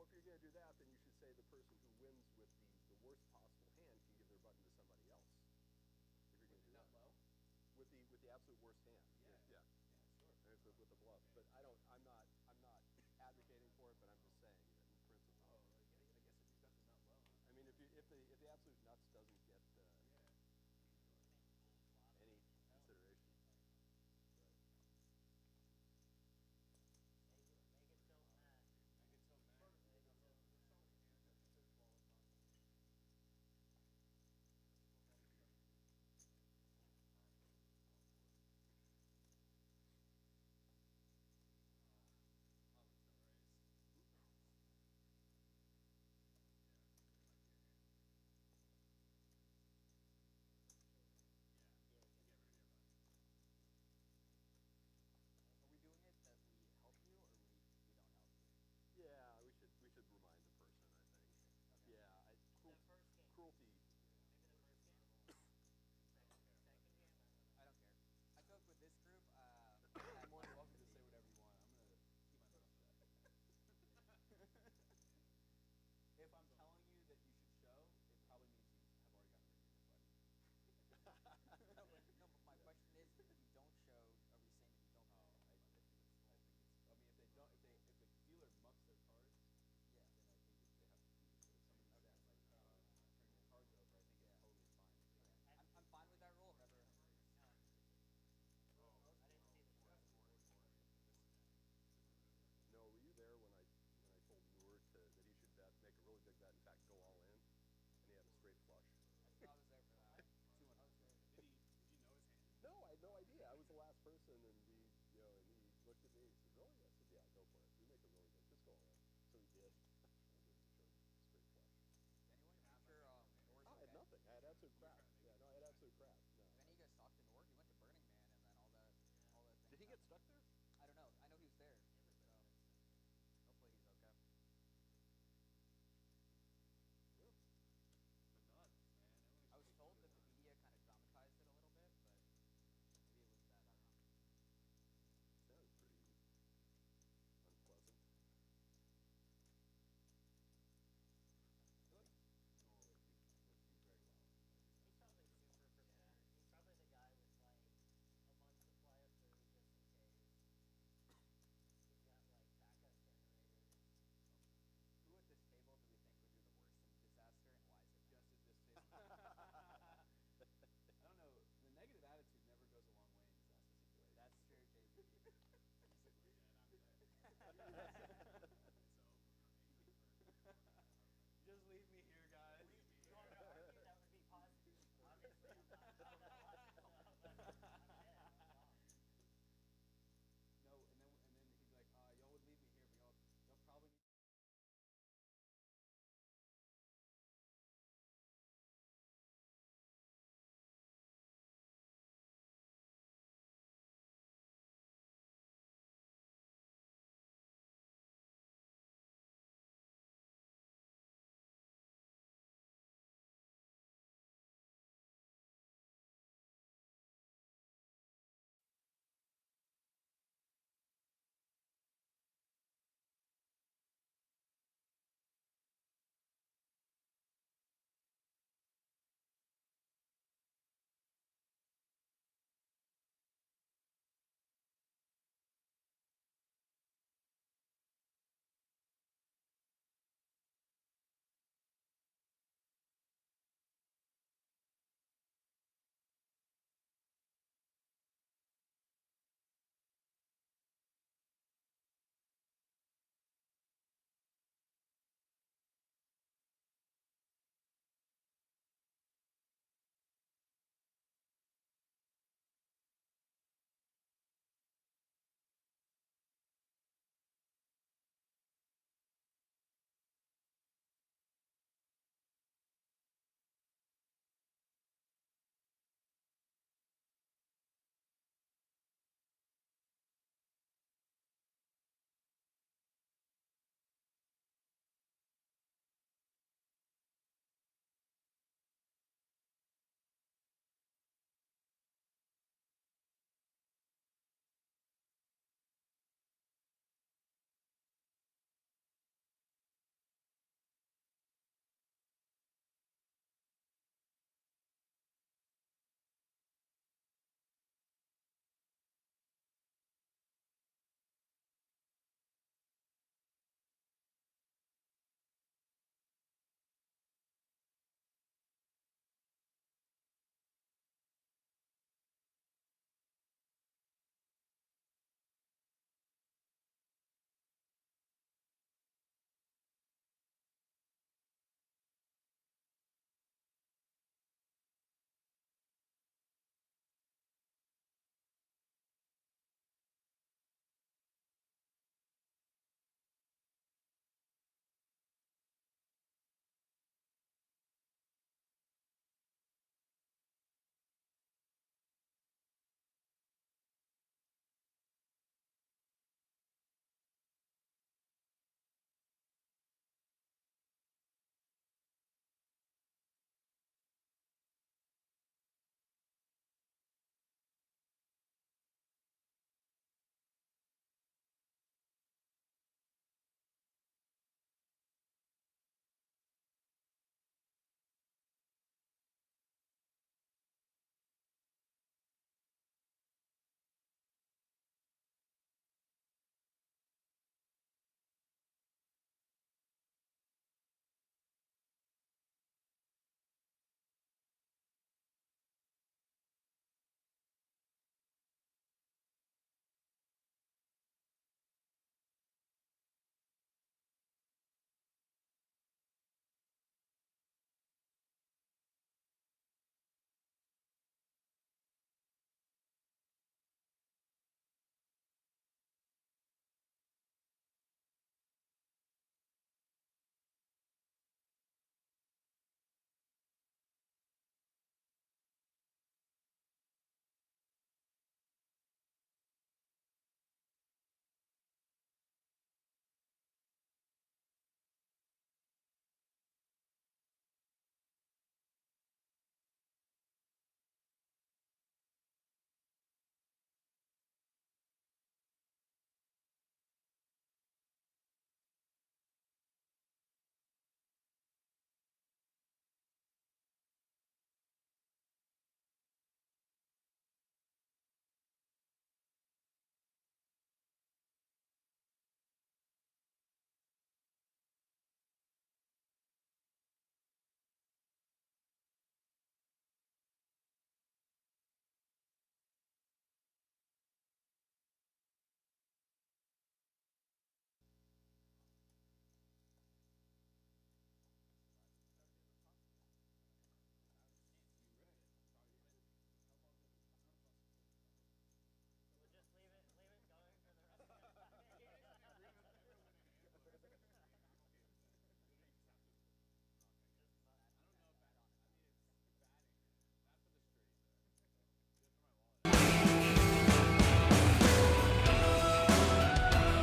Well, if you're going to do that, then you should say the person who wins with the worst possible hand can give their button to somebody else. If you're going to do that low. With the absolute worst hand. Yeah. Yeah. Yeah, sure. With the bluff, but I'm not advocating for it, but I'm just saying that in principle. Oh, I guess if you've got the nut low. I mean, if the absolute nuts doesn't get any consideration. Make it so mad. Make it so mad.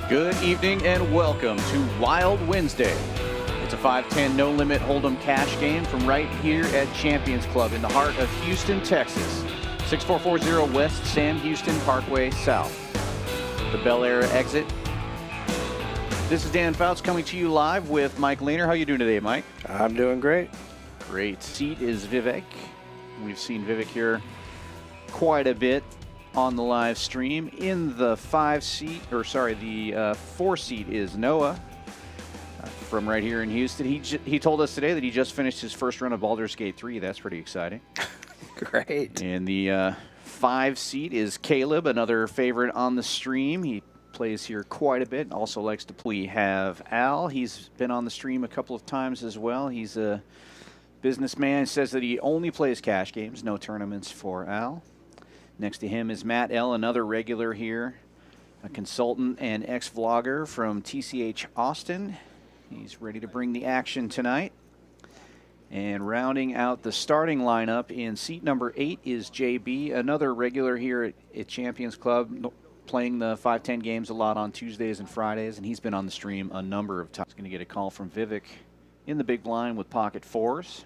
Good evening and welcome to Wild Wednesday. It's a 5-10 no-limit hold'em cash game from right here at Champions Club in the heart of Houston, Texas. 6440 West Sam Houston Parkway South. The Bel Air exit. This is Dan Fouts coming to you live with Mike Lehner. How you doing today, Mike? I'm doing great. Great. Seat is Vivek. We've seen Vivek here quite a bit on the live stream. In the 4-seat is Noah from right here in Houston. He told us today that he just finished his first run of Baldur's Gate 3. That's pretty exciting. Great. In the 5-seat is Caleb, another favorite on the stream. He plays here quite a bit and also likes to play. We have Al. He's been on the stream a couple of times as well. He's a businessman. Says that he only plays cash games, no tournaments for Al. Next to him is Matt L., another regular here, a consultant and ex-vlogger from TCH Austin. He's ready to bring the action tonight. And rounding out the starting lineup in seat number 8 is JB, another regular here at Champions Club, playing the 5-10 games a lot on Tuesdays and Fridays, and he's been on the stream a number of times. He's going to get a call from Vivek in the big blind with pocket fours.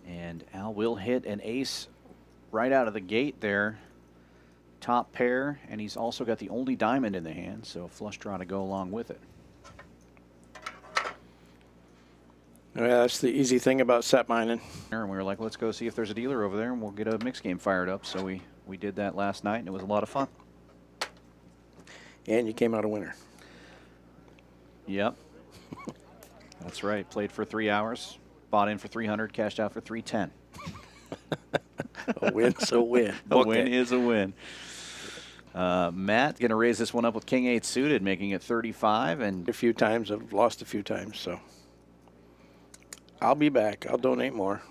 And Al will hit an ace right out of the gate there. Top pair, and he's also got the only diamond in the hand, so flush draw to go along with it. Yeah, that's the easy thing about set mining. And we were like, let's go see if there's a dealer over there, and we'll get a mix game fired up. So we did that last night, and it was a lot of fun. And you came out a winner. Yep. That's right. Played for 3 hours. Bought in for 300, cashed out for 310. A win's a win. A win is a win. Matt going to raise this one up with King 8 suited, making it 35. And a few times. I've lost a few times, so I'll be back. I'll donate more.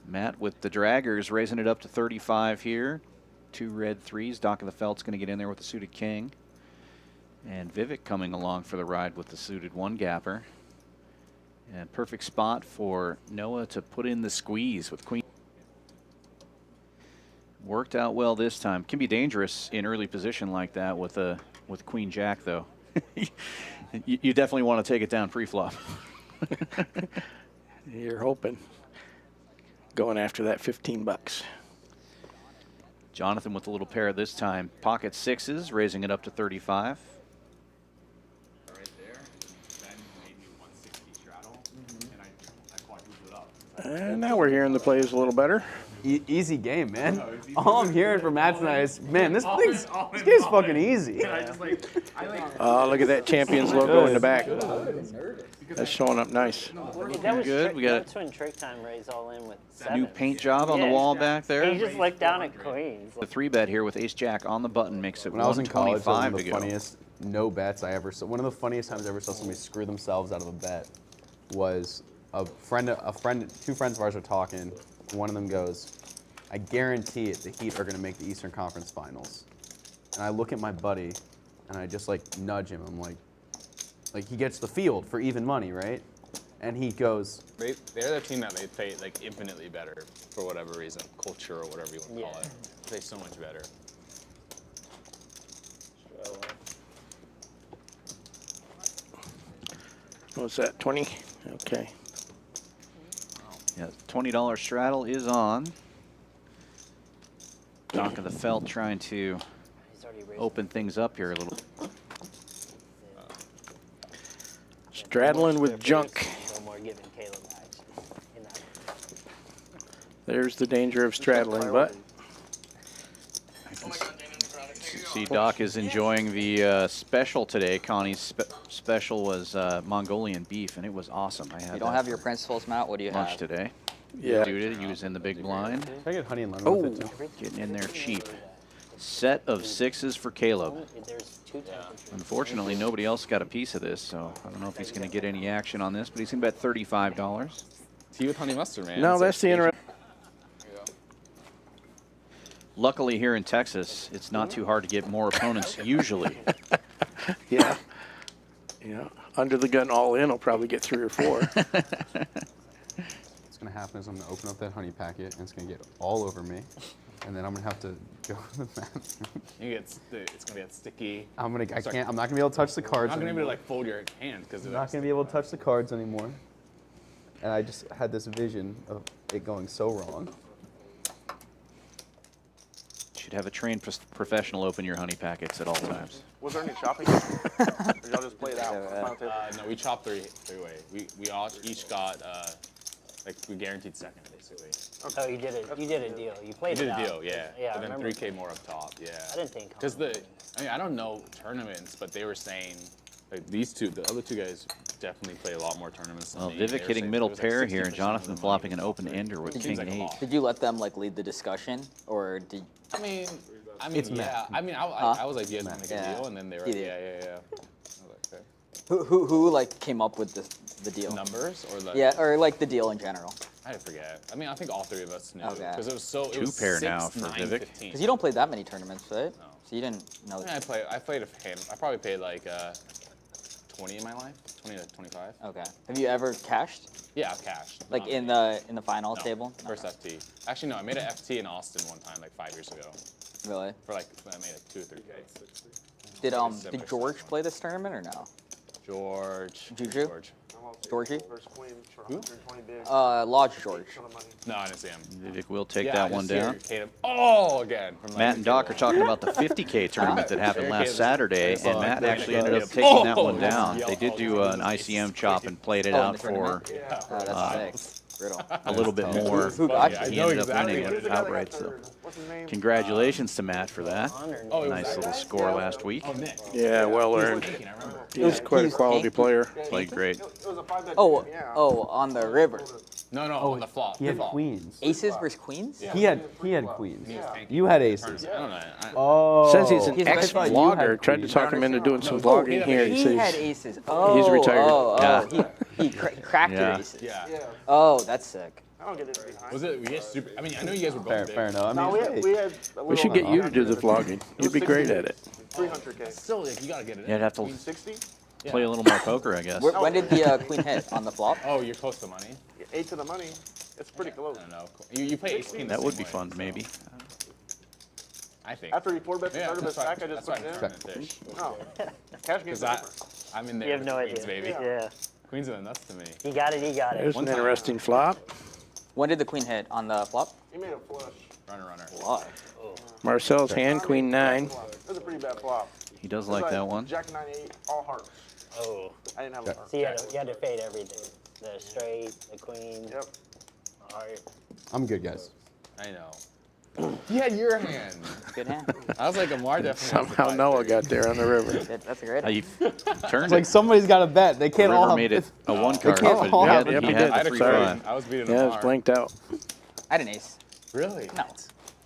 Matt with the draggers raising it up to 35 here. 2 red 3s. Doc of the Felt's going to get in there with the suited king. And Vivek coming along for the ride with the suited 1-gapper. And perfect spot for Noah to put in the squeeze with queen. Worked out well this time. Can be dangerous in early position like that with queen jack though. you definitely want to take it down pre-flop. You're hoping. Going after that 15 bucks. Jonathan with a little pair this time. Pocket 6s, raising it up to 35. And now we're hearing the plays a little better. Easy game, man. All I'm hearing from Matt tonight is, man, this game's fucking easy. Oh, look at that Champions logo in the back. That's showing up nice. That was Good. We got that's when trick time raised all in with new sevens. paint job on the wall back there. He just looked down at queens. The 3-bet here with ace jack on the button makes it When I was in college, that was one 125 of to the go. funniest no bets I ever saw. One of the funniest times I ever saw somebody screw themselves out of a bet was two friends of ours are talking. One of them goes, I guarantee it, the Heat are going to make the Eastern Conference Finals. And I look at my buddy, and I just like nudge him. I'm like he gets the field for even money, right? And he goes, They're the team that they play like infinitely better for whatever reason, culture or whatever you want to call it. They play so much better. What's that, 20? Okay. Yeah, $20 straddle is on. Doc of the Felt trying to open things up here a little. Straddling with junk. No more giving Caleb action in that. There's the danger of straddling, but See, Doc is enjoying the special today. Connie's special was Mongolian beef, and it was awesome. I had You don't have your principles, Matt? What do you lunch have? today. yeah. Dude, he was in the big blind. can I get honey and lemon with it too? Getting in there cheap. Set of 6s for Caleb. There's 2 temperatures. Unfortunately, nobody else got a piece of this, so I don't know if he's going to get any action on this, but he's going to bet $35. Tea with honey mustard, man. No, It's that's like the interesting. Luckily here in Texas, it's not too hard to get more opponents usually. Yeah. Yeah. Under the gun all in, I'll probably get 3 or 4. It's gonna happen is I'm gonna open up that honey packet and it's gonna get all over me, and then I'm gonna have to go to the bathroom. It's gonna get sticky. I'm not gonna be able to touch the cards. I'm not gonna be anymore. able to like fold your hand because I'm not gonna be able to touch the cards anymore. And I just had this vision of it going so wrong. Should have a trained professional open your honey packets at all times. Was there any chopping? Or y'all just played out? no, we chopped three-way. We all each got like we guaranteed second basically. Oh, you did it. You did a deal. You played We did it a out. deal, yeah. Yeah, I And then remember. 3K more up top, yeah. I didn't think. Because I don't know tournaments, but they were saying like the other two guys definitely play a lot more tournaments than Well, me. They Vivek were hitting saying middle it was pair like here, 60% and Jonathan of the flopping money. an open ender with Seems king like a 8. lot. Did you let them like lead the discussion, or did? I mean, It's yeah. Matt. I mean, I was like, you guys want to make Yeah. a deal? And then they were He like, did. yeah. I was like, okay. Who like came up with the deal? Numbers or the? Yeah, or like the deal in general. I forget. I mean, I think all three of us knew. Okay. Because it was so. It Two was pair 6, now for 9, Vivek. 15. Because you don't play that many tournaments, right? No. So you didn't know. I played a hand. I probably played like 20 in my life, 20 to 25. Okay. Have you ever cashed? Yeah, I've cashed. Like Not in many. the final No, table? First FT. Actually, no, I made an FT in Austin one time, like 5 years ago. Really? For like, I made like 2 or 3K. Did Similar George stuff. play this tournament or no? George. Juju? George. Georgie? Versus Queen for 120 big. Lodge George. Ton of money. No, I didn't see him. Vivek will take Yeah, that I one just see down. her hit him. Oh, again. From Matt and Doc are talking about the 50K tournament that happened last Saturday, and Matt actually ended up taking that one down. They did do an ICM chop and played it Oh, in out the for tournament? That's sick. Brutal. a little bit more. Who got Yeah, I you? He know ended up exactly winning what it outright, so What's his name? congratulations to Matt for that. Oh, it was Nice little score last week. Oh, Nick. Yeah, well earned. He was quite a quality player. Played great. It was a 5-bet Oh, game, yeah. on the river. No, on the flop. He had The flop. queens. Aces versus queens? He had queens. You had aces. I don't know. Oh. Says he's an He's- I thought you had ex-vlogger. Tried to queens. talk him into doing some vlogging here. He He had says aces. Oh, retired. Oh, he cracked your Yeah. aces. Yeah. Oh, that's sick. I don't get it behind. Was it? We get super. I mean, I know you guys were both Fair, big. fair enough. I No, mean, we had a we should little- get you to do the vlogging. You'd be great at it. 300K. Still, like, you gotta get it. Yeah, I'd have to Queen 60? play a little more poker, I guess. When did the queen hit on the flop? Oh, you're close to money. 8 to the money. It's pretty close. I don't know. You play ace king. the That would same be way, fun, so maybe. I think. After he 4-bet the Yeah, third of his that's why- stack, I just that's put why I'm it trying in. to fish. No. Cash games Because are different. I'm in there. You have with no the idea. queens, baby. Yeah. Queens are the nuts to me. He got it. He got it. There's an One time. interesting flop. When did the queen hit on the flop? He made a flush. Runner. Why? Marcel's hand, queen 9. It was a pretty bad flop. He does It was like that one. Jack 9-8, all hearts. Oh. I didn't have a heart. So you had to fade everything. The straight, the queen, Yep. heart. I'm good, guys. I know. He had your hand. Good hand. I was like, Amar definitely. has the Somehow Noah 5-30. got there on the river. That's a great He turned It's like it. somebody's got to bet. They can't all River have. made it a one They card, can't but all he have had, it. he Yep, had I had the a free great. run. I was beating Yeah, Amar. it's blanked out. I had an ace. Really? No.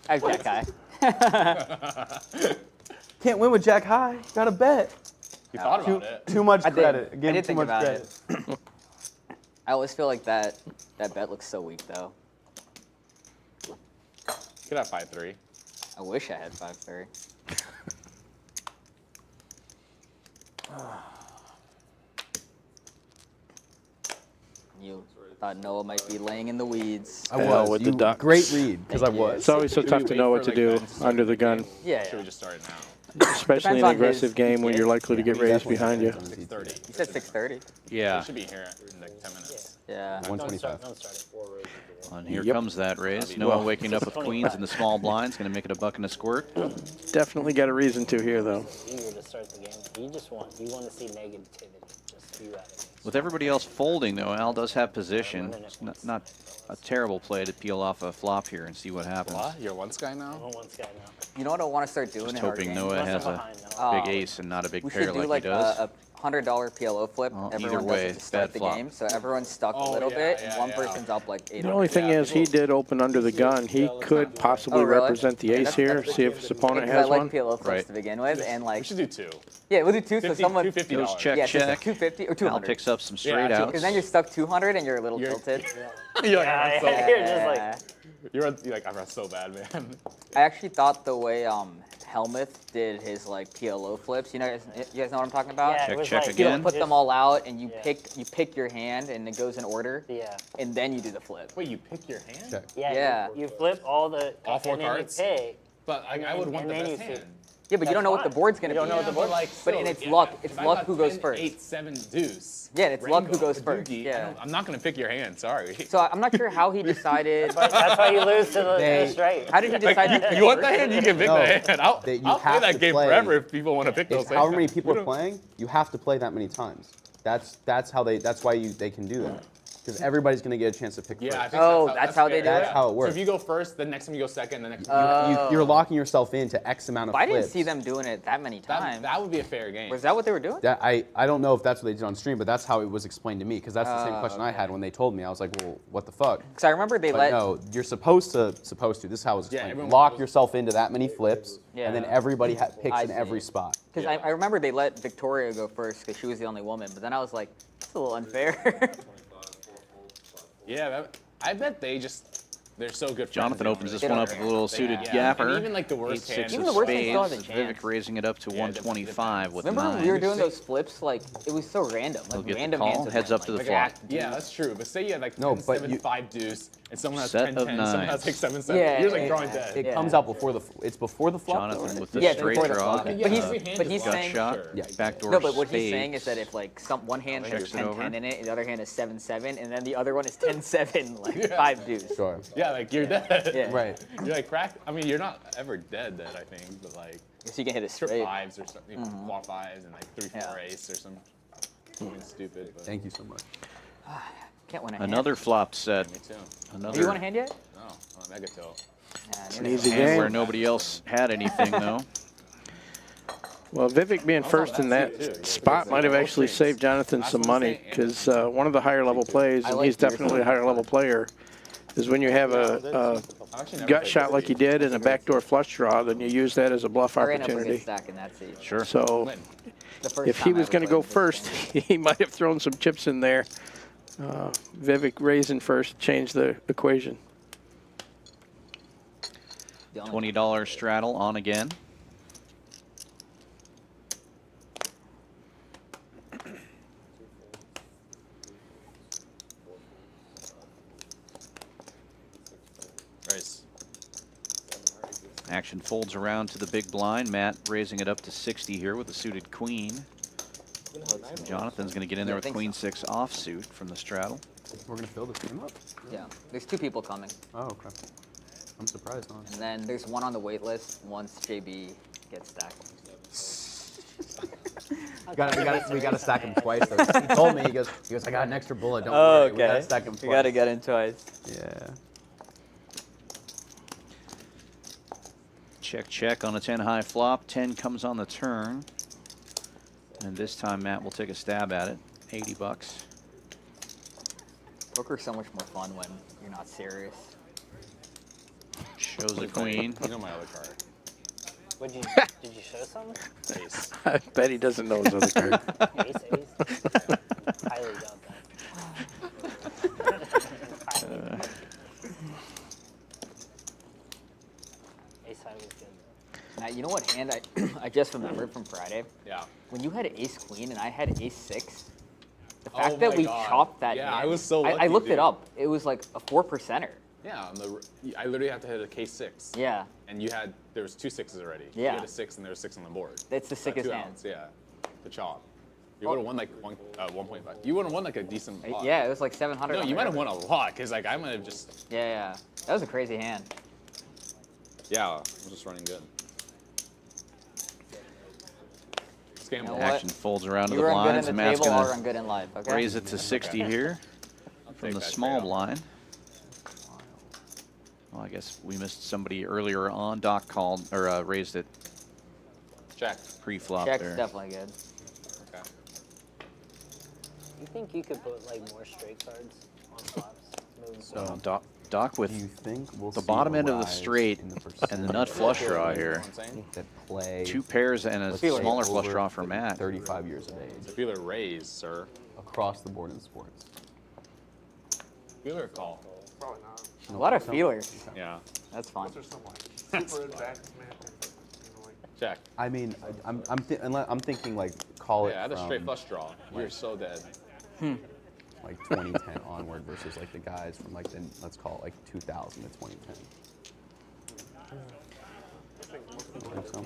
I was Jack high. Can't win with Jack High. Got to bet. You thought about it. Too much I did. credit. I Give him did too think much about credit. it. I always feel like that bet looks so weak though. You could have 5-3. I wish I had 5-3. You thought Noah might be laying in the weeds. I Hell was. with the You- ducks. Great read, because I Thank you. was. It's always so tough to know what to do under the gun, Yeah. Should we just start it now? especially in Depends an on aggressive his game when you're likely to get raised behind you. 30. You said 6:30. Yeah. We should be here in like 10 minutes. Yeah. 125. Don't start it. And here Yep. comes that raise. Noah waking up with queens in the small blinds, going to make it a buck and a squirt. Definitely got a reason to here, though. Eager to start the game. You want to see negativity. Just you at it. With everybody else folding, though, Al does have position. It's not a terrible play to peel off a flop here and see what happens. What? You're one guy now? I'm one guy now. You know what I want to start doing Just in our hoping game? Noah has a Behind now. big ace and not a big We pair should do like like he does. a $100 PLO flip. Well, Everyone either does way, it to start bad the flop. game, so everyone's stuck Oh, a little yeah, bit, yeah, and one yeah. person's up like 8. The only thing is, he did open under the gun. He could possibly Oh, really? represent the ace here, see if his opponent I has like one. PLO flips Right. to begin with, and We like should do 2. yeah, we'll do 2. So 50, someone $250. Goes check, yeah, so it's check. 250 or Al 200. picks up some straight Yeah, outs. Because then you're stuck 200 and you're a little You're- tilted. You're like, Yeah, I'm so, you're just like, you're like, I'm so bad, man. I actually thought the way Helmuth did his like PLO flips. You guys know what I'm talking about? Yeah, Check, it was check like, You again. put them all out, and you Yeah. pick your hand, and it goes in order. Yeah. And then you do the flip. Wait, you pick your hand? Check. Yeah. Yeah. You flip all the All four and then cards? You pick. But I would want and the then best you see- hand. Yeah, but you don't know what the fine. board's gonna You don't be. know what the board- like, But and it's luck. It's luck who goes first. 8, 7 deuce. Yeah, and it's luck who rainbow, goes a first, doogie, yeah. I'm not gonna pick your hand. Sorry. So I'm not sure how he decided. That's why you lose to the They- straight. How did he decide to pick You want the first? hand? You can pick No, the hand. I'll you play have that to game play. forever if people want to pick those It's hands. however many people are playing, you have to play that many times. That's why they can do that. Because everybody's gonna get a chance to pick Yeah, I first. think Oh, that's how they fair. do That's how it works. So if you go first, the next time you go second, the next You're locking yourself into X amount of But I flips. didn't see them doing it that many times. that would be a fair game. Was that what they were doing? That I don't know if that's what they did on stream, but that's how it was explained to me. Because that's the same Oh, question I okay. had when they told me. I was like, well, what the fuck? Because I remember they But let. no, you're supposed to. This is how it was Yeah, explained. everyone Lock was- yourself into that many flips, Yeah. and then everybody picks I in see. every spot. Because Yeah. I remember they let Victoria go first because she was the only woman. But then I was like, that's a little unfair. Yeah, I bet they're so good. Jonathan opens this They one don't up with a care. little suited Yeah, gapper. and even like the worst 8-6 hand. of Even the worst hand still spades. has a chance. Vivek raising it up to Yeah, 125 with Remember 9. when we were doing those flips? Like, it was so random. He'll Like, get the random call, hands. would heads win, up to the like, flop. Yeah, that's true. But say you had like No, 10, but 7, you- 5 deuce, and someone has Set 10, of 10, someone has nines. like 7, 7. Yeah, You're like it- drawing dead. It Yeah. comes out before the. It's before the flop. though, Jonathan right? with the Yeah, it's straight before the draw. flop. Okay, But yeah, he's every hand but is he's gut saying. shot. Sure. Yeah. Backdoor No, but what spades. he's saying is that if like one hand has Checks it 10-10 over. in it, and the other hand is 7-7, and then the other one is 10-7, like Yeah. 5 deuce. Sure. Yeah, like you're dead. Yeah. Right. You're like crack. I mean, you're not ever dead, I think, but like So you can hit a trip straight. fives or something, flop fives, and like 3-4 Yeah. ace or something stupid. But Thank you so much. Can't win a hand. Another flop set. me too. Do Another you want a hand yet? No, mega tilt. Nah, It's neither an do easy I. hand game. where nobody else had anything though. Well, Vivek being first in that spot might have actually saved Jonathan some money because one of the higher level plays, and he's definitely a higher level player, is when you have a gut shot like you did and a backdoor flush draw, then you use that as a bluff I ran up a good opportunity. stack in that seat. Sure. So Win. The first if he time I was ever going to played go this first, game. he might have thrown some chips in there. Vivek raising first changed the equation. The only- $20 straddle on again. Raise. Action folds around to the big blind. Matt raising it up to 60 here with a suited queen. Jonathan's going to get in there Yeah, I with think queen so. 6 offsuit from the straddle. We're gonna fill this game up. Yeah, there's 2 people coming. Oh, okay. I'm surprised, And honestly. then there's one on the wait list once JB gets stacked. We gotta stack him twice. Though. He told me, he goes, I got an extra bullet. Don't worry. We gotta stack him twice. We gotta get in twice. Yeah. Check, check on a 10 high flop. 10 comes on the turn. And this time Matt will take a stab at it. 80 bucks. Poker's so much more fun when you're not serious. Shows a queen. You know my other card. Did you show something? Ace. I bet he doesn't know his other card. Ace, ace? Highly doubt that. Highly. Ace high was good. Now, you know what hand I just remembered from Friday? Yeah. When you had ace queen and I had ace 6, the Oh fact that my we God. chopped that Yeah, hand, I was so I lucky, looked dude. it up. It was like a 4%er. Yeah, I literally have to hit a K6. Yeah, And there was 2 6s already. Yeah. You had a 6 and there was 6 on the board. that's the sickest 2 hand. outs, yeah. The chop. You would have won like 1.5. You would have won like a decent pot. Yeah, it was like 700. No, on you the might have river. won a lot because like I might have just. Yeah, yeah. That was a crazy hand. Yeah, I was just running good. Let's You know gamble. what? Action folds around to You the run good blinds. in the Matt's table, I'll going run good in life, to okay? raise it to 60 here I'll from take the that small trade-off. blind. Well, I guess we missed somebody earlier on. Doc called or raised it Check. pre-flop Check's there. definitely good. Okay. You think you could put like more straight cards on flops? Moving forward? Doc Do with you think we'll the see bottom a end of the rise straight in the and the percentage nut flush draw You know here. what I'm saying? that play 2 pairs and a let's say, smaller flush over draw for Matt. 35 years of age, Wheeler raise, sir. across the board in sports. Wheeler call. Probably not. A lot of feelers. Yeah. That's fun. What's there some like super advanced man? You know, like Check. I mean, I'm thinking like call it. Yeah, I had a straight from, flush draw. You're so dead. like 2010 onward versus like the guys from like let's call it like 2000 to 2010.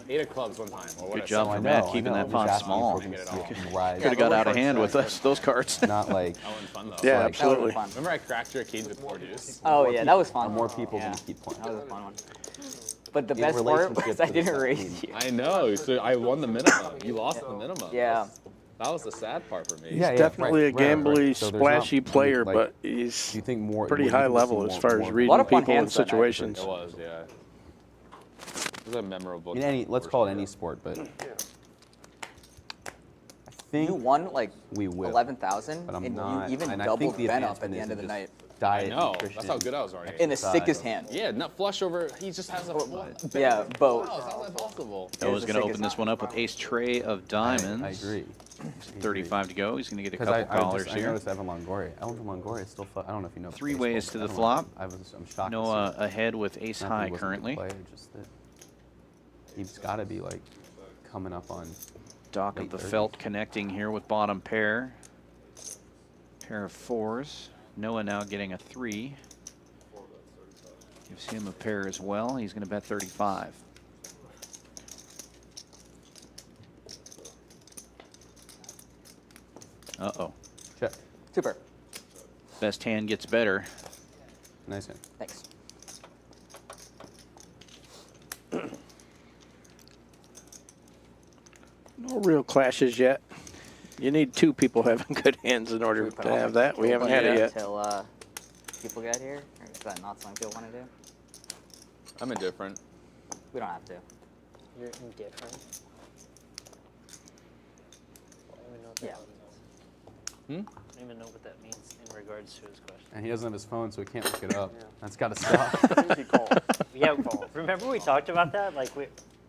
Eight of clubs one time. Or Good whatever. job I for know, Matt I keeping know. that pot Just asking small. if we're gonna Get it see all. it rise. Could have got out of hand with us, those cards. Not like That wasn't fun though. Yeah, That absolutely. was fun. Remember I cracked your keys with 4 deuce? Oh yeah, that was fun. more people yeah. gonna keep playing. That was a fun one. But the In best part relationship was I to the didn't raise 17. you. I know. So I won the minimum. You lost the minimum. Yeah. That was the sad part for me. Yeah, yeah, Definitely right, a right, right. gambly, So there's not- splashy player, like, but do he's you think more pretty you high can see level more- as far as more- reading lot of fun people in hands that night. situations. It was, yeah. It was a memorable. In any, let's call it any sport, but I think You won like we will. 11,000, But I'm and not. you even and I doubled think the Ben up at advancement the is end of the just night. Diet, I know. nutrition. That's how good I was already. In the exercise. sickest hand. Yeah, nut flush over. He just has a. Yeah, both. Wow, how's that possible? Noah's the going to open sickest this one up with ace tray of diamonds. I agree. 35 to go. He's going to get a Because couple callers I here. noticed Evan Longoria. Evan Longoria is still. I don't know if you know. Three baseball, ways but to the Evan flop. I'm shocked. Noah to see ahead with ace not that he high wasn't a good currently. player, just that he's got to be like coming up on. Dock of late the 30s. felt connecting here with bottom pair. Pair of 4s. Noah now getting a 3. Gives him a pair as well. He's going to bet 35. Uh-oh. Check. Super. Best hand gets better. Nice hand. Thanks. No real clashes yet. You need 2 people having good hands in order to have that. We haven't had it yet. Until people get here. Or is that not something people want to do? I'm indifferent. We don't have to. You're indifferent. I don't even know what that means. I don't even know what that means in regards to his question. And he doesn't have his phone, so he can't look it up. That's got to stop. Yeah, remember we talked about that? Like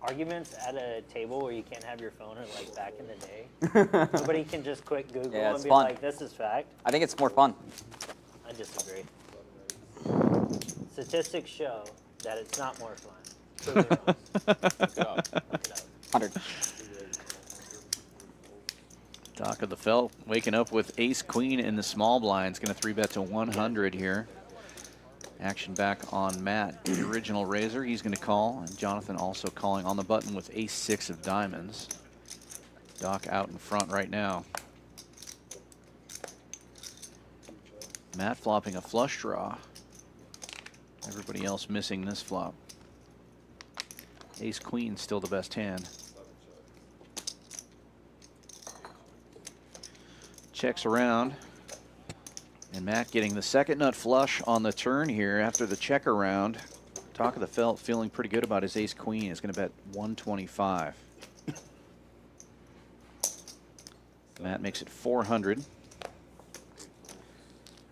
arguments at a table where you can't have your phone, or like back in the day. Nobody can just quick Google Yeah, and it's be fun. like, this is fact. I think it's more fun. I disagree. Statistics show that it's not more fun. Good job. 100. Dock of the felt waking up with ace queen in the small blinds. Going to 3-bet to 100 here. Action back on Matt, the original raiser. He's going to call, and Jonathan also calling on the button with ace 6 of diamonds. Doc out in front right now. Matt flopping a flush draw. Everybody else missing this flop. Ace queen still the best hand. Checks around. And Matt getting the second nut flush on the turn here after the check around. Dock of the felt feeling pretty good about his ace queen. Is going to bet 125. Matt makes it 400.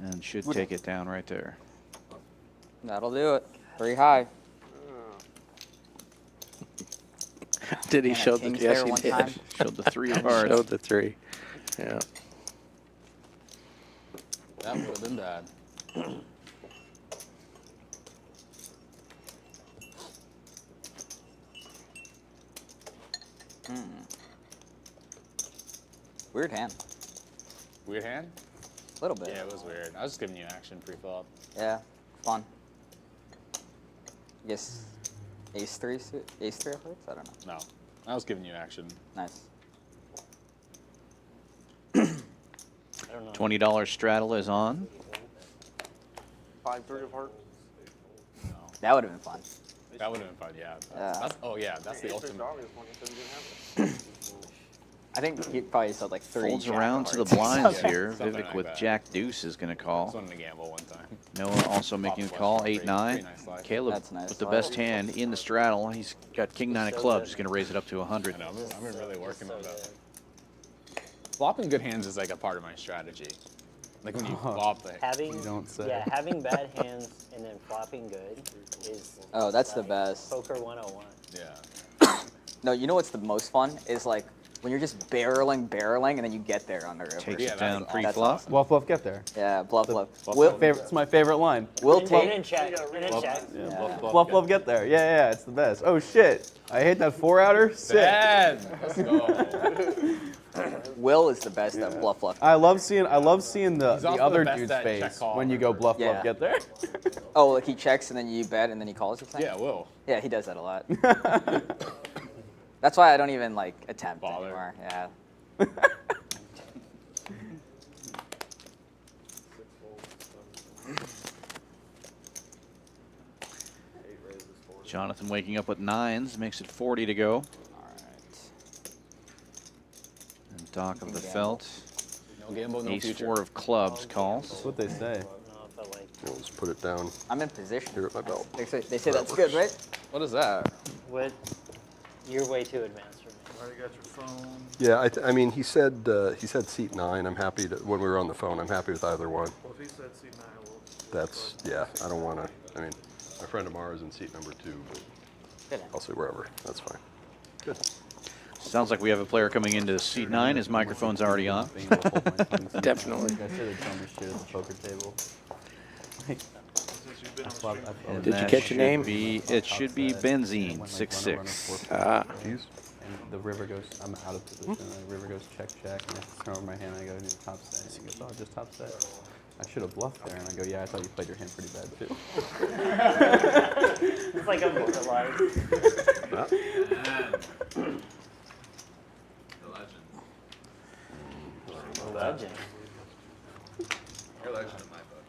And should take it down right there. That'll do it. 3 high. Did he And a show the? king's Yes, pair he one did. time. Showed the 3 of hearts. Showed the 3. Yeah. That would have been bad. Weird hand. Weird hand? A little bit. Yeah, it was weird. I was just giving you action pre-flop. Yeah, fun. Yes. Ace 3 of hearts? I don't know. No, I was giving you action. Nice. I don't know. $20 straddle is on. 5-3 of hearts. No, That would have been fun. that would have been fun. Yeah. Yeah. Oh yeah, that's the ultimate. Obvious one, he said he didn't have it. I think he probably said like 3 Folds jack around of to the hearts. blinds Something- here. something Vivek like with that. Jack deuce is going to I call. just wanted to gamble one time. Noah also making a flush call, draw, 8-9. pretty nice slide. Caleb That's nice. with the best hand in the straddle. He's got king 9 of So clubs. good. He's going to raise it up to 100. I know, I've been really working on that. Flopping good hands is like a part of my strategy. Like when you flop the Having You don't say. yeah, having bad hands and then flopping good is Oh, that's the like best. poker 101. yeah. No, you know what's the most fun is like When you're just barreling, and then you get there on the river. Takes Yeah, it down that's pre-flop. Bluff, bluff, get there. Yeah, bluff, bluff. It's my favorite line. We'll In take. and check. In and check. Bluff, bluff, get there. Yeah, it's the best. Oh shit! I hit that 4-outer. Sick. Dad, let's go. Will is the best at bluff, bluff. I love seeing the also other the best dude's at check face call. when you go bluff, Yeah. bluff, get there. Oh, like he checks and then you bet and then he calls or something? Yeah, Will. Yeah, he does that a lot. That's why I don't even like attempt Bother. anymore. Yeah. Jonathan waking up with 9s, makes it 40 to go. All right. And Doc of the Felt. No gamble, no Ace future. 4 of clubs calls. That's what they say. I don't know if I like. Let's put it down I'm in position. here at my belt. They say that's good, right? What is that? What? You're way too advanced for me. Already got your phone. Yeah, I mean, he said seat 9. I'm happy to, when we were on the phone, I'm happy with either one. Well, if he said C9, we'll. That's, yeah, I don't want to, I mean, my friend Amar is in seat number 2, but Good. I'll say wherever. That's fine. Good. Sounds like we have a player coming into seat 9. His microphone's already on. Definitely. Like I said, they tell me shit at the poker table. Like, Since you've been on the flop- stream. I- Did you That catch your name? It should be Benzene, When, like, 6-6. and the river goes, I'm out of position, and the river goes check, check, and I turn over my hand, and I go, to top set. And he goes, oh, just top set. I should have bluffed there, and I go, yeah, I thought you played your hand pretty bad, too. It's like immortalized. Legend. You're a legend in my book.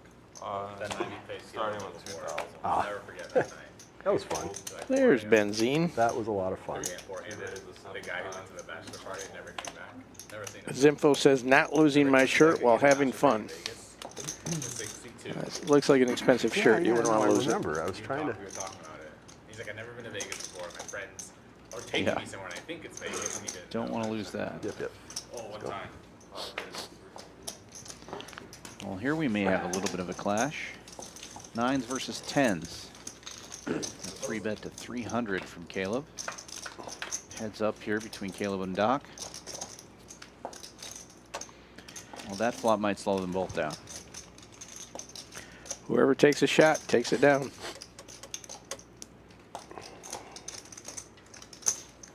That night we faced starting with 2000. I'll never forget that night. That was fun. There's benzene. That was a lot of fun. The guy who went to the bachelor party never came back. Never seen him. Zimfo says, not losing my shirt while having fun. That looks like an expensive shirt. You wouldn't want to I lose it. remember. I was trying to. We were talking about it. He's like, I've never been to Vegas before. My friends are taking me somewhere, and I think it's Vegas. And he didn't Don't know. want to lose that. Yep, yep. Oh, one time. Well, here we may have a little bit of a clash. 9s versus 10s. A 3-bet to 300 from Caleb. Heads up here between Caleb and Doc. Well, that flop might slow them both down. Whoever takes a shot takes it down. 5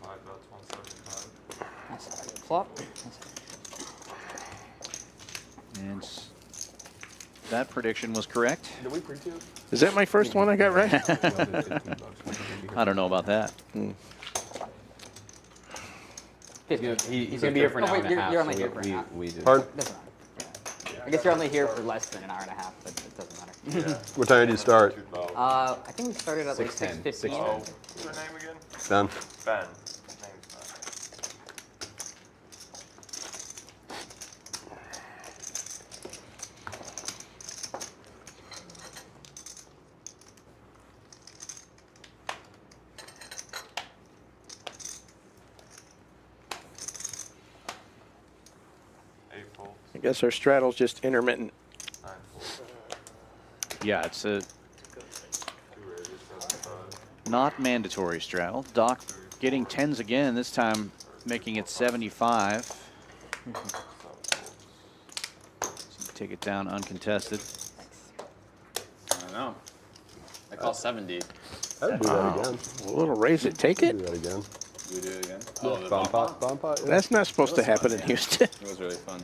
bets, 175. That's a good flop. And that prediction was correct. Did we pre-tune? Is that my first one I got right? I don't know about that. He's gonna be here for an Oh, hour wait, and a half. you're only so here for an hour. we do. Pardon? Doesn't matter. Yeah. I guess you're only here for less than an hour and a half, but it doesn't matter. What time did you start? I think we started at like 6:10, 6:15. What's your name again? Ben. Ben. Name's Ben. 8 folds, I guess our straddle's just intermittent. 9 folds, Yeah, it's a 2 raises, 75. not mandatory straddle. Doc getting 10s again, this time making it 75. So take it down uncontested. I don't know. I call 70. I'd do that again. A little raise it, take Do it. that again. We do it again. Oh, the Bomb pot, bomb pot. Yeah. That's not supposed to happen in Houston. It was really fun.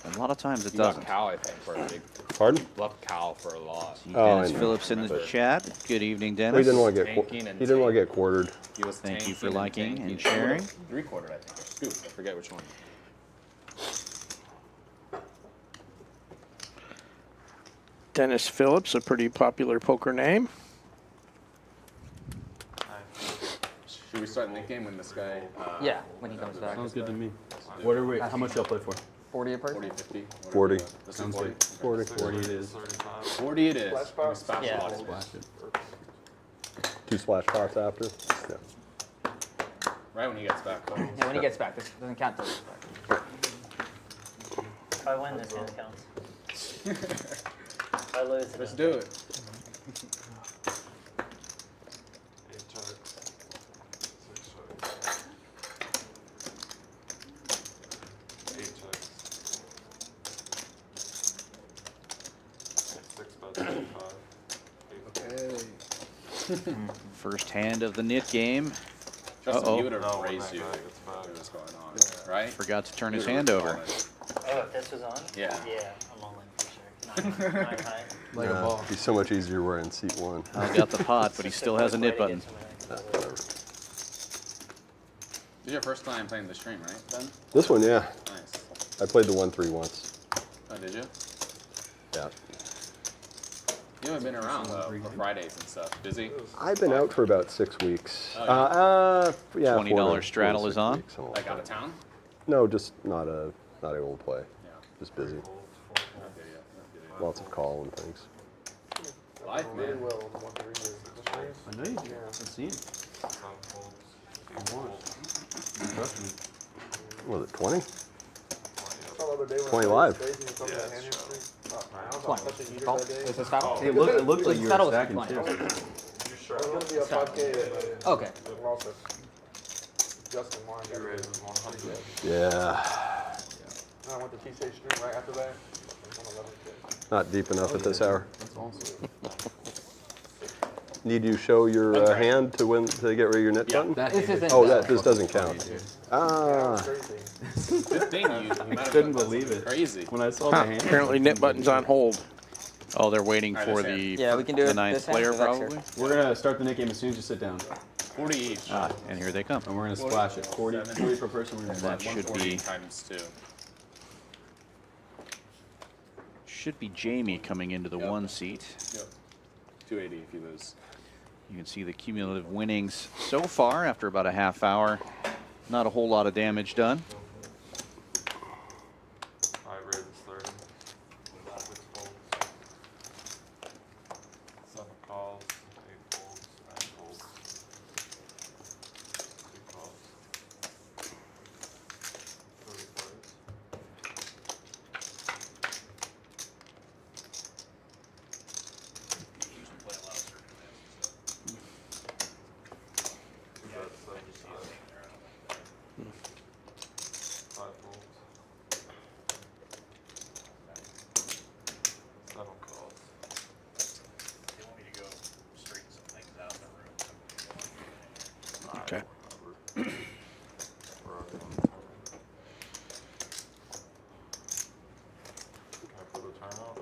A lot of times it You bluffed doesn't. Cal, I think, for a big. Pardon? Bluffed Cal for a lot. Oh, I Dennis know. Phillips in the chat. Good evening, Well, Dennis. he didn't want to get. Tanking and He didn't want to get quartered. He was Thank you for tanking liking tanking. and sharing. 3/4, I think, or scoop. I forget which one. Dennis Phillips, a pretty popular poker name. 9 folds. Should we start in the game when this guy? Yeah, when he comes back. Sounds good to me. What are we? How much y'all play for? 40 a person? 40, 50. 40. This is Sounds 40. good. 40. 40 it is. 35. 40 it is. Splash Yeah. box. Splash it. 2 splash pots after. Yeah. Right when he gets back. Yeah, when he gets back. This doesn't count till he gets back. If I win, this hand counts. If I lose, it Let's doesn't. do it. 8 check. 6 check. First hand of the nit game. Justin, Uh-oh. he would have No, raised you it's if fine. it was going on, right? Forgot to turn his You hand would've over. fallen. Oh, if this was on? Yeah. Yeah, I'm all in for sure. Nine high. Like a ball. It'd be so much easier wearing seat 1. Al got the pot, but he still has a nit button. This is your first time playing the stream, right, Ben? This one, yeah. Nice. I played the 1-3 once. Oh, did you? Yeah. You haven't been around though for Fridays and stuff. Busy? I've been out for about 6 weeks. Oh, Yeah, $20 straddle is on? Like out of town? No, just not able to play. Yeah. Just busy. I feel you. I feel you. Lots of call and things. Life, man. I know you do. I've seen. What was it, 20? 20 live. It looked like you were Settle stacking with too. Okay. Yeah. I went to T-State Street right after that. Not deep enough at this hour. That's awesome. Need you show your hand to get rid of your net button? That This isn't. Oh, this doesn't count. Ah. Good thing you might have Couldn't done believe it. Crazy. When I saw Huh, the hand. apparently nit button's on hold. Oh, they're waiting All right, for this the, hand. Yeah, we can do the it ninth this hand player, or next here. probably. We're gonna start the net game as soon as you sit down, 40 each. Ah, and here they come. and we're gonna splash it. 40 per person. We're gonna That splash. should 140 be times 2. should be Jamie coming into the Yep. 1 seat. Yep. 280 if you lose. You can see the cumulative winnings so far after about a half hour. Not a whole lot of damage done. 5 raises 30. 6 folds. 7 calls. 8 folds. 9 folds. 2 calls. 30 plays. Two bets, 5 folds. 7 calls. Okay. We're already on the turn. Can I put the turn out?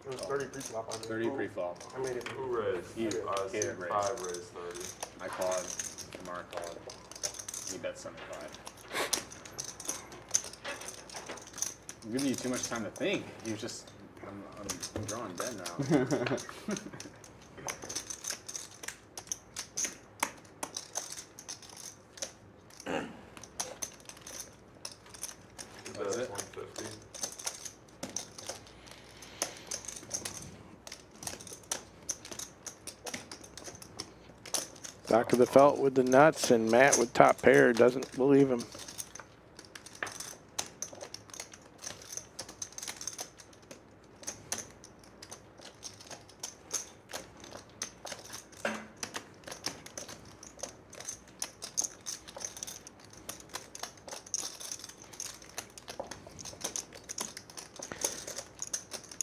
It was 30 pre-flop. 30 pre-flop. I made it. Who raised? You. See, Caleb raised. 5 raised 30. I called. Lamar called. He bet 75. I'm giving you too much time to think. You just, I'm drawing dead now. Two That's bets, it? 150. Back of the felt with the nuts, and Matt with top pair doesn't believe him.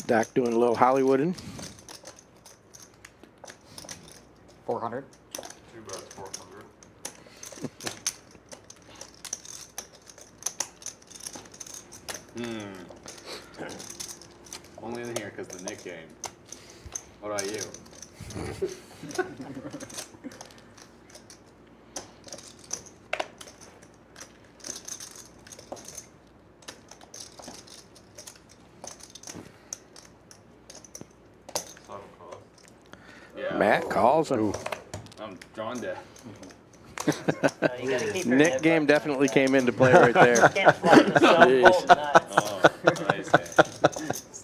Doc doing a little Hollywooding. 400. 2 bets, 400. Only in here because the Nick game. What about you? Yeah. Matt calls him. I'm drawn dead. You gotta keep your Nick nip game button definitely on came into play right there. there. Can't fly the stone cold nuts. Oh, nice.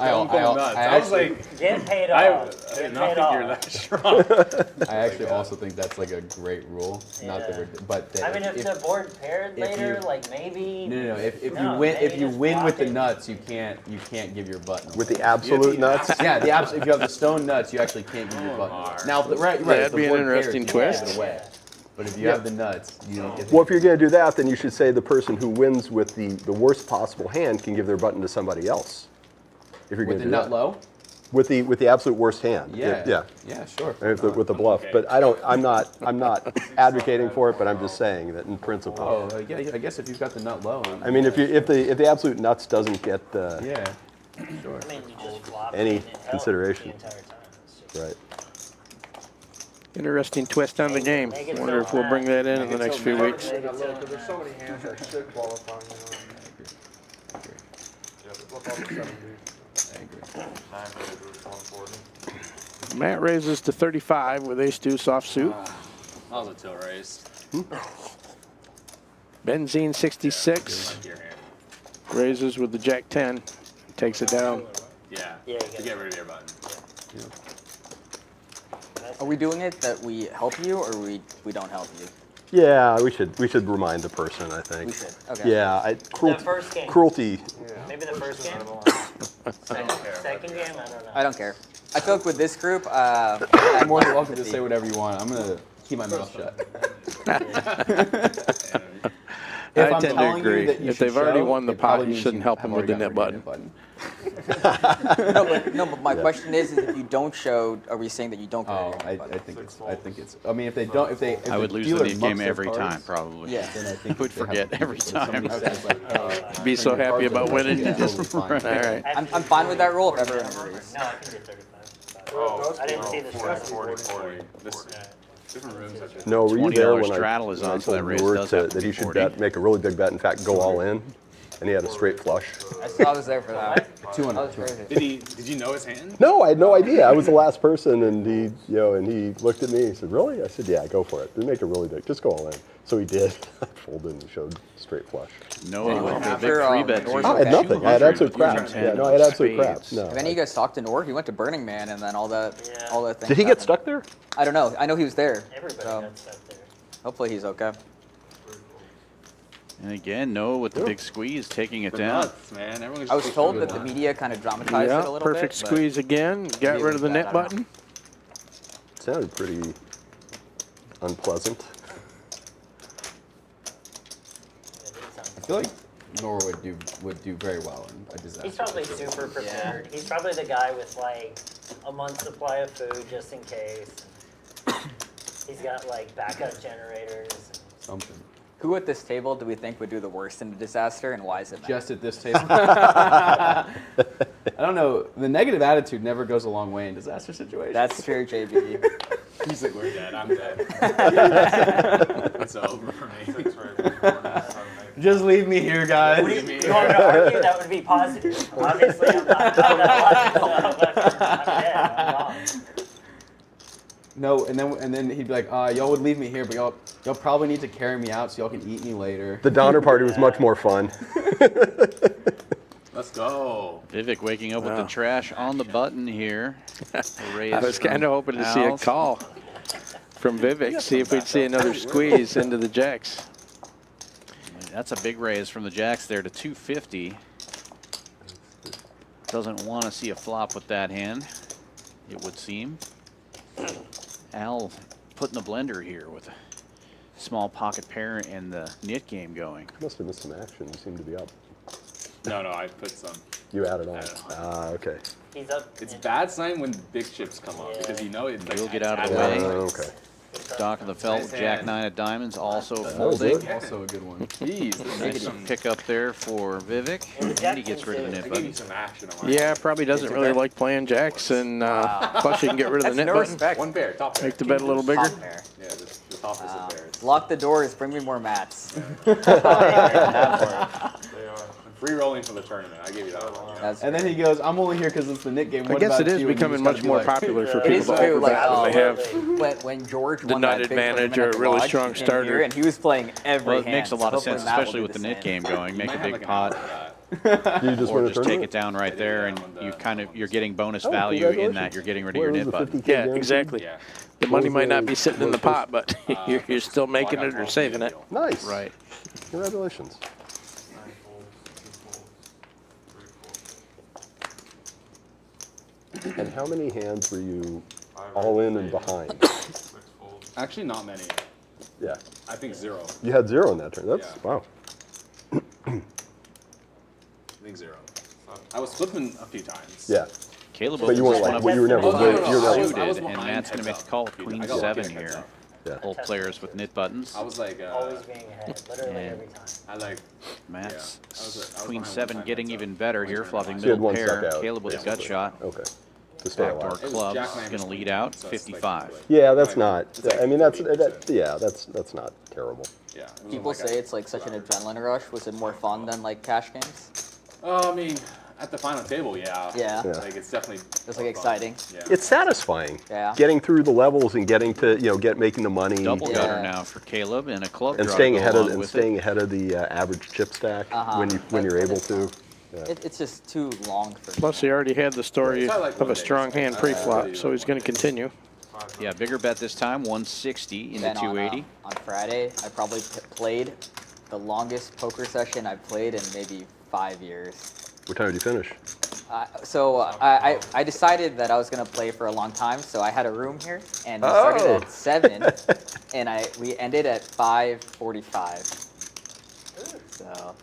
I Stone cold nuts. I was like, Get paid I off. did Get not paid think you're off. that strong. I actually also think that's like a great rule. Not that Yeah. we're, but that I mean, if the board paired if later, you- like maybe. no. If No, you win, maybe if you just win with block the it. nuts, you can't give your button. With the absolute nuts? Yeah, if you have the stone nuts, you actually can't give your button. Omar. Now, right. That'd if the be an board interesting pairs, you can twist. give it away. But if you have the nuts, you don't get. Well, if you're going to do that, then you should say the person who wins with the worst possible hand can give their button to somebody else. If you're With going the to do nut that. low. with the absolute worst hand. Yeah. Yeah. Yeah, sure. With the bluff, Okay. but I'm not advocating for it, but I'm just saying that in principle. Oh, yeah, I guess if you've got the nut low. I mean, if the absolute nuts doesn't get Yeah, sure. I mean, you just flop Any it and it held consideration. the entire time. It's just- right. Interesting twist on the game. Make it Wonder so if we'll bring that in the next few weeks. Because there's so many hands that should qualify, you know. Yeah, but look, all the 7 I agree. 9 is 140. Matt raises to 35 with ace deuce offsuit. That was a tilt raise. Benzene 66 Like your hand. raises with the jack 10. Takes it down. Yeah. Yeah, you To got get rid of your button. Are we doing it that we help you or we don't help you? Yeah, we should remind the person. I think. We should. Okay. Yeah, cruelty. first game. Cruelty. Maybe the first game? Second game? I don't know. I don't care. I feel like with this group, You're more than welcome to say whatever you want. I'm gonna keep my mouth shut. I I'm tend to telling you agree. that you If should they've already show, won the it pot, probably you means shouldn't help have them with the already net gotten button. no, but my question is if you don't show, are we saying that you don't get Oh, rid of I the button? think it's. I mean, if they don't, if I would lose the dealer net game mucks their every cards, time, probably. Yeah. Then I think Would they have forget to- every if somebody time. says, like, hey, Be so turn your happy cards about over, winning, you yeah, just totally fine. all right. I'm fine with that rule if everyone agrees. No, I can do 35. Oh, I didn't see the 40, strategy. 40. This different rooms. Are just No, were you there $20 when straddle is when on, so that told raise Brewer does have to that be he should 40. make a really big bet, in fact, go all in, and he had a straight flush? I was there for that. 200. That was crazy. Did you know his hand? No, I had no idea. I was the last person, and he looked at me. He said, "Really?" I said, "Yeah, go for it. Make it really big. Just go all in." So he did. I folded and showed straight flush. Noah with the big After, 3-bet. North- I had nothing. I had absolute crap. 210 Yeah, no, I had absolute crap. spades. No. And then you guys talked in Org. He went to Burning Man, and then all that thing. Did he get happened. stuck there? I don't know. I know he was there. Everybody So got stuff there. hopefully he's okay. And again, Noah with the big squeeze, taking it The down. nuts, man. Everyone I was just told keeps that the doing media kind of dramatized it a Yeah, little perfect bit. but squeeze again. Got rid of the I net don't know. button. Sounded pretty unpleasant. I feel like Nora would do very well in a disaster. He's probably super prepared. He's probably the guy with like a month's supply of food just in case. He's got like backup generators. Something. Who at this table do we think would do the worst in a disaster, and why is it? Matt? Just at this table. I don't know. The negative attitude never goes a long way in disaster situations. That's true, JB. He's like, we're dead. I'm dead. It's over for me. 6 raises, 47. Just leave me here, guys. What do you want me to argue? That would be positive. Obviously, I'm not that logical. I'm dead. I'm gone. No, and then he'd be like, y'all would leave me here, but y'all probably need to carry me out so y'all can eat me later. The Donner Party was much more fun. Let's go. Vivek waking up with the trash on the button here. I was kind of hoping to see a call from Vivek, see if we'd see another squeeze into the jacks. That's a big raise from the jacks there to 250. Doesn't want to see a flop with that hand, it would seem. Al putting the blender here with a small pocket pair and the nit game going. Must have missed some action. You seem to be up. No, I put some. You added on. Added on. Okay. He's up. It's bad sign when big chips come up because you know it's like. You'll get out of the added way. on. Okay. Dock of the felt, Nice Jack hand. 9 of diamonds also was folding. good. Also a good one. Jeez, this Nice is some, pick up there for Vivek. And he gets rid of the I nit gave you button. some action on my Yeah, probably doesn't really like playing jacks, and plus you can get rid of the That's net no button. respect. One pair, top pair. Make the bet a little bigger. Top pair. Yeah, the top is the pairs. Lock the doors. Bring me more mats. They are. Free rolling for the tournament. I gave you that one. That's And then he goes, I'm only here because it's the Nick game. I What guess about it is you? And you becoming just gotta much be more like, popular for It people is to true, like, overbet when they have when George the won that nutted big manager, tournament at the a really Lodge, strong he came starter. here and he was playing every Well, it hand. makes a lot of So hopefully sense, Matt will especially do with the nit same. game going. Make Might a have big like an pot, hour for that. Did you just or win a just take it tournament? down right there, and you're getting bonus Oh, value in that. congratulations. You're getting rid of Where your was nit the button. 50K Yeah, guarantee? exactly. Yeah. The money was might not the- be sitting in the pot, but you're still making it or saving it. Nice. Right. Congratulations. 9 folds, 2 folds, 3 folds. And how many hands were you 5 all in and raises, behind? 6 folds. Actually, not many. Yeah. I think 0. You had 0 in that turn. That's Yeah. wow. I think 0. I was flipping a few times. Yeah. Caleb But you weren't like, well, you were never, Oh, no, way- no, no, you were I never. was suited, and behind Matt's going to make heads the call up. with Queen I got lucky 7 at heads here. up. Yeah. Both players with knit buttons. I was like, Always being ahead, literally And- every time. I like, Matt's I was Queen behind 7 one time, getting heads up. even better here, flopping So you had middle one pair. suck out. Caleb with a gut basically. shot. Okay. To stay Backdoor alive. was clubs Jack going to Lambert's lead queen, out, so it's like 55. Yeah, that's not. It's like I mean, that's 40%. that's not terrible. Yeah. it wasn't People like say I- it's like such an adrenaline rush. Was it more fun than like cash games? Oh, I mean, at the final table, yeah. Yeah. Yeah. Like it's definitely. It's more like fun. exciting. Yeah. It's satisfying. Yeah. Getting through the levels and getting to making the money Double Yeah. gutter now for Caleb and a club and draw staying to go ahead of along and with staying it. ahead of the average chip stack Uh-huh. when you're That able is to. fun. It's just too long for me. Plus, he already had the story So I like of a one strong day. hand pre-flop, so he's going to continue. Yeah, bigger bet this time, 160 into Then 280. on Friday, I probably played the longest poker session I've played in maybe 5 years. What time did you finish? I decided that I was gonna play for a long time, so I had a room here, and we started Oh. at 7, and we ended at 5:45. So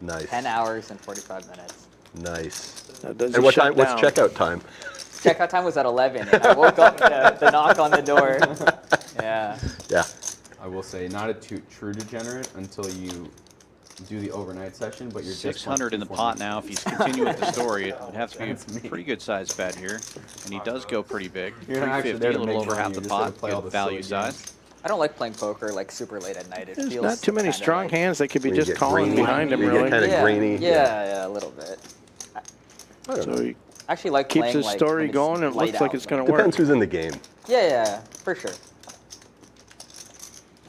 Nice. 10 hours and 45 minutes. Nice. Now, does And he what shut time? What's down? checkout time? Checkout time was at 11, and I woke up to the knock on the door. Yeah. Yeah. I will say, not a true degenerate until you do the overnight session, but you're just 600 in the pot now. If he's continuing with the story, it would have to be a pretty good size bet here. And he does go pretty big. You're not actually 350, there a to little make over money, half you're the just there to pot, play all good the value silly games. size. I don't like playing poker like super late at night. It There's feels not too many kinda strong like- hands that could be When you just get calling grainy, behind him, you get really. kinda yeah, grainy. Yeah, a little bit. I don't know. So he I actually like keeps playing his like, story when it's going, and it light looks like out. it's going to work. Depends who's in the game. Yeah, for sure.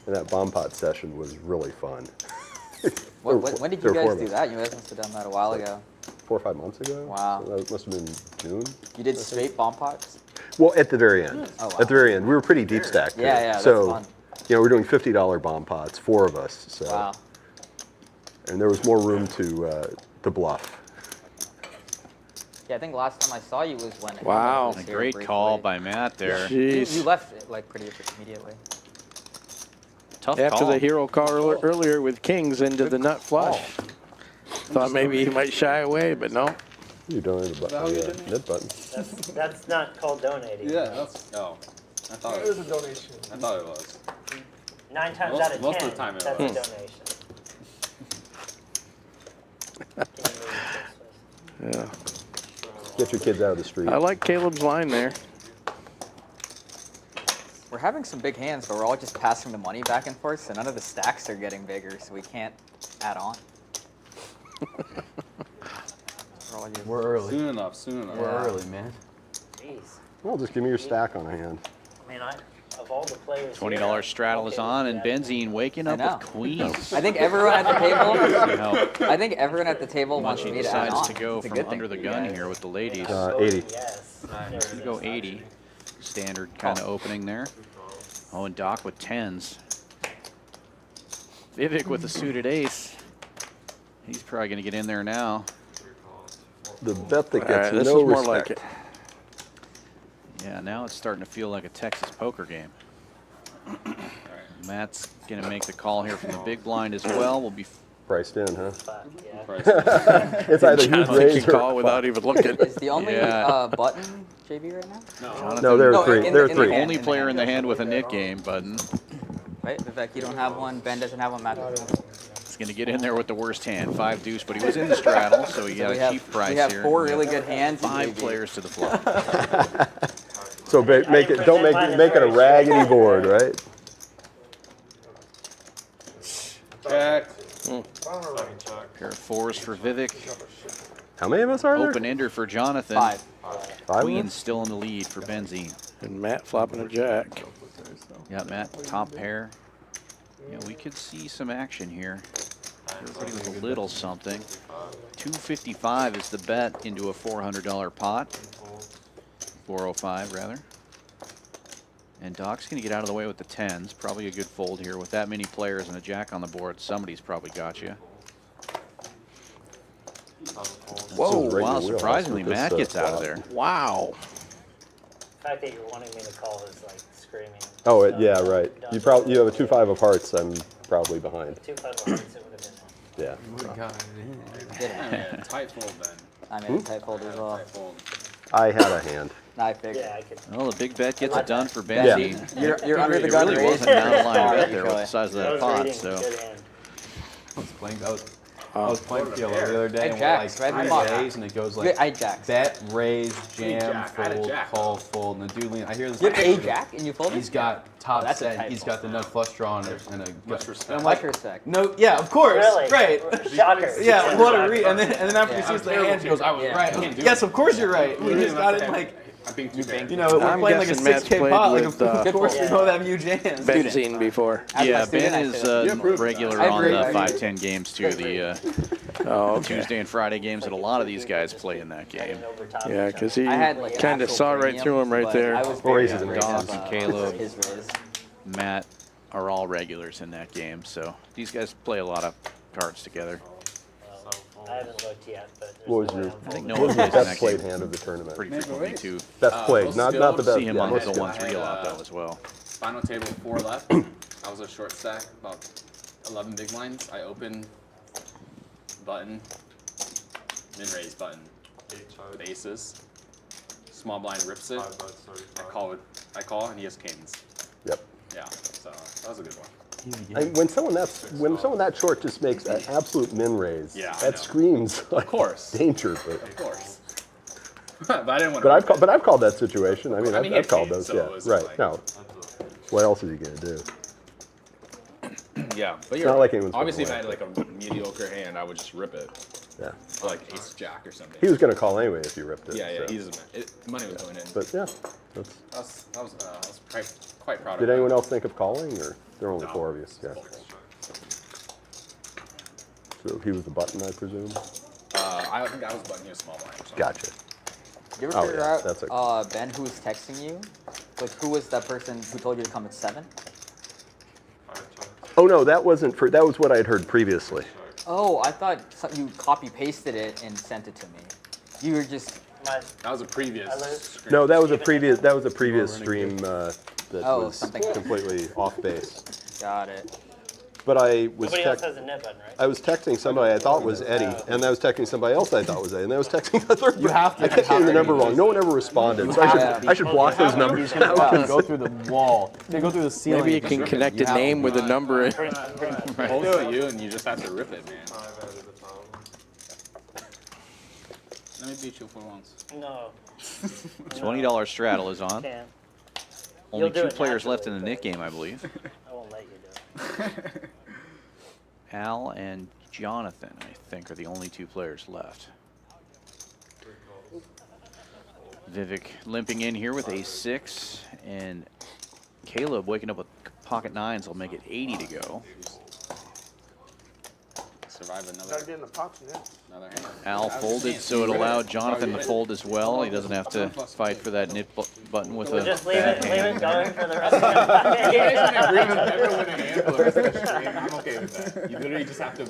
And that bomb pot session was really fun. When did There you were guys 4 do of us. that? You guys must have done that a while ago. 4 or 5 months ago. Wow. So that must have been June. You did straight bomb pots? Well, at the very end. Oh, wow. At the very end, we were pretty deep stacked. too. Yeah, that's So, fun. we're doing $50 bomb pots, 4 of us. So, Wow. and there was more room to bluff. Yeah, I think last time I saw you was when. Wow. Emma was A here great briefly. call by Matt there. You Jeez. left like pretty immediately. Tough After call. the hero call earlier with kings into the nut flush. Thought maybe he might shy away, but no. You donated the mid button. That's not called donating. Yeah, that's. Oh. I thought It was a donation. I thought it was. 9 times Most- out of 10, most of the time it that's was. a donation. Can you move this way? Yeah. Get your kids out of the street. I like Caleb's line there. We're having some big hands, but we're all just passing the money back and forth, so none of the stacks are getting bigger, so we can't add on. We're all just- We're early. Soon enough. Soon enough. We're early, man. Jeez. Well, just give me your stack on a hand. I mean, of all the players $20 here, straddle is okay, on, and yeah. Benzine waking I up know. with queens. I think everyone at the table. See how I think everyone at the table wants much he me to add decides on. to go It's a from good thing. under the gun here with the ladies. 80. Yes. You go 80. Standard kind of opening there. Oh, and Doc with 10s. Vivek with a suited ace. He's probably going to get in there now. The bet that All gets right, this no is more respect. like it. Yeah, now it's starting to feel like a Texas poker game. Matt's going to make the call here from the big blind as well. We'll be Priced in, huh? But, yeah. It's either huge Jonathan raise can or call without even looking. Is the only Yeah. button JB right now? Jonathan, No, there No, are 3. in There are the- in the 3. hand. only player in the hand with a knit game button. Right, Vivek, you don't have one. Ben doesn't have one. Matt doesn't have one. He's going to get in there with the worst hand, 5 deuce, but he was in the straddle, so he got we a cheap price we have here. 4 really good hands. in 5 JB. players to the flop. So make it. Don't make it a raggedy board, right? Check. Pair of 4s for Vivek. How many of us are there? Open ender for Jonathan. 5. 5 Queen's still in the lead for Benzine. And Matt flopping a jack. Yeah, Matt, top pair. Yeah, we could see some action here. Everybody with a little something. 255 is the bet into a $400 pot. 405 rather. And Doc's going to get out of the way with the 10s. Probably a good fold here with that many players and a jack on the board. Somebody's probably got you. Whoa, Wow, regular surprisingly, wheelhouse Matt with gets this, out of there. Wow. The fact that you're wanting me to call is like screaming. Oh, Done, yeah, right. done. You have a 2-5 of hearts. I'm probably behind. 2 5 of hearts, it would have been. Yeah. Did it. Tight fold then. I made a tight fold as well. Tight fold. I had a hand. I figured. Yeah, I could. Well, the big bet gets it done for Yeah. Benzine. You're under the It gun really raise. wasn't an outlying bet there with Pkwy. the size of I that was pot, reading. so. Good hand. I was playing PLO the other day, and we're Jacks, like right? 3 days, and it goes You get like 8 jacks. bet, raise, jam, jack. I had a fold, jack. call, fold, and the dude lean. I hear this. You have 8 jack and you fold He's it? got top that's a set. typo. He's got the nut flush draw and a Much respect. and I'm Much like, respect. no, yeah, of course, Really? right. Shocker. Yeah, what a read. And then after he Yeah. sees the hand, he goes, I was Yeah. right. I was, yes, of course you're right. We just got it like, I'm being too big. you know, we're I'm playing like a guessing Matt's 6K played pot. Like, with, of course we Yeah. know that huge hands. Benzine before. As Yeah, my student, Ben I is say that. approve regular I on agree, the I agree. 5-10 games too. The Oh, okay. Tuesday and Friday games that a lot of these guys play in that game. Yeah, because he I had like kind of actual saw right premium, through him right but there. I was Or very raises and impressed raises. with, Dog and Caleb. His raise. Matt are all regulars in that game, so these guys play a lot of cards together. I haven't looked yet, but there's What was no way your, I'm I think folding. no what one was your plays in best that played game hand of the tournament? pretty frequently too. Best played, most not skilled. the best. See him yeah, on most the skilled. 1-3 a lot though as well. Final table 4 left. I was a short stack, about 11 big blinds. I open button, min raise button, with aces. Small blind rips it. I call and he has kings. Yep. Yeah, so that was a good one. When someone that short just makes an absolute min raise, Yeah, I that know. screams like course. danger. Of course. But I didn't want But I've called that situation. I mean, I mean, I've he called had those. kings, so it Yeah, was right. like- No. What else is he gonna do? Yeah, but not like anyone's obviously if I gonna had like a mediocre hand, I would just rip it. Yeah. Or like ace jack or something. He was gonna call anyway if you ripped it. Yeah, so. he's a man. Money was going in. But yeah, that's, I was quite proud of did that. anyone else think of calling, or there were only No. 4 of you? Yeah. So he was the button, I presume. I think I was button, he was small blind or something. Gotcha. You ever Oh, figure yeah, that's out, Ben, who was texting you? Like, who was that person who told you to come at 7? Oh no, that wasn't for. That was what I had heard previously. Oh, I thought you copy-pasted it and sent it to me. You were just... My, That was a previous. I learned- screen. No, that was a previous. That was a previous stream that Oh, was something else. completely off base. Got it. But I was nobody else has a net button, right? I was texting somebody I thought was Eddie, and I was texting somebody else I thought was Eddie, and I was texting a third. You have to- I kept getting the number wrong. No one ever responded, so I should block those numbers out. Go through the wall. They go through the ceiling. Maybe you can connect a name with a number. Hold it at you and you just have to rip it, man. Let me beat you for once. No, $20 straddle is on. can't. Only You'll do 2 it players left in the naturally, Nick game, I believe. I won't let you do it. Al and Jonathan, I think, are the only 2 players left. Vivek limping in here with a 6, and Caleb waking up with pocket 9s will make it 80 to go. Survive Gotta another get in the pots, yeah. hand. Al folded, so it allowed Jonathan to fold as well. He doesn't have to fight for that nit button with We'll a just leave bad it hand. going for the rest of the night. Everyone win a hand for the rest of the stream. I'm okay with that. You literally just have to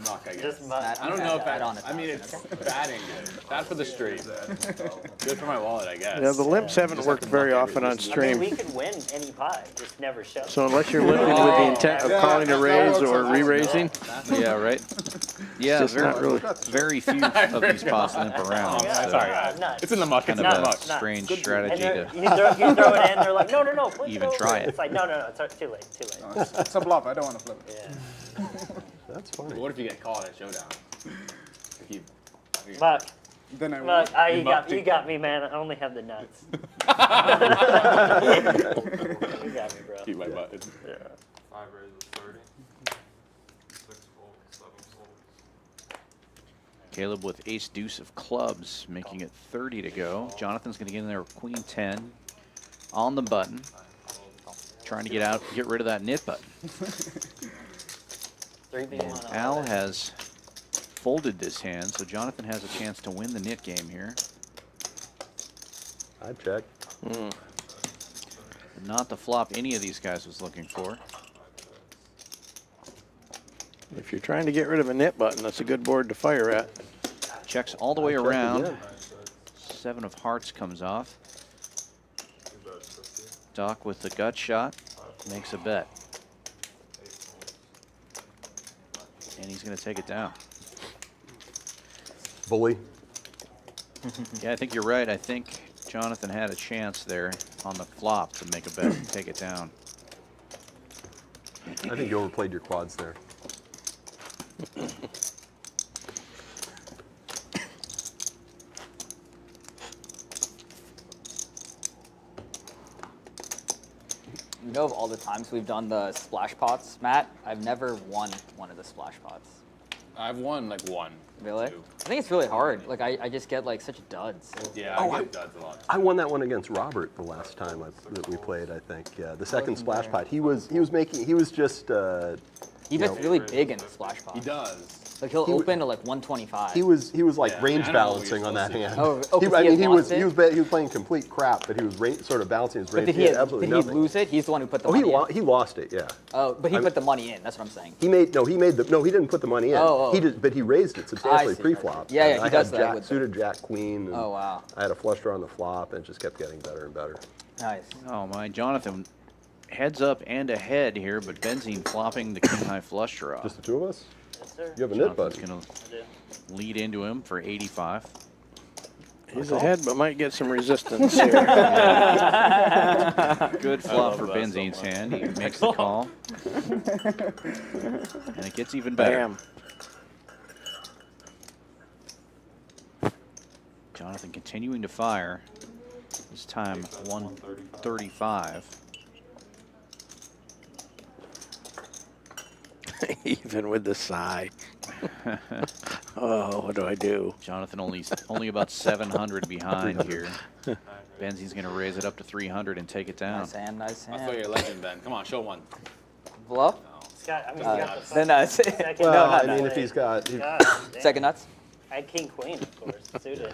muck, I guess. Just muck. I don't know if that. on it. I mean, it's bad and good. Bad for the stream. Good for my wallet, I guess. Yeah, the limps haven't worked very often on I mean, stream. we could win any pot, just never show. So unless you're limping with the intent of calling a raise or re-raising, Yeah, right? Yeah, just not really. very few of these pots limp around. Yeah, So Sorry. nuts. It's in the muck. It's kind in of the a muck. strange And strategy they're- to... you throw it in, they're like, no, flip Even it over. try it. It's like, no, it's too late, too late. It's a bluff, I don't want to flip it. Yeah. That's But funny. what if you get called at showdown? If you, Muck, Then I Muck, You mucked you it. got me, man. I only have the nuts. You got me, bro. keep my butt. 5 raises 30. 6 fold, 7 fold. Caleb with ace deuce of clubs, making it 30 to go. Jonathan's going to get in there with queen 10 on the button, trying to get rid of that nit button. 3v1 And on Al it. has folded this hand, so Jonathan has a chance to win the nit game here. I check. Not the flop any of these guys was looking for. If you're trying to get rid of a nit button, that's a good board to fire at. Checks all the way check around. again. 7 of hearts comes off. Doc with the gut shot makes a bet. And he's going to take it down. Bully. Yeah, I think you're right. I think Jonathan had a chance there on the flop to make a bet and take it down. I think you overplayed your quads there. You know, of all the times we've done the splash pots, Matt, I've never won one of the splash pots. I've won like one. Really? Two. I think it's really hard. Like I just get like such duds. Yeah, Oh, I get duds a lot. I won that one against Robert the last time that we played. I think. Yeah, the second splash pot. He was just. He bets really big in the splash pot. He does. Like he'll open to like 125. He was like Yeah, range I don't know what balancing you're on that supposed hand. Oh, oh, 'cause I he mean, had lost it? he was playing complete crap, but he was sort of balancing his range. But did He had absolutely did he nothing. lose it? He's the one who put the Oh, money in. he lost it. Yeah. Oh, but he put the money in. That's what I'm saying. He didn't put the money in. Oh. But he raised it substantially see. pre-flop. Yeah, yeah, And he I does had that with suited Jack Queen. And Oh, wow. I had a flush draw on the flop, and it just kept getting better and better. Nice. Oh my, Jonathan, heads up and ahead here, but Benzine flopping the king high flush draw. Just the two of us? Yes, sir. You have a nit Jonathan's button. gonna I do. lead into him for 85. He's ahead, but might get some resistance here. Good flop for Benzine's hand. He makes the call. And it gets even better. Bam. Jonathan continuing to fire. This time 135. Even with the sigh. Oh, what do I do? Jonathan only about 700 behind here. Benzine's going to raise it up to 300 and take it down. Nice hand, nice I thought hand. you're a legend, Ben. Come on, show one. Bluff? Scott, I mean, you got the Then nuts. second. Well, No, not I mean, nuts. if he's got, God, damn. Second nuts? I had king queen, of course, suited.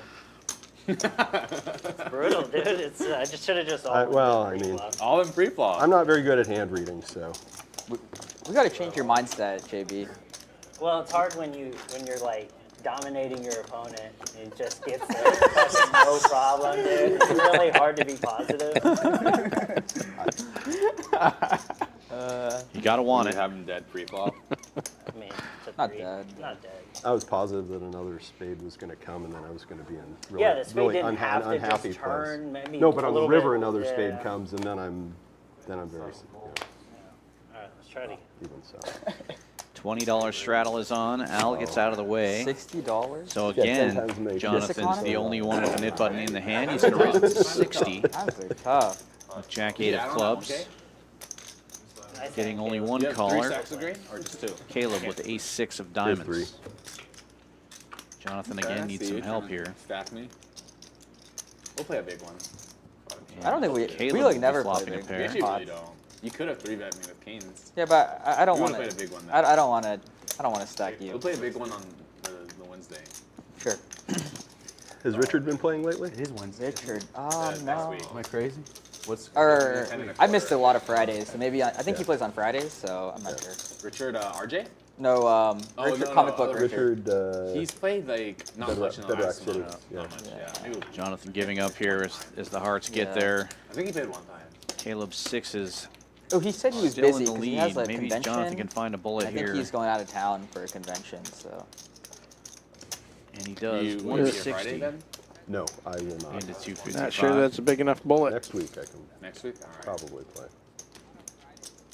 It's brutal, dude. It's I just should have just. All in pre-flop. I'm not very good at hand reading, so. We got to change your mindset, JB. Well, it's hard when you're like dominating your opponent and it just gets fucking no problem, dude. It's really hard to be positive. You got to want it. Have him dead pre-flop. I mean, it's a Not three. dead. Not dead. I was positive that another spade was going to come, and then I was going to be in really, Yeah, the spade really didn't have to unhappy just place. turn, maybe No, but a on the little river, bit, another spade yeah. comes, and then I'm very All right, let's try to. even so. $20 straddle is on. Al gets out of the way. $60? So Yeah, 10 again, times make- Jonathan's the only one with a nit button in the hand. He's going to raise it to 60 Times are tough. with Jack 8 of clubs. Okay. Nice Getting hand, only Caleb. one You have 3 caller. stacks of green or just 2? Caleb with ace 6 of Here's diamonds. 3. Jonathan Okay, again I needs see some you help trying to here. Stack me. We'll play a big one. I don't think we Caleb like would never be play flopping a big pair. We actually really pots. don't. You could have 3-bet me with kings. Yeah, but I don't You want wanna to. play a big one, I then. don't want to. I don't want to stack We'll you. play a big one on the Wednesday. Sure. Has Richard been playing lately? It is Wednesday. Richard. Yeah, Oh next no. week. Am I crazy? What's Or 10 and a I missed a quarter. lot of Fridays, so maybe I think he Yeah. plays on Fridays, so I'm not sure. Richard RJ? No, Oh, Richard, no, comic no, book Richard. Richard, He's played like not Bedrock- much in the Bedrock last City, month. yeah. Not much, yeah. Maybe, Jonathan giving up here as the hearts get Yeah. there. I think he played one time. Caleb's 6 is Oh, he said he was still busy in the because he has lead. a Maybe convention. Jonathan can find a bullet I think here. he's going out of town for a convention, so. And he does. You want to be here 160 Friday then? no, I will not. into 255. Not sure that's a big enough bullet. Next week I can Next week? All right. probably play.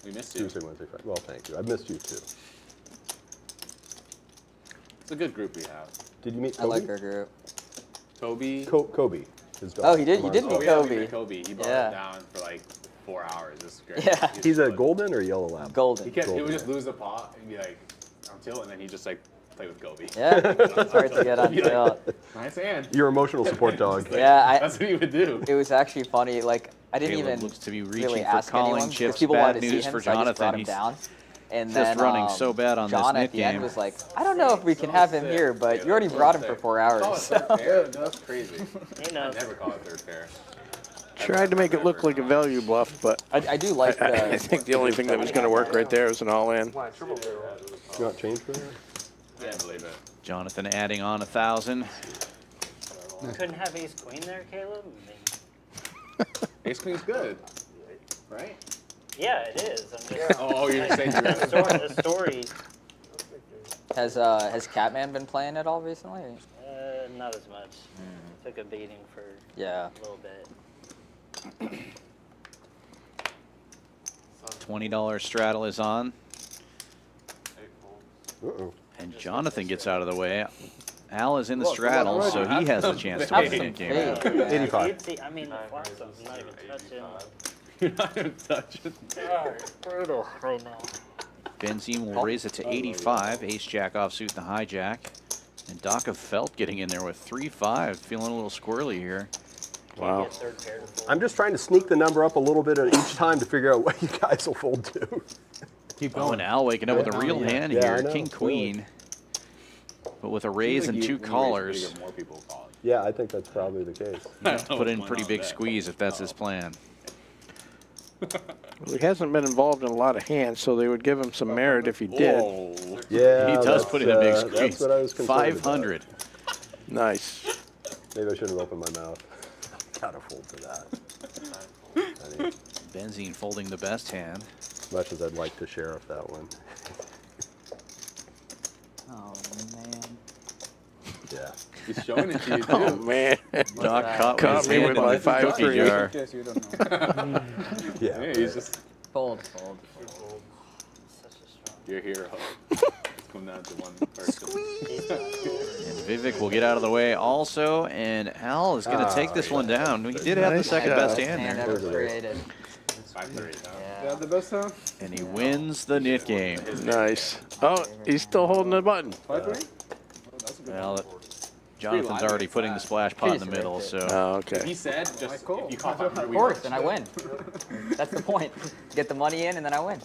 We missed you. Tuesday, Wednesday, Friday. Well, thank you. I've missed you too. It's a good group we have. Did you meet I Kobe? like our group. Toby. Kobe, his dog. Oh, he did? You did Marco. meet yeah, we Kobe. met Kobe. He brought Yeah. it down for like 4 hours. It was great. Yeah. He's a golden or yellow lab? Golden. He Golden. would just lose the pot and be like, on tilt, and then he just like play with Kobe. Yeah, it's hard to get on Be like, tilt. Nice hand. Your emotional support dog. Yeah, That's what he would do. it was actually funny. Like, I didn't Caleb even looks to be really reaching for ask calling anyone chips. because people Bad wanted to see news him, for so I just brought Jonathan. him He's down. And just then running so bad on John this at nit the end game. was like, I don't know if we can have him here, but you already brought him for 4 hours. Oh, so- third pair? No, that's crazy. You know, I never call it third pair. Tried to make it look like a value bluff, but I do like I the. think the only thing that was going to work right there was an all-in. You want change for that? I didn't believe it. Jonathan adding on 1,000. couldn't have ace queen there, Caleb. I mean, Ace Queen's good, right? yeah, it is. I'm just, Oh, you're saying the story. Has Catman been playing at all recently? not as much. Took a beating for Yeah. a little bit. $20 straddle is on, 8 folds. Uh-oh. and Jonathan gets out of the way. Al is in the straddle, so he has a chance to Have win the some game. faith, man. 85. See, I mean, the Nine flop raises zone's not even to touching. 85. You're not even touching. Brutal right now. Benzine will raise it to 85. Ace jack offsuit the hijack. And Doc of Felt getting in there with 3-5. Feeling a little squirrely here. Wow. Get third pair to fold. I'm just trying to sneak the number up a little bit each time to figure out what you guys will fold to. Keep going. And Al waking up with a real hand Yeah, I here. know, King, queen. But with a raise and two callers. More people call it. Yeah, I think that's probably the case. Put in pretty big squeeze if that's his plan. Well, he hasn't been involved in a lot of hands, so they would give him some merit if he did. Yeah, He does that's, put in a big squeeze. That's what I was concerned 500. Nice. about. Maybe I should have opened my mouth. Gotta fold to that. I mean, Benzine folding the best hand. as much as I'd like to sheriff that one. Oh man. Yeah. He's showing it to you, too. Oh, man. Doc caught Caught me with my the cookie 5-3. jar. In case you don't know. Yeah. Yeah, he's just Fold. Such a strong. your hero. It's come down to one person. And Vivek will get out of the way also, and Al is going to take this one down. He did have the Nice second job. best Hand hand there, ever created. 5-3. Yeah, the best time? and he wins the knit game. Nice. Oh, he's still holding the button. 5-3? Well, Jonathan's already putting the splash pot in the middle, so Oh, He okay. said, just if you call 500, Of we course, win. then I win. That's the point. Get the money in, and then I win.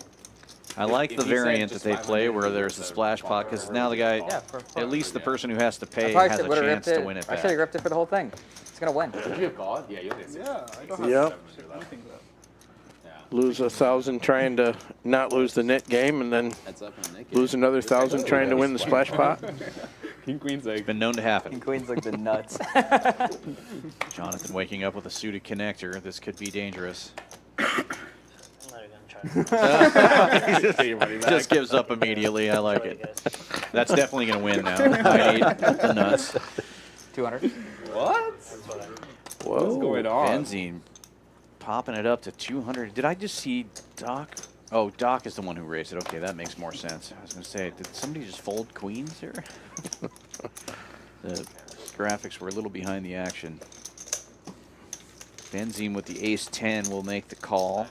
I like If the he said variant that just they play 500, where there's a splash pot, because now the guy, Yeah, for fun. at least the person who has to pay I has a would've chance ripped to win it I should have back. ripped it for the whole thing. It's gonna win. Would you have called? Yeah, you'll get 6. Yeah, I don't have Yep. I think that. Yeah. Lose 1,000 trying to not lose the net game, and then Heads up and naked. lose another 1,000 trying to win the splash pot. King Queen's egg. Been known to happen. King Queen's like the nuts. Jonathan waking up with a suited connector. This could be dangerous. I'm not even gonna try. Just gives up immediately. I like it. That's definitely going to win now. I need the nuts. 200. What? Whoa. What's going on? Benzine popping it up to 200. Did I just see Doc? Oh, Doc is the one who raised it. Okay, that makes more sense. I was going to say, did somebody just fold queens here? The graphics were a little behind the action. Benzine with the ace-10 will make the call,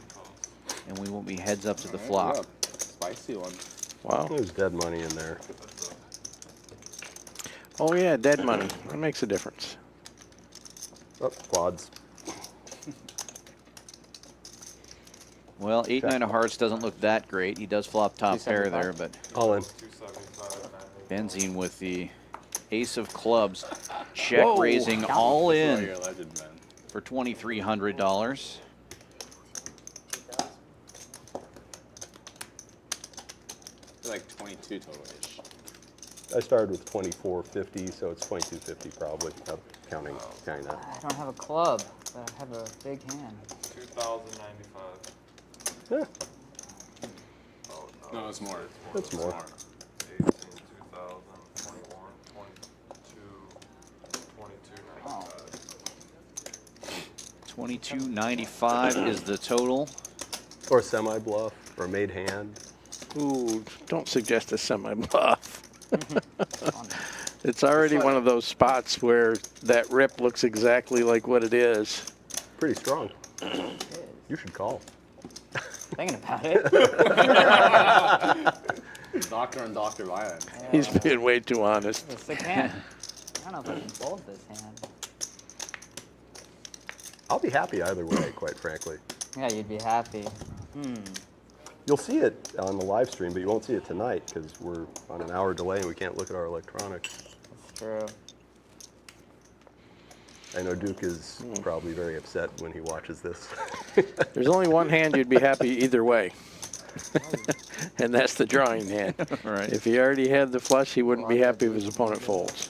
and we will be heads up to the flop. Spicy one. Wow. There's dead money in there. Oh, yeah, dead money. That makes a difference. Oh, quads. Well, 8-9 of hearts doesn't look that great. He does flop top pair there, but All in. 275. Benzine with the ace of clubs, check Whoa. raising all Oh, in you're a legend, man. for $2,300. Like 22 total-ish. I started with 2450, so it's 2250 probably. Counting that. I don't have a club, but I have a big hand. 2,095. Yeah, Oh, No, it's more. that's more. 18, 2,000, 21, 22, 22.95. $2,295 is the total. Or semi bluff, or made hand. Ooh, don't suggest a semi-bluff. It's already one of those spots where that rip looks exactly like what it is. Pretty strong. You should call. Thinking about it. Doctor and Dr. Violence. He's being way too honest. It's a sick hand. I don't know if I can fold this hand. I'll be happy either way, quite frankly. Yeah, you'd be happy. You'll see it on the live stream, but you won't see it tonight because we're on an hour delay and we can't look at our electronics. That's true. I know Duke is probably very upset when he watches this. There's only one hand you'd be happy either way. And that's the drawing hand. Right. If he already had the flush, he wouldn't be happy if his opponent folds.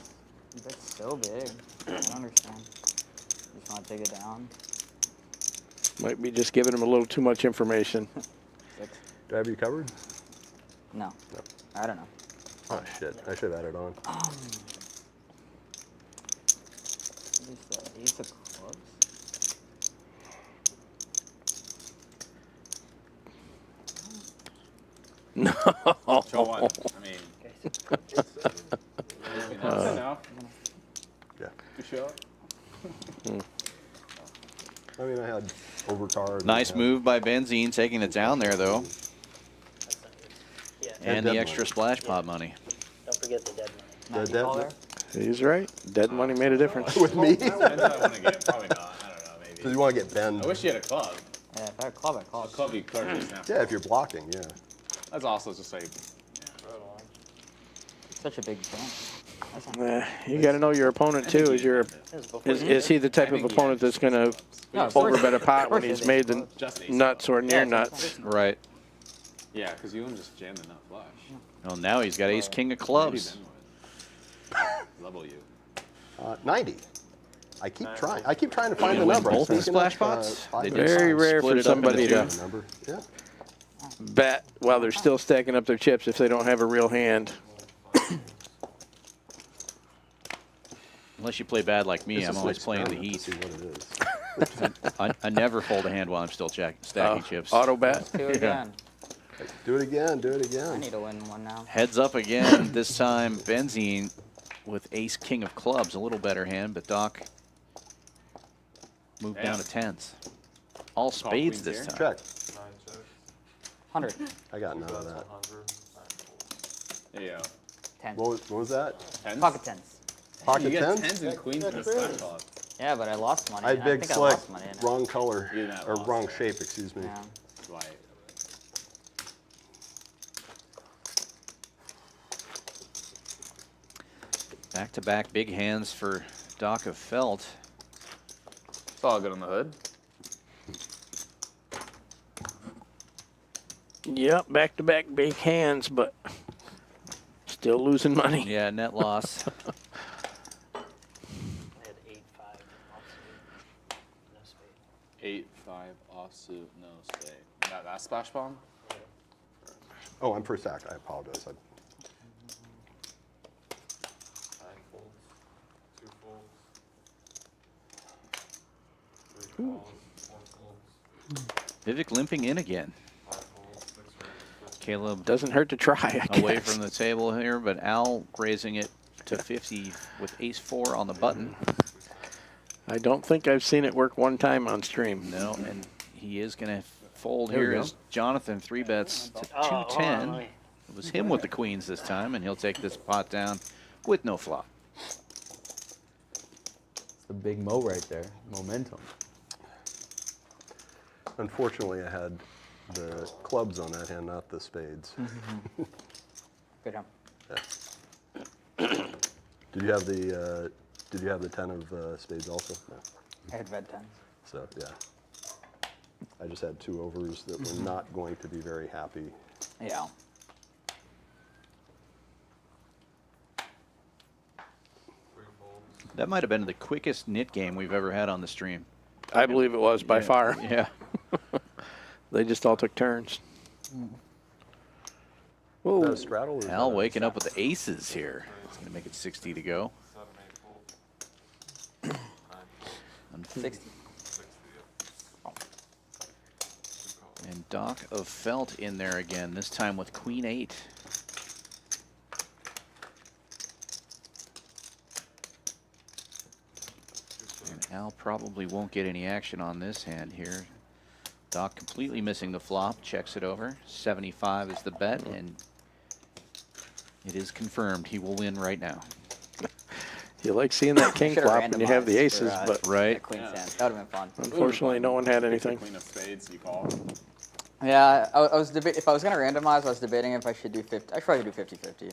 That's so big. I don't understand. Just want to take it down. Might be just giving him a little too much information. Do I have you covered? No. I don't know. Oh shit, I should have added on. Ace of clubs. No. Show one. I mean, That's enough. Yeah. To show. I mean, I had overcard. Nice move by Benzine, taking it down there, though. That's not yours. Yeah. And dead the extra money. splash pod money. Don't forget the dead money. Matt, The you call dead- there? He's right. Dead money made a difference. With me? depends how I want to get. Probably not. I don't know. So Maybe. you want to get Ben? I wish you had a club. Yeah, if I had a club, I'd call A it. club you clearly snap. Yeah, if you're blocking, yeah. That's also just like. Such a big jump. That's not You got to know your opponent too. Is he the type of opponent that's going to No, of course- overbet a pot of when course he's it made is. the Just ace nuts or near Yeah, nuts? Right. Yeah, because you wouldn't just jam the nut flush. Well, now he's got ace king of Maybe clubs. Ben would. Level you. 90. I keep trying. I keep trying to find the win number. I'm both the thinking of, splash pots? 5 They minutes. just Very rare split for it up into somebody two. to Number. Yeah. bet while they're still stacking up their chips if they don't have a real hand. Unless you play bad like me, It's I'm just an always playing the experiment to heat. see what it is. I never fold a hand while I'm still stacking chips. Auto bet. Do it again. Do it again. Do it I again. need to win one now. Heads up again. This time, Benzine with ace king of clubs, a little better hand, but Doc moved down to tens. All spades queens this here. time. Check. 100. I got none of that. 100. There you go. 10. What was that? Tens? Pocket tens. Pocket You get tens? tens and queens in a splash club. Yeah, but I lost money. I had big think I slick. lost money in it. Wrong color. You didn't have Or lost. wrong shape, excuse me. Yeah. Right. Back-to-back big hands for Doc of Felt. It's all good on the hood. Yep, back-to-back big hands, but still losing money. Yeah, net loss. I had 8-5 offsuit. No spade. 8-5 offsuit, no spade. That splash bomb? Oh, I'm first act. I apologize. 9 folds. 2 folds. 3 calls. 4 folds. Vivek limping in again. 5 folds. 6 raises. Caleb Doesn't hurt to try, I away guess. from the table here, but Al raising it to 50 with ace-4 on the button. I don't think I've seen it work one time on stream. No, and he is going to fold There we here go. as Jonathan 3-bets to Oh, hold on, 210. let me- It was him with the queens this time, and he'll take this pot down with no flop. It's the big mo right there. Momentum. Unfortunately, I had the clubs on that hand, not the spades. Good job. Did you have the 10 of spades also? No. I had red 10s. So yeah. I just had 2 overs that were not going to be very happy. Yeah. That might have been the quickest nit game we've ever had on the stream. I believe it was by far. Yeah. They just all took turns. Is that a straddle? Or is Al that a- waking up with the aces here. It's going to make it 60 to go. 7, 8 folds. 60. 60, yeah. 2 calls. And Doc of Felt in there again, this time with Queen 8. And Al probably won't get any action on this hand here. Doc completely missing the flop, checks it over. 75 is the bet, and it is confirmed he will win right now. You like seeing that king Should've flop when you have the randomized aces, for, but Right. Queen hand. That would have been fun. unfortunately no one had anything. Queen of spades, you call. Yeah, I was debating if I was gonna randomize. I was debating if I should do 50. I should probably do 50-50.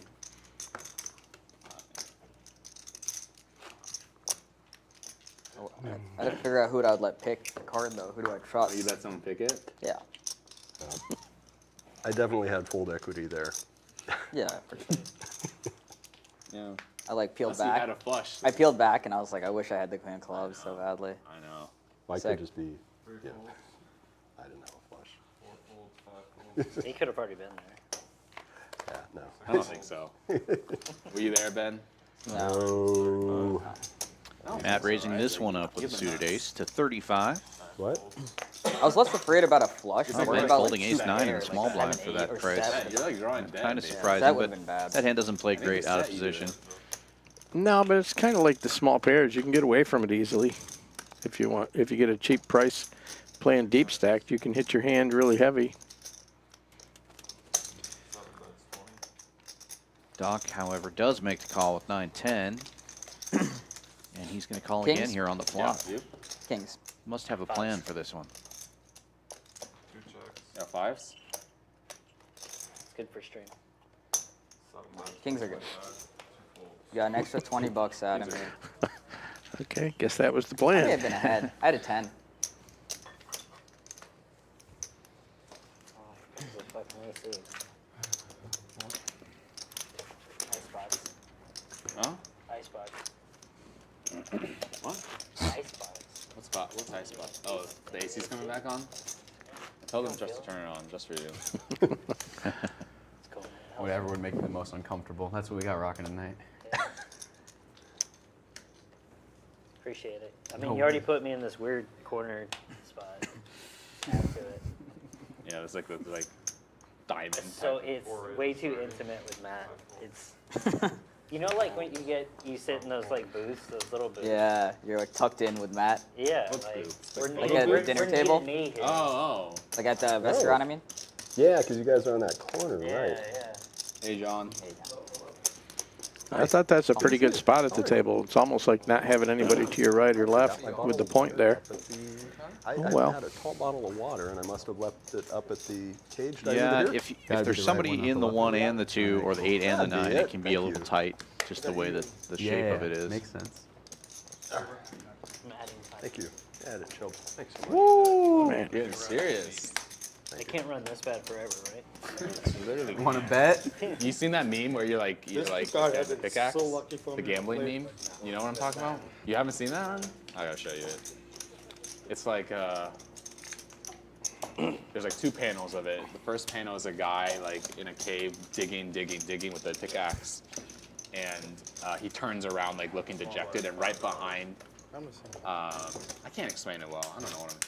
I had to figure out who I would let pick the card though. Who do I trust? Oh, you let someone pick it? Yeah, I definitely had fold equity there. yeah, for sure. Yeah. I like peeled Unless you had back. a flush. I peeled back and I was like, I wish I had the queen of clubs so badly. I know. I Sick. could just be, 3 yeah. folds. I didn't have a flush. 4 folds. 5 folds. He could have already been there. Yeah, no. I don't think so. Were you there, Ben? No. No. Matt raising this one up with a suited ace to 35. What? I was less afraid about a flush. I was worried Matt about folding like ace two 9 in pair, the small like blind 7, for that 8, or price. 7. You're like drawing dead. Kind of basically. surprising, That but would've been bad. that hand doesn't play think great it's out of set you did. position. No, but it's kind of like the small pairs. You can get away from it easily if you want. If you get a cheap price playing deep stacked, you can hit your hand really heavy. Doc, however, does make the call with 9-10. And he's going to call Kings? again here on the flop. You? Kings. Must have a plan for this one. 2 checks. Yeah, fives. It's good for stream. 7 nines. Kings are good. 2 folds. You got an extra 20 bucks out of me. Okay, guess that was the I may have plan. been ahead. I had a 10. Oh, fucking AC. Icebox. Huh? Icebox. What? Icebox. What's spot? What's high spot? Oh, the AC's coming back on. I told them just to turn it on, just for you. It's cool, man. Whatever would make you the most uncomfortable. That's what we got rocking tonight. Appreciate it. I mean, No you already worries. put me in this weird corner spot. Add to it. Yeah, it's like the diamond. So type. it's way too intimate with Matt. It's, you know, like when you sit in those like booths, those little booths. Yeah, you're like tucked in with Matt. Yeah, What's like booths? we're Like at the we're dinner knee table? to knee here. Oh, Like at the restaurant, I mean. Yeah, because you guys are on that corner, Yeah, right? yeah. Hey, John. I thought that's a pretty good spot at the table. It's almost like not having anybody to your right or left with the point there. I well. had a tall bottle of water, and I must have left it up at the cage. Did I leave Yeah, it here? if Gotta be there's the right somebody one, not in the the left 1 one. and the 2 or the 8 and the That'd be 9, it. it can be a Thank little you. tight, just the way that the shape of it is. Makes sense. I'm adding 5. Thank you. Yeah, it chilled. Thanks so much. Woo! Man. Getting serious. I can't run this bad forever, right? Literally. Want to bet? You seen that meme where you're like card the pickaxe, so lucky for the me to gambling play. meme? You know what I'm talking about? You haven't seen that one? I gotta show you it. It's like there's like 2 panels of it. The first panel is a guy like in a cave digging with a pickaxe, and he turns around like looking dejected, and right behind. I can't explain it well. I don't know what I'm.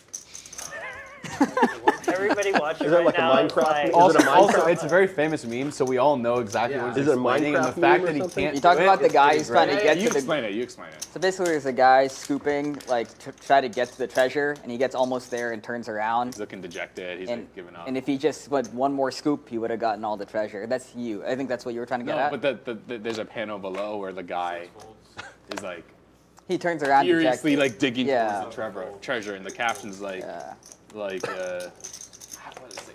Everybody watching Is that right like a now, Minecraft? like, Is it Also, a Minecraft? it's a very famous meme, so we all know exactly what Is he's it a explaining, and the Minecraft fact meme or that he something? can't You talking do about it, the guy it's who's pretty trying to great. get You to the. explain it. You explain it. So basically, there's a guy scooping, like try to get to the treasure, and he gets almost there and turns around. He's looking dejected. He's And, like giving up. and if he just went one more scoop, he would have gotten all the treasure. That's you. I think that's what you were trying to get No, at. but there's a panel below where the guy is like He turns around. furiously dejected. like digging Yeah. towards the treasure, and the caption's like Yeah. what is it?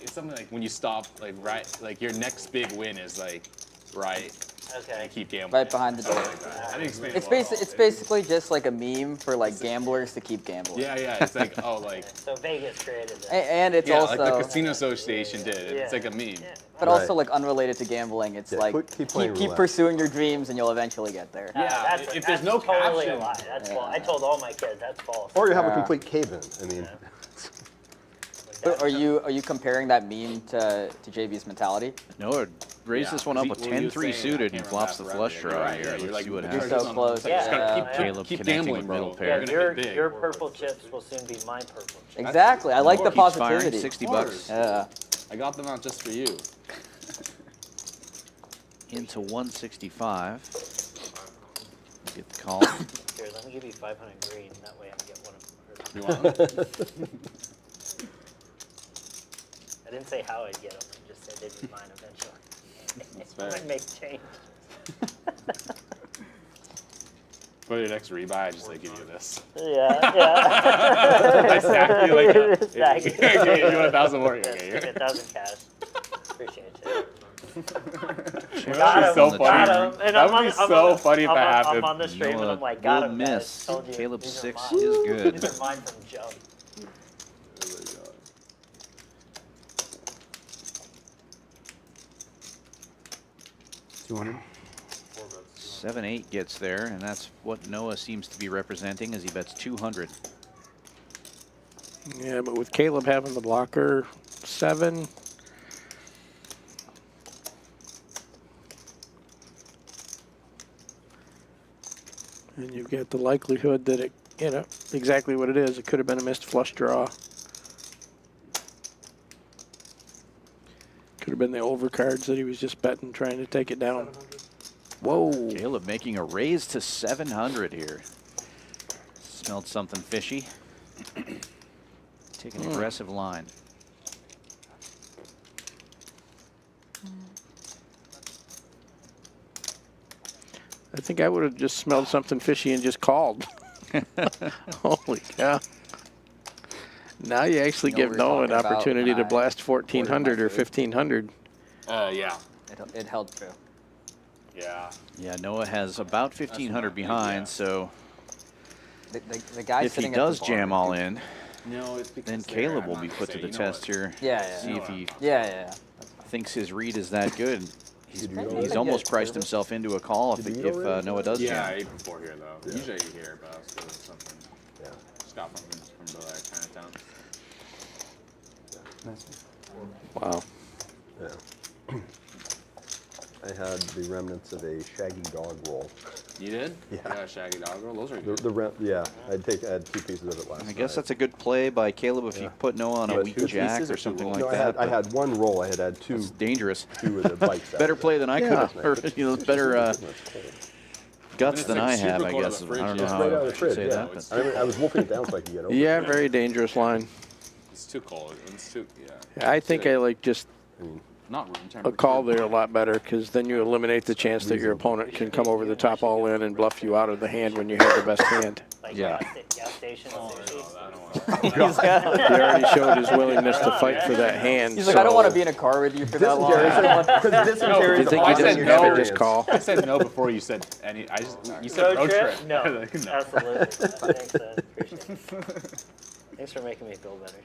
It's something like when you stop like right, like your next big win is like right, Okay. and keep gambling. Right behind the door. Something like that. I didn't explain It's it well. it's basically just like a meme for like gamblers to keep gambling. Yeah, it's like like So Vegas created this. And it's yeah, also, like the Casino Association did it. It's Yeah. like a meme. Yeah. but also like unrelated to gambling. It's Yeah, like keep playing keep roulette. pursuing your dreams and you'll eventually get there. Yeah, That's, if there's that's no totally caption. a lie. That's false. I told all my kids that's false. Or you have a Yeah. complete cave-in. I mean, But are you comparing that meme to JB's mentality? No, raise Yeah, this one up he- with well, he was 10-3 saying, I suited can't and flops the remember flush that draw right, here. yeah, Let's you're like- see what you're happens. so close. You just gotta Yeah. keep Caleb gambling, connecting with bro. middle pair. Yeah, You're gonna get big. your purple chips will soon be my purple chips. Exactly. I like the Keeps firing, positivity. 60 bucks Yeah. I got them out just for you. into 165. Get the call. Here, let me give you 500 green. That way I can get one of them. You want them? I didn't say how I'd get them. I just said they'd be mine eventually. That's I fair. might make change. For your next rebuy, I just like give you this. Yeah. I stack you like a, Stack you it. want 1,000 more? Yes, Okay, give me here. 1,000 cash. Appreciate you. That Got would be so him, funny. got him. And That I'm would be on- so funny if I'm that on- happened. I'm on the stream and I'm like, got Will him, guys. miss. Told you. Caleb's These are 6 mine. is good. These are mine from jump. 200. 7-8 gets there, and that's what Noah seems to be representing as he bets 200. Yeah, but with Caleb having the blocker 7, And you've got the likelihood that it, you know, exactly what it is. It could have been a missed flush draw. Could have been the overcards that he was just betting, trying to take it down. Whoa. Caleb making a raise to 700 here. Smelled something fishy. Take an aggressive line. I think I would have just smelled something fishy and just called. Holy cow. Now you actually give Noah an opportunity to blast 1,400 or 1,500. Yeah. It held true. Yeah. Yeah, Noah has about 1,500 behind, so The guy if he sitting does at the bar, jam all in, No, it's because then Caleb will be put to the test here. Yeah. See if he Yeah. thinks his read is that good. He's already almost get priced service? himself into a call if Noah does Yeah, I jam. ate before here though. Usually I eat here, but I was doing something. Yeah. Just got from Chinatown. Wow. Yeah. I had the remnants of a shaggy dog roll. You did? Yeah. You got a shaggy dog roll? Those are good. Yeah, I had 2 pieces of it last night. I guess that's a good play by Caleb if you put Noah on a But weak 2 jack pieces or or 2 something rolls? like No, that. I had 1 roll. I had 2. It's dangerous. 2 of the bites. Better play than I could have, or better guts it's than like I super have, I cold out guess. of I the don't fridge, know yeah. how Right out of I the should fridge, say yeah. that. But I mean, I was wolfing it down so I could get over Yeah, it. very dangerous line. It's too cold. It's too, yeah. I think I like just Not room a temperature. call there a lot better because then you eliminate the chance that your opponent can come over the top all in and bluff you out of the hand when you have the best hand. Like Yeah. gas station sushi. I don't want He already showed his willingness to fight for that hand. He's like, I don't want to be in a car with you for that long. Dysentery Do you is think all he I said doesn't experience. have to just call? I said no before you said any. You said road trip. No, No. absolutely. Thanks, appreciate it. Thanks for making me feel better.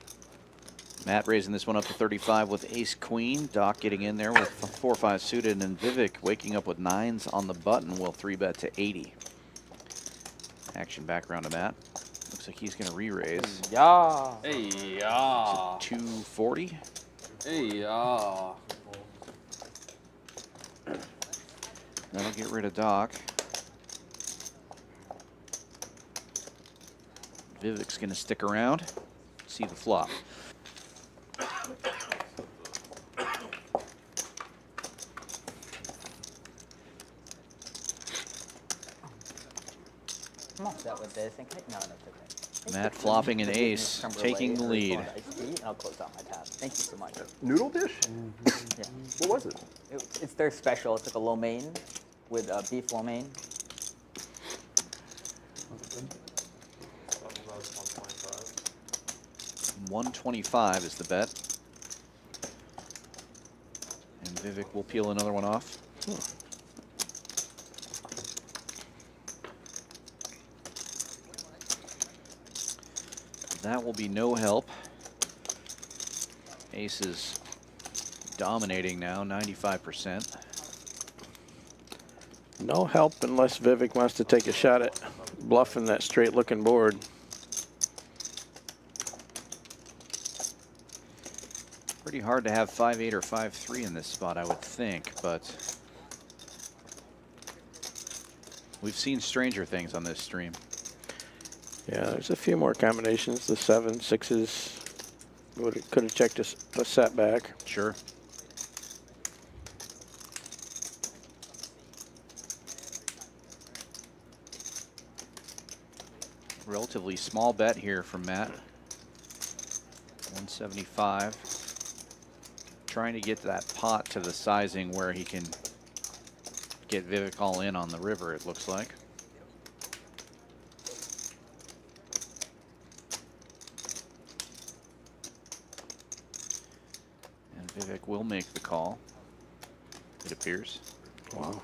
Matt raising this one up to 35 with ace queen. Doc getting in there with 4-5 suited, and Vivek waking up with 9s on the button will 3-bet to 80. Action back around to Matt. Looks like he's going to re-raise. Yeah. Hey, yeah. 240. Hey, yeah. That'll get rid of Doc. Vivek's going to stick around. See the flop. I'm all set with this. No, that's okay. Matt flopping an ace, taking the lead. I'll close out my tab. Thank you so much. Noodle dish? Yeah. What was it? It's their special. It's like a lo mein with beef lo mein. 125 is the bet. And Vivek will peel another one off. That will be no help. Ace is dominating now, 95%. No help unless Vivek wants to take a shot at bluffing that straight looking board. Pretty hard to have 5-8 or 5-3 in this spot, I would think, but we've seen stranger things on this stream. Yeah, there's a few more combinations. The 7s, 6s could have checked a setback. Sure. Relatively small bet here from Matt. 175. Trying to get that pot to the sizing where he can get Vivek all in on the river, it looks like. And Vivek will make the call, it appears. Wow.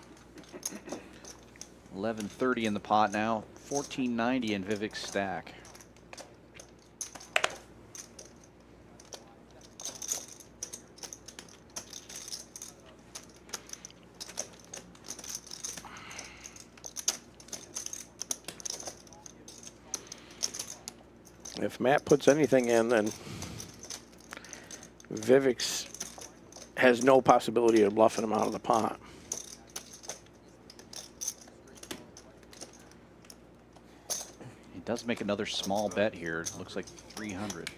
1130 in the pot now, 1490 in Vivek's stack. If Matt puts anything in, then Vivek's has no possibility of bluffing him out of the pot. He does make another small bet here. Looks like 300.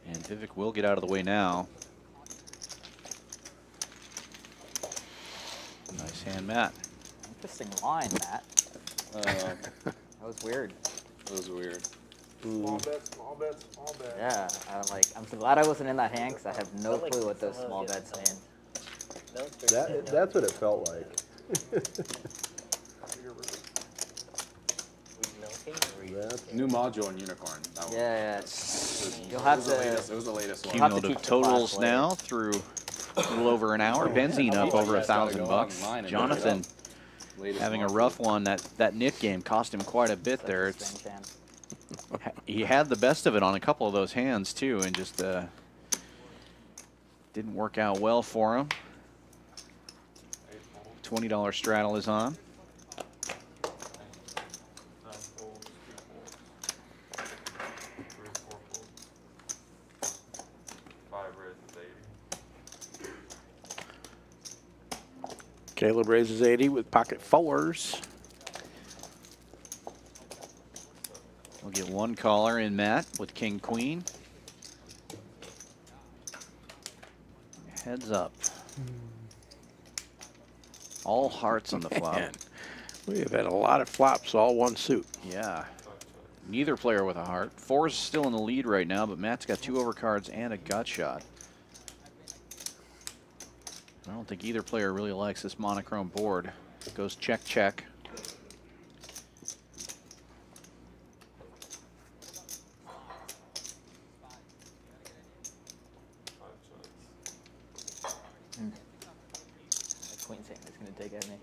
And Vivek will get out of the way now. Nice hand, Matt. Interesting line, Matt. That was weird. That was weird. Small bets, small bets, small bets. Yeah, I'm so glad I wasn't in that hand because I have no clue what those small bets mean. That's what it felt like. New module in Unicorn. That one. Yeah. You'll have to. It was the latest one. You'll have to Cumulative teach the class totals later. now through a little over an hour. Benzene up over $1,000. Jonathan having a rough one. That knit game cost him quite a bit there. It's, he had the best of it on a couple of those hands too, and just didn't work out well for him. $20 straddle is on. Caleb raises 80 with pocket fours. We'll get one caller in Matt with King Queen. Heads up. All hearts on the flop. Man, we have had a lot of flops, all one suit. Yeah. Neither player with a heart. Four's still in the lead right now, but Matt's got 2 overcards and a gut shot. I don't think either player really likes this monochrome board. It goes check, check. Queen's hand is going to dig at me.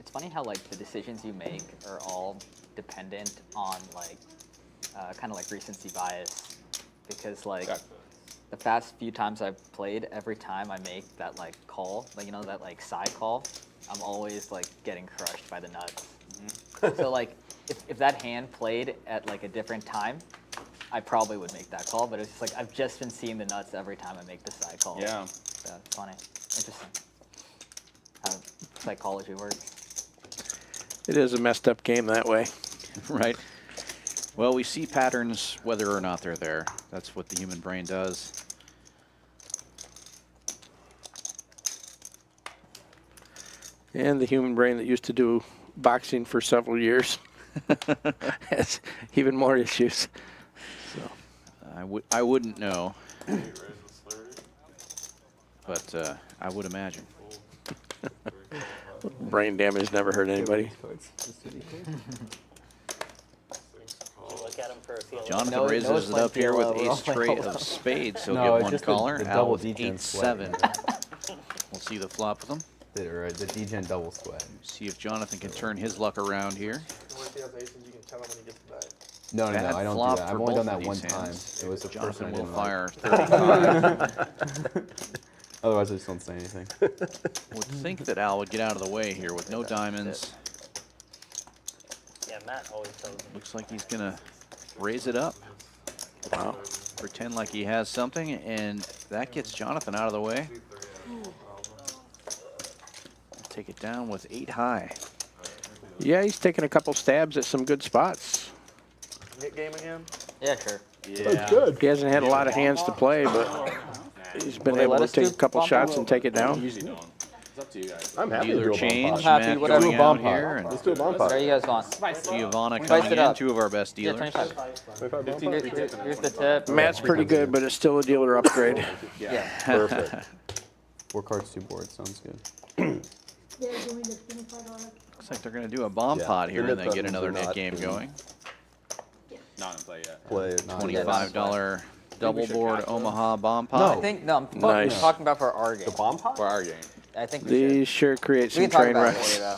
It's funny how like the decisions you make are all dependent on like kind of like recency bias, because like the past few times I've played, every time I make that like call, like you know that like side call, I'm always like getting crushed by the nuts. So like if that hand played at like a different time, I probably would make that call, but it's just like I've just been seeing the nuts every time I make the side call. Yeah. So it's funny. Interesting how psychology works. It is a messed up game that way. Right. Well, we see patterns whether or not they're there. That's what the human brain does. And the human brain that used to do boxing for several years has even more issues. So I wouldn't know, but I would imagine. brain damage never hurt anybody. Look at him for a feel. Jonathan No, raises no, it up here with we're all ace straight of spades. He'll No, get it's one just caller. the Al double with D-gen 8-7. We'll see the flop with him. The D-gen double sweat. See if Jonathan can turn his luck around here. If he has aces, you can tell him when he gets the bag. No, Bad I don't do flop that. for I've only done both that of one these time. hands. It was the person I Jonathan will didn't fire like. 35. Otherwise, I just don't say anything. Would think that Al would get out of the way here with no diamonds. Yeah, Matt always tells me. Looks like he's gonna raise it up. Wow. Pretend like he has something, and that gets Jonathan out of the way. Take it down with 8 high. Yeah, he's taking a couple stabs at some good spots. Hit game again? Yeah, sure. That's good. He hasn't had a lot of hands to play, but he's been Will they able let to us take do a couple bump shots and and take it down. Usually don't. It's up to you guys. I'm happy to Dealer do a bomb change. pot. Happy, Matt whatever. going Do a bomb out pot. here, and Let's do a bomb What pot. do you guys want? Giovanna Spice coming it in, up. 2 of our best Yeah, dealers. 25. 25 bomb pot? Here's the tip. Matt's pretty good, but it's still a dealer upgrade. Yeah. Perfect. 4 cards, 2 boards. Sounds good. Looks like they're going to do a bomb Yeah, pot here the and then net get buttons another are net not game in- going. Not in play yet. Play it. $25 double board Omaha bomb pot. I think no. I'm Nice. talking about for our game. The bomb pot? For our game. I think we should. These sure create We some can talk train about it wrecks. later,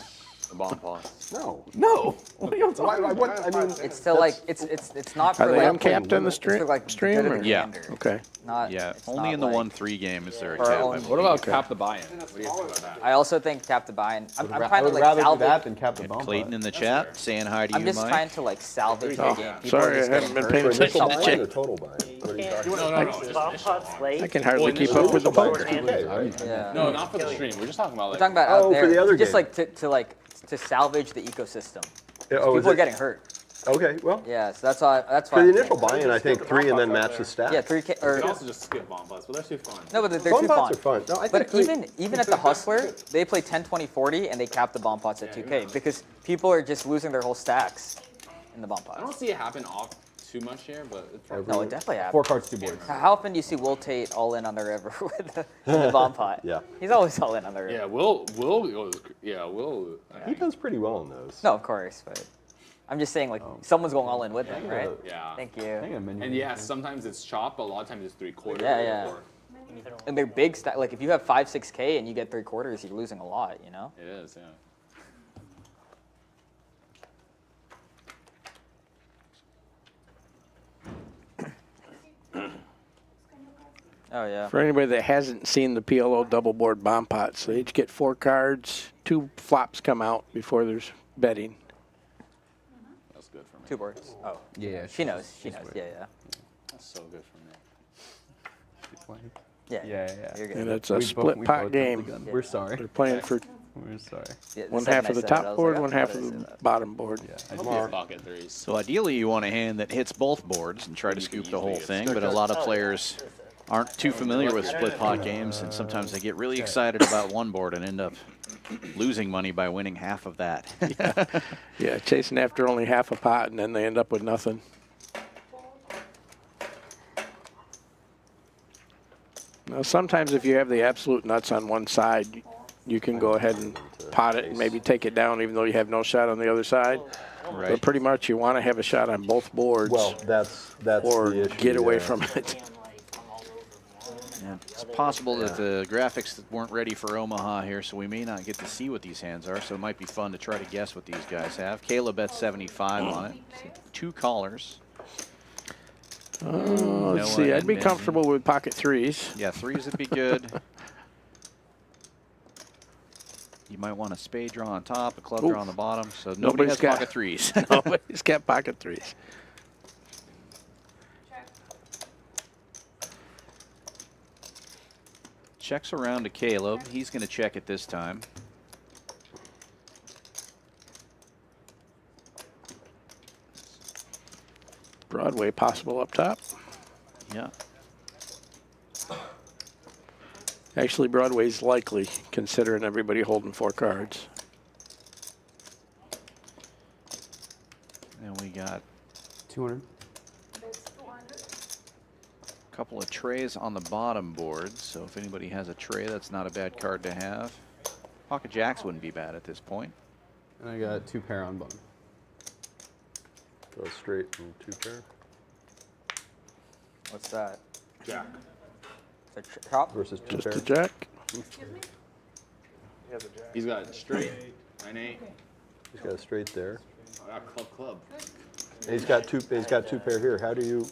The bomb pause. No. No. What are you talking Why, about? what, I mean, It's still like it's not Are for they like uncapped on the it's for, like, stream? good of Or? the Yeah. gander. Okay. Not, Yeah, it's only not in the like 1-3 game is there a our cap. own- What about cap the buy-in? What do you think about that? I also think cap the buy-in. I'm I trying to would like rather do salvage. that than cap the bomb. Clayton in the chat saying hi to I'm you, just Mike. trying to like salvage Oh, the game. People sorry, are just I haven't getting been paying hurt. for initial attention to buy-in check. or total buy-in? What are you talking No, about? no, no. Bomb pots late. I can hardly Well, keep initial up with the buy-in poker. is 2K, right? Yeah. No, not for the stream. We're just talking about We're like. talking about out Oh, for there. the other just game. like to salvage the ecosystem. Yeah, oh, is People are it? getting hurt. Okay, well, Yeah, so that's why. That's why. for the I'm initial saying- buy-in, I think 3 and then match the stack. Yeah, 3K You or can also just skip bomb pots, but they're too fun. no, but they're Bomb too pots fun. are fun. No, I But think even at the Hustler, they play 10, 20, 40, and they cap the bomb pots at 2K because people are just losing their whole stacks in the bomb I don't pots. see it happen off too much here, but it's probably. No, it definitely 4 happens. cards, 2 boards. How often do you see Will Tate all in on the river with the bomb pot? Yeah. He's always all in on the river. Yeah, Will goes. Yeah, Will. he does pretty well in those. No, of course, but I'm just saying like someone's going all in with him, right? Yeah. Thank you. And yeah, sometimes it's chop, but a lot of times it's 3/4. Yeah, yeah. Or And they're big stack. Like if you have 5, 6K and you get 3/4, you're losing a lot, you know? it is, yeah. Oh yeah. For anybody that hasn't seen the PLO double board bomb pots, they each get 4 cards, 2 flops come out before there's betting. That's good for me. 2 boards. Oh. Yeah, She knows. She knows. Yeah, yeah. That's so good for me. Yeah. Yeah. You're good. And it's a We split both pot jumped the game. gun. We're sorry. They're playing for We're sorry. Yeah, the one second half I of the said it, I top was board, like, one how half did of I say the that? bottom board. I hope you pocket threes. So ideally, you want a hand that hits both boards and try to scoop the whole thing, but a lot of players aren't too familiar with split pot games, and sometimes they get really excited about one board and end up losing money by winning half of that. Yeah, chasing after only half a pot, and then they end up with nothing. Now, sometimes if you have the absolute nuts on one side, you can go ahead and pot it and maybe take it down even though you have no shot on the other side. Right. But pretty much you want to have a shot on both boards Well, that's or the issue. get away yeah. from it. Yeah, it's possible that the graphics weren't ready for Omaha here, so we may not get to see what these hands are, so it might be fun to try to guess what these guys have. Caleb bet 75 on it. 2 callers. Let's Noah see, I'd and be Benji. comfortable with pocket threes. Yeah, 3s would be good. You might want a spade draw on top, a club draw on the bottom, so nobody Nobody's has got- pocket 3s. Nobody's got pocket threes. Checks around to Caleb. He's going to check it this time. Broadway possible up top. Yeah. Actually, Broadway's likely, considering everybody holding 4 cards. And we got 200. a couple of trays on the bottom board, so if anybody has a tray, that's not a bad card to have. Pocket jacks wouldn't be bad at this point. And I got 2 pair on button. Go straight and 2 pair What's that? Jack. Is that chop? versus 2 Just pair. a jack. He has a jack. He's got straight. 9-8. He's got a straight there. I got club. And he's got 2 pair here. How do you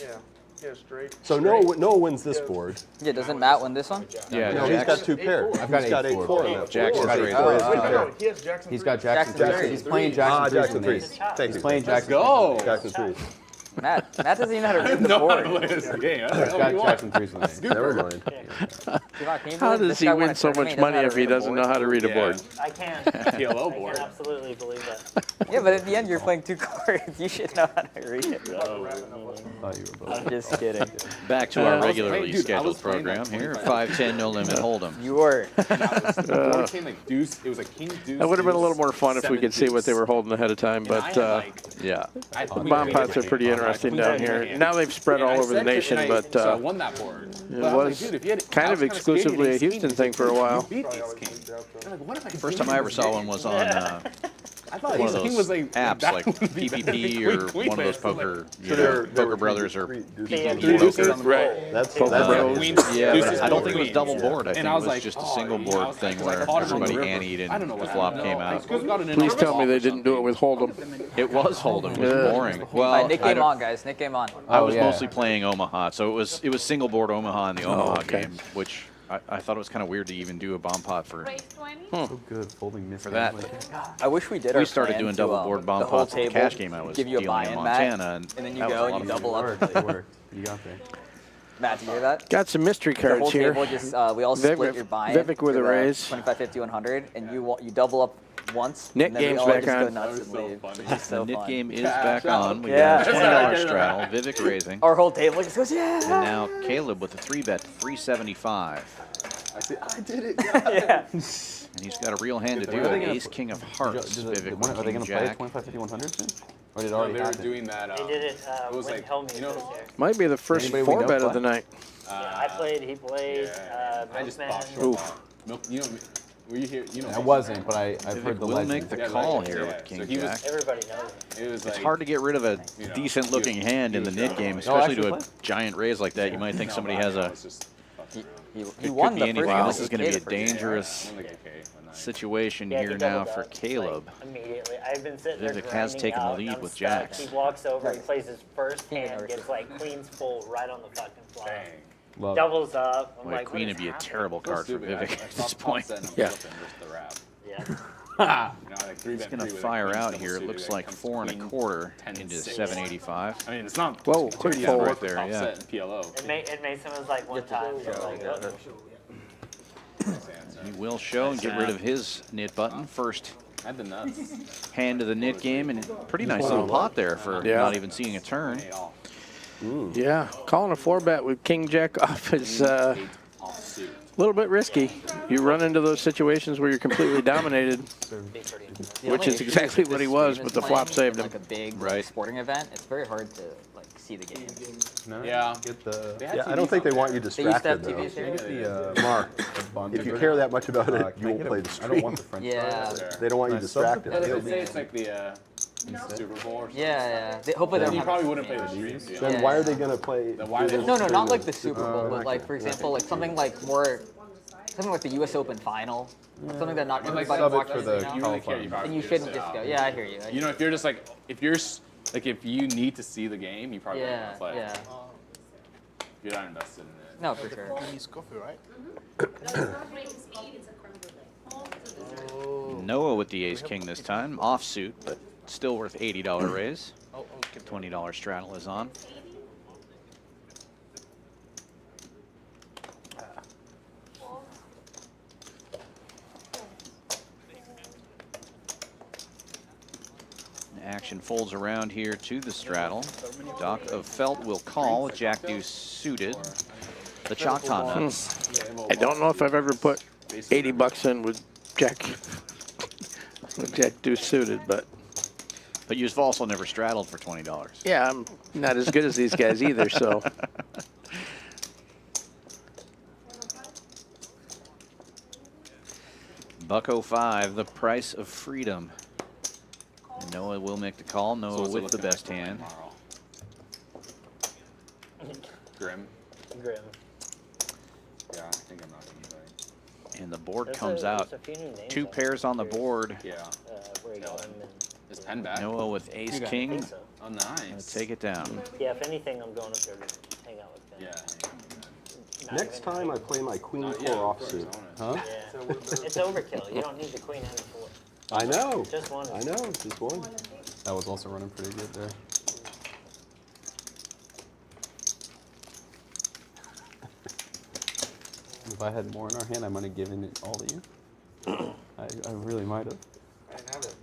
Yeah. Yeah, straight. so Noah wins this board. Yeah, doesn't Matt win this one? Yeah, No, he's got 2 pair. I've got He's got 8-4. 8-4 on that Jackson board. threes. Oh, he has 2 Wait, pair. no, he has Jackson. He's got Jackson Jackson threes. He's playing Jackson Ah, threes Jackson with me. threes. Thank He's you. playing Jackson Go. Jackson threes. Matt doesn't even know how to read the No, board. it's a game. He's got Jackson threes with me. Never mind. Sivan, can you How believe does this he guy won win a so tournament, much he money if he doesn't know how to read a Yeah. board? I can. PLO I board. can absolutely believe that. Yeah, but at the end you're playing 2 cards. You should know how to read it. Thought you were both. I'm just kidding. Back to our was regularly playing- dude, I scheduled was playing program that here. 25. 5-10, no limit, hold'em. You were. The board came like deuce. It was like king deuce. That would have been a deuce, little more fun if we 7 could see what they deuce. were holding ahead of time, And I but had, like, Yeah. I the bomb pots are pretty interesting down here. Now they've spread all over the nation, but so I won that board. it was kind of exclusively a Houston thing for a while. You beat these kings. I'm like, what if I First time I ever saw one was on I thought one of Ace King those was like apps that like would be better PPP than or Queen one of those Queen. poker, So they're Poker Brothers or Yeah, PPP you Deuces poker. on the Right. roll. That's Poker that's Bros. Queen- Yeah, Deuces but I on don't the think it was queen. double Yeah. board. I think And it I was was like, just a oh, single yeah, I board was thing like, 'cause I where caught him on the everybody river. anteed I don't know and the what flop happened. came No, out. he's got an Please inaugural tell me they or didn't do it with Hold'em. It was Hold'em. It was Yeah. boring. All Well, right, Nick I game don't- on, guys. Nick game on. I was yeah. mostly playing Omaha, so it was single board Omaha in the Omaha okay. game, which I thought it was kind of weird to even do a bomb pot for. So good folding missed For that. I wish we did. We our started plan doing to, double board bomb the whole pots at the table, cash game I was give you a dealing in buy-in, Montana, Matt, and and then you that was go a and lot you of double fun. up. It worked. You got there. Matt, do you hear that? Got some mystery The whole cards here. table just we all split your buy-in. Vivek with for a the raise. 25, 50, 100, and you double up once. Nick and then we game's all back just go on. nuts That was and so leave. funny. It's so The knit fun. game is back on. We Yeah. got a $20 straddle, Vivek raising. Our whole table just goes, yeah. And now Caleb with a 3-bet to 375. I did it. Yeah. And he's got a real hand to do When are they it. gonna Ace, king of hearts. Vivek When are they with going king to play jack. 25, 50, 100 soon? Or did it No, already they were happen? doing that. They did it was when like, Helmy you know, was there. Might be the first Anybody we know 4-bet of play? the night. Yeah, I played, he played, I just Milkman. bought Oof. Milk, you know, were you here? You know, I wasn't, but I've Vivek heard the will legend. make the Yeah, call legend, here yeah. with king So he was- jack. Everybody knows him. it was It's like, hard to get rid of a you know, decent-looking you- hand in the you knit go. game, Oh, especially to actually a play? giant raise like that. You might think somebody has a. He Could won be the anything. first This is going to be a the first game. dangerous I'm like, okay, when I- situation Yeah, here he now doubled for up, Caleb. Like, immediately. I've been sitting there Vivek has grinding taken the out, lead I'm with stuck. jacks. He walks over, he plays his first He hand, never gets said like queens full right on the fucking flop. Dang. Love. Doubles up. I'm Boy, like, queen what would be a is terrible So card for stupid. I Vivek at saw this Pop point. set and Yeah. flipping versus the wrap. happening? You know, like three He's bet going three to with fire queens out double here. It suited, looks then like comes 4 queen, 1/4 10, into 6. 785. I mean, it's not. Whoa, it's quick pretty fold. right there, Top yeah. set and PLO. It made someone's like one time. Like, oh, He will show and get rid of his knit button. First I had the nuts. hand of the knit game, and pretty nice little pot there for Yeah. not even seeing a turn. Eight off. Yeah, calling a 4-bet with king jack off is a Eight off suit. little bit risky. You run into those situations where you're completely dominated, be pretty intense. which is exactly what he was, but the flop saved him. Like a big Right. sporting event, it's very hard to like see the game. Yeah. Get the. They had Yeah, I TVs don't think they on want you They used to have distracted TVs though. here. Get the Mark, bond if you version. care that much about it, Can you I won't get play a- the I stream. don't want the French Yeah. fries. They don't want you Nice sub- distracted. If They'll it's, be- say it's like the Super Bowl or something. Yeah, yeah. Hopefully they Then don't you have probably the wouldn't play the streams. streams. Then Yeah, why are yeah. they going to play? Then why are they- No, no, not like the streamers? Super Bowl, but like for example, like something like more, something like the U.S. Open final, something that not But like everybody sub it for watches. the You know? you really care, you probably Then you just shouldn't sit just out. go. Yeah, I hear you. You know, if you're just like, if you're like, if you need to see the game, you probably Yeah, wouldn't play. yeah. You're not invested in it. No, for sure. Noah with the ace king this time, offsuit, but still worth $80 raise. $20 straddle is on. Action folds around here to the straddle. Doc of Felt will call with Jack Deuce suited. The Choctaw nuts. I don't know if I've ever put 80 bucks in with jack deuce suited, but But you've also never straddled for $20. yeah, I'm not as good as these guys either, so. $1.05, the price of freedom. And Noah will make the call. Noah So what's it with the looking best like for hand. tomorrow? Grim. Grim. Yeah, I think I'm not gonna be like. And the board There's comes a- out. there's a few new names 2 on pairs on the here. board. Yeah. Where you got him and Is Penn back? Noah with ace I king. think so. Oh, nice. Take it down. Yeah, if anything, I'm going up there to hang out with Ben. Yeah. Not Next even- time I play my queen Not 4 yet, offsuit. Huh? Yeah. It's overkill. You don't need the queen and the four. I know. Just one. I know. Just one. That was also running pretty good there. If I had more in our hand, I might have given it all to you. I really might have. I didn't have it.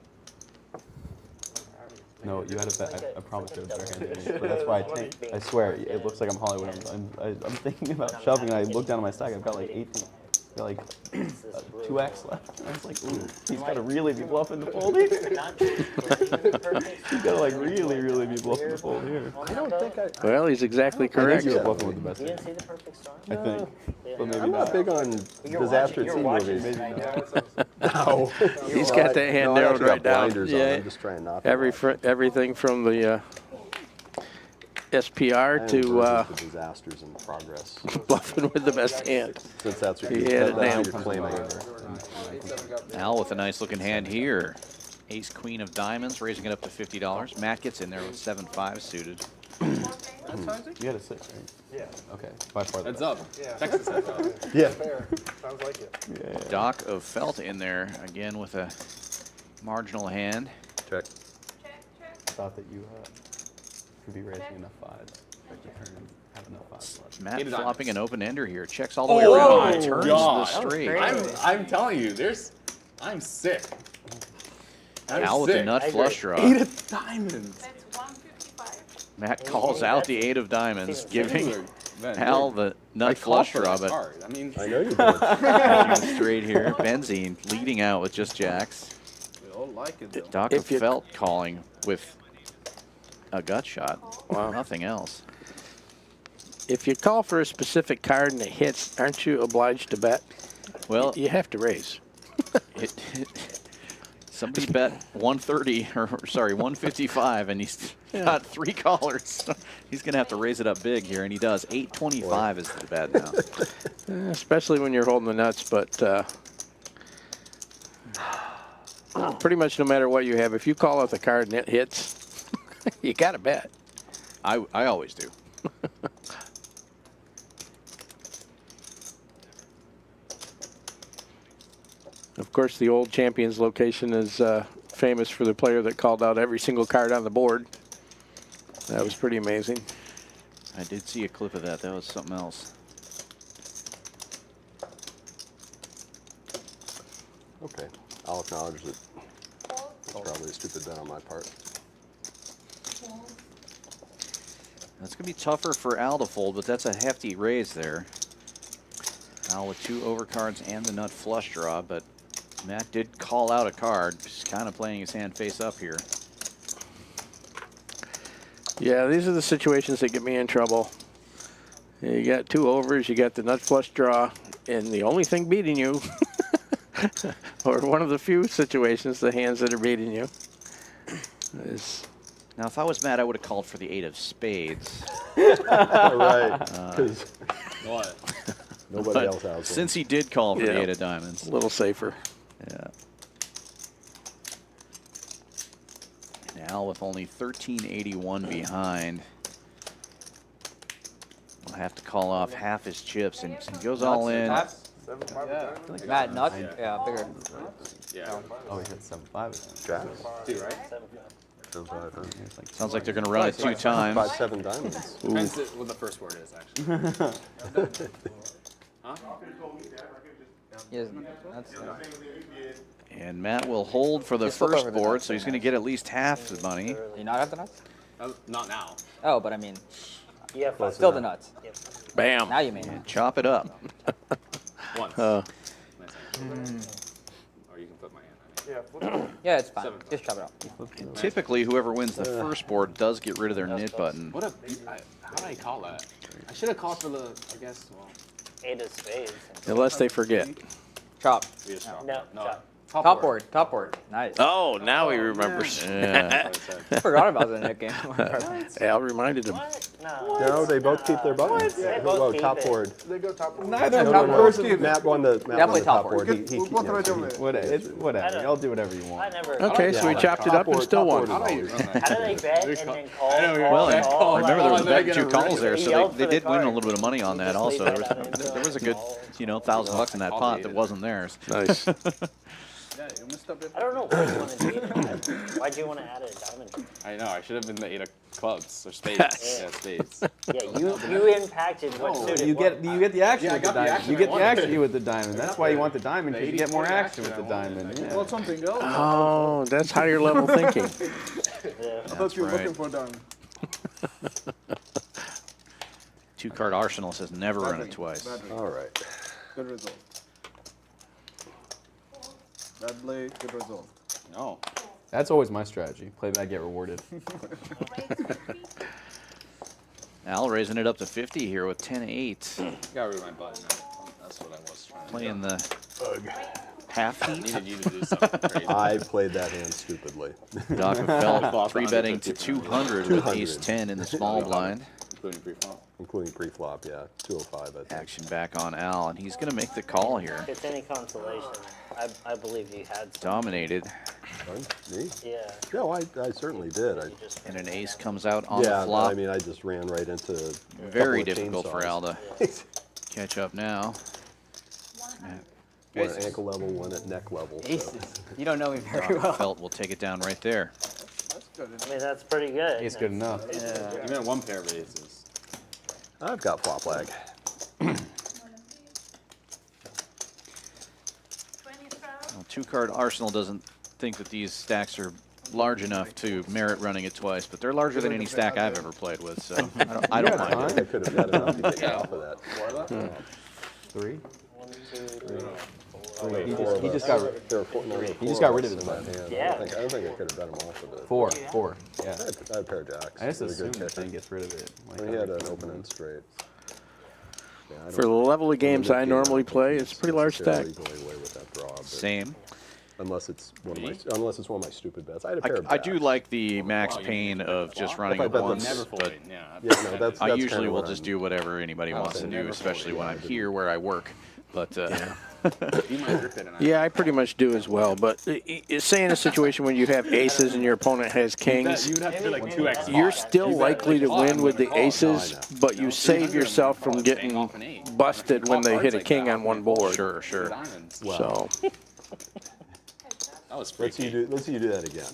No, you had a bet. I promise you had a better hand than me. But that's why I tanked. I swear, it looks like I'm Hollywood. I'm thinking about shoving, and I look down at my stack. I've got like 18. Got like 2x left. I was like, ooh, he's got to really be bluffing the fold here. He's got to like really be bluffing the fold here. I don't think I. Well, he's exactly I think correct. he was bluffing with the best You hand. didn't see the perfect storm? I think. But maybe I'm not big on disaster you're team watching movies. right now. No. He's got that hand No, I narrowed actually right got down. blinders on. Yeah, I'm just trying not to. watch. everything from the SPR I am to allergic to disasters in progress. bluffing with the best hand. Since that's what He you, had it that's nailed. what you're claiming. Al with a nice looking hand here. Ace queen of diamonds, raising it up to $50. Matt gets in there with 7-5 suited. You had a 6, right? Yeah. Okay, by far the Heads best. up. Yeah. Texas heads up. Yeah. Fair. Sounds like it. Doc of Felt in there again with a marginal hand. Check. I thought that you could be raising enough 5s. Like you turn and have enough 5s left. Matt Eight of flopping diamonds. an open ender here. Checks all the way around. And turns God. the straight. I'm telling you, I'm sick. I'm Al with sick. a nut I flush agree. draw. 8 of diamonds. That's 155. Matt calls out the 8 of diamonds, giving Man, Al the nut flush draw, but card. I mean, I know you did. catching straight here. Benzene leading out with just jacks. we all like it though. Doc If of you- Felt calling with a gut shot. Wow. Nothing else. If you call for a specific card and it hits, aren't you obliged to bet? Well, You have to raise. somebody bet 130, or sorry, 155, and he's got 3 callers. He's going to have to raise it up big here, and he does. 825 is the bet now. Especially when you're holding the nuts, but pretty much no matter what you have, if you call out the card and it hits, you got to bet. I always do. Of course, the old Champions location is famous for the player that called out every single card on the board. That was pretty amazing. I did see a clip of that. That was something else. Okay. I'll acknowledge that it's probably a stupid bet on my part. That's going to be tougher for Al to fold, but that's a hefty raise there. Al with 2 overcards and the nut flush draw, but Matt did call out a card. Just kind of playing his hand face up here. Yeah, these are the situations that get me in trouble. You got 2 overs, you got the nut flush draw, and the only thing beating you, or one of the few situations, the hands that are beating you, is... Now, if I was Matt, I would have called for the 8 of spades. All right. 'Cause What? nobody else has one. Since he did call for Yeah. the 8 of diamonds. a little safer. Yeah. And Al with only 1381 behind. Will have to call off half his chips, and he goes all in. 7-5 Matt, nut? Yeah, bigger. Yeah. Oh, he hit 7-5 again. Jacks. 2, right? 7-5, huh? It's like Sounds like they're going to run it 2 times. 5-7 diamonds. Depends what the first word is, actually. Huh? Yes, that's, And Matt will hold for the He's still first over the board, nuts, so he's yeah. going to get at least half the money. you not have the nuts? Not now. Oh, but I mean, You have 5. still the nuts. Bam. Now you mean. And chop it up. Once. Uh, Nice hand. Or you can put my hand on it. Yeah, flip it. Yeah, it's fine. 7. Just chop it out. Typically, whoever wins the first board does get rid of their knit button. What how did I call that? I should have called for the, I guess, well, 8 of spades. unless they forget. Chop. we just dropped No, it. chop. Top board. Top board. Nice. Oh, now he remembers. Yeah. That's what I said. I forgot about the net game. Al reminded him. What? No. No, they both keep their buttons. They Whoa, both keep top it. board. They go top board. Neither No, top no, board. no. Matt won the Definitely top top board. board. He Both right there. Whatever. Y'all do whatever you I want. never. Okay, so we chopped it up and still won. How do you run that? How do they bet and then call? I know you're Well, right. and call, remember there was Oh, they're bet 2 gonna calls there, He so yelled they for did the win a card. little bit of money on that Just also. leave There that was, out until there was a good, call. $1,000 in that pot that wasn't theirs. Nice. Yeah, you messed up. I don't know why you wanted to do that. Why'd you want to add a diamond? I know, I should have been the 8 of clubs or spades. Yeah, spades. Yeah, you impacted what suited You what. get the action Yeah, I with the got the diamond. action You I get the wanted. action with the diamond. That's why you want the diamond, because you get more 80-20 action with action the I wanted. diamond. Like, Yeah. Well, something else. Oh, that's higher level thinking. Yeah. I thought you were right. looking for them. 2-card Arsenal says never run it twice. Bad read. All right. Good result. Bad play, good result. No. That's always my strategy. Play bad, get rewarded. Al raising it up to 50 here with 10-8. Got rid of my button. That's what I was trying to Playing do. the half I heat. needed you to do something crazy. I played that hand stupidly. Doc fell Flop 3-betting to 150. 200 with ace-10 in the small blind. Including pre-flop. Including pre-flop, yeah. 205, I think. Action back on Al, and he's going to make the call here. If it's any consolation, I believe you had some. Dominated, Pardon? Me? Yeah. No, I certainly did. You just and an ace comes out on Yeah, the flop. I mean, I just ran right into Very a couple of difficult for Al chainsaws. to catch up now. One at ankle level, one at neck level. So. Aces. You don't know me very Doc well. Felt will take it down right there. I mean, that's pretty good. It's good enough. Even at one pair of aces. I've got flop lag. Well, two-card Arsenal doesn't think that these stacks are large enough to merit running it twice, but they're larger than any stack I've ever played with, so I don't mind I it. could have got enough to get you off of that. Three. 1, 2, 3, 4. He just got rid of his that hand. Yeah. I don't think I could have got him off of it. Four. Yeah. I had a pair of jacks. I just They were assumed good that thing kicker. gets rid of it. Like, He had an open end straight. Yeah, I For the don't level of games I normally play, it's a pretty large stack. necessarily go away with that draw, but Same. unless it's one of my stupid bets. I had a pair of I do jacks. like the max pain of just running I it bet once, that's- Never but folding. Yeah. Yeah, no, that's I kinda usually will what just I'm- do whatever anybody wants to saying do, never especially fold, when yeah, I'm I didn't- here where I work. But You might rip it and Yeah, I pretty much do as well. But say in a situation when you have aces and your opponent has kings, You would have to do like 2x. you're still likely to win with the aces, but you save yourself from getting busted when they hit a king on one board. sure. Diamonds. So, That was Let's see freaky. you do that again.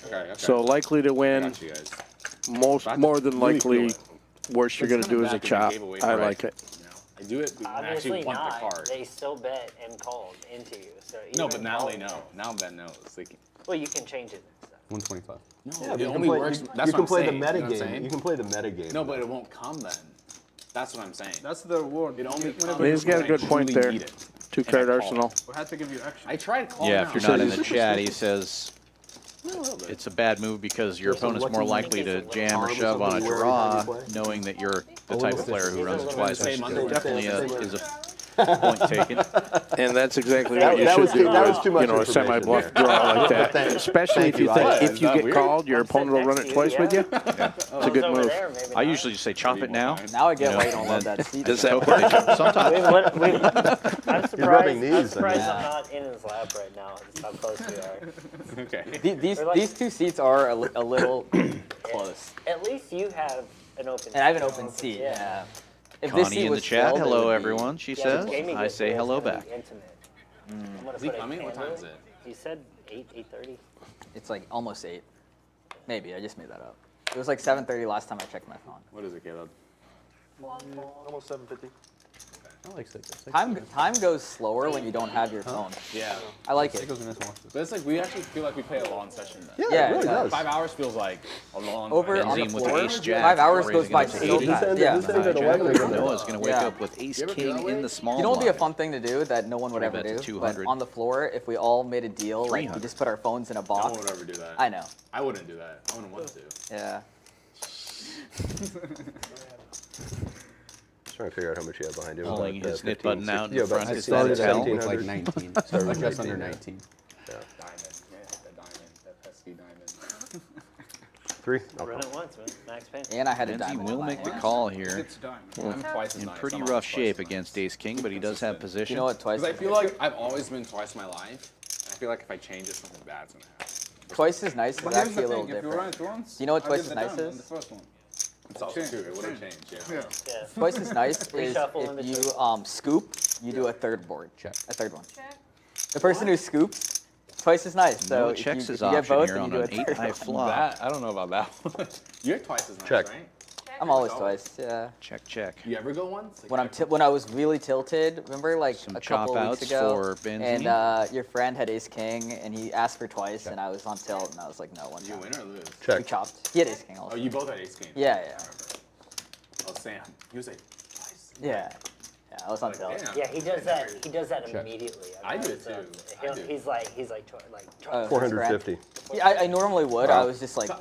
Okay. so likely to I win. got you guys. More than likely, worst you're going to do is a chop. I like it. I do it. I Obviously actually want the not. card. They still bet and called into you. So No, even but now they calling- know. Now Ben knows. Like, Well, you can change it. and stuff. 125. Yeah, it you only can play, works. You, That's you what can I'm play saying. the You know meta what I'm game. saying? You can play the meta game. no, but it won't come then. That's what I'm saying. That's the word. It only comes He's got a when I good point truly there. need it. Two-card And I call. Arsenal. We had to give you action. I tried calling Yeah, out. if you're not in the chat, he says it's a bad move because your opponent's more likely to jam or shove on a draw, knowing that you're the type of player who runs it twice, which definitely is a point taken. And that's exactly That- what you that should was do. too- that was too much You know, a information semi-bluff there. draw like that. Thank- Especially if you thank you. think if you Is that get weird? called, your One sit opponent will run next it to twice you, with you. yeah. It's a good Over move. there, maybe I not. usually just say chop it now. Now I get You why know, you don't love that seat. Does that put I'm Sometimes. surprised. rubbing I'm knees, surprised I I'm not in his lap right now. That's how close we are. Okay. These two seats are a little close, At least you have an open. and I have an open seat. Yeah. If this Connie seat in the was chat. filled, it Hello, would be- everyone. She Yeah, says. Jamie I gets say there, it's hello gonna be back. intimate. I'm gonna Is he put a coming? What candle. time is it? He said 8:30. It's like almost 8. Maybe I just made that up. It was like 7:30 last time I checked my phone. What is it, Caleb? Almost 750. I like six. Time goes slower when you don't have your phone. Yeah. I like it. But it's like we actually feel like we play a long session then. Yeah, Yeah, it really it does. 5 hours feels like a long Over time. on the Benzene with the floor, ace-jack, 5 hours raising goes by it to so 80. fast. This Yeah. ends at 11 again. Noah's going to wake Yeah. up with ace-king in the small You know what would be a blind. fun thing to do that no one would ever bet to do? 200. But on the floor, if we all made a deal, like we 300. just put our phones in a No one box. would ever do that. I know. I wouldn't do that. I wouldn't want to. Yeah. Trying to figure out how much you have behind you. Pulling About, his knit 15, button out in 16, front about of I his started head at towel. like 19. Started like just under 19. Diamond. Yeah, the diamond. That pesky diamond. 3. Run it once, man. Max Payne. And I had a Benzie diamond. will in my make the hand. call here. It's diamond. I'm twice as In nice. pretty I'm rough almost twice shape as against nice. ace king, but he does have position. You know what? Twice. Because I feel like I've always been twice my life. And I feel like if I change it, something bad's going to happen. Twice is nice. But Is here's actually the a little thing, if you run different. it once, You know what I twice did is the nice diamond is? on the first one. It's also true. It would have changed, yeah. Yeah. Yeah. Twice is nice is Reshuffle in if you between. scoop, you do a third board. Check. A third one. The person who scoops, twice is nice. So Noah if checks you, his if you get option both, here then on you do a an third 8-high one. flop. That, I don't know about that one. You're twice as nice, Check. right? I'm always twice. Yeah. Check, check. You ever go once? Like, When I was really tilted, remember like Some a couple chop weeks outs ago, for Benzene. and your friend had ace king, and he asked for twice, and I was on tilt, and I was like, no, one Did you time. win or lose? We Check. chopped. He had ace king also. Oh, you both had ace king. Yeah, yeah. I remember. Oh, Sam. He was like, twice. Yeah. Yeah, I was on tilt. Damn. Yeah, he does that. He does that immediately. I do noticed, too. He'll- I do. He's like 450. Yeah, I normally would. I was just like So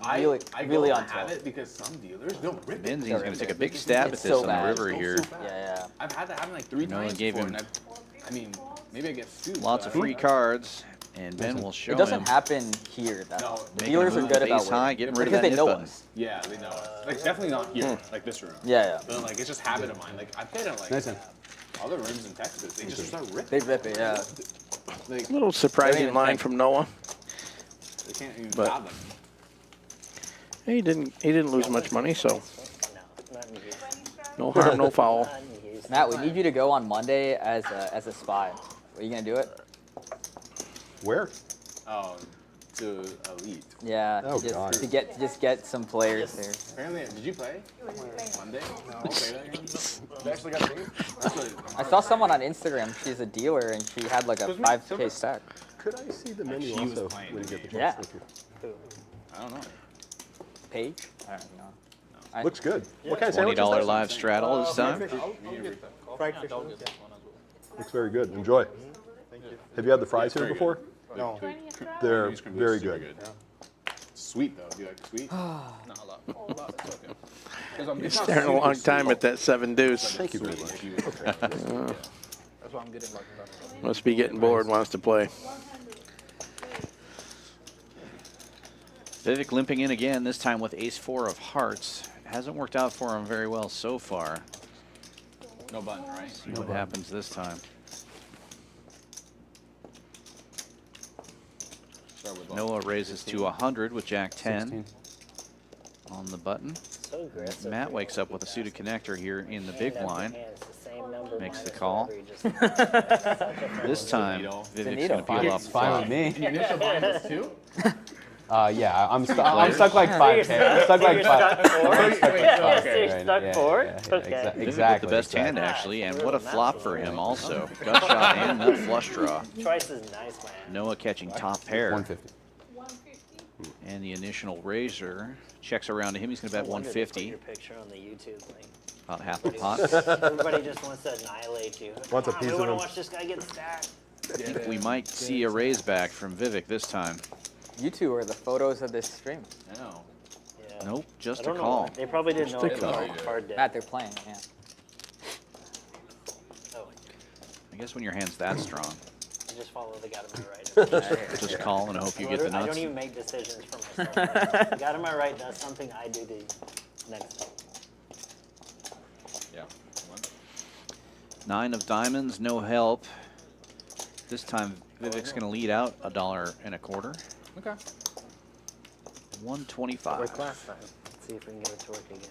really go on and have tilt. it because some dealers don't rip it. Benzi's going to take a big stab at It's this so on bad. the river here. Yeah. I've had that happen like 3 Noah times gave before, him and I mean, maybe I get scooped. Lots but of I free don't- cards, and Ben will show It doesn't him. happen here. That No, the making dealers a are move good with about ace high, waiting getting rid of because that they know nip button. us. Yeah, they know us. Like, definitely not here, like this room. Yeah. But like, it's just habit of mine. Like, I played at like Nice one. other rooms in Texas. They just start ripping. They rip it. Yeah. Like, A little surprising even line think. from Noah. they can't even But- fathom. He didn't lose much money, so No, not in Houston. no harm, no foul. Not in Houston. Matt, we need you to go on Monday as a spy. Are you gonna do it? Where? Oh, to Elite. Yeah. Oh, just God. to get some players there. Apparently, did you play Monday? No. Okay, that game. They actually got me. That's what, I saw someone on Instagram. She's a dealer and she had like a 5K stack. Could I see the menu She was also playing when you get the Yeah. chance? Thank I don't know. Paige? I don't know. you. Looks good. What kind of sandwich is $20 that? live straddle this time. Fried fish. Looks very good. Enjoy. Have you had the fries here before? No. They're These can be very super good. Sweet though. Do you like sweet? Not a lot. A lot. That's okay. 'Cause I'm- You're it's not staring a super long time sweet. at that 7 deuce. Thank you very Sweet much. if you- That's why I'm getting like Must be getting bored, wants to play. Vivek limping in again, this time with ace-4 of hearts. Hasn't worked out for him very well so far. No button, right? See what happens this time. Start with Noah raises to 100 with Jack 10 16. on the button. So aggressive. Matt wakes up with a suited connector here in the big blind. It's the same number Makes the minus call. whatever you just- This time, needle. Vivek's needle. going to peel off It's the fine flop. with me. And your initial blind was 2? Yeah, I'm stuck like 5K. I'm stuck like You're 5K. stuck 4? Wait, Yes, okay. you're stuck 4? Okay. Vivek with Exactly. the best hand, actually, and what a flop for him also. Gut shot and nut flush draw. Twice is nice, man. Noah catching top pair. 150. And the initial raiser checks around to him. He's going to bet I wonder they put 150, your picture on the YouTube link. about half the pot. Everybody just wants to annihilate you. Wants a Come on, piece we of want to him. watch this guy get stacked. I think we might see a raise back from Vivek this time. You two are the photos of this stream. I know. Yeah. Nope, I just a don't know. call. They probably didn't know Just a it was call. a card deck. Matt, they're playing. Yeah. Oh, I guess when your hand's that strong, I just follow the guy to my right. just call and hope you get the I nuts. don't even make decisions for myself. The guy to my right does something I do the next time. Yeah. 9 of diamonds, no help. This time Vivek's going to lead out $1.25. Okay. 125. Worked last time. Let's see if we can get it to work again.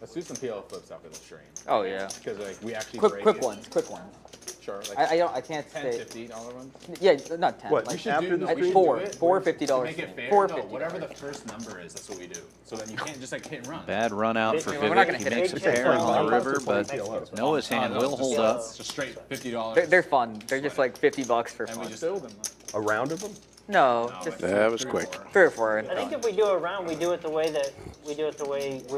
Let's do some PL flips after the stream. Oh yeah. Because like we actually Quick break it. ones. Quick ones. Sure. Like I can't 10, say. $50 ones. Yeah, not 10. What, Like, We should after do the no, we stream? should Four. do it $4 to $50 make it fair. $4 No, $50. whatever the first number is, that's what we do. So then you can't just like hit and run. Bad run out for We're not Vivek. gonna He hit makes a it. pair on the It's river, fine. but Noah's hand No, will just- hold up. Just straight $50. They're fun. They're just like $50 for And we fun. just A round of them? No, No, just like That was 3 or quick. 4. 3 or 4. I think if we do a round, we do it the way we were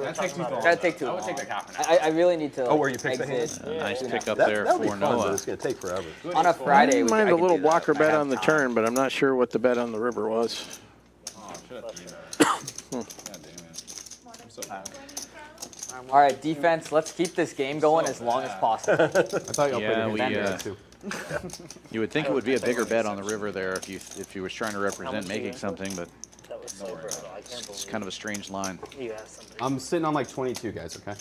That'd talking take too long. about. That'd take too That would long. take like half an hour. I really need to. Oh, where you pick the exit. hand? A nice Yeah. pick up That, there that'll be for fun, but Noah. it's going to take forever. On a I Friday, didn't mind I the could little do that. blocker I bet have on the time. turn, but I'm not sure what the bet on the river was. Oh, I should have seen that. God damn it. I'm so bad. All right, defense. Let's keep this game going as long as possible. I thought y'all Yeah, played we, a hand too. You would think it would be a bigger bet on the river there if you was trying to How represent much making you in? something, but That was so brutal. I can't it's believe kind of a strange line. you asked something. I'm sitting on like 22, guys. Okay.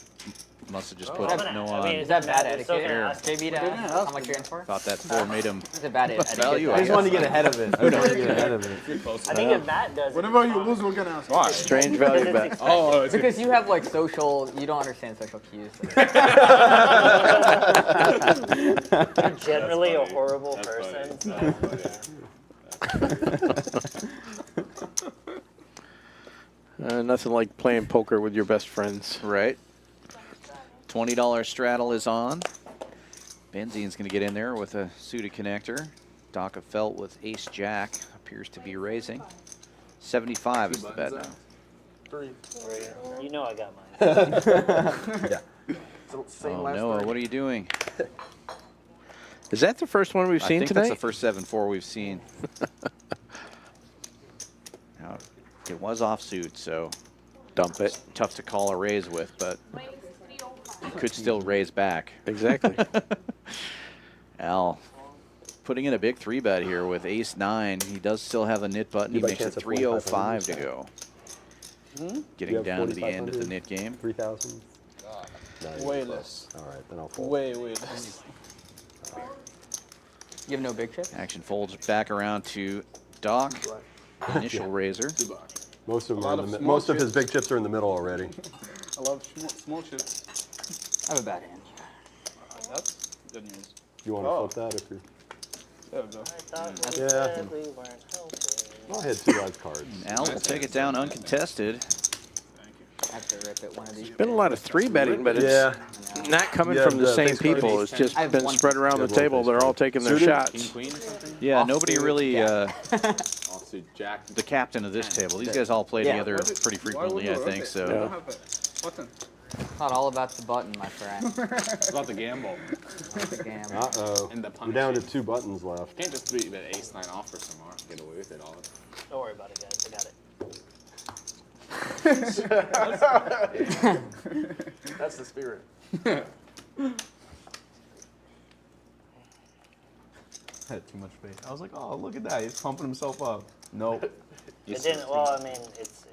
Must have just I'm put gonna- Noah I mean, on. Is that bad It's so etiquette? gonna ask- JB to ask how much you're in for? Thought that 4 made him. It's a bad etiquette. value, I just wanted to get ahead of it. I just wanted to get ahead of it. I think if Matt does it, Whenever it's you fine. lose, we're gonna ask. Why? Strange value Because bet. it's expected. Oh, it's Because you have like social, you don't understand social cues. You're generally a horrible That's person. funny. Nothing like playing poker with your best friends. Right. $20 straddle is on. Benzine's going to get in there with a suited connector. Doc of Felt with ace jack appears to be raising. 75 is the bet now. 3. You know I got mine. Yeah. Same Oh, last Noah, 30. what are you doing? Is that the first one we've I seen think today? that's the first 7-4 we've seen. Now, it was offsuit, so Dump it. tough to call a raise with, but could still raise back. Exactly. Al putting in a big 3-bet here with ace-9. He does still have a nit button. He by makes it chance have 305 to 4,500? go. You Getting have down to the end of the 4,500? nit game. 3,000? Way less. All right, then I'll fold. Way less. You have no big chip? Action folds back around to Doc. Initial raiser. $2. Most of them A are lot in of the small most of his chips. big chips are in the middle already. I love small chips. I have a bad hand. That's good news. You want to Oh. flip that if you? There we go. I thought we Yeah. said we weren't helping. Well, I had 2 live cards. Al will take it down uncontested. I have to rip it one of these. Been a lot of 3-betting, but it's Yeah. not coming Yeah, from the the same face card. people. It's just I have been one spread around the face card. table. They're all taking their Suited? King, shots. queen or something? Yeah, nobody really, Offsuit jack. the captain of this table. These guys all play Yeah. together What is- pretty why would frequently, you I rip think, it? so. I don't have a button. It's not all about the button, my friend. It's about the gamble. Damn. Uh-oh. And the We're down to punishment. 2 buttons left. Can't just be bet ace-9 off for some more. Get away with it all. Don't worry about it, guys. I got it. That's the spirit. I had too much faith. I was like, oh, look at that. He's pumping himself up. Nope. It didn't. Well, I mean, it's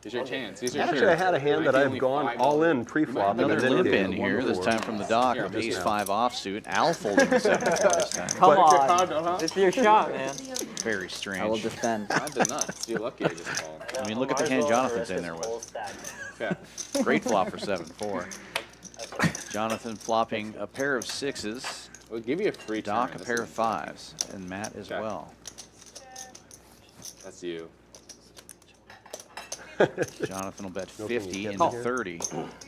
Here's your chance. Here's your Actually, I had a hand that I've gone all in pre-flop. Another and then limp gave in it here, one this before. time from the Doc Here, with just ace-5 offsuit. Al folding the 7-4 this time. Come Card, on. huh? It's your shot, man. Very I will strange. defend. I did not. You're lucky I just called. I mean, look at the hand Jonathan's in there with. Yeah. Great flop for 7-4. Jonathan flopping a pair of 6s. We'll give you a free turn. Doc a This pair is- of 5s, and Matt as Okay. well. That's you. Jonathan will bet No 50 king into here. 30.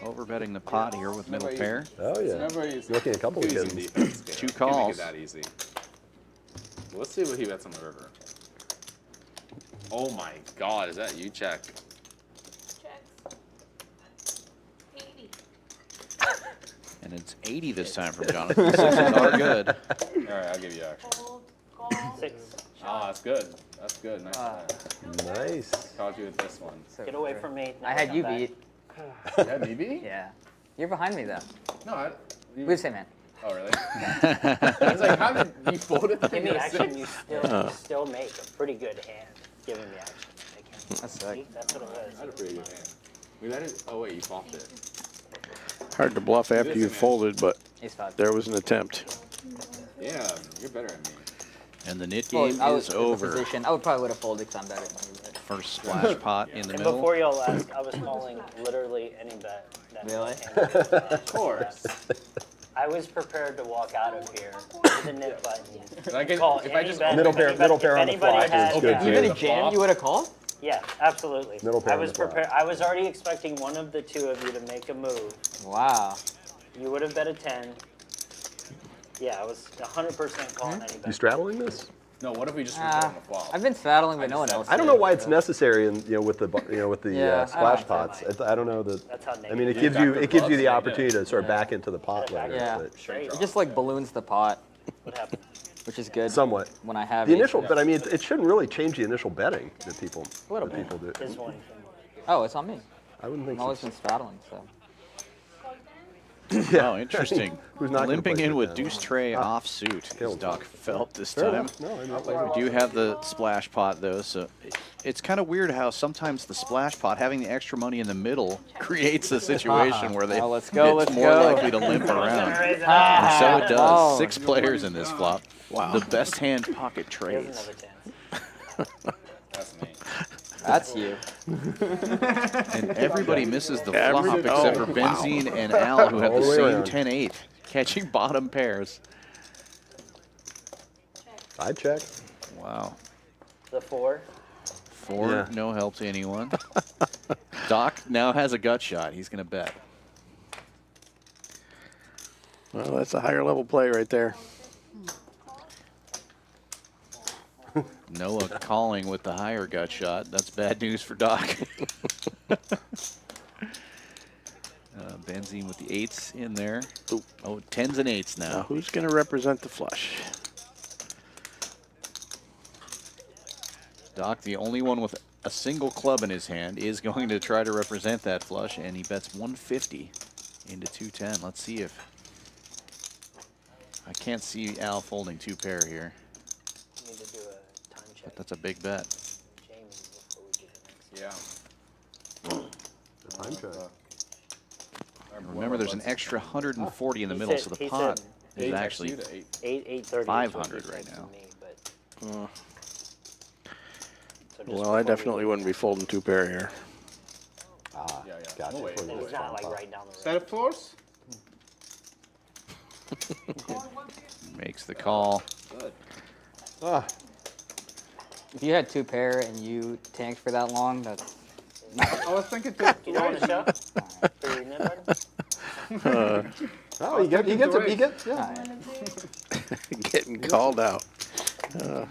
Overbetting the pot here with middle pair. Oh, It's yeah. never easy. Looking at a couple of Easy kittens. defense, Caleb. Two Can't calls. Make it that easy. Well, let's see what he bets on the river. Oh my God, is that you check? And it's 80 this time from Jonathan. The 6s are good. All right, I'll give you action. 6. Ah, that's good. That's good. Nice. Nice. Caught you with this one. Get away from me. I had Never you come back. beat. Yeah, maybe? Yeah. You're behind me, though. No, I. We're the same man. Oh, really? I was like, how did you fold it? Give me action. You still make a pretty good hand. Giving me action. I can't. That's sick. See? That's what it I had a was. pretty good hand. Wait, that is. Oh wait, you flopped it. Hard to bluff after you folded, but Ace-5. there was an attempt. Yeah, you're better at me. And the nit Well, game I was is in the over. position. I would probably would have folded because I'm better than you. But First splash pot in the And middle. before y'all ask, I was calling literally any bet. That Really? Of course. I was prepared to walk out of here with a nit button. I can, Call if I any just bet. Middle if pair- anybody- middle pair if on the anybody flop is had- good, yeah. too. even a the jam, flop. you would have called? Yeah, absolutely. Middle pair I on was the flop. prepared. I was already expecting one of the two of you to make a move. Wow. You would have bet a 10. Yeah, I was 100% calling any You bet. straddling this? no, what if we just report on the flop? I've been straddling, but I no one just else. I don't did, know why it's so. necessary, in, with the Yeah, I splash don't pots. I don't know that. That's how I mean, it negative gives Yeah, you Dr. it gives you Gloves the made opportunity it. to sort of back into the pot later. Yeah. but Straight. It just like balloons the pot, What happened? which is good. somewhat. When I have The ace- initial, but I mean, it shouldn't really change the initial betting that people little that bit. people do. This one. Oh, it's on me. I wouldn't think I've always so. been straddling, so. Yeah. Oh, interesting. Who's not gonna Limping play in good with now? deuce tray offsuit. As Killed. Doc felt this Fair time. enough. No, I mean, We do have the splash pot though, so it's kind of weird how sometimes the splash pot, having the extra money in the middle, creates a situation where they Oh, let's go, it's let's more go. likely to limp around. Raise it And up. so it does. Oh. 6 players in this flop. Wow. The best hand pocket He has trades. another chance. That's me. That's you. And everybody misses the Every- flop except oh, for Benzine and Al, who have All the the way same around. 10-8, catching bottom pairs. I check. Wow. The 4. 4, Yeah. no help to anyone. Doc now has a gut shot. He's going to bet. Well, that's a higher level play right there. Noah calling with the higher gut shot. That's bad news for Doc. Benzene with the 8s in there. Oh, 10s and 8s now. Now who's going to represent the flush? Doc, the only one with a single club in his hand, is going to try to represent that flush, and he bets 150 into 210. Let's see if... I can't see Al folding 2 pair here. Need to do a time check. But that's a big bet. Jamie, before we do the next. Yeah. The time check. Remember, there's an extra 140 in the middle, so the He pot said is actually 8:30. 500 right now. Well, I definitely wouldn't be folding 2 pair here. Ah, Yeah, yeah. gotcha. No way. Before you It's go not farm like pot. right down the road. Set of floors? Makes the call. Good. Ah, If you had 2 pair and you tanked for that long, that's I was thinking to You don't want to show? For your nib button? oh, he gets it. Yeah. alright. Getting called out. Good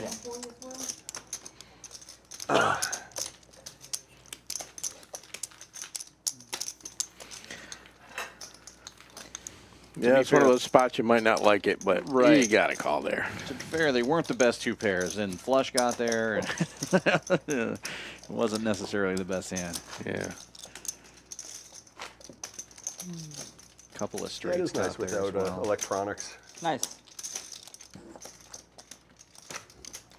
hand. Yeah, it's one of those spots you might not like it, but Right. you got to call there. To be fair, they weren't the best 2 pairs, and flush got there, and it wasn't necessarily the best hand. Yeah. Couple of That straights is nice got there as without well. electronics. Nice.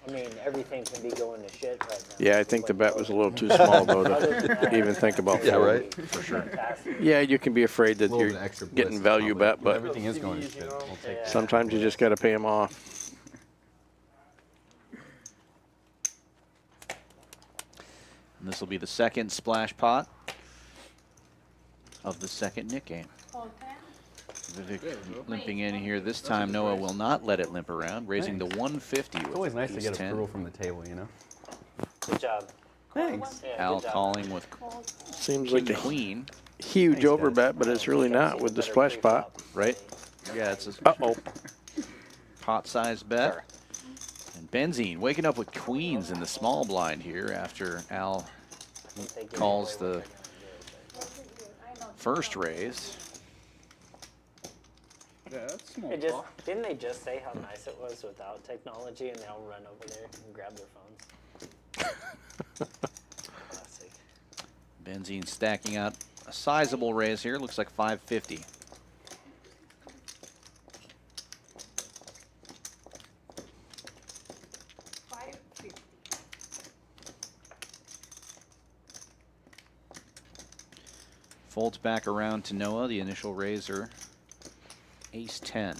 I mean, everything can be going to shit right now. Yeah, I think the bet was a little too small, though, to even think about Yeah, folding. right. For sure. Yeah, you can be afraid that A little you're bit extra getting bliss, value probably. bet, but Everything is going to shit. We'll take that. sometimes you just got to pay them off. And this will be the second splash pot of the second Nick game. Vivek limping in here. This time Noah will not let it limp around, raising the 150 with It's always nice to ace get 10. approval from the table, you know? Good job. Thanks. Yeah, Al good job. calling with Seems king like a queen, huge Thanks, guys. overbet, but it's really not with the splash pot. right? Yeah, it's a Uh-oh. pot-sized bet. And Benzene waking up with queens in the small blind here after Al They give calls away the what they're gonna first raise. Yeah, that's do. small. It just, pot. didn't they just say how nice it was without technology, and they all run over there and grab their phones? Classic. Benzene stacking out a sizable raise here. Looks like 550. Folds back around to Noah, the initial raiser. Ace 10.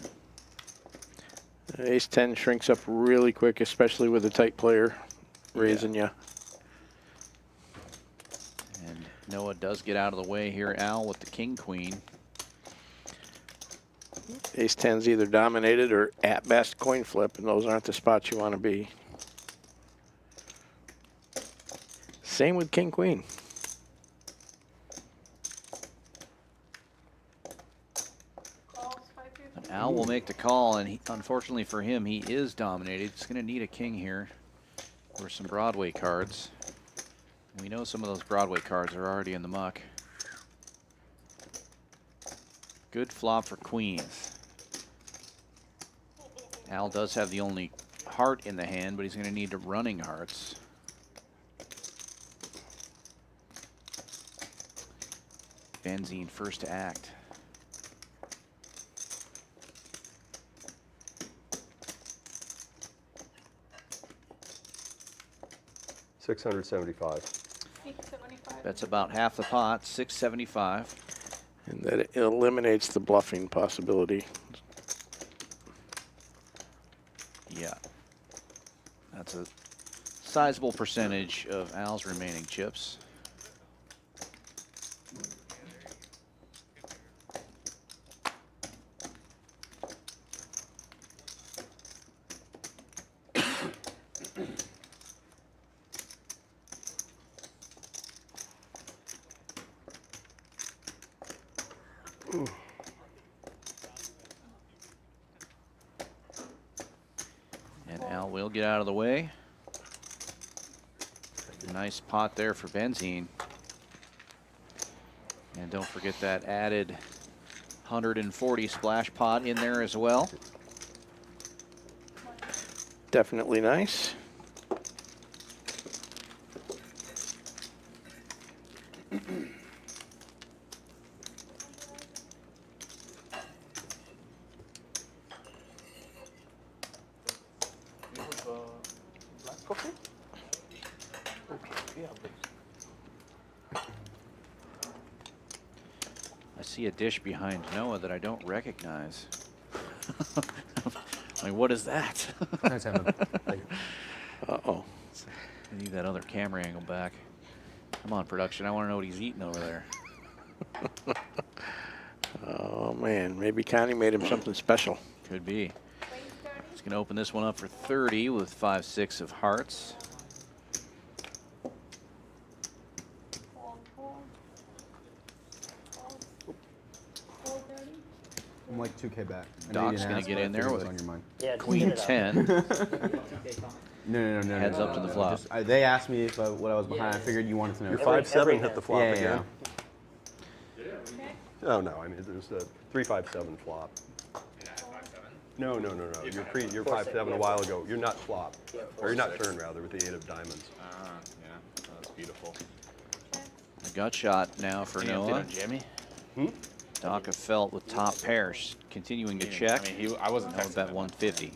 Ace 10 shrinks up really quick, especially with a tight player raising you. And Noah does get out of the way here, Al, with the king queen. Ace 10's either dominated or at best coin flip, and those aren't the spots you want to be. Same with king queen. And Al will make the call, and he, unfortunately for him, he is dominated. He's going to need a king here or some Broadway cards. We know some of those Broadway cards are already in the muck. Good flop for queens. Al does have the only heart in the hand, but he's going to need the running hearts. Benzene first to act. $675. That's about half the pot, 675. And that it eliminates the bluffing possibility. Yeah. That's a sizable percentage of Al's remaining chips. Al will get out of the way. Nice pot there for Benzine. And don't forget that added 140 splash pot in there as well. Definitely nice. Black coffee? Yeah, please. I see a dish behind Noah that I don't recognize. I mean, what is that? Nice having them. Uh-oh. I need that other camera angle back. Come on, production. I want to know what he's eating over there. Oh, man. Maybe Connie made him something special. Could be. He's going to open this one up for 30 with 5-6 of hearts. I'm like 2K back. I know you Doc's didn't gonna ask, get but I in there figured it with was on your mind. Yeah, just Queen get it up. 10. No. Heads up to the flop. Just, they asked me if what I was behind. I figured you wanted to know. Your Every 5-7 hit hand. the flop Yeah, again. yeah. Oh no, I mean there's a 3-5-7 flop. No. You're 5-7 a while ago. You're not flop, or you're not turn rather with the 8 of diamonds. Yeah, that's beautiful. A gut shot now for Noah. Jimmy. Doc of Felt with top pairs, continuing to check. I mean, I wasn't Noah texting bet him. 150.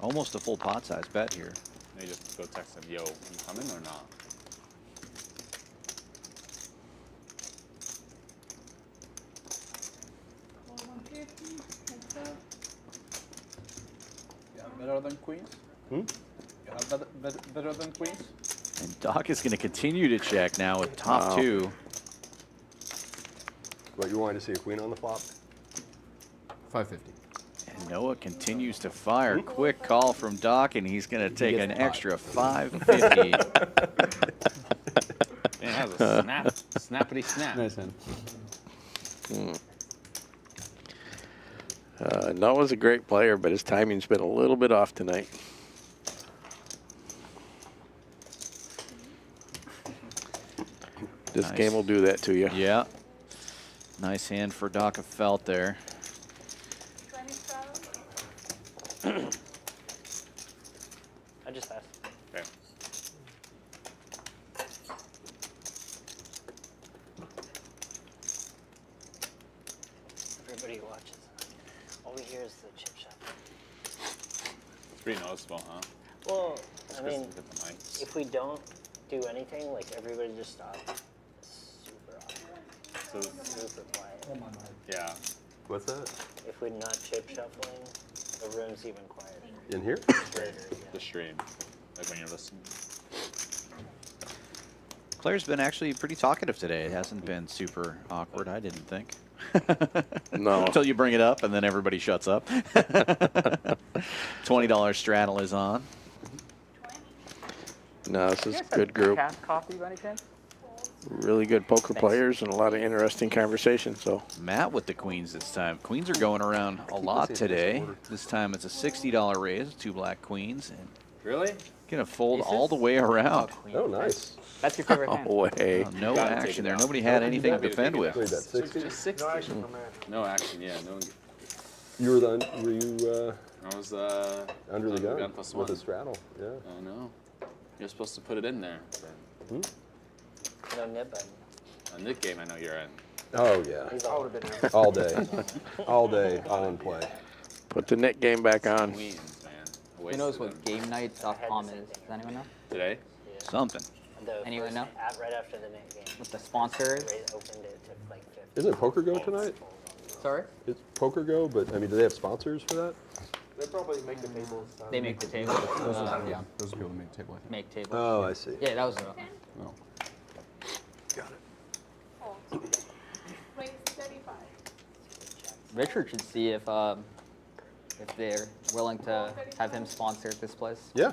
Almost a full pot size bet here. They just go text him, yo, you coming or not? Yeah, better than queens? Hmm? You have better than queens? And Doc is going to continue to check now with top Wow. 2. What, you wanted to see a queen on the flop? 550. And Noah continues to fire. Quick call from Doc, and he's going to take gets an the pot. extra 550. Man, that was a snap. Snappity snap. Nice hand. Noah's a great player, but his timing's been a little bit off tonight. This Nice. game will do that to you. Yeah. Nice hand for Doc of Felt there. I just asked. Okay. Everybody who watches, all we hear is the chip shop. It's pretty noticeable, huh? Well, Just I 'cause mean, we get the mics. if we don't do anything, like everybody just stops. It's super awkward. So, Super quiet. yeah. What's that? If we're not chip shuffling, the room's even quieter. In here? Later, yeah. The stream, like when you're listening. Claire's been actually pretty talkative today. It hasn't been super awkward, I didn't think. No. Until you bring it up, and then everybody shuts up. $20 straddle is on. No, this is a good group. Cash coffee by any chance? Really good poker players and a lot of interesting conversation. So Matt with the queens this time. Queens are going around a lot today. This time it's a $60 raise, 2 black queens, and Really? gonna fold all the way around. Oh, nice. That's your favorite hand. no way. No Gotta take action it there. out. Nobody had anything to Gotta defend take it with. Played that 60. Just 60. No action, yeah. No. You were were you I was under the gun plus with one. a straddle? Yeah. I know. You're supposed to put it in there. No nip button. On this game, I know you're in. Oh yeah. He's all All day, all day, all in play. Put the net game back on. Queens, man. I Who knows wasted what them. GameNight.com is? Does anyone know? Today? Something. the Anyone first know? right after the net game. What the sponsor is? Ray opened it to like 50. Isn't it Poker Go tonight? Sorry? It's Poker Go, but I mean, do they have sponsors for that? They probably make the tables. They make the table. Those are, yeah, those are people that make the table, I think. Make table. Oh, I see. Yeah, that was. No. Got it. Richard should see if they're willing to have him sponsor this place. Yeah,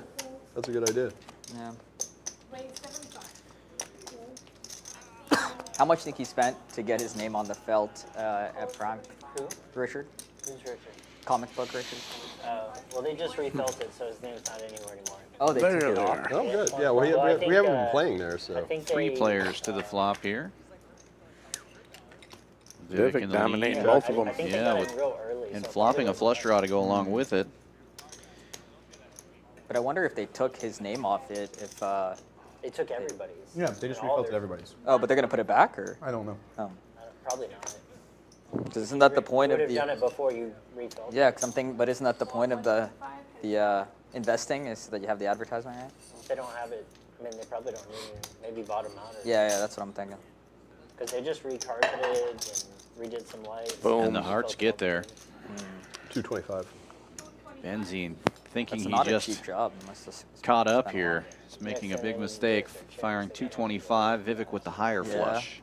that's a good idea. Yeah. How much do you think he spent to get his name on the felt at Prime? Who? Richard? Who's Richard? Comic book Richard. Well, they just refilled it, so his name's not anywhere anymore. Oh, they took it off. Oh, good. Yeah, well, Well, I we think, haven't been playing there, so. I think Three they, players to the flop here. Vivek in the dominating lead. both of them. I think they Yeah, got with- in real early. And so flopping a probably flush draw to go along with it. But I wonder if they took his name off it. If they took everybody's. Yeah, they just And all refilled their- everybody's. oh, but they're gonna put it back, or I don't know. Probably not. 'cause isn't that the point You of would the? have done it before you refilled. Yeah, something. But isn't that the point of the investing is that you have the advertisement, right? If they don't have it, I mean, they probably don't need it. Maybe bottom out. Yeah, that's what I'm thinking. Because they just recarpeted and redid some lights. Boom. And the hearts get there. 225. Benzine thinking That's he not a just cheap job. Unless this caught up here. He's making a big mistake, firing 225. Vivek with the higher Yeah. flush.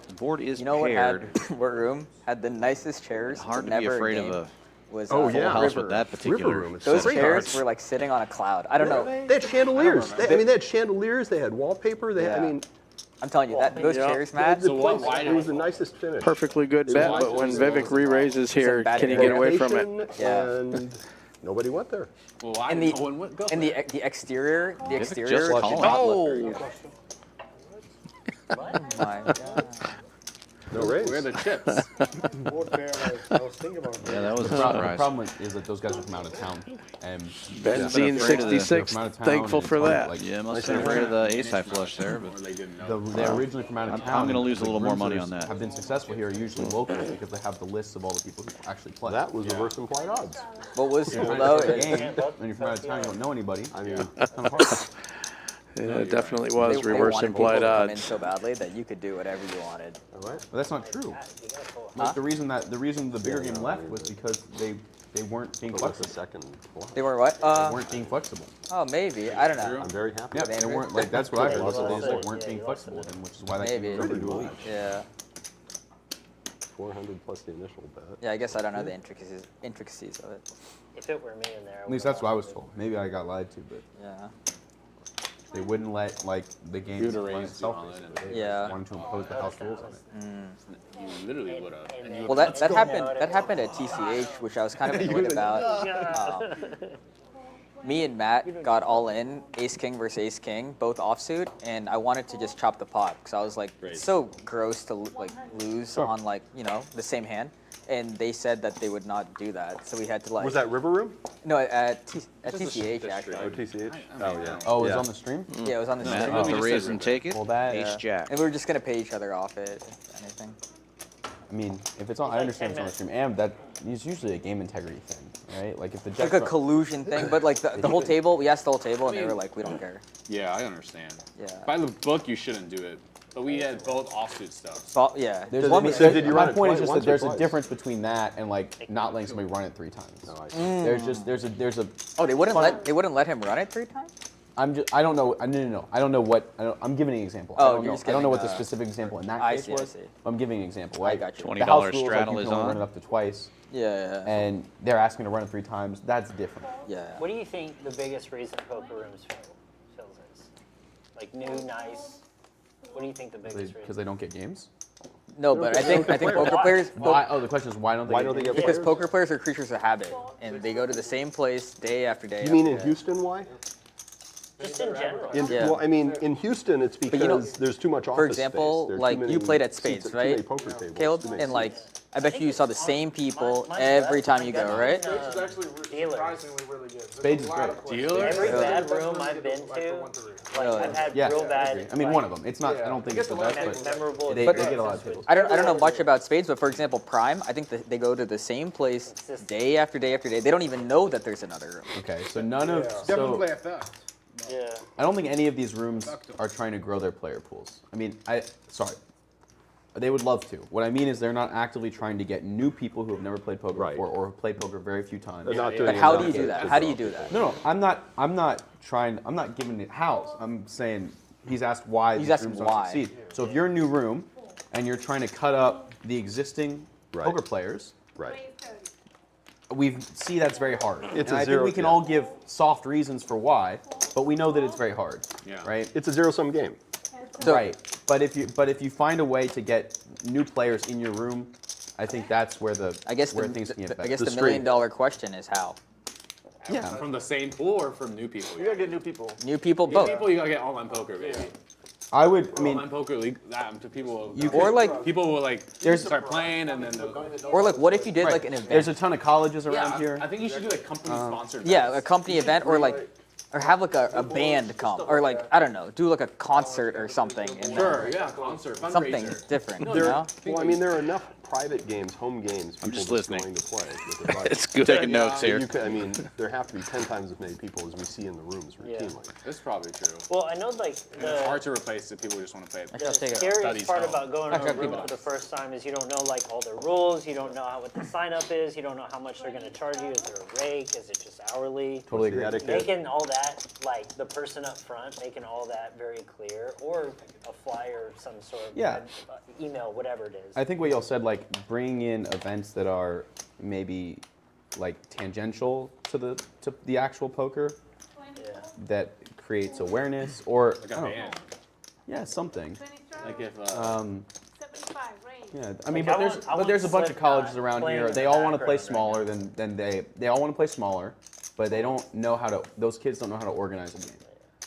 The board is You know what paired. what room had the nicest chairs? Hard but to be never afraid game, of a was Oh, full yeah. house River. with that particular River room. It's Those Three chairs cards. were like sitting on a cloud. I don't know. They had chandeliers. I mean, they had chandeliers. They had wallpaper. They had, I Yeah. mean, I'm telling you that those Yeah. chairs, Matt. the place, it was the nicest finish. Perfectly good bet, but when Vivek re-raises here, bad can he get away from it? Location, Yeah. And nobody went there. Well, why And the no one would go? and the exterior, the just exterior did calling. not look very good. Oh my god. No raise. Where are the chips? Yeah, that was a The surprise. problem is that those guys are from out of town, and Benzine afraid of the- 66, they're from out of town, thankful and for it's hard, that. like, Yeah, must have been afraid of the ace high flush there. Or But they didn't know. they're originally from out of I'm town. gonna and lose a the little more money groomers on that. Have been successful here are usually local because they have the lists of all the people who actually play. That was reverse implied odds. What was You're trying low? to play a game, and you're from out of town, you don't know anybody. I mean, It's kind of hard. Yeah, it definitely was They reverse wanted people implied to come in odds. so badly that you could do whatever you wanted. all right. But that's not true. Like, the reason the bigger game left was because they weren't being But what's the flexible. second flop? They were what? They weren't being flexible. Oh, maybe. I don't know. I'm very happy. Yeah, they weren't like that's what I heard. Was that they just like, Yeah, weren't being you flexible, lost it. then, which is why that Maybe. came over to a lead. Yeah. 400 plus the initial bet. Yeah, I guess I don't know the intricacies of it. If it were me in there, At least that's what I was told. Maybe I got lied to, but Yeah. they wouldn't let like the game You'd run arranged itself. on it and- Basically. They Yeah. just wanted to impose the house rules on it. You literally would have. And you Well, that happened at TCH, which I was kind of annoyed about. Me and Matt got all in, ace king versus ace king, both offsuit, and I wanted to just chop the pot because I was like, it's so gross to like lose on like the same hand, and they said that they would not do that, so we had to like. Was that River Room? No, at TCH actually. Oh, TCH? Oh, yeah. Oh, it was Yeah. on the stream? Yeah, it was on the Matt stream. with we the just raise said and river. take it. Well, that Ace jack. And we were just gonna pay each other off it, if anything. I mean, if it's on, I understand it's on the stream, and that is usually a game integrity thing, right? Like if the Like a collusion thing, but like the whole table, we asked the whole table, and they were like, we don't care. Yeah, I understand. Yeah. By the book, you shouldn't do it. But we had both offsuit stuff. So, yeah. There's Did one. they- so did you run My it point is twice- just once that or there's a twice? difference between that and like not letting somebody run it 3 times. No, I see. There's a. Oh, they wouldn't let him run it 3 times? I don't know. No. I don't know what. I'm giving an example. Oh, I don't you're know. just I don't know what the giving, specific example in that I case see, I was. see. But I'm giving an example. I Right? got you. $20 The house rules, like, straddle you is can only run on. it up to twice, Yeah. and they're asking to run it 3 times. That's different. Yeah. What do you think the biggest reason poker rooms fills is? Like new, nice. What do you think the biggest reason? Because they don't get games. No, but I think poker players. Why? Oh, the question is why don't they? Why get don't they games? get Because players? poker players are creatures of habit, and they go to the same place day after day. You mean after in day. Houston, why? Just in general. Well, I mean, in Houston, it's because you know, there's too much office For example, space. There are too like many you played at seats Spades, too many right? poker tables, Caleb, too many and like seats. I bet you saw the same people every time you go, right? It's actually Dealer. surprisingly really good. There's Spades a is lot great. of places. Dealer? Every Yeah. bad Best room rooms I've get been like the to, 1-3. like I've had Yes, real I bad. agree. I mean, one of them. It's not. I don't think it's the best, like, but memorable. they But- get a lot of tables. I don't know much about Spades, but for example, Prime, I think that they go to the same place day after day after day. They don't even know that there's another room. Okay, so none of Definitely so play at that. Yeah. I don't think any of these rooms are trying to grow their player pools. I mean, sorry. They would love to. What I mean is they're not actively trying to get new people who have never played poker Right. before or have played poker very few times. They're not doing But how enough do you do to- that? to How do you grow. do that? No, I'm not trying. I'm not giving it hows. I'm saying he's asked why He's these asking rooms don't why. succeed. So if you're a new room and you're trying to cut up the existing Right. poker players, Right. we see that's very hard. It's and a I zero- think we can yeah. all give soft reasons for why, but we know that it's very hard. Yeah. Right. It's a zero-sum game. Right. But if you find a way to get new players in your room I think that's where the I guess where the, things can get I better. guess The the stream. $1 million question is how. Yeah. From the same pool or from new people? You gotta get new people. New people, New both. people, you gotta get online poker, baby. I would. I mean, Online poker league. That to people. You Or like, people will like There's- start playing and then. or like, what if you did like an event? there's a ton of colleges around Yeah, here. I think you should do like company sponsored. Yeah, a company event, or like, or have like a band come, or like, I don't know, do like a concert or something. And Sure. Yeah. Concert. Fundraiser. something different, you There, know? well, I mean, there are enough private games, home games, people just just listening. going to play with their buddies. It's good. Taking notes So here. you could, I mean, there have to be 10 times as many people as we see in the rooms Yeah. routinely. That's probably true. Well, I know like And it's hard the to replace if people just want to play. Actually, I'll take it. scariest Studies part help. about going Actually, to I'll a keep room it for on. the first time is you don't know like all the rules. You don't know what the sign up is. You don't know how much they're going to charge you. Is there a rake? Is it just hourly? Totally The agree. etiquette. Making all that, like the person up front, making all that very clear, or a flyer, some sort of Yeah. email, whatever it is. I think what y'all said, like bringing in events that are maybe like tangential to the actual poker, Yeah. that creates awareness, or Like a I don't band. know. Yeah, something. Like if. 75 range. Yeah, I mean, Like, but I there's want a bunch of Slipknot colleges around playing here. in They the all want to play background right smaller than they all want to play smaller, but they don't know how to. Those kids don't know how to organize a game.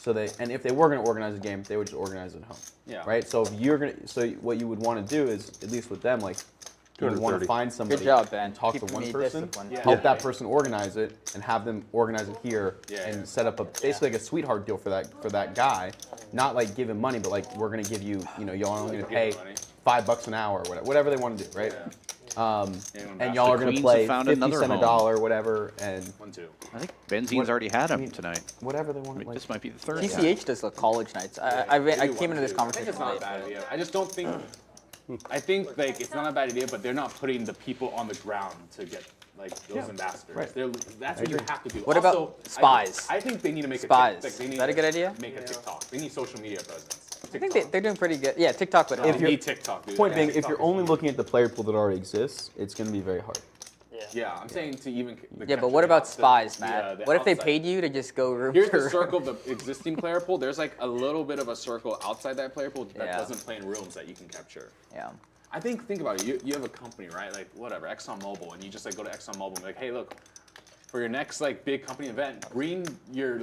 So and if they were going to organize a game, they would just organize it at home. Yeah. Right. So if you're gonna, so what you would want to do is, at least with them, like, you would want to 230. find somebody. Good job, Ben. And talk to Keeping one me person. disciplined. Yeah. Help that person organize it, and have them organize it here, Yeah, and yeah. set up basically like a sweetheart deal for that guy. Not like give him money, but like we're gonna give you, y'all are only gonna pay Give him money. $5 an hour, or whatever they want to do, right? Anyone And back? y'all The are gonna Queens play have found 50 another cent a home. dollar, whatever, and 1-2. I think Benzine's already had them tonight. whatever they I want. mean, Like, this might be the third. TCH does the college nights. I Maybe came into this 1-2. conversation I think it's not a late. bad idea. I just don't think. I think like it's not a bad idea, but they're not putting the people on the ground to get like those ambassadors. right. That's what you have to do. What about Also, spies? I think they need to make Spies. a they need Is that a to good idea? Make a TikTok. They need social media presence. I think they're doing pretty good. Yeah, TikTok would help. If They you're- need TikTok, dude. point Yeah, being, if TikTok you're is only huge. looking at the player pool that already exists, it's gonna be very hard. Yeah, I'm saying to even. Yeah, but what about spies, Matt? What if they outside- paid you to just go room Here's for the room? circle of the existing player pool. There's like a little bit of a circle outside that player pool that Yeah. doesn't play in rooms that you can capture. Yeah. I think about it. You have a company, right? Like whatever, ExxonMobil, and you just like go to ExxonMobil and be like, hey, look, for your next like big company event, bring your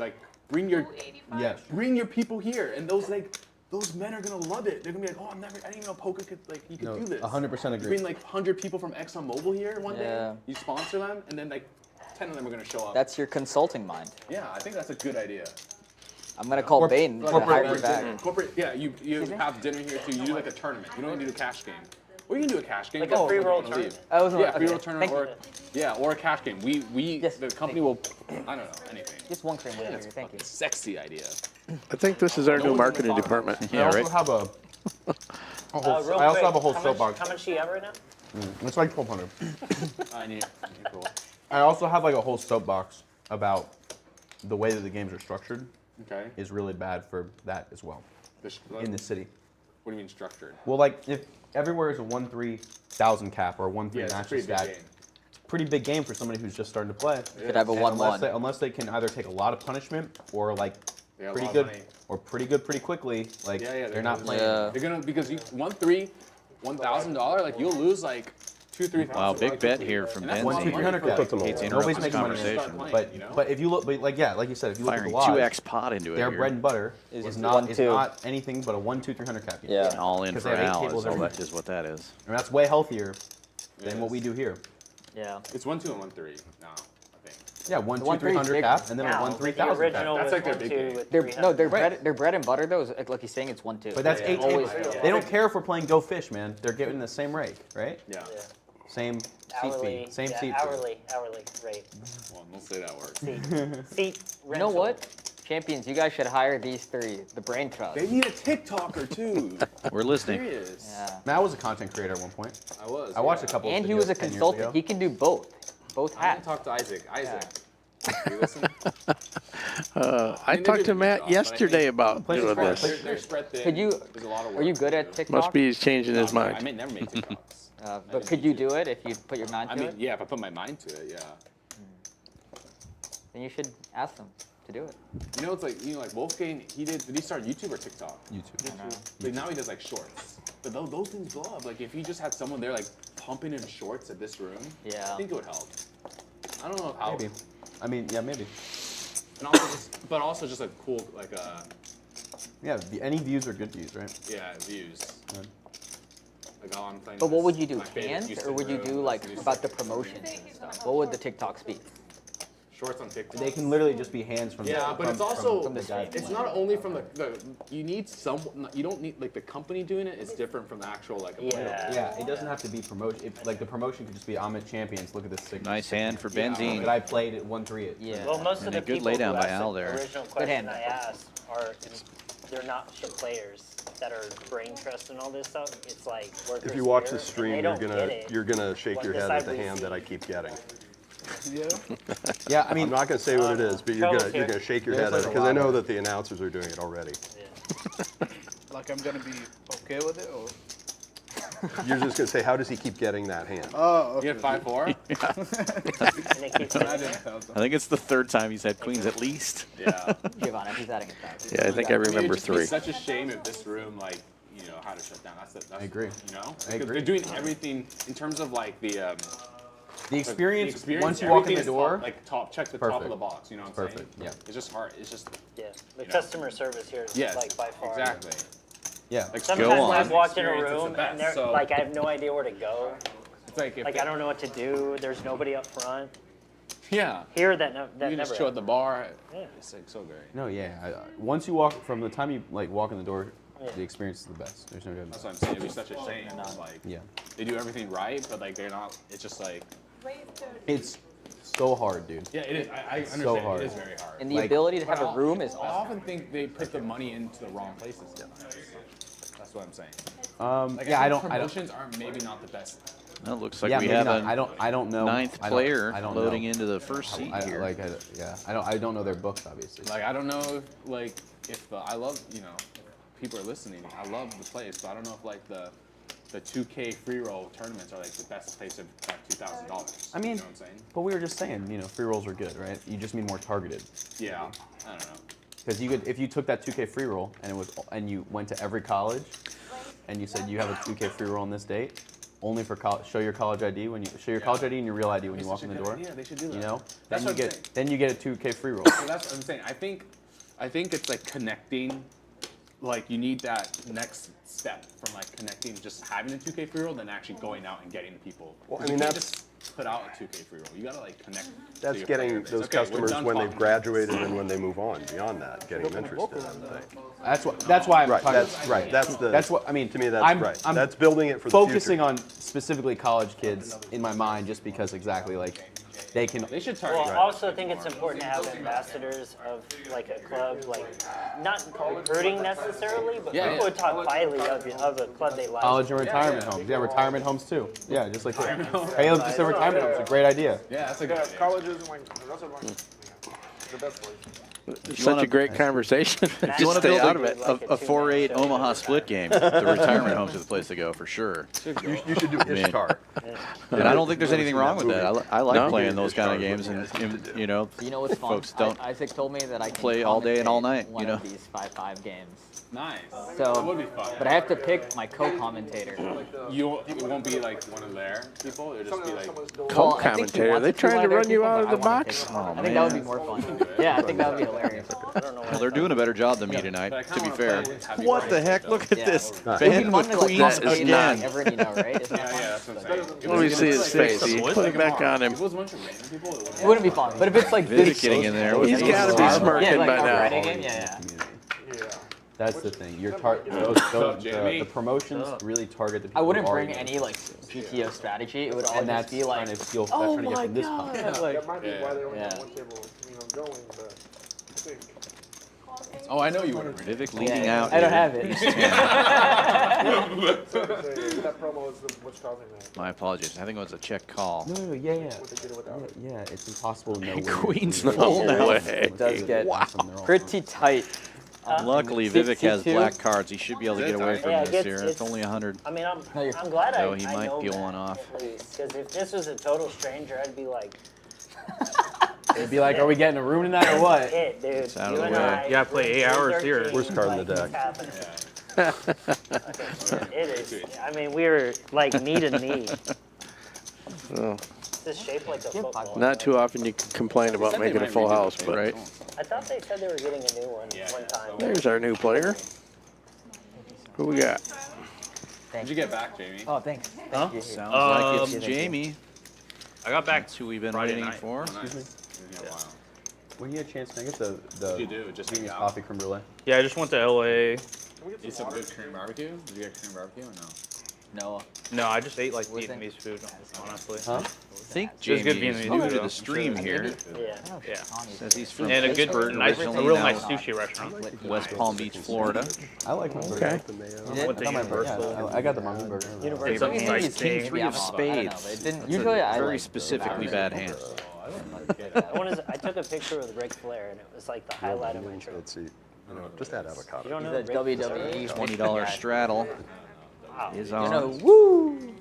Yes. bring your people here, and those men are gonna love it. They're gonna be like, oh, I didn't even know poker could you could No, do this. 100% agree. Bring like 100 people from ExxonMobil here one Yeah. day. You sponsor them, and then like 10 of them are gonna show up. That's your consulting mind. Yeah, I think that's a good idea. I'm gonna call Bain to hire you back. Corporate, yeah, you have dinner here too. You do like a tournament. You don't even do a cash game. Or you can do a cash game. Like a free roll leave. tournament. I was Yeah, okay. free roll tournament Thank or a cash game. We Yes, the company will, I don't know, anything. Just one cream later. Thank you. Sexy idea. I think this is our new marketing department. I also have a whole, Real I also quick, have a whole how soapbox. How much do you have right now? It's like 1,200. I need cool. I also have like a whole soapbox about the way that the games are structured Okay. is really bad for that as well in the city. What do you mean structured? Well, like if everywhere is a 1-3,000 cap or a 1-3 Yeah, it's a master pretty big stat, game. it's a pretty big game for somebody who's just starting to play. Could have a And 1-1. unless they can either take a lot of punishment or like They got a pretty lot of good money. or pretty good pretty quickly, like Yeah, they're not playing. Yeah. They're gonna because you $1,000, like you'll lose like $2,000-3,000. Wow, big bet here from And that's Benzie. a lot of money 1-2-300 for, cap. like, Hates to Nobody's interrupt making money. this conversation. But You know? but if you look, but like like you said, if you look at Firing the odds, 2x pot into it their here. bread and butter Is is 1-2. not anything but a 1-2-300 cap game. Yeah. And all in 'Cause for they have 8 Al tables is, every is what that is. And that's way healthier than what we Yes. do here. Yeah. It's 1-2 and 1-3 now, I think. Yeah, 1-2-300 cap, and then a Now, 1-3,000 cap. original That's was like their big 1-2 game. with Their, 300. no, their bread and butter though is like he's saying it's 1-2. But that's Yeah, 8 always, tables. yeah. They don't care if we're playing Go Fish, man. They're getting the same rate, right? Yeah. Yeah. Same seat Hourly, fee. Same yeah, seat fee. hourly rate. Well, don't say that word. Seat You know rental. what? Champions, you guys should hire these three. The brain trust. They need a TikToker too. We're listening. Serious. Yeah. Matt was a content creator at one point. I was. I watched a yeah. couple. And of he was a videos 10 years consultant. ago. He can do both. Both I didn't hats. talk to Isaac. Isaac. You listen? I talked to Matt yesterday about doing this. They're spread thin. Could you? There's a lot of Are you work good to at do. TikTok? Must be he's changing his I mind. may never make TikToks. But could you do it if you put your mind I to mean, it? yeah, if I put my mind to it, yeah. Then you should ask them to do it. You know, it's like Wolfgang. Did he start YouTube or TikTok? YouTube. Like now he does like shorts. But those things blow up. Like if you just had someone there like pumping in shorts at this room, Yeah. I think it would help. I don't know how. Maybe. I mean, yeah, maybe. And also but also just a cool, like Yeah, any views are good views, right? yeah, views. Yeah. Like, oh, I'm playing But what this- would you do? my favorite Hands, Houston or would you room, do like this new about the shorts. promotions and stuff? What would the TikToks be? Shorts on TikTok. They can literally just be hands from. Yeah, the, but from, it's also from the guy. it's not only from the you need some, you don't need like the company doing it is different from the actual like Yeah. Yeah, it doesn't have to be promotion. Like the promotion could just be I'm at Champions. Look at this sick. Nice hand for That Benzene. I played at 1-3 at. Yeah. Well, most And of a the good people laydown who by asked Al the there. original Good question hand. I asked are, they're not the players that are brain trust and all this stuff. It's like workers If you watch here, the and stream, they don't get you're it. gonna shake What your the head at side the we hand that see. I keep getting. Yeah. Yeah, I mean, I'm not gonna say what it is, but Charles you're here. gonna shake your There's head at like it a because I lot know of- that the announcers are doing it already. Like I'm gonna be okay with it, or? You're just gonna say, how does he keep getting that hand? Oh, You okay. had 5-4. And they keep I didn't tell them. I think it's the third time he's had queens at least. Yeah. Giovanna, he's adding it back. Yeah, I think I It'd remember just be 3. such a shame if this room like had to shut down. That's I agree. You know, I because agree. they're doing everything in terms of like the experience, once you walk in everything the is door, top, like check the top of perfect. the box. You know what I'm Perfect, saying? yeah. It's just hard. It's just Yeah, the You know. customer service here is yes, like by far. exactly. yeah. Like Sometimes Go on. I've walked in a Experience is the room best, and they're so- like, I have no idea where to go. It's like if Like I don't know what to do. There's nobody up front. yeah. Here that You never. just chill at the bar. Yeah. It's like so great. No, yeah. Once you walk, from the time you like walk in the door, Yeah. the experience is the best. There's no doubt. That's what I'm saying. It'd be such a shame. It's like Yeah. they do everything right, but like they're not. It's just like It's so hard, dude. yeah, it is. I understand. So hard. It is very hard. And the Like- ability to have But a room is I awesome. often think they put the money into the wrong places. That's what I'm saying. Like, Yeah, I don't. Promotions are maybe not the best. Well, it looks like Yeah, we maybe have not. a I don't know. ninth I don't- player I don't loading know. into the first seat here. I don't know their books, obviously. Like I don't know if I love people are listening. I love the place, but I don't know if like the 2K free roll tournaments are like the best place to have $2,000. I mean, you know what I'm saying? but we were just saying, free rolls are good, right? You just mean more targeted. Yeah, I don't know. Because you could, if you took that 2K free roll and you went to every college, and you said you have a 2K free roll on this date, only for college, show your college ID when you show your college ID and your real ID when you walk in the door. Yeah, they should do that. You know, That's then what you I'm get saying. then you get a 2K free roll. So that's what I'm saying. I think it's like connecting. Like you need that next step from like connecting, just having a 2K free roll, then actually going out and getting the people. Well, I 'Cause mean, you can't that's- just put out a 2K free roll. You gotta like connect. to That's your getting player base. those Okay, we're customers done when they've talking. graduated and when they move on. Beyond that, getting them interested. I think. That's why I'm Right. talking. That's right. That's what I mean. To me, that's I'm, right. I'm That's building it for the focusing future. on specifically college kids in my mind, just because exactly like they can. They should target. Well, I also think it's important to have ambassadors of like a club, like not recruiting necessarily, but Yeah, people yeah. would talk highly of a club they like. College and retirement homes. Yeah, retirement homes too. Yeah, just like that. Hey, look, just a retirement home. It's a great idea. Yeah, that's a good. Yeah, idea. colleges and like that's what the best place. It's such a great conversation. Matt, You want Just to stay build out of it. a 4-8 Omaha split game. The retirement homes are the place to go for sure. You should do Ishtar. And I don't think there's anything wrong with that. I like No? playing those kind of games, and You know what's fun? folks don't Isaac told me that I can play all day and all commentate night, One you know? of these 5-5 games. Nice. So, That would be fun. but I have to pick my co-commentator. It won't be like one of their people. It'll just be like. Well, I think he Co-commentator. wants They it to trying one to of their run you people, out but of I the wanna box? pick Oh, him. I think that would be man. more fun. Yeah, I think that would be hilarious. I don't know Well, they're doing a better job than me tonight, But I to kinda be wanna fair. play with heavy What the weights, heck? though. Look at Yeah. this. It'd be Ben fun with to like queens commentate again. everyone you know, right? Isn't that Yeah, fun? yeah, that's what I'm saying. Let me see his face. Put it back on him. If it was a bunch of random people, it It wouldn't be fun, but if it's like Vivek this, getting in there. He's with got to be these- smirking yeah, like by our now. Friday game, yeah. That's the thing. Your Jamie? the promotions really target the people. I wouldn't who bring already any like PTO strategy. It would all and just that's be like, trying to steal. oh trying to get my from this god, pump. like, That might be why they only Yeah. have one table, going, but I think Oh, I know you would have. Vivek leading out. I don't here. have it. so that promo is what's causing that. My apologies. I think it was a check call. No, yeah. What they did it without it. Yeah, it's impossible to know. where Queen's you're full going. now. It does get Awesome, they're all pretty tight. Luckily, Vivek has 62. black cards. He should be able to get away from Yeah, it this gets- here. It's it's- only 100. I mean, I'm No, you're- glad So I he I might know be Matt, one off. at least, because if this was a total stranger, I'd be like, They'd be like, "Are we getting a room tonight or what?" "Hit, dude, It's out of you the and way. I, You gotta play 8 hours here. 13, Worst card in the like, deck. it's happening." It is. I mean, we were like knee to knee. Oh, It's shaped like a football. not too often you can complain about making a full house, but Right. I thought they said they were getting a new one one time. there's our new player. Who we got? Did you get back, Jamie? Oh, thanks. Huh? Thank you. Sounds like it's Thank you. Jamie. I got back That's who we've been Friday waiting night. for. Excuse me. Wow. When you get a chance, can I get the You do, just Jamie's hang out. coffee creme brulee? Yeah, I just went to LA. Eat some good Korean barbecue? Did you get Korean barbecue or no? No. No, I just ate like Wasn't- Vietnamese food, honestly. Huh? I think There's good Jamie is Vietnamese new food, to though. the stream here. Yeah. Yeah. Says he's from And a good, Pittsburgh nice, a originally, real now nice sushi restaurant. West Palm Beach, Florida. I like my burger Okay. with the mayo. did? Went to Universal. I got the mummy burger. Universal. Favorite Maybe it's King sightseeing. 3 Maybe of I'm wrong. I don't know, spades. but it didn't- That's usually a I very like specifically bad hand. I took a picture with Ric Flair, and it was like the highlight of my trip. Let's see. Just add You avocado. don't know The Ric WWE $20 straddle Wow. is You on. know, woo!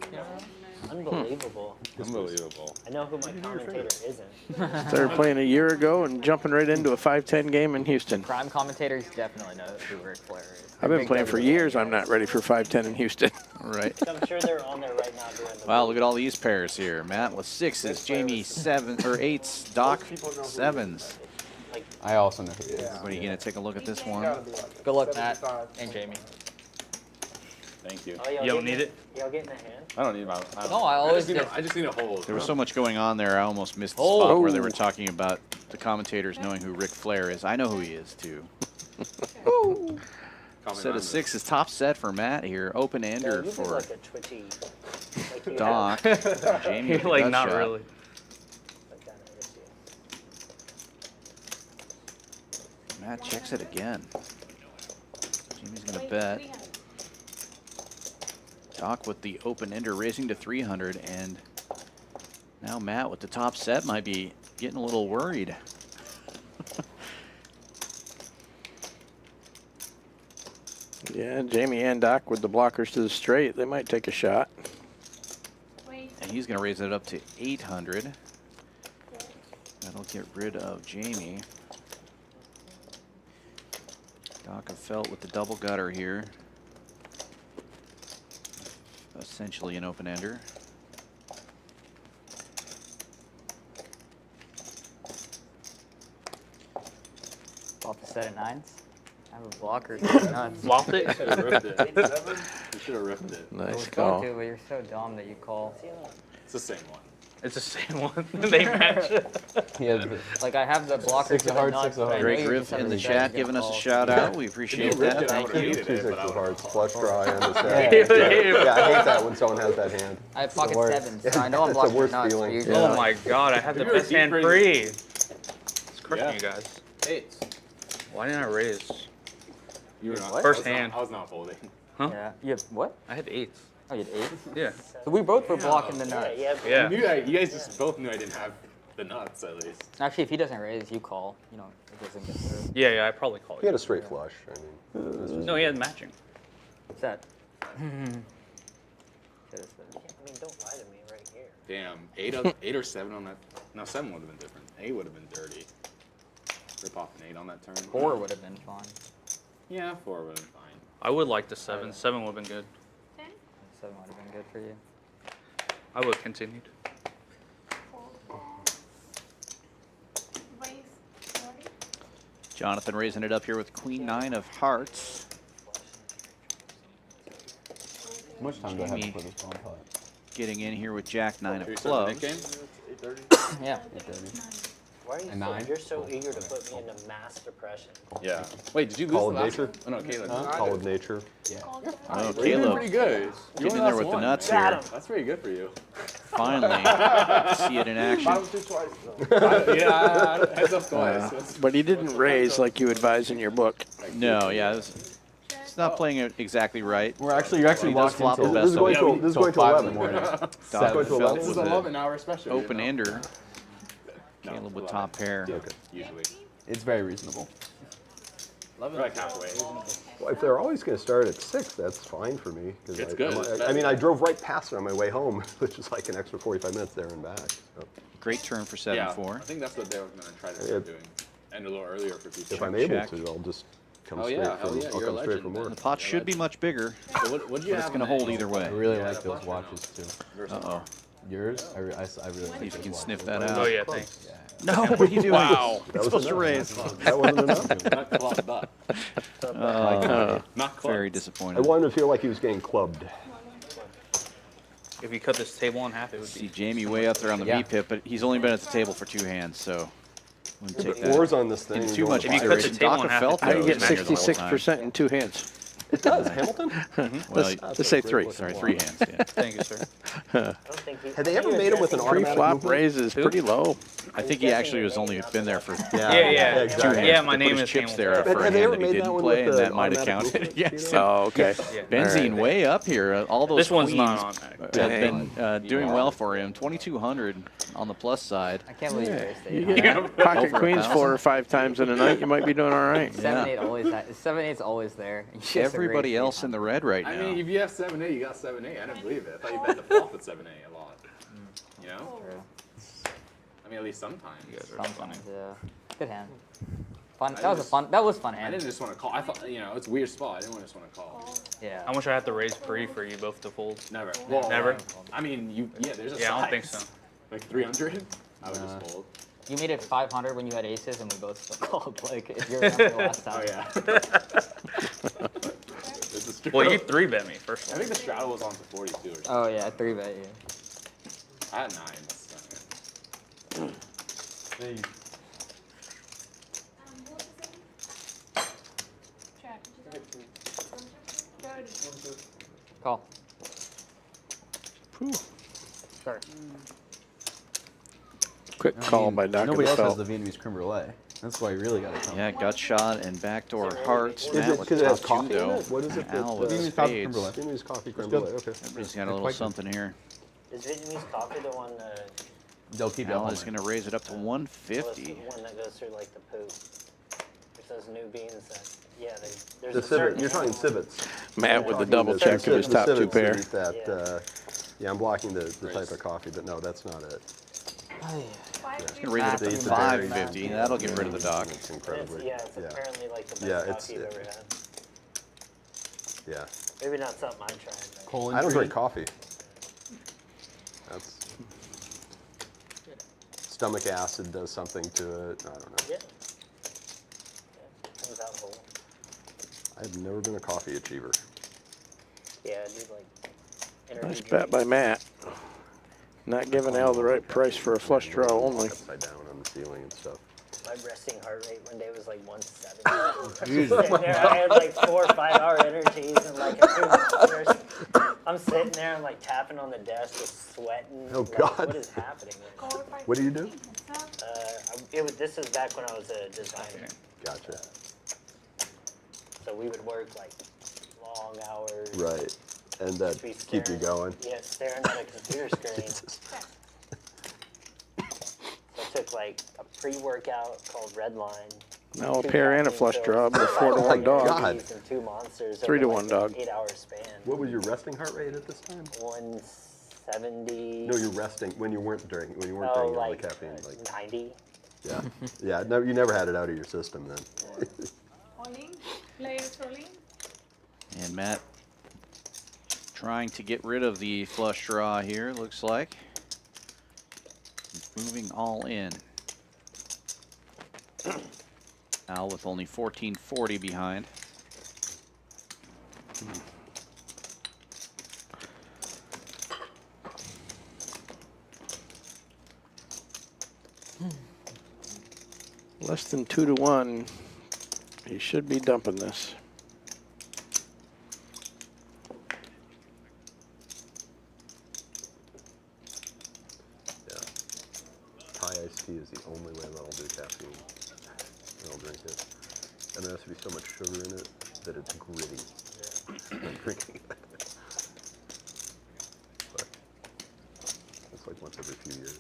Unbelievable. Unbelievable. I know who my commentator isn't. Started playing a year ago and jumping right into a 5-10 game in Houston. Prime commentators definitely know who Ric Flair is. I've been Big playing for WWE years. I'm guys. not ready for 5-10 in Houston. Right. I'm sure they're on there right now doing the. Wow, look at all these pairs here. Matt with 6s, Jamie 7 or 8s, Doc 7s. I also know who it is. What are you gonna take a look at this one? Good luck, Matt and Jamie. Thank you. Oh, y'all You don't getting need it? Y'all getting a hand? I don't need my. No, I always just need just- I just need a hold. There was so much going on there, I almost missed the Oh. spot where they were talking about the commentators knowing who Ric Flair is. I know who he is too. Set of 6 is top set for Matt here. Open Yeah, ender you look for like a twitchy. Like you Doc. have Jamie You're with a like, gut not shot. really. some kind of issue. Matt checks it again. Jamie's gonna bet. Doc with the open ender raising to 300, and now Matt with the top set might be getting a little worried. Yeah, Jamie and Doc with the blockers to the straight. They might take a shot. And he's going to raise it up to 800. That'll get rid of Jamie. Doc of Felt with the double gutter here. Essentially an open ender. Off the set of 9s. I have a blocker. Nuts. Flopped it? You should have ripped it. You should have ripped it. I Nice was call. going to, but you're so dumb that you call. It's the same one. It's the same one. They match. Yeah, Like, I have the blocker 6 to of the hearts, nuts. 6 of but I hearts. know Greg you Griff just have in the the chat best giving us a call. shout out. We appreciate ripped that. it, I Thank would've you. hated it, Two but I six of would've hearts, called flush it. draw, and a Yeah. set. Yeah, I hate that when someone has that hand. I have pocket worst. 7s, so I know I'm It's the blocking worst nuts. feeling. But usually Oh my god, I had the If you were best hand deep free. raising- It's crushing Yeah. you guys. 8. Why didn't I raise? You were not. What? First I was not- hand. I was not folding. Huh? Yeah. You have what? I had 8s. Oh, you had 8? Yeah. So we both were blocking the nuts. Yeah, Yeah. You guys just both knew I didn't have the nuts, at least. Actually, if he doesn't raise, you call. You know, it doesn't get through. Yeah, I probably called He you. had a straight flush. I mean, No, he had matching. Set. I mean, don't lie to me right here. Damn, 8 or 7 on that. No, 7 would have been different. 8 would have been dirty. Rip off an 8 on that turn. 4 would have been fine. Yeah, 4 would have been fine. I would like the 7. 7 would have been good. 7 would have been good for you. I would have continued. Jonathan raising it up here with Queen 9 of hearts. How much time do I have to Jamie put this ball in pot? getting in here with Jack 9 Should we of start the clubs. big game? Yeah. Why are you A so, 9? you're so eager to put me into mass depression? Yeah. Wait, did you lose Call the of last nature? one? Oh, no, Caleb. Call of nature. Oh, You're doing Caleb pretty good. getting in there with the nuts Got here. him. That's pretty good for you. Finally, see it in action. Bottom 2 twice, though. Yeah, heads up twice. But he didn't raise like you advise in your book. No, yeah, it's not playing it exactly right. You're actually He does locked flop into the This is best going of to this is till going to 5 in the 11. morning. Doc going to felt 11. This is with an the 11-hour special. open you know? ender. No, Caleb with 11. top pair. Yeah, usually. It's very reasonable. We're like halfway. Well, if they're always going to start at 6, that's fine for me. 'Cause It's I, good. I mean, I drove right past it on my way home, which is like an extra 45 minutes there and back. So Great turn for Yeah, 7-4. I think that's what they were going to try to Yeah. start doing. And a little earlier for people. if I'm able check. to, I'll just come Oh, straight yeah, for hell yeah, I'll you're a come straight legend, for more. man. The pot should be much bigger, So what do you but it's have going to on hold the either angle? way. I really Yeah, like that those flush or no? watches too. Versus Uh-oh. Yours? I really See if like you this can one. sniff that out. Oh yeah, thanks. No, what are you doing? Wow. You're supposed to raise. That wasn't enough. Not clubbed up. Not clubbed. Very I disappointed. wanted to feel like he was getting clubbed. If you cut this table in half, it would See be. Jamie way up there on the Yeah. V-pip, but he's only been at the table for 2 hands, so wouldn't take that Fours on this thing. into and too going much If you cut the consideration. table in Dr. half, Felt it I though, can get is manual the whole time. 66% in 2 hands. It does, Hamilton. Well, let's say That's a 3. great Sorry, looking 3 hands. Yeah. Thank you, sir. I don't think he, Have they ever made him with an automatic Pre-flop movement? raise is pretty low. I think he actually was only been there for Yeah, exactly. Yeah, my He put name his is chips Hamilton. there Have for a they hand ever that he made that didn't one play, with and the that might have automatic counted. movement? Yes. Oh, okay. Yeah. Benzene way up here. All those This one's queens not automatic. have Dang. been doing well for him. 2,200 on the plus side. I can't believe you're You staying. get pocket Over queens 1,000. 4 or 5 times in a night, you might be doing all right. 7-8 always. 7-8's always there. You just Everybody erase else in the red right I now. mean, if you have 7-8, you got 7-8. I didn't believe it. I thought you bet the flop with 7-8 a lot. You know? True. I mean, at least sometimes. You guys are funny. Sometimes, yeah. Good hand. Fun. I That was a just- fun. That was fun I hand. didn't just want to call. I thought, you know, it's a weird spot. I didn't just want to call. Yeah. How much I have to raise pre for you both to fold? Never. Well, Never? I mean, there's a Yeah, I don't size. think so. Like 300? I would just fold. You made it 500 when you had aces, and we both still called. Like if you're around for the last Oh, time. yeah. This is true. Well, you 3-bet me first I one. think the straddle was on to 42 or something. Oh yeah, 3-bet you. I had 9. Call. Sorry. Quick call by Dr. Nobody else has Felt. the Vietnamese creme brulee. That's why you really got to come. Yeah, gut shot and backdoor hearts. Is Matt it with because the it has top coffee 2 in though. it? What is it? Al that, with Vietnamese coffee creme spades. brulee. Vietnamese coffee creme good. brulee. Okay. Everybody's got a little something here. Is Vietnamese coffee the one? They'll keep you Al home. is going to raise it up to The 150. one that goes through like the poop. There's those new beans that. Yeah, there's The a civet. certain. You're talking civets. Matt with the Talking double the check of his the top 2 civets pair. beneath That, yeah, I'm blocking the type of coffee, but no, that's not it. He's going to raise it up They to eat the berries. 550. That'll get rid of the dock. It's incredibly. It's apparently like the best Yeah, coffee you've ever had. Yeah. Maybe not something I tried. But Colon I don't tree. drink coffee. That's stomach acid does something to it. I don't know. yeah. Comes out whole. I've never been a coffee achiever. Yeah, I do like. Energy Nice bet by drinks. Matt. Not giving Al the right price for a flush draw only. Upside down on the ceiling and stuff. My resting heart rate one day was like 170. I had like 4 or 5 hour energies and like a 2 monsters. I'm sitting there and like tapping on the desk, just sweating. Oh, like, God. What is happening? What do you do? This is back when I was a designer. Gotcha. So we would work like long hours. Right. And that be keep you staring- going. Yeah, staring at a computer screen. Jesus. So I took like a pre-workout called Redline. Now a 2 pair and a caffeine flush pills, draw, but a 5 4-to-1 dog. God. energies, and 2 monsters. 3 to over, 1 like, dog. an 8-hour span. What was your resting heart rate at this time? 170. No, you're resting when you weren't drinking all like the caffeine. Like 90. yeah, yeah. No, you never had it out of your system then. Rolling, players rolling. And Matt trying to get rid of the flush draw here, looks like. He's moving all in. Al with only 1440 behind. Less than 2 to 1. He should be dumping this. Yeah. Thai iced tea is the only way that I'll do caffeine. And I'll drink it. And there has to be so much sugar in it that it's gritty. I'm drinking it. But it's like once every few years.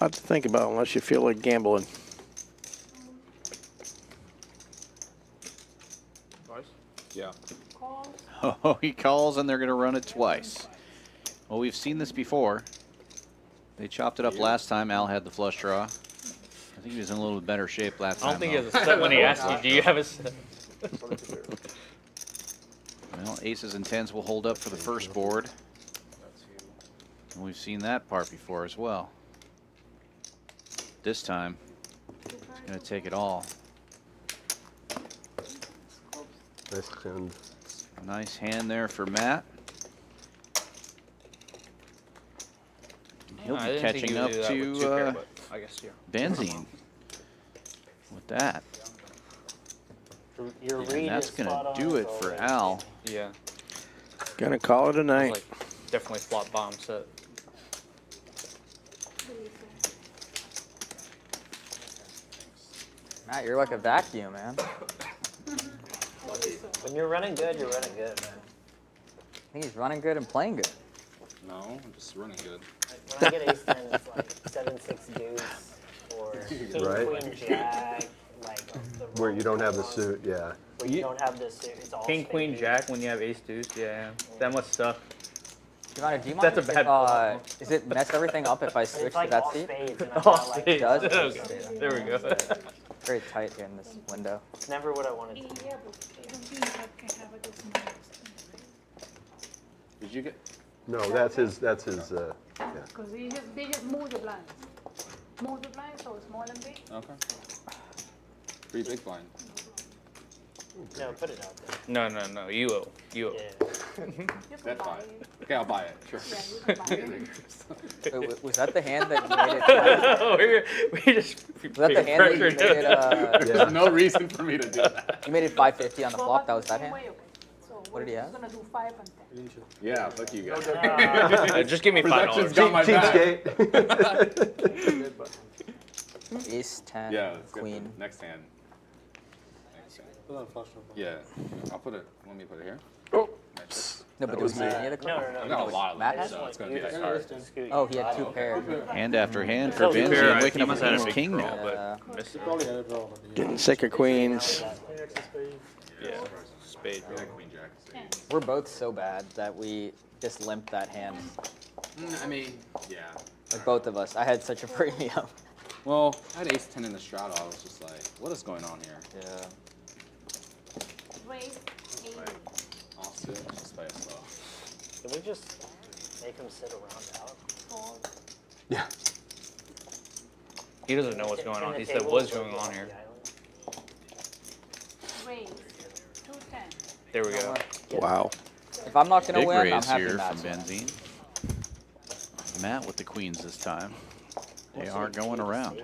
lot to think about unless you feel like gambling. Yeah. Oh, he calls and they're going to run it twice. Well, we've seen this before. They chopped it up last time. Al had the flush draw. I think he was in a little bit better shape last time. I don't think he has a set when he asked you, do you have a set? Well, aces and tens will hold up for the first board. And we've seen that part before as well. This time, he's going to take it all. Nice hand. Nice hand there for Matt. He'll I be didn't think catching he up would do that with two pair, to but I guess, yeah. Benzene with that. Your And read that's is going spot to on do as it for always. Al. Yeah. Gonna call it a It was night. like definitely flop bottom set. Matt, you're like a vacuum, man. When you're running good, man. I think he's running good and playing good. No, I'm just running good. When I get ace 10, it's like 7-6 deuce or king, Right. queen, jack, like the Where you don't have the wrong suit, yeah. Where you don't have the suit, it's all King, queen, spade. jack when you have ace deuce. Yeah, that must suck. Giovanni, do you mind That's a if, bad call. is it mess everything up if I switch It's to like that all seat? spades, and I'm All not like, spades. Does? Okay, there we go. Very tight here in this window. it's never what I wanted. Yeah, but I don't think I can have a good small. Did you get? No, that's his, yeah. Because they just move the blinds. Move the blinds, so small and big. Okay. 3 big blind. No, put it out there. No. You owe. Yeah. You can That's buy fine. it. Okay, I'll buy it. Sure. Yeah, you can buy it. Wait, was that the hand that you made it? we just Was that the hand that you made it? There's no reason for me to do that. You made it 550 on the Go flop. back That was the that same hand. way, okay. So What did he have? He's gonna do 5 and 10. Yeah, fuck you guys. just give me Production's $5. got my back. Cheapskate. Ace 10, Yeah, let's get queen. the next hand. Next hand. Put on flush draw. Yeah, I'll put it. Let me put it here. Oh. No, but was was he me. any of the No, club? I've got a lot of Matt them, had so one? it's gonna be like You hard. just scoot Oh, he your had two bottom. pairs. Hand after hand for So Benzene, fair, waking up must with have ace a big king draw, now. but missed it. Probably had a draw, but Getting sick of queens. Yeah, spade. Yeah, queen jack. We're both so bad that we just limped that hand. I mean, yeah. Like both of us. I had such a premium. Well, I had ace 10 in the straddle. I was just like, what is going on here? Yeah. Raise 80. I'll sit. Just play it slow. Can we just make him sit around out? Fold. Yeah. He doesn't know what's going Can on. the He said, table "What's go going on off here?" the island? Raise 210. There we go. Wow. If I'm not gonna Big win, I'm raise happy here from Matt's winning. Benzene. Matt with the queens this time. They are going around.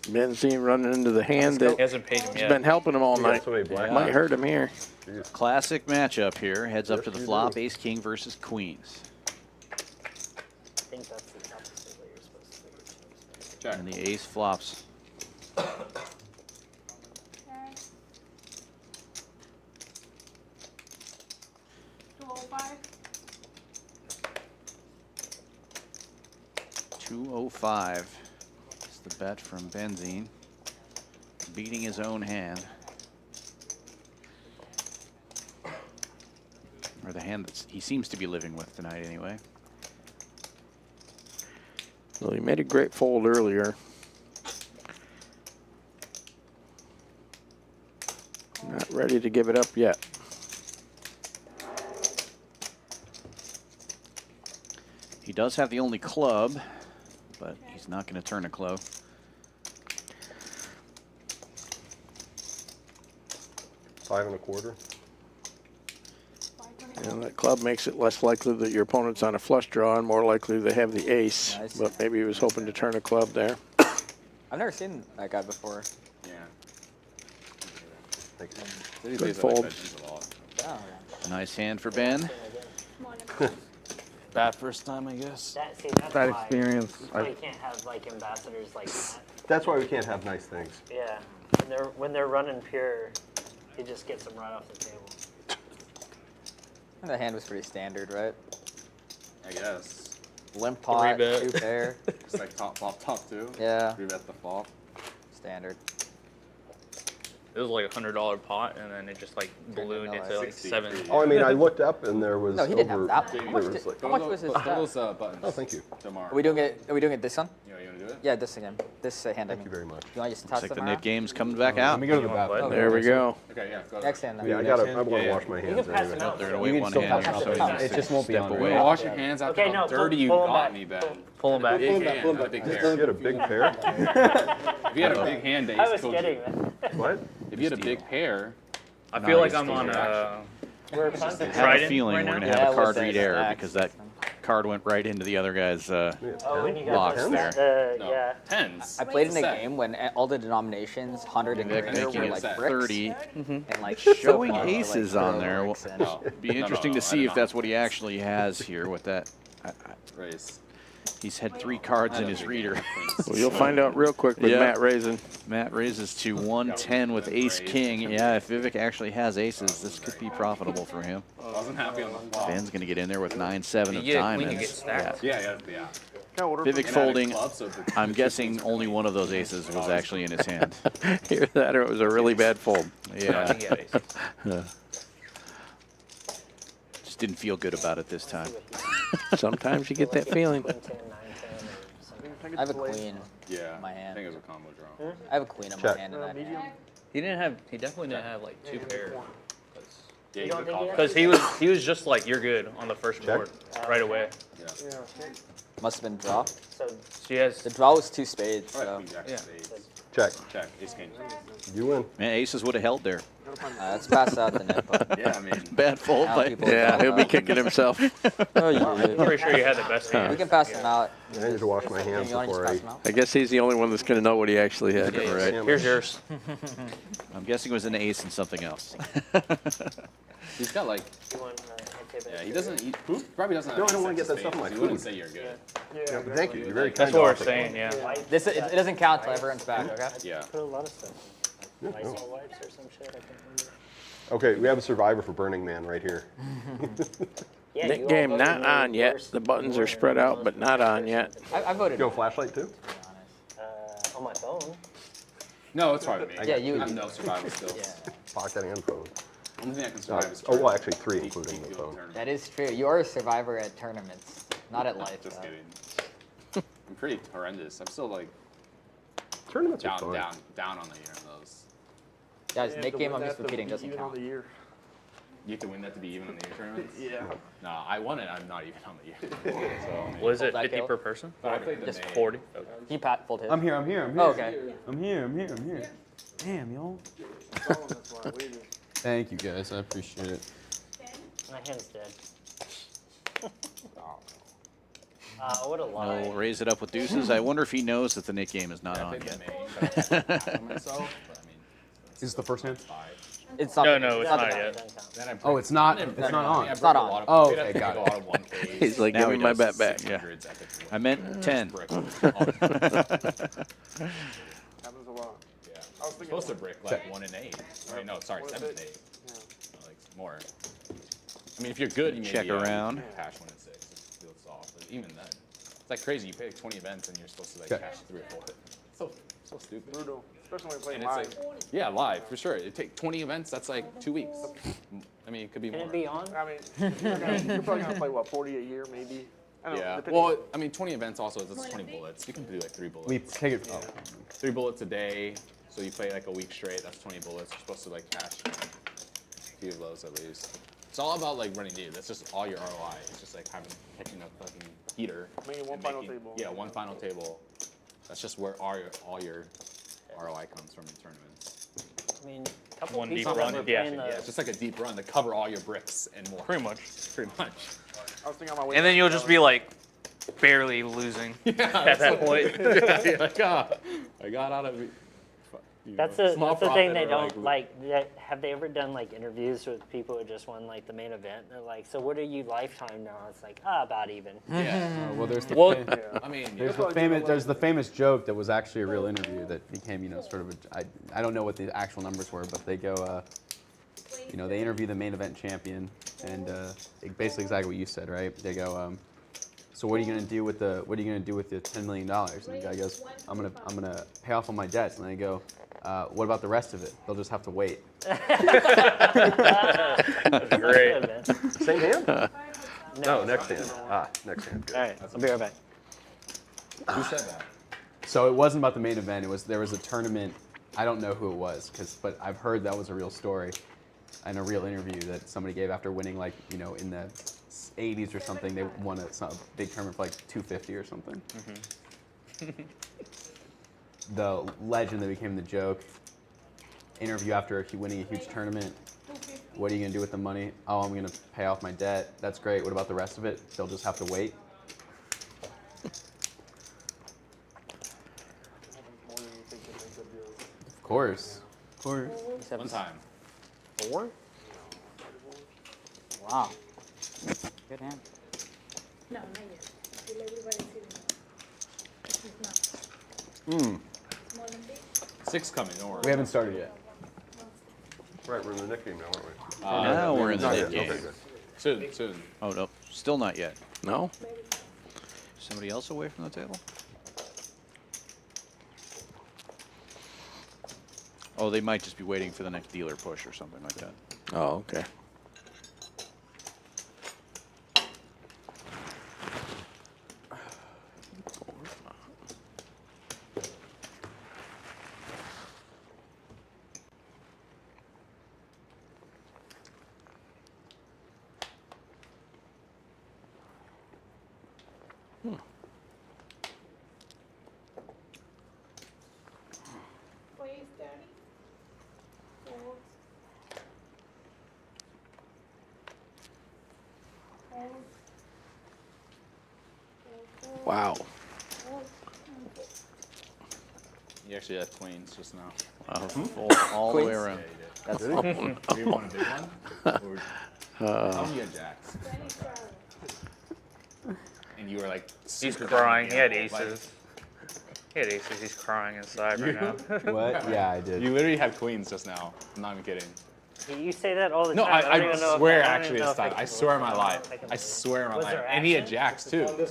Benzene running into the hand He that hasn't paid him has yet. been helping him all You got night. so many black. Might hurt him here. Classic matchup here. Heads up to the Yes, you flop. do. Ace king versus queens. I think that's the opposite way you're supposed to do it. Check. And the ace flops. Okay. 205. 205 is the bet from Benzene. Beating his own hand. Or the hand that he seems to be living with tonight anyway. Well, he made a great fold earlier. Not ready to give it up yet. He does have the only club, but he's not going to turn a club. Five and a quarter. And that club makes it less likely that your opponent's on a flush draw and more likely they have the ace. Nice. But maybe he was hoping to turn a club there. I've never seen that guy before. Yeah. Thanks. Good fold. Oh, Nice hand for Ben. Small and Bad first time, I guess. That's Bad why. experience. That's why you can't have like ambassadors like that. That's why we can't have nice things. Yeah. When they're running pure, you just get them right off the table. And the hand was pretty standard, right? I guess. Limp pot, bet. 2 pair. Just like top, flop, top two. Yeah. 3-bet the flop. Standard. It was like $100 pot, and then it just like ballooned into like 7. Oh, I mean, I looked up and there was No, he didn't over. have that. There How much, was like, how much was his Those stuff? buttons. oh, thank you. Tomorrow. Are we doing it this one? You want to do it? Yeah, this again. This hand. Thank you very much. You want to just Looks toss like them the around? Nick game's coming back Let out. me go to the You want bathroom. what? There we go. Okay, yeah. Go Next hand. Yeah, I Next gotta. hand? I want to Yeah, wash my You hands can pass anyway. them out. They're though. gonna wait can one still hand. pass so it out. he's It just won't be step on away. there. Wash your hands after Okay, how no, dirty you pull 'em got back. me, Ben. Pull them back. Big hand, not a big You pair. had a big pair. If you had a big hand, Ace I was told kidding, you. man. What? If you had a big pair, I feel like Nice. I'm on We're fun. I have a Trident feeling right we're now? gonna have Yeah, a card with the read error stacks. because that card went right into the other guy's. Oh, when you got Blocks the- there. no. Yeah. Tens. I played in a Set. game when all the denominations, 100 and Vic greater, making were it like set. bricks. 30. And like Showing so fun to, like, aces throw on there. bricks in. No. Be interesting no, to I see did if not. that's what he actually has here with that. Race. He's had 3 cards in his reader. Well, you'll find out real quick with Yeah. Matt raising. Matt raises to 110 with ace king. Yeah, if Vivek actually has aces, this could be profitable for him. I wasn't happy on the flop. Ben's going to get in there with 9-7 of You get- we can diamonds. get stacked. Yeah. Vivek folding. I'm guessing only one of those aces was actually in his hand. Hear that, or it was a really bad fold. Yeah, Yeah. just didn't feel good about it this time. Sometimes you get that feeling. Queen 10, 9, 10, or something. I have a queen. Yeah. My I hand. think it was a combo draw. I have a queen in Check. my hand in that hand. He didn't have. He definitely didn't have like 2 pairs. Yeah, You you don't could think call he it. Because he was just like, you're good on the first Check. board right away. Yeah. Must have been draw. So So he has. The draw was 2 spades, Alright, so queen jack Yeah. spades. Check. Check. Ace king. You win. Man, aces would have held there. let's pass out the net. But Yeah, I mean. Bad fold, now but people Yeah, talk he'll be about- kicking himself. Oh, I'm you. pretty sure you had the best hand. We can pass them out. I need to wash my hands You want to just before pass I. them out? I guess he's the only one that's going to know what he actually had. Yeah, Right. Here's yours. I'm guessing it was an ace and something else. He's got like. you want Yeah, he doesn't. He probably doesn't have. No, I don't ace wanna get six that stuff in my spades. He wouldn't food. say you're good. Yeah, but thank you. You're very kind. That's to what we're offer. saying, yeah. This it doesn't count till everyone's back, okay? Yeah. Put a lot of stuff in. Yeah, Lysol no. wipes or some shit. I can't remember. Okay, we have a survivor for Burning Man right here. Yeah, you Nick all game voted not me on yet. worst The buttons are winner spread out, but not on person. yet. I voted. Go flashlight too. To be honest. On my phone. No, it's fine with me. Yeah, you I would have be- no survival skills. Yeah, Pocket and phone. Only thing I can survive is. Oh, well, actually 3, including the Field phone. tournament. that is true. You are a survivor at tournaments, not at life. Just though. kidding. I'm pretty horrendous. I'm still like Tournaments are down, fun. down on the year in those. Guys, Nick game I'm just repeating doesn't Even on count. the year. You have to win that to be even on the year tournaments. Yeah. No, I won it. I'm not even on the year. So, I mean, What is it, That 50 kill? per person? but I played the Just May. 40? Okay. Can you pat fold his? I'm here. Oh, okay. I'm here. Damn, y'all. That's why I waited. Thank you, guys. I appreciate it. My hand's dead. What a lie. We'll raise it up with deuces. I wonder if he knows that the Nick game is not I on played the yet. May. But I don't have myself. But I mean, Is this the first hand? 5. It's not. No, it's not Doesn't yet. count. Then I Oh, it's not. break- It's not on. I It's break not a on. lot of- Oh, we'd have okay, to got go it. out of one phase. He's like, Now give he me my does. bet back. 600s epically. I meant 10. Brick. Happens a lot. Yeah. I was thinking Supposed to break like 1 and 8. Or, no, sorry, What is 7 and it? 8. No, like more. I mean, if you're good, you Check maybe, around. You can cash 1 and 6. It feels soft. But even then, it's like crazy. You play like 20 events and you're supposed to like Okay. cash 3 or 4. So stupid. brutal, especially when we play And live. it's like, yeah, live for sure. It take 20 events. That's like 2 weeks. I mean, it could be Can more. it be on? I mean, you're probably gonna play what 40 a year, maybe. I don't know, Yeah. depending- Well, I mean, 20 events also is 20 bullets. You can do like 3 bullets. We take it. Oh. 3 bullets a day. So you play like a week straight. That's 20 bullets. You're supposed to like cash a few of those at least. It's all about like running deep. That's just all your ROI. It's just like having catching a fucking heater. Making one and final table. Yeah, one final table. That's just where all your ROI comes from in tournaments. I mean, a couple One deep people run, that were yeah. playing Yeah, it's just like a deep run to cover all your bricks and more. Pretty much. Pretty much. I was thinking on my way. And then you'll just be like barely losing at that point. Yeah, you're like, ah, I got out of it. That's the thing they don't like. Have they ever done like interviews with people who just won like the main event? They're like, so what are you lifetime now? It's like, about even. Yeah. Well, there's the. Well, I mean, There's the famous joke that was actually a real interview that became, sort of I don't know what the actual numbers were, but they go, they interview the main event champion, and basically exactly what you said, right? They go, so what are you gonna do with the $10 million? And the guy goes, I'm gonna pay off all my debts. And I go, what about the rest of it? They'll just have to wait. That's great. Same hand? No, next hand. Next hand. Good. All right, I'll be right back. Who said that? So it wasn't about the main event. There was a tournament. I don't know who it was, but I've heard that was a real story, and a real interview that somebody gave after winning, like, in the 80s or something. They won a big tournament for like 250 or something. The legend that became the joke. Interview after winning a huge tournament. What are you gonna do with the money? Oh, I'm gonna pay off my debt. That's great. What about the rest of it? They'll just have to wait. Of course. One time. 4? Wow. Good hand. No, not yet. Will everybody see it? This is not. Small and big. 6 coming, don't worry. We haven't started yet. Right, we're in the Nick game now, aren't we? Now we're in the Not net yet. game. Okay, good. Soon. Oh, no, still not yet. No? Somebody else away from the table? Oh, they might just be waiting for the next dealer push or something like that. Oh, okay. Please, Daddy. 4. 4. Wow. 4. You actually had queens just now. All the way around. That's you want a big one? Or, how many had jacks? And you were like, He's crying. He had aces. He had aces. He's crying inside right now. What? Yeah, I did. You literally had queens just now. I'm not even kidding. You say that all the No, time. I don't even know swear if, actually it's time. I swear on my life. I swear on my Was life. there And he had action? jacks too. Oh,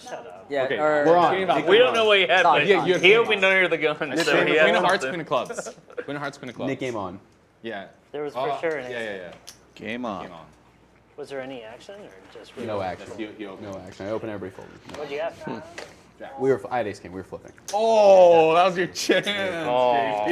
shut up. Yeah, Okay, or we're on. We don't know what he had, but Yeah, you had he queen opened on. under the gun. So he Queen had of hearts, something. queen of clubs. Queen of hearts, queen of clubs. Nick game on. Yeah. There was for sure an Yeah. Game on. Game on. Was there any action or just No action. He opened. No action. I open, everybody folded. No. What'd you have? I had ace king. We were flipping. Oh, that was your chance. Oh.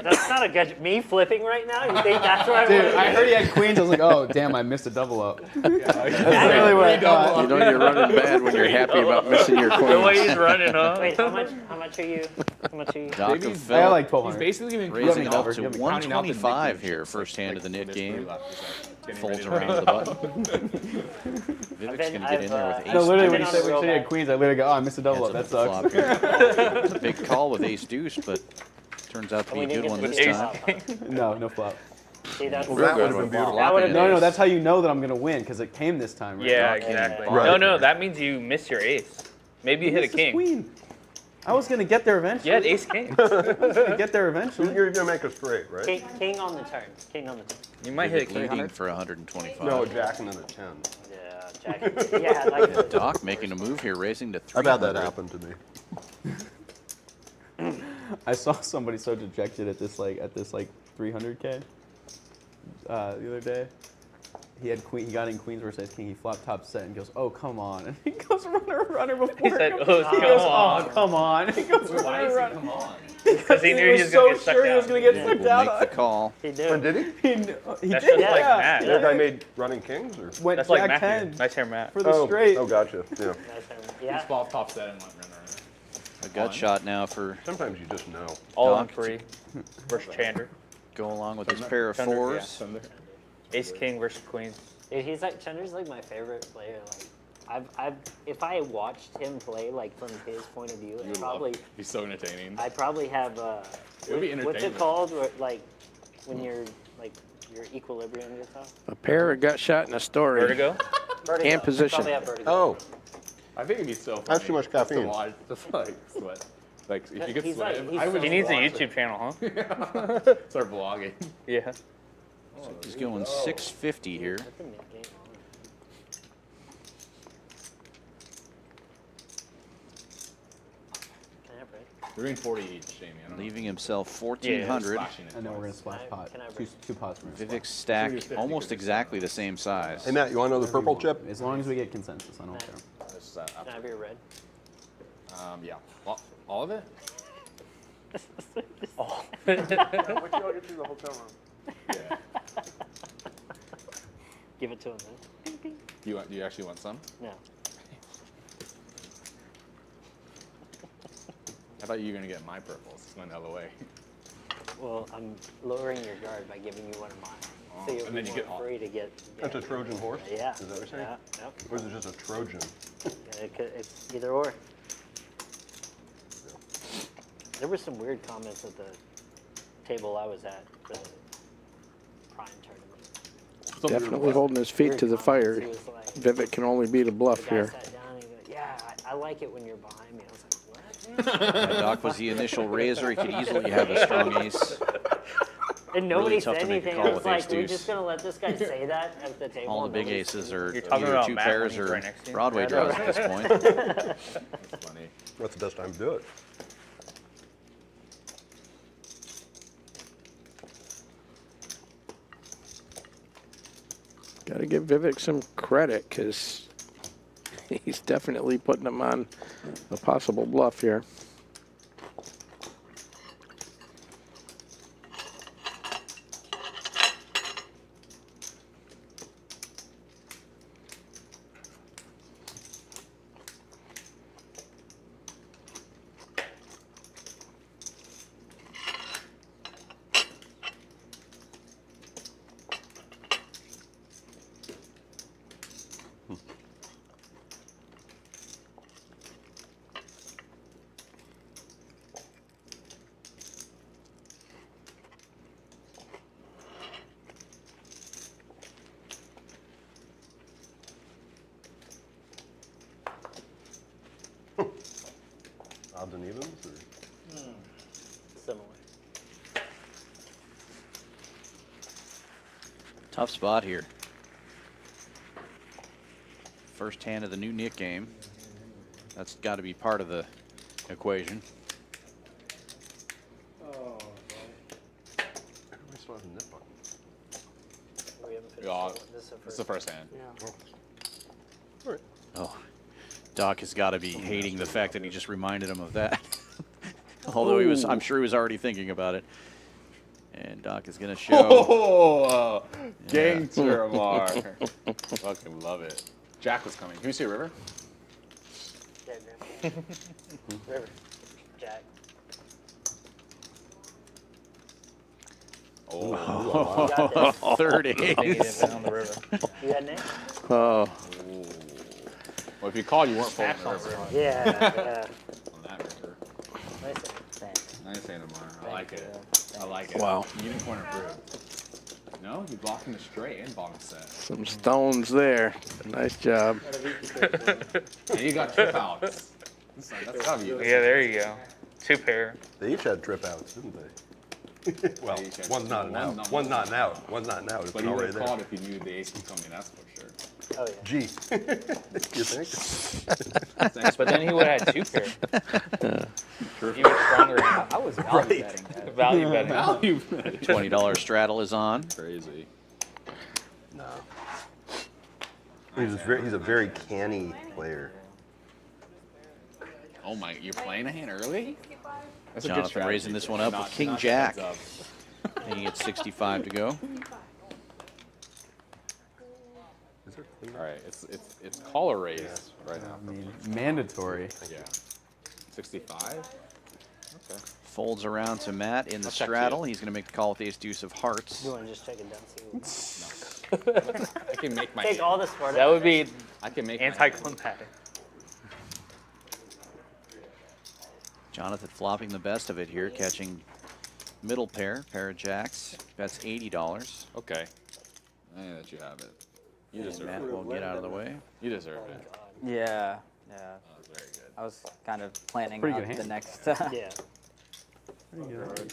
That's not a good. Me flipping right now? You think that's where I Dude, want I heard he had queens. I was like, oh, damn, I missed a double up. That's really what I thought. You know you're running bad when you're happy about missing your The way queens. he's running, huh? Wait, how much are you? How much are you? Dr. I had Phil like He's 1,200. basically giving raising counting up out- to counting out the 125 Nick here, games. first hand of the net There's 3 game. left. He's like, getting Folds ready to around roll. the button. Vivek's going to get in there with ace. No, literally, when I've he been said on he a had queens, I literally go, oh, I missed a double up. Heads That up the sucks. flop here. Big call with ace deuce, but turns out to be We a didn't good get one the this ace time. off, huh? No flop. See, that's Real That good would have one. been beautiful. That would have No, been. that's how you know that I'm going to win, because it came this time, right? Yeah, exactly. Right. No, that means you missed your ace. Maybe you hit a Missed his king. queen. I was going to get there eventually. You had ace king. I was going to get there eventually. You're going to make us straight, right? King on the turn. King on the turn. You might hit a Vivek king. leading 100. for 125. No, Jack and then a 10. Yeah, Jack. Yeah, like Doc making a move here, raising to I've 300. had that happen to me. I saw somebody so dejected at this 300K the other day. He had queen. He got in queens versus king. He flopped top set and goes, "Oh come on!" And he goes, "Runner before." He said, it "Oh, goes, he come goes, on." "Oh come on!" He goes, Why is "Runner." he come on? Because he knew he was so going to get stuck sure he was down. going to get Will stuck down. make the call. he When did. did he? He That's did, just yeah. like Matt. The guy made running kings? Or? Went That's like Jack Matthew. 10 Nice hair, Matt. for the straight. Oh, gotcha. Yeah. Yeah. He's ball top set and went runner. A gut shot now for Sometimes you just know. All on Doc. 3 versus Chandler. go along with his pair of Thunder, fours. yeah. Ace king versus queen. Dude, Chandler's like my favorite player. Like, if I watched him play like from his point of view, He's so entertaining. I probably have would be what's it entertainment. called? Where, like when you're like your equilibrium gets off. A pair, a gut shot, and a story. Vertigo. Vertigo. And position. Probably have vertigo. Oh, I think it'd be so funny. That's too much just to caffeine. watch, just like sweat. Like if you could He's sweat like- him, he's I would so He needs a watch YouTube channel, huh? it. Start vlogging. Yeah. He's going 650 here. That's a mid game. We're doing 40 each, Jamie. I don't know. Leaving himself 1,400. And then we're gonna splash pot. Two pots. Vivek's stack almost exactly the same size. Hey Matt, you want to know the purple chip? As long as we get consensus, I don't care. Can I have your red? Yeah. All of it? Oh. Wait till I get through the hotel room. Yeah. Give it to him then. Do you actually want some? No. I thought you were going to get my purples. It's going the other way. Well, I'm lowering your guard by giving you one of mine. Oh, So you'll and be then you more get all- free to get. That's a Trojan horse? Yeah. Is that what you're saying? Yeah. Yep. Or is it just a Trojan? It's either or. There were some weird comments at the table I was at for the Prime tournament. Definitely holding his feet to the fire. He was like, Vivek can only beat a bluff the guy here. sat down and he goes, yeah, I like it when you're behind me. I was like, what? Doc was the initial raiser. He could easily have a strong ace. And nobody Really tough said to make a anything. call I was with like, ace we're deuce. just going to let this guy say that at the table. All the and big nobody- aces are You're talking either about two Matt when pairs he's or right next to you? Broadway I draws know. at this point. That's funny. That's the best time to do it. Got to give Vivek some credit because he's definitely putting him on a possible bluff here. Odds and evens? Or? Similar. Tough spot here. First hand of the new Nick game. That's got to be part of the equation. Everybody still has a nip button. We haven't finished Yeah, that one. This it's the first hand. Yeah. All right. Oh, Doc has got to be hating the fact that he just reminded him of that. Although he was, I'm sure he was already thinking about it. And Doc is going to show. Oh, gangster Lamar. Fucking love it. Jack was coming. Can you see a river? Yeah, Graham. River. Jack. Oh, You got this. Third He didn't ace. fit on the river. You got Nick? Oh, well, if you called, you weren't full Smash on of the river. Yeah, yeah. on that river. Nice. Thanks. Nice hand, Lamar. I like it. I like it. Wow. Unicorn approved. No, you blocking the straight and bottom set. some stones there. Nice job. And you got trip outs. That's gotta be you. Yeah, there you go. Two pair. They each had trip outs, didn't they? Well, They each had one's not an one out. not- One's not an out. One's not an out. It's But you would already have there. called if you knew the ace was coming, that's for sure. Oh, yeah. Gee. You think? But then he would have had two pair. Even stronger hand. I was value betting that. Value betting. Value. $20 straddle is on. Crazy. No. He's a very canny player. Oh my, you're playing a hand early? That's a good Jonathan strategy. raising this one up Not- with King not the Jack. heads up. Making it 65 to go. Is there All right, it's caller raise right now. I mean, mandatory. Yeah. 65? Okay. Folds around to Matt in the I'll check straddle. too. He's going to make the call with ace deuce of hearts. You want to just check it down? See I can make my Take all the smart. That would be I can make my anticlimactic. Jonathan flopping the best of it here, catching middle pair of jacks. That's $80. Okay. I let you have it. You And deserve Matt it. will get out of the way. You deserve it. Yeah, yeah. That was very good. I was kind of planning Pretty out good the hand. next. Yeah. Pretty good.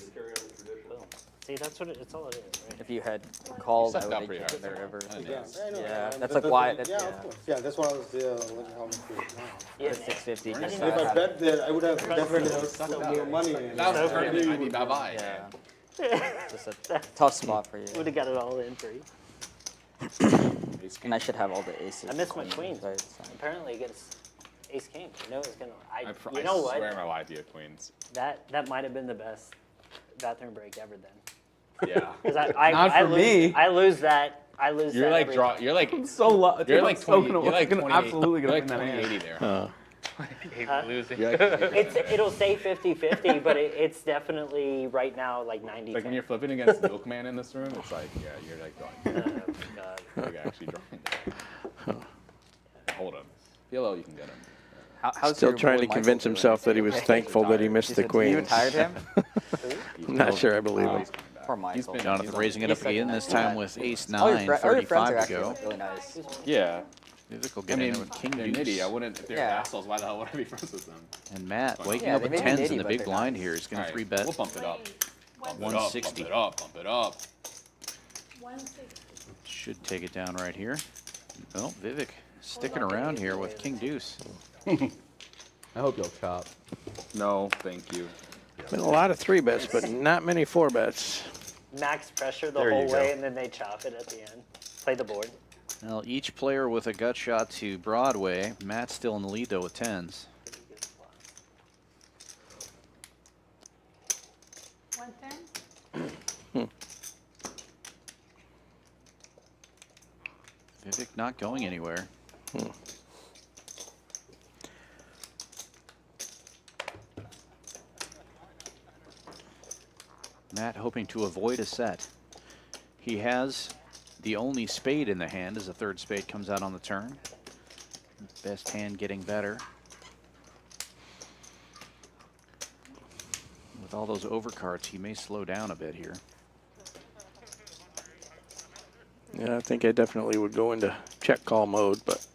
See See, that's what it's all it is, right? If you had called, I sucked would out have pretty checked hard the there. river. Yeah, I know. Yeah, And that's but- like why. but- That's, yeah, of course. Yeah, that's why I was looking how much it is now. Yeah, 650. I Just didn't If even I bet there, I would have definitely have Sucked some out. more money. That was over. pretty. I'd be bye-bye. Yeah. Just a tough spot for you. would have got it all in free. And I should have all the aces. I missed my queens, queens. Right, so. Apparently against Ace King. You know it's gonna. I you know what? swear my life you have queens. That might have been the best bathroom break ever then. Yeah. Because I Not I for lose, me. I lose that. I lose You're that. like every draw. time. You're like. So low. You're like 20. You're You're like 28. absolutely You're gonna like win that 20-80 hand. there. Huh? Losing. You're like, It'll say 50-50, but it's definitely right now like 90. like when you're flipping against Milkman in this room, it's like, yeah, you're like drawing. Oh, God. You're like actually drawing. Hold him. PLL, you can get him. How's Still your trying boy to Michael convince doing? himself that he was thankful that he missed the You queens. retired him? I'm not sure I believe him. He's coming back. Poor Michael. Jonathan raising it up again, this time with ace All your 9, all your friends 35 are to actually go. really nice. Yeah. Vivek will I get mean, in with king they're deuce. nitty. I wouldn't, if they're Yeah. assholes, why the hell would I be friends with them? And Matt waking Yeah, up they with may be 10s in nitty, the but big they're blind nice. here. He's going to All 3 right, bet. we'll bump it up. Bump it up, 160. Bump it up, bump it up. 160. Should take it down right here. Well, Vivek sticking around here with king deuce. I hope you'll chop. No, thank you. Been a lot of 3 bets, but not many 4 bets. Max pressure the There you whole go. way, and then they chop it at the end. Play the board. Well, each player with a gut shot to Broadway. Matt's still in the lead, though, with 10s. 110. Vivek not going anywhere. Matt hoping to avoid a set. He has the only spade in the hand as the 3rd spade comes out on the turn. Best hand getting better. With all those overcards, he may slow down a bit here. Yeah, I think I definitely would go into check call mode, but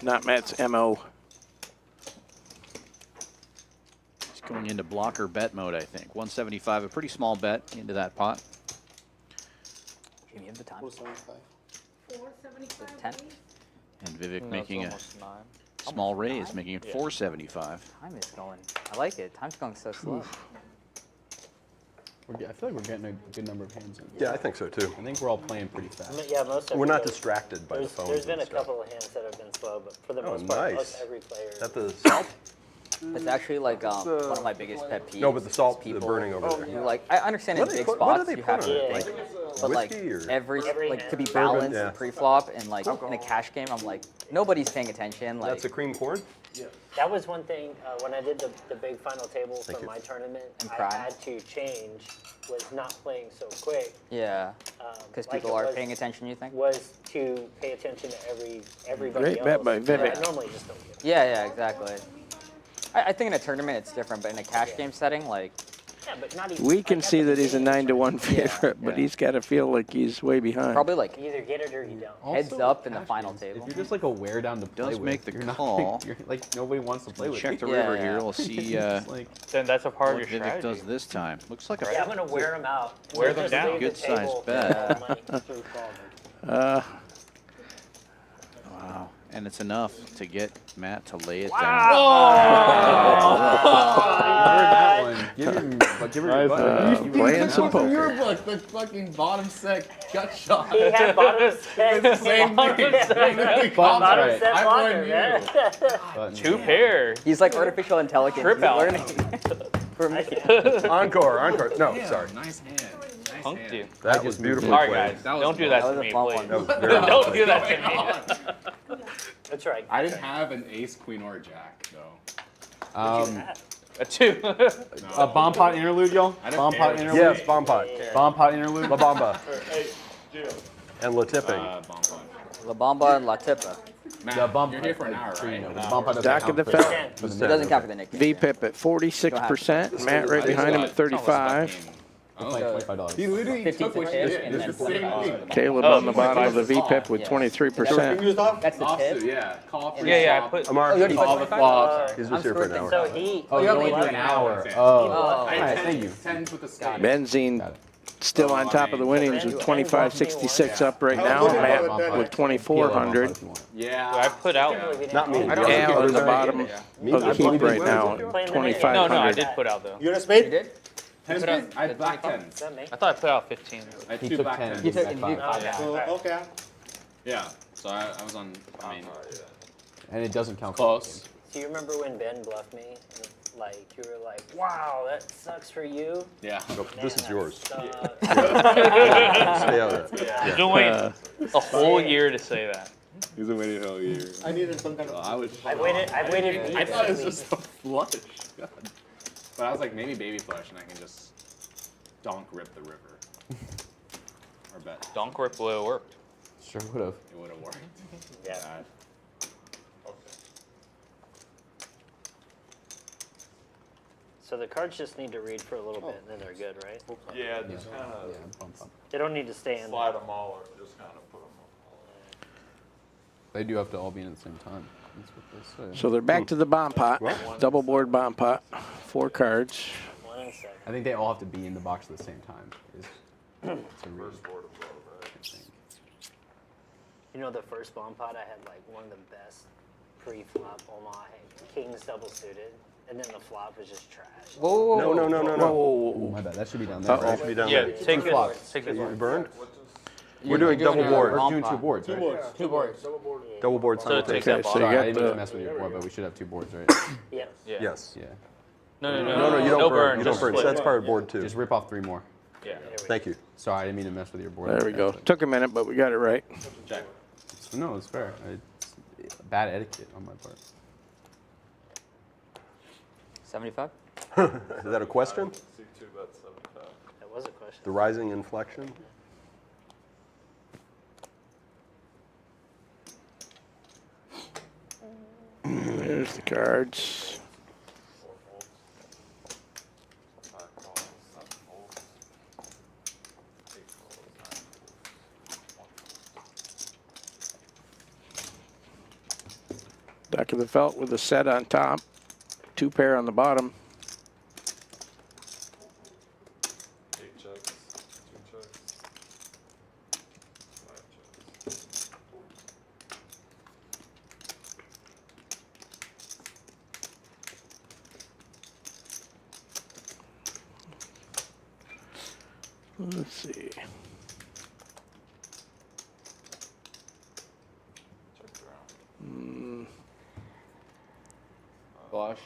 not Matt's MO. He's going into blocker bet mode, I think. 175, a pretty small bet into that pot. Can you have the time? 475. 475. 10? please. And Vivek No, making a it's almost 9. small Almost raise, 9? making it 475. Time is going. I like it. Time's going so slow. I feel like we're getting a good number of hands in. Yeah, I think so too. I think we're all playing pretty fast. Yeah, most. We're not everybody- distracted by the There's, phones. there's been and a stuff. couple of hands that have been slow, but for the Oh, most part, nice. most every player. Is that the salt? It's actually like one of my biggest pet peeves. No, but the salt, is the people burning over there. who, like, I understand What in do they big put- what do spots they you put have on to it? think, Like but like whiskey or- Every like to be hand. balanced yeah. pre-flop and like in a cash game, I'm like nobody's paying attention. Like That's a cream corn? That was one thing when I did the big final table for you. my tournament. And I prime. had to change was not playing so quick. yeah, because like people it are was- paying attention. You think? Was to pay attention to everybody Great else. bet by that Vivek. I normally just don't give. Yeah, exactly. I think in a tournament it's different, but in a cash game setting, like Yeah, but not even. We can like, see at the that he's a beginning of the 9-to-1 tournament, favorite, but yeah. he's got to feel like he's way behind. probably like You either get it or you don't. heads Also, up in the cash final games, table. If you're just like a wear down to play Does with, make the you're not, call. you're like nobody wants to play with. Check the you. Yeah, river yeah. here. We'll see It's like, Then that's a part what of your Vivek strategy. does this time. Looks like a Yeah, I'm gonna wear them out. Wear them Just down. leave the Good sized table bet. for money through call. wow, and it's enough to get Matt to lay it I down. heard that one. Give her your butt. Playing some poker. Your book, the fucking bottom set gut shot. He had bottom set. Same thing. Bottom right. set I blocker, blame man. Button. 2 pair. He's like artificial intelligence. Trip He's out. learning from me. Encore. No, Yeah, sorry. Nice hand. Nice Punked hand. you. That was beautifully All right, played. guys. That was Don't do fun. that That to was a me, fun please. one. That was very well Don't played. do that to me. That's right. I didn't have an ace, queen, or a jack, though. A 2. A bomb pot interlude, y'all. I don't Bomb care pot what you interlude. Yes, bomb pot. Bomb pot interlude. La Bamba. And La Tipping. Bomb punch. La Bamba and La Tipa. Matt, The bomb you're here for an hour, so you right? know, An the hour. bomb pot doesn't Doc count of the for- fella. It doesn't count for the nickname. VPIP at 46%. Matt right behind him at 35. Oh, Like $25. he literally 15 took what to she tip did. and It's then the same 45. thing. Caleb Oh, on the bottom of the VPIP with Yeah. 23%. That's the Offsuit, tip. yeah. Call for Yeah, I flop. put. Amar, you already call put the 25? flop. He's I'm just here for an screwed hour. So he. Oh, you you're only only left an an hour. hour. Oh. Oh, I Alright, had thank you. 10s with the Got sky. it. Benzene Got it. still on top of the winnings with 25.66 up right now. Matt with 2,400. Yeah. I put out. Not me. Al in the bottom of the heap right now, No, 2,500. I did put out though. You got a spade? You did? Ten Put out- spades? I had black tens. Is that me? I thought I put out 15. I had He two took black 10. tens. You took Back you five. okay. So, okay. Yeah. So I was on. I mean, And it doesn't count. close. Do you remember when Ben bluffed me? And, like, you were like, wow, that sucks for you. Yeah. This is Man, yours. that sucks." Stay out of that. You've been waiting a whole year to say that. He's been waiting a whole year. I needed some kind of. I would. I waited I weeks thought it was and just a flush. God. But I was like, maybe baby flush, and I can just donk rip the river. Or bet. Donk rip would have worked. Sure would have. It would have worked. Yeah. So the cards just need to read for a little bit, and then they're good, right? Yeah, just kind of Bump up. They don't need to stay in. slide them all or just kind of put them all. They do have to all be in at the same time. That's what they say. So they're back to the bomb pot, double board bomb pot, 4 cards. 1 second. I think they all have to be in the box at the same time. To read. First board of blow, right? I think. You know, the first bomb pot, I had like one of the best pre-flop Omaha kings double suited, and then the flop was just trash. Whoa, No, no, no, no, no. Oh, my bad. That should be down there. Uh-oh. Right? Should be down Yeah, there. take this. flops. Take this You one. burned? You're We're doing double board. We're doing 2 boards, right? Two boards. Double board So take simultaneously. that Okay, bottom. so you Sorry, I got didn't mean to the, mess with your board, but we should have 2 boards, right? Yeah. Yeah. Yes. Yeah. No, No, no, you don't no burn. You don't just burn. So split. that's part of board 2. Just rip off 3 more. Yeah. Thank you. Sorry, I didn't mean to mess with your board. there we go. Took a minute, but we got it right. Check. No, it's fair. It's bad etiquette on my part. 75? Is that a question? C2 bet 75. That was a question. The rising inflection? There's the cards. 4 folds. 5 calls, 7 folds. 8 calls, 9 folds, 1 fold. Back of the felt with a set on top, 2 pair on the bottom. 8 checks, 2 checks, 5 checks. Let's see. Check around. Flush.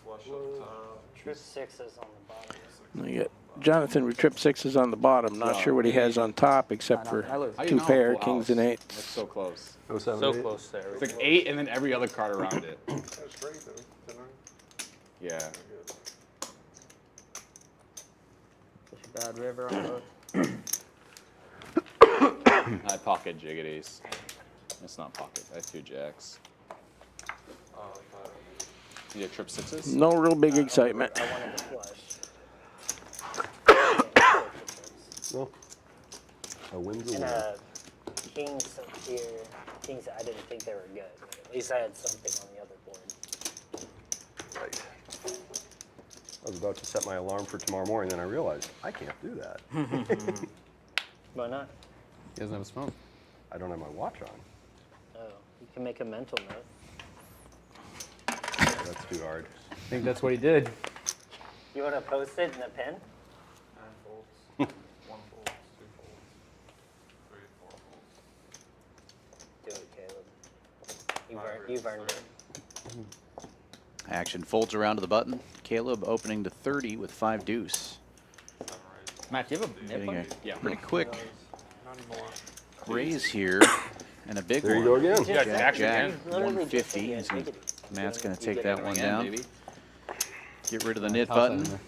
Flush up top. Trip 6s on the bottom. You got Jonathan with trip 6s on the bottom. Not sure what he has on top except for How do you 2 know pair, full kings house? and That's 8s. so close. 07, So 8? close there. It's like 8 and then every other card around it. That's great, though. 10 Yeah. good. Bad river on both. I pocket jiggities. It's not pocket. I have 2 jacks. You get trip 6s? No real big excitement. I wanted to flush. Well, a win's a And win. kings up here. Kings, I didn't think they were good. But at least I had something on the other board. Right. I was about to set my alarm for tomorrow morning, then I realized I can't do that. Why not? He doesn't have his phone. I don't have my watch on. Oh, you can make a mental note. That's too hard. I think that's what he did. You want to post it in a pen? 9 folds, 1 fold, 2 folds, 3, 4 folds. Do it, Caleb. You've earned it. Action folds around to the button. Caleb opening to 30 with 5 deuce. Matt, do you have a nip Getting on? a Yeah. pretty quick Not anymore. raise here and a big There one. you go again. Yeah, Jack, Jack, Literally 150. just He's gonna, hit the Matt's going to You take get that it one Again, down. baby. Get rid of the knit Toss that in button.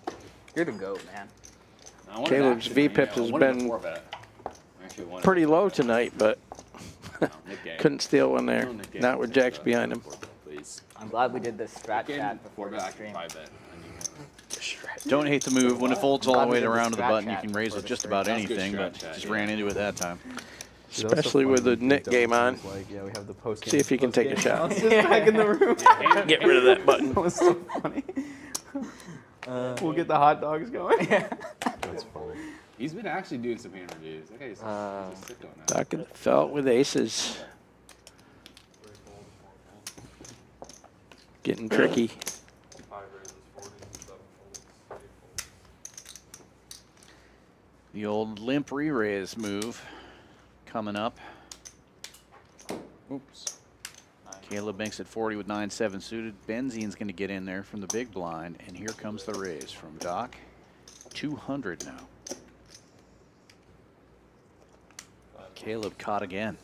there. You're the goat, man. I wanted Caleb's action, VPIP I has wanted a been 4-bet. I actually wanted Pretty a low 4-bet. tonight, but No, Nick Gang. couldn't steal one there. No, Nick Gang. Not with Jack's Take behind the him. 4-bet, Please. I'm glad we did this strat chat before the 4-bet, I can stream. 5-bet. Don't hate the move. When it folds all the way Glad we did the around to the strat button, you chat can raise before with the just stream. about That's good anything, but strat chat, just yeah. ran into it that time. Dude, that was so Especially funny with the when knit Dustin game on. was Like, yeah, we have the post. See if he can take a shot. Back in the room. Get rid of that button. That was so funny. We'll get the hot dogs going. That's He's been actually doing some hand reviews. Okay, he's a sicko now. Doc and felt with aces. Getting tricky. 5 raises 40, 7 folds, 8 folds. The old limp re-raise move coming up. Oops. Caleb makes it 40 with 9-7 suited. Benzine's going to get in there from the big blind, and here comes the raise from Doc. 200 now. Caleb caught again.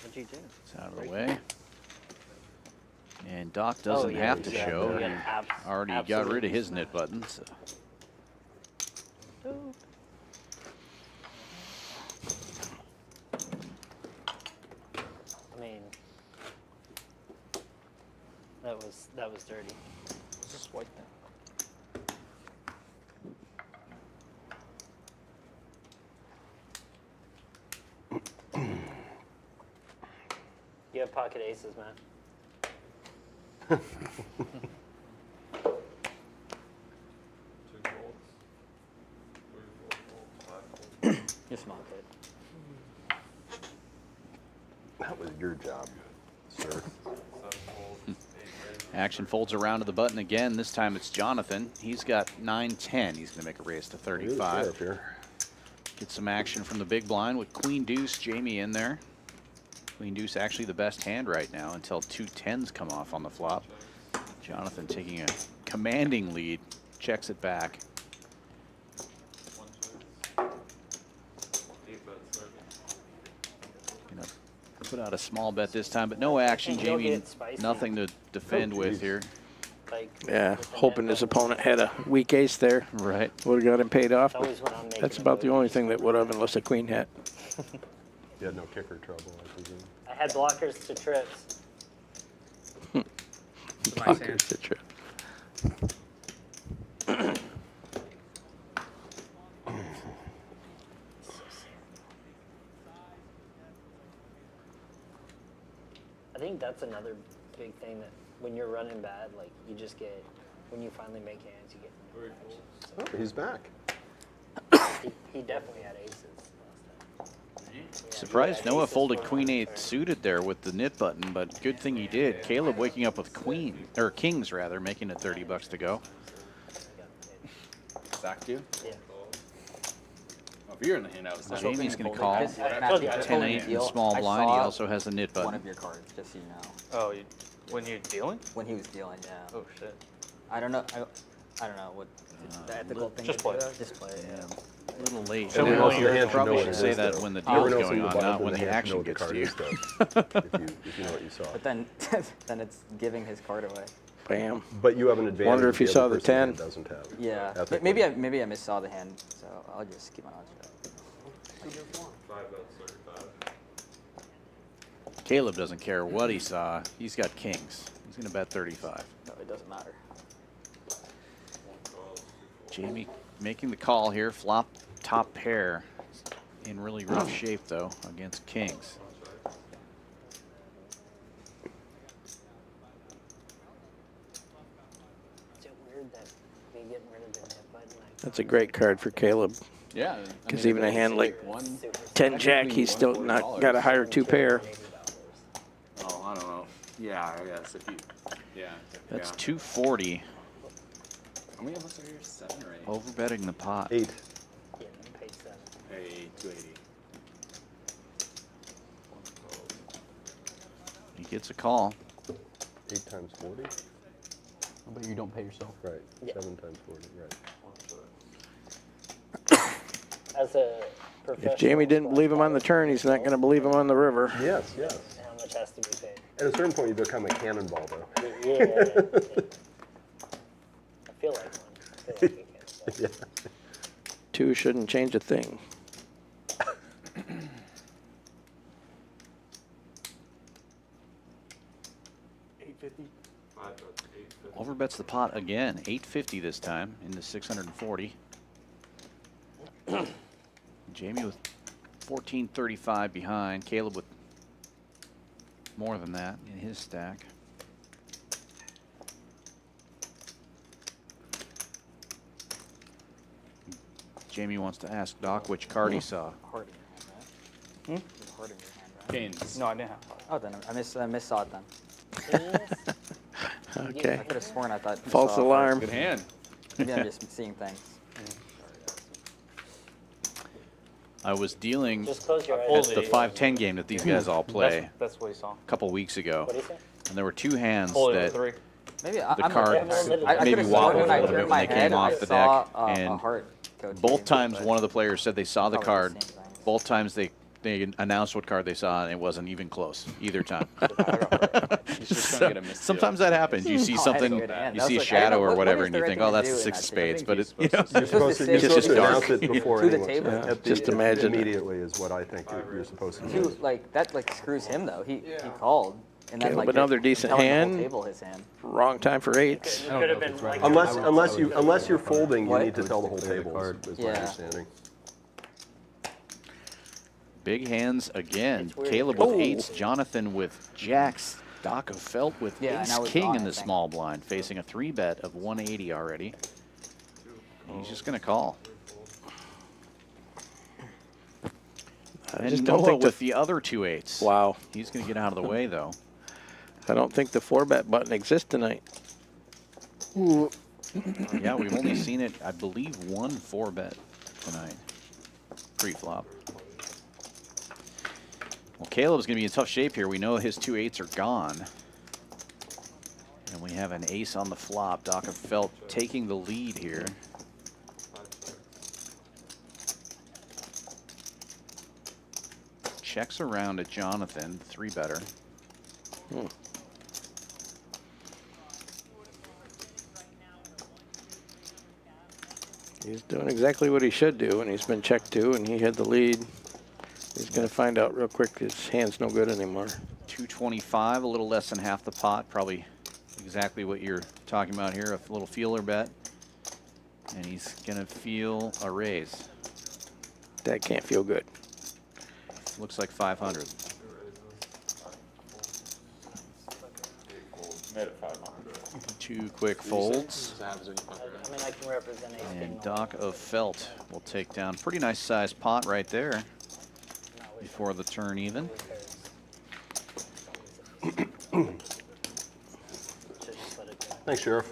What'd you do? It's out of the way. And Doc doesn't have to show. He already got rid of his knit buttons. So. I mean, that was dirty. Just wipe that. You have pocket aces, man. 2 folds. 3, 4 folds, 5 folds. You're smart, kid. That was your job, sir. 7 folds, 8 raises. Action folds around to the button again. This time it's Jonathan. He's got 9-10. He's going to make a raise to 35. Get some action from the big blind with Queen Deuce. Jamie in there. Queen Deuce actually the best hand right now until 2 10s come off on the flop. Jonathan taking a commanding lead. Checks it back. 1 choice. 8 bets, 30. Gonna put out a small bet this time, but no action. You'll Jamie, get spicy. nothing to defend with here. Like, Yeah, with the hoping net his button. opponent had a weak ace there. Right. Would have got him paid off. Always when I'm making That's a about the move. only thing that would have, unless a queen had. You had no kicker trouble, I presume. I had blockers to trips. It's a nice hand. Blockers to trip. I think that's another big thing that when you're running bad, like you just get, when you finally make hands, you get no 3 action. folds. Oh, he's back. He definitely had aces last time. Surprised Yeah, Noah aces folded were Queen on 8 turn. suited there with the knit button, but good thing he did. Caleb waking up with kings rather, making it 30 bucks to go. Stacked you? Yeah. Oh, if you're in the hand, I was stacked. Jamie's going to call. Because I told you, I told 10-8 you. in the small I blind. He saw also has a knit One button. of your cards, just so you know. Oh, when you're dealing? When he was dealing, yeah. Oh shit. I don't know. I don't know what the ethical thing. just to do play. that. Just play it. Yeah. A little late. Everyone else in the hand should know Probably what should it say is, that though. when the Everyone deal's else in going the on, bottom not of when the the hand should know action what the gets to card you. is, though. if you know what you saw. But then it's giving his card away. Bam. But you have an advantage. Wonder if you the saw other the person 10. Doesn't have. Yeah. Ethically. Maybe I missaw the hand, so I'll just keep my odds shut. 5 bets, 35. Caleb doesn't care what he saw. He's got kings. He's going to bet 35. No, it doesn't matter. 1 12, 2 folds. Jamie making the call here. Flop top pair. In really rough shape, though, against kings. 1 choice. Is it weird that me getting rid of the net button? Like, That's a great card for Caleb. Yeah. Because even a hand like one. super 10 jack, he's still not got a higher 2 pair. $80. Oh, I don't know. Yeah, I guess if you. Yeah. That's yeah. 240. How many of us are here? 7 or 8? Overbetting the pot. 8. Yeah, you paid 7. Hey, 280. He gets a call. 8 times 40. But you don't pay yourself. Right. Yeah. 7 times 40. Right. 1 choice. As a professional. If Jamie didn't believe him on the turn, he's not going to believe him on the river. Yes. Yes. How much has to be paid? At a certain point, you become a cannonball, though. Yeah. I feel like one. I feel like you can. So. Yeah. 2 shouldn't change a thing. Five bets, 850. Overbets the pot again. 850 this time into 640. Jamie with 1435 behind. Caleb with more than that in his stack. Jamie wants to ask Doc which card he saw. Heart in your hand, right? Heart in your hand, right? Canes. No, I didn't have. Oh, then I missaw it then. Okay. I could have sworn I thought. you False saw a alarm. Good hand. heart. Maybe I'm just seeing things. I was dealing Just close your at eyes. the 5-10 game that these guys all play That's what he saw. a couple weeks ago, What do you say? and there were 2 hands Holy that three. Maybe the I'm cards I maybe could have sworn wobbled when a I little bit turned when my they came head, off I the saw deck, a and heart go to both you, times but one of the players said they saw the probably card. the same things. Both times they announced what card they saw, and it wasn't even close either time. He's just trying to get a misdeal. Sometimes that happens. You see No, I had a something, good hand. you That see a was like, I don't shadow know, or what whatever, is and the you right think, thing oh, to that's do the in 6 of that spades. situation? But You're it, you know, You're supposed to, say you're just supposed to start. announce it before To the anyone. table. At the- Just imagine it. Immediately is what I think you're supposed to Too, do. like that like screws him though. He called and then Okay, like but another you're decent telling the whole hand. table his hand. Wrong time for 8s. You could have been like. Unless you're folding, you What? need to tell the whole table. Is my Yeah. understanding. big hands again. It's weird. Caleb with Oh. 8s, Jonathan with jacks, Doc of Felt with Yeah, and I was ace-king wrong, in I the think. small blind, facing a 3-bet of 180 already. He's just going to call. I And just don't Noah think with the other 2 8s. Wow. He's going to get out of the way, though. I don't think the 4-bet button exists tonight. Yeah, we've only seen it, I believe, 1 4-bet tonight, pre-flop. Well, Caleb's going to be in tough shape here. We know his 2 8s are gone. And we have an ace on the flop. Doc of Felt taking the lead here. Checks around at Jonathan, 3-better. He's doing exactly what he should do, and he's been checked to, and he had the lead. He's going to find out real quick his hand's no good anymore. 225, a little less than half the pot. Probably exactly what you're talking about here, a little feeler bet. And he's going to feel a raise. That can't feel good. Looks like 500. Made it 500. 2 quick folds. I mean, I can represent ace king. And Doc of Felt will take down pretty nice sized pot right there before the turn even. Thanks, Sheriff.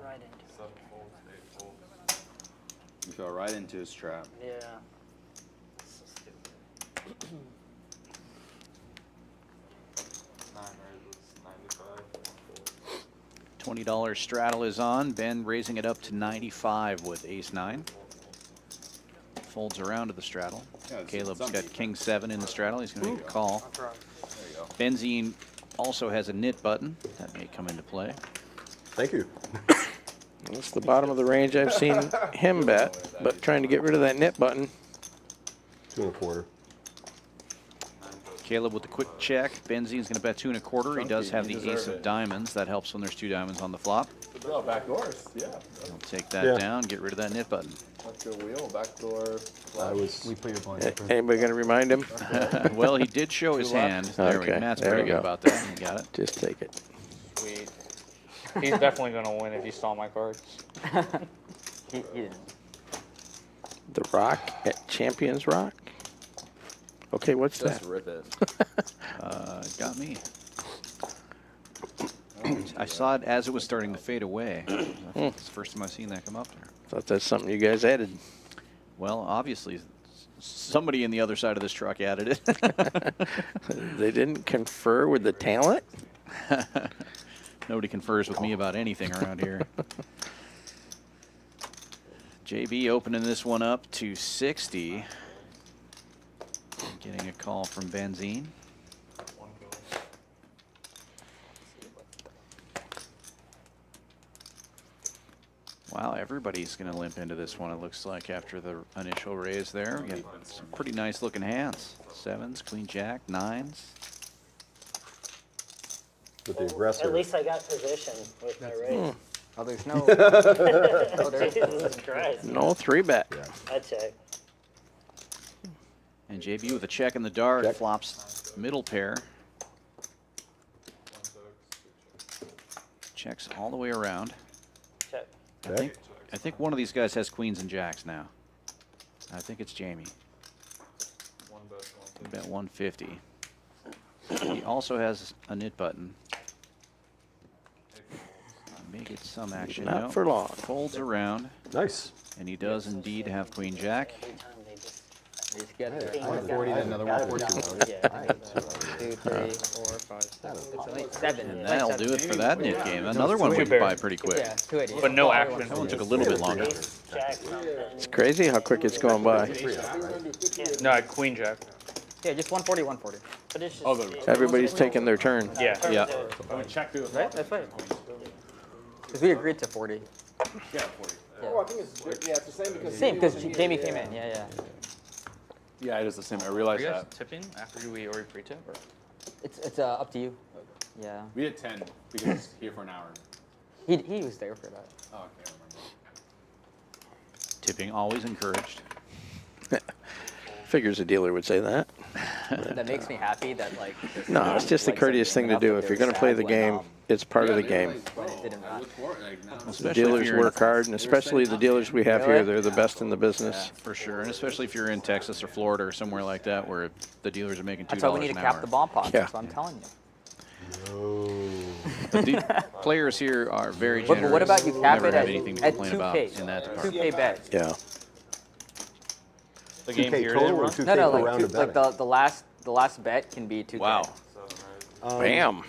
Right into 7 folds, 8 folds. You fell right into his trap. Yeah. So stupid. 9 raises, 95. $20 straddle is on. Ben raising it up to 95 with ace-9. Folds around to the straddle. Yeah, it's Caleb's some got people. king-7 in the straddle. He's going to make a call. There you go. Benzine also has a knit button. That may come into play. Thank you. That's the bottom of the range I've seen him bet, but trying to get rid of that knit button. 2 1/4. Caleb with the quick check. Benzine's going to bet 2 1/4. He does have the ace of diamonds. That helps when there's 2 diamonds on the flop. Oh, back doors, yeah. He'll take that Yeah. down, get rid of that knit button. Let's go wheel, back door. I was. We put your blind. Anybody going to remind him? Well, he did show his hand. There we go. Okay, Matt's there pretty we good go. about that. He got it. Just take it. Sweet. He's definitely gonna win if he stole my cards. He didn't. The Rock at Champions Rock? Okay, what's Just that? rip it. Got me. I saw it as it was starting to fade away. It's the first time I've seen that come up there. Thought that's something you guys added. Well, obviously, somebody in the other side of this truck added it. They didn't confer with the talent? Nobody confers with me about anything around here. JB opening this one up to 60. Getting a call from Benzine. Wow, everybody's going to limp into this one, it looks like, after the initial raise there. We got some pretty nice looking hands. 7s, queen jack, 9s. with the aggressor. At least I got position with my raise. Oh, there's no. Jesus Christ. No 3-bet. I check. And JB with a check in the dark Check. flops middle pair. Checks all the way around. Check. I think one of these guys has queens and jacks now. I think it's Jamie. Bet 150. He also has a knit button. May get some action. Not No. for long. Folds around. Nice. And he does indeed have queen jack. Every time they just Just get there. 140 to another 140. Yeah. 2, 3, 4, 5, 7. It's only 7. And that'll do it for that knit game. Another one went by pretty quick. Yeah, 280. But no action. That one took a little bit longer. Jack something. It's crazy how quick it's going by. No, I queen jack. Yeah, just 140, 140. But it's just, Everybody's taking their turn. Yeah. Yeah. Right? That's right. Because we agreed to 40. Oh, I think it's it's the same because Same, because Jamie came in. Yeah. Yeah, it is the same. I Are realized you guys that. tipping after we already pre-tip? Or? It's up to you. Yeah. We did 10 because it's here for an hour. He was there for that. Oh, okay, I remember. Tipping always encouraged. Figures a dealer would say that. That makes me happy that like. No, it's just the courteous thing to do. If you're going to play the game, it's part of the game. The dealers work hard, and especially the dealers we have here, they're the best in the business. For sure, and especially if you're in Texas or Florida or somewhere like that where the dealers are making $2 That's why we need to an cap hour. the bomb pots. Yeah. That's what I'm telling you. The players here are very But generous. what about you cap Never it have at anything to 2K? complain about in that department. 2K bet. Yeah. The game 2K here total then, or Ron? 2K No, per like round of like betting? the last bet can be 2K. Wow. Bam.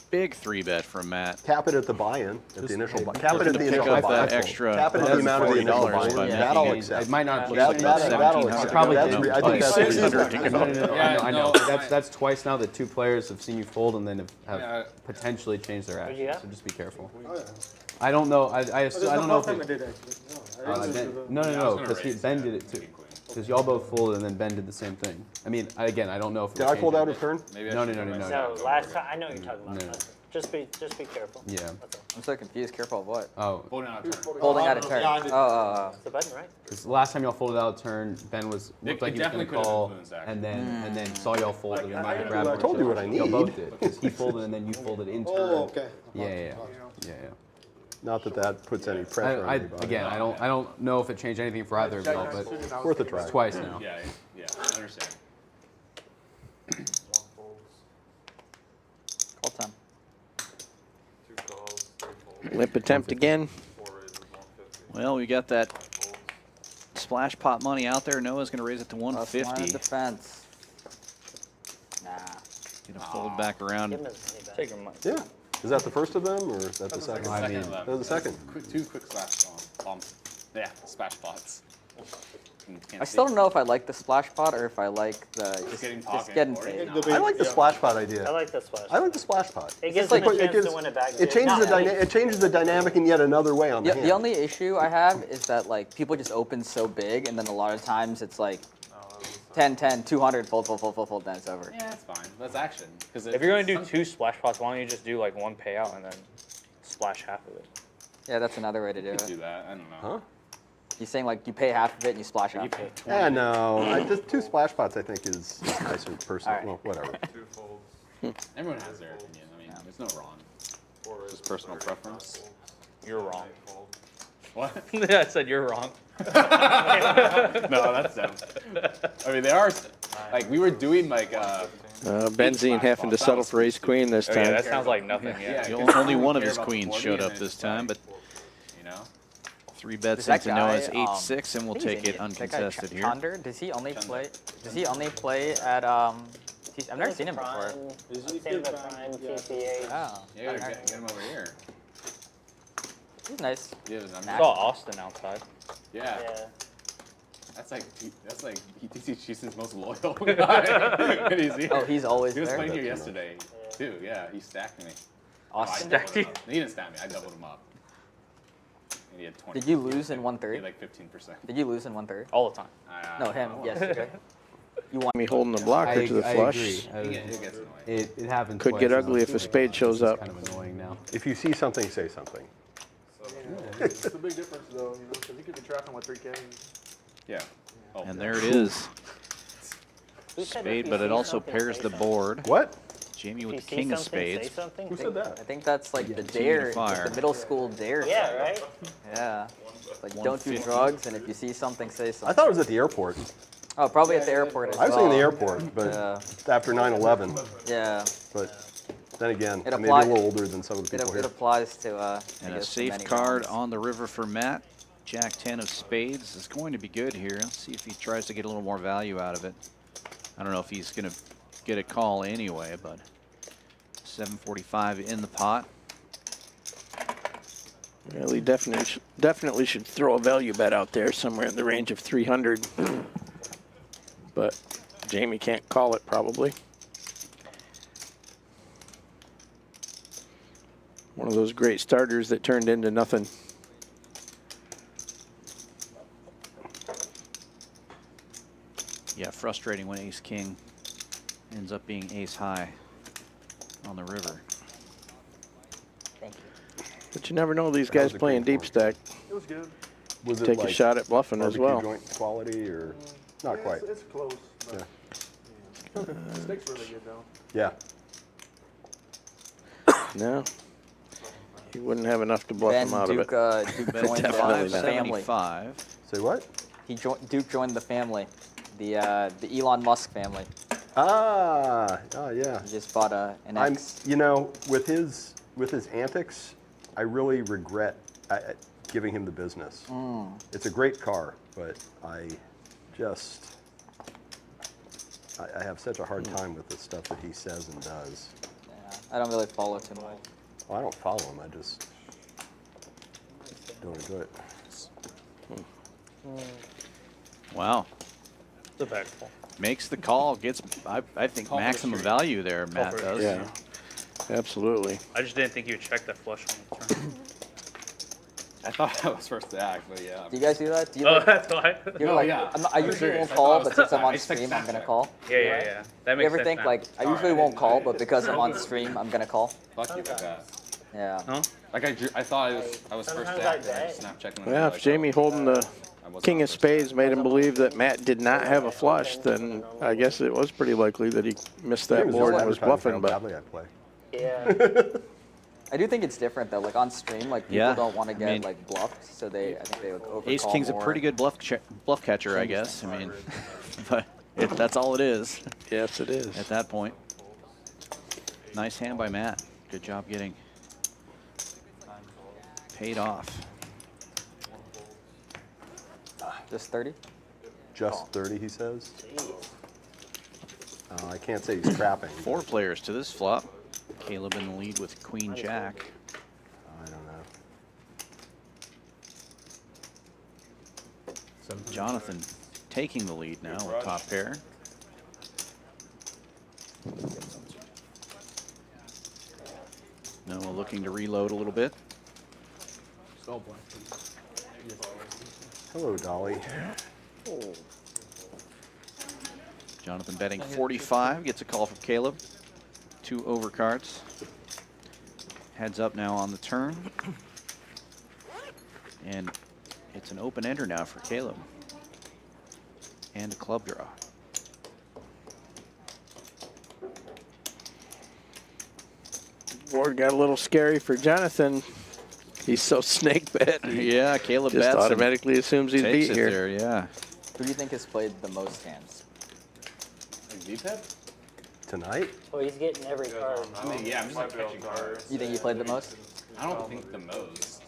Big 3-bet from Matt. Cap it at the buy-in, at the initial buy. Cap it Looking at to the pick initial up buy-in. that extra Cap it at the amount of the initial $40 by buy-in. making That'll it- accept. It might not. Looks like about That'll 1700. accept. Probably That's did. I think that's Probably reasonable. No, I know. Yeah, That's twice now that 2 players have seen you fold and then have Yeah. potentially changed their What'd you actions. have? So just be careful. I don't know. I don't know if it. No, because Ben did it too. Because y'all both folded and then Ben did the same thing. I mean, again, I don't know if. Did I fold out a turn? Maybe No. No, last time I know what you're talking about. No. That's- Just be careful. Yeah. That's all. I'm so confused. Careful of what? Oh, Holding out a turn. Holding out a turn. Oh. It's the button, right? because last time y'all folded out a turn, Ben looked like he was definitely gonna could have call, influenced that. and then saw y'all fold and then I grabbed it. told you what I Y'all need. both did. Because he folded and then you folded in turn. Oh, okay. Yeah. Not that that puts any pressure on anybody. Again, I don't know if it changed anything for either of y'all, but Worth a try. it's twice now. Yeah, I understand. Call time. Limp attempt again. Well, we got that splash pot money out there. Noah's going to raise it to Plus line of 150. defense. Nah. Gonna fold back around. Give him his money back. Take your money. Yeah. Is that the first of them, or is that the second? I mean, That was the second. Two quick splash bombs. Yeah, splash pots. I still don't know if I like the splash pot or if I like the just getting paid. I like the splash pot idea. I like the splash. I like the splash pot. It gives Like, them a it chance gives- to win it back. It changes the it changes the dynamic in yet another way on the hand. The only issue I have is that like people just open so big, and then a lot of times it's like 10, 10, 200, fold, then it's over. Yeah, that's fine. That's action. Because If you're going to do 2 splash pots, why don't you just do like 1 payout and then splash half of it? Yeah, that's another way to do You could it. do that. I don't know. Huh? You're saying like you pay half of it and you splash half of it. Yeah, no. Just 2 splash pots, I think, is nicer personal. All right. Well, whatever. Everyone has their opinion. I mean, there's no wrong. Just personal preference. You're wrong. What? I said you're wrong. No, that's them. I mean, they are like we were doing like Benzene having to settle for ace queen this Oh, yeah, time. that sounds like nothing. Yeah. Only one of his queens showed up this time, but you know. 3 bets Does that into Noah's guy, 8-6, and we'll I think take he's it Indian. That guy uncontested here. Chonder, does he only play? Does he only play at I've never seen him before. I've seen him at Prime, TCA. Oh, Yeah, get him over here. he's nice. Yeah, I saw Austin outside. yeah. Yeah. That's like he thinks he's Houston's most loyal guy. When he's here. Oh, he's always He was there. playing here yesterday too. Yeah, he stacked me. Austin. I doubled him up. He didn't stack me. I doubled him up. And he had 20. Did you lose in He 1/3? had like 15%. Did you lose in 1/3? All the time. No, him. Yes. Okay. You want me holding the blocker to the flush. I agree. It happens. Could get ugly if a spade shows up. Kind of annoying now. If you see something, say something. It's a big difference, though, you know, because you could be tracking with 3K. Yeah. Oh, And there it is. Who said Spade, if you but it see also something, pairs say the something? board. What? Jamie If with you the see king of something, say spades. something. Who said that? I think that's like the Continue to dare, fire. the middle school dare. Yeah, thing. right? Yeah. It's like don't do 150. drugs, and if you see something, say something. I thought it was at the airport. Oh, probably at the airport as I was well. thinking the airport, but Yeah. after 9/11. Yeah. But then again, It I may be a applies- little older than some of the It, people it here. applies to. And I a guess, safe many card rounds. on the river for Matt. Jack 10 of spades is going to be good here. Let's see if he tries to get a little more value out of it. I don't know if he's going to get a call anyway, but 745 in the pot. Well, he definitely should throw a value bet out there somewhere in the range of 300. But Jamie can't call it probably. One of those great starters that turned into nothing. Yeah, frustrating when ace king ends up being ace high on the river. Thank you. But you never know, these How's guys the playing green deep form? stack. It was good. Was it Take a like shot at bluffing as barbecue well. joint quality or not Yeah, quite? It's close. But, Yeah. The stick's really good, though. Yeah. No. He wouldn't have enough to bluff Ben him out Duke, of it. Duke Bet joined Definitely the not. family. 575. Say what? Duke joined the family, the Elon Musk family. Oh yeah. He just bought an I'm, X. you know, with his antics, I really regret giving him the business. It's a great car, but I have such a hard time with the stuff that he says and does. Yeah, I don't really follow too much. Well, I don't follow him. I just don't enjoy it. Wow. The back ball. Makes the call, gets, I think, Call for the maximum street. value there, Call Matt for the does. Yeah, absolutely. I just didn't think you would check that flush on the turn. I thought I was first to act, but yeah. Do you guys do that? Do you Oh, like, that's why. you're No, like, yeah. I I'm usually serious. won't I thought call, I was but since I'm on I expect stream, I'm that gonna check. call. Yeah. That You makes ever sense think now. like I usually won't call, but because I'm on stream, I'm gonna call? Fuck you with that. Yeah. Huh? Like I thought I was first Sometimes to I act, and I bet. just snapped checking. on Well, it, if Jamie holding the I wasn't king on of first. spades made him believe that Matt did not have a flush, then I guess it was pretty likely that he missed that He board just and was advertising bluffing. how But badly I play. Yeah. I do think it's different though. Like on stream, like people Yeah, don't want to I get mean- like bluffed, so I think they would overcall Ace King's more. a pretty good bluff catcher, I guess. I mean, but that's all it is yes, it is. at that point. Nice hand by Matt. Good job getting paid off. Just 30. Just 30, he says. I can't say he's trapping. 4 players to this flop. Caleb in the lead with Queen Jack. I don't know. Jonathan taking the lead now with top pair. Noah looking to reload a little bit. Hello, Dolly. Jonathan betting 45, gets a call from Caleb. 2 overcards. Heads up now on the turn. And it's an open ender now for Caleb. And a club draw. Board got a little scary for Jonathan. He's so snake bet. He Yeah, Caleb just bets and automatically assumes he's takes beat it here. there, yeah. Who do you think has played the most hands? Tonight? Well, he's getting every card. I mean, yeah, I'm just like catching cards. You think you played the most? I don't think the most.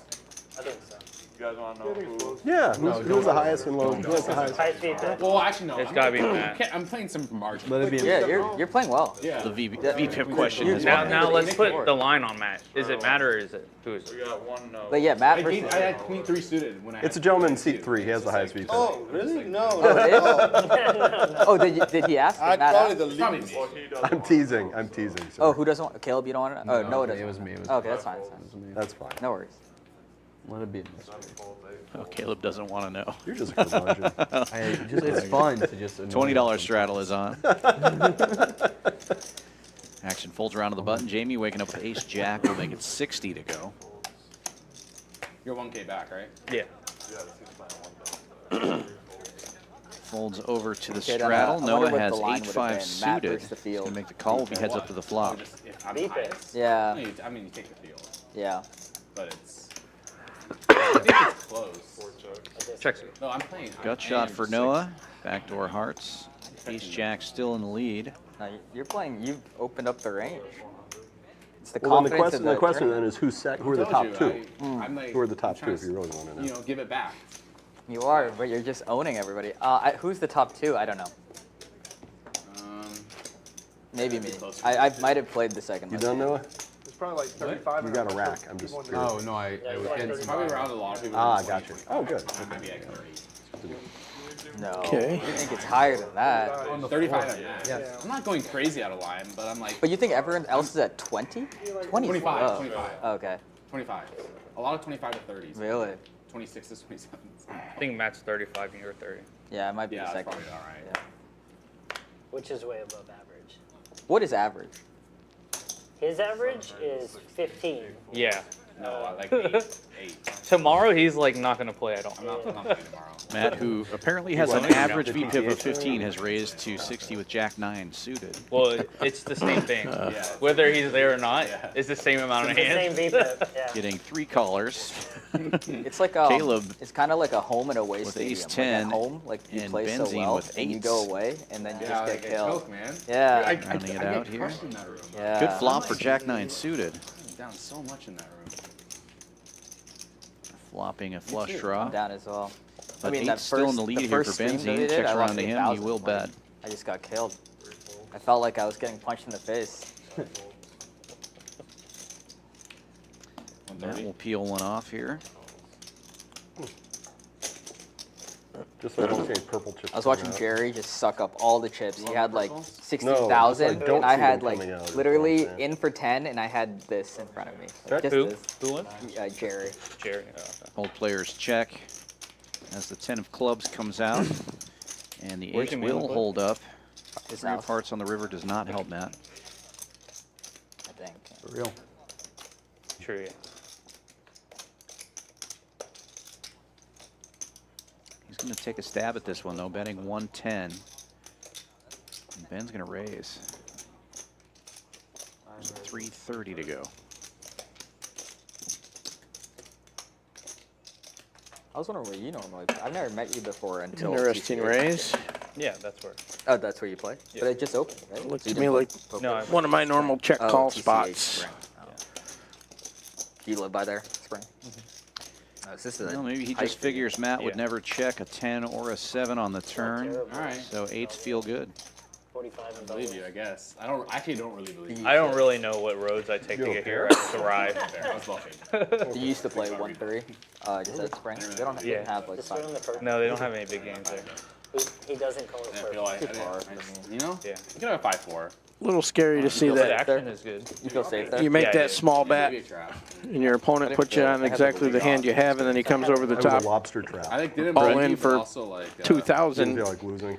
I think so. You guys want to know who? Yeah. Who's the highest and low? Who has the highest? High speed bet. Well, actually, no. It's I'm gotta be not- Matt. I'm playing some margin. Let it be. Yeah, you're playing well. Yeah. The VPIP question is Now, why. now let's put the line on Matt. Is it Matt or is it who is We it? got one no. But yeah, Matt versus. I had queen 3 suited when I. It's a gentleman in seat 3. He has the highest VP. Oh, really? No. Oh, it is? Oh, did he ask? Did I'd Matt probably ask? the lead. Probably me. Well, he doesn't I'm want teasing. I'm teasing. Oh, Sorry. who doesn't want? Caleb, you don't want to? Oh, no, it doesn't. It was me. It was Okay, that's fine. That's fine. That's fine. No worries. Let it be a mystery. Oh, Caleb doesn't want to know. You're just a curmudgeon. It's fun to just annoy $20 them straddle is on. Action folds around to the button. Jamie waking up with ace jack will make it 60 to go. You're 1K back, right? Yeah. Folds over to the Okay, then, straddle. I wonder Noah what the has line would've 8-5 been. Matt suited. versus the He's field. going to make the call. Will be heads up to the flop. If I'm Beep it. highest, Yeah. I mean, you take the field, Yeah. but it's. I think it's close. Checks it. No, I'm playing. Gut shot for Noah. Backdoor hearts. Ace jack still in the lead. No, you're playing. You've opened up the range. It's the Well, then confidence the of question then tournament. is who are the I top told two? you, I'm like, Who are the I'm top trying two if to, you really want to know? give it back. You are, but you're just owning everybody. Who's the top two? I don't know. Maybe me. I might have played the second. You most done, games. Noah? It's probably like 35. You got a rack. I'm just curious. Oh, no, I It's probably around a lot of people. Ah, gotcha. Oh, good. Maybe like 30. No. Okay. You think it's higher than that? 35 on that. Yeah. I'm not going crazy out of line, but I'm like. But you think everyone else is at 20? 25. Oh. 25. Okay. 25. A lot of 25 to 30s. Really? 26 to 27s. I think Matt's 35 and you're 30. Yeah, it might be Yeah, the that's second. probably all right. Yeah. Which is way above average. What is average? His average is 15. Yeah. No, like 8. Tomorrow he's like not gonna play at all. I'm not playing tomorrow. Matt, who apparently has an average VPIP of 15, has raised to 60 with jack 9 suited. Well, it's the same thing. Yeah. Whether he's there or not, it's the same amount of The hands. same VPIP, yeah. Getting 3 callers. It's like Caleb it's kind of like a home and away with stadium. ace Like 10 at home, like you and play so Benzene well, with and you eights. go away, and then you Yeah, just like get a killed. choke, man. Yeah. Rounding it out here. Crushed in that room. Yeah. Good flop for jack 9 suited. I'm down so much in that room. Flopping a flush I'm draw. down as well. But I mean, eight's that still in the first- lead the here for first stream that we Benzene. did, Checks I around lost to him. He 8,000 will points. bet. I just got killed. I felt like I was getting punched in the face. Matt will peel one off here. Just so I don't see any purple chips. I was watching coming out. Jerry just suck up all the chips. He had like No, 60,000, I don't and I see had them like coming out, is what literally I'm saying. in for 10, and I had this in front of me. Check. Just Who? this. Who won? Jerry. Jerry. Oh, okay. Old players check as the 10 of clubs comes out. And the Where's ace your main will play? hold up. His 3 of house, hearts on the river does not help Matt. I think. For real. True. Yeah. He's going to take a stab at this one, though, betting 110. And Ben's going to raise. There's 3:30 to go. I was wondering where you normally play. I've never met you before until. Interesting TCA. raise. Yeah, that's where. Oh, that's where you play? Yeah. But it just opened, right? Looks So you to me didn't like play poker? No, one of my normal check Oh, call TCA spots. Spring. Oh. Do you live by there, Spring? Oh, is this a Well, maybe he hike just for you? figures Matt would Yeah. never check a 10 or a 7 on the turn. terrible. All right. So 8s feel good. 45 and Believe you, I guess. I don't really believe you. I don't really know what roads I take to get here. I just arrive. I was bluffing. Do you used to play 1-3? Just at Spring? They don't Yeah. have like Just put 5. on the purple. No, they don't have any big games there. He doesn't call it I purple. feel like Too far for me. you know? Yeah. You can have a 5-4. A little scary to see But that action is good. You feel safe there? you make Yeah, I that do. small bet Maybe a trap. and your opponent puts you on exactly the hand you have, and then he comes over the That was top a lobster trap. I think didn't all Brady, in but for also like Didn't 2,000. feel like losing.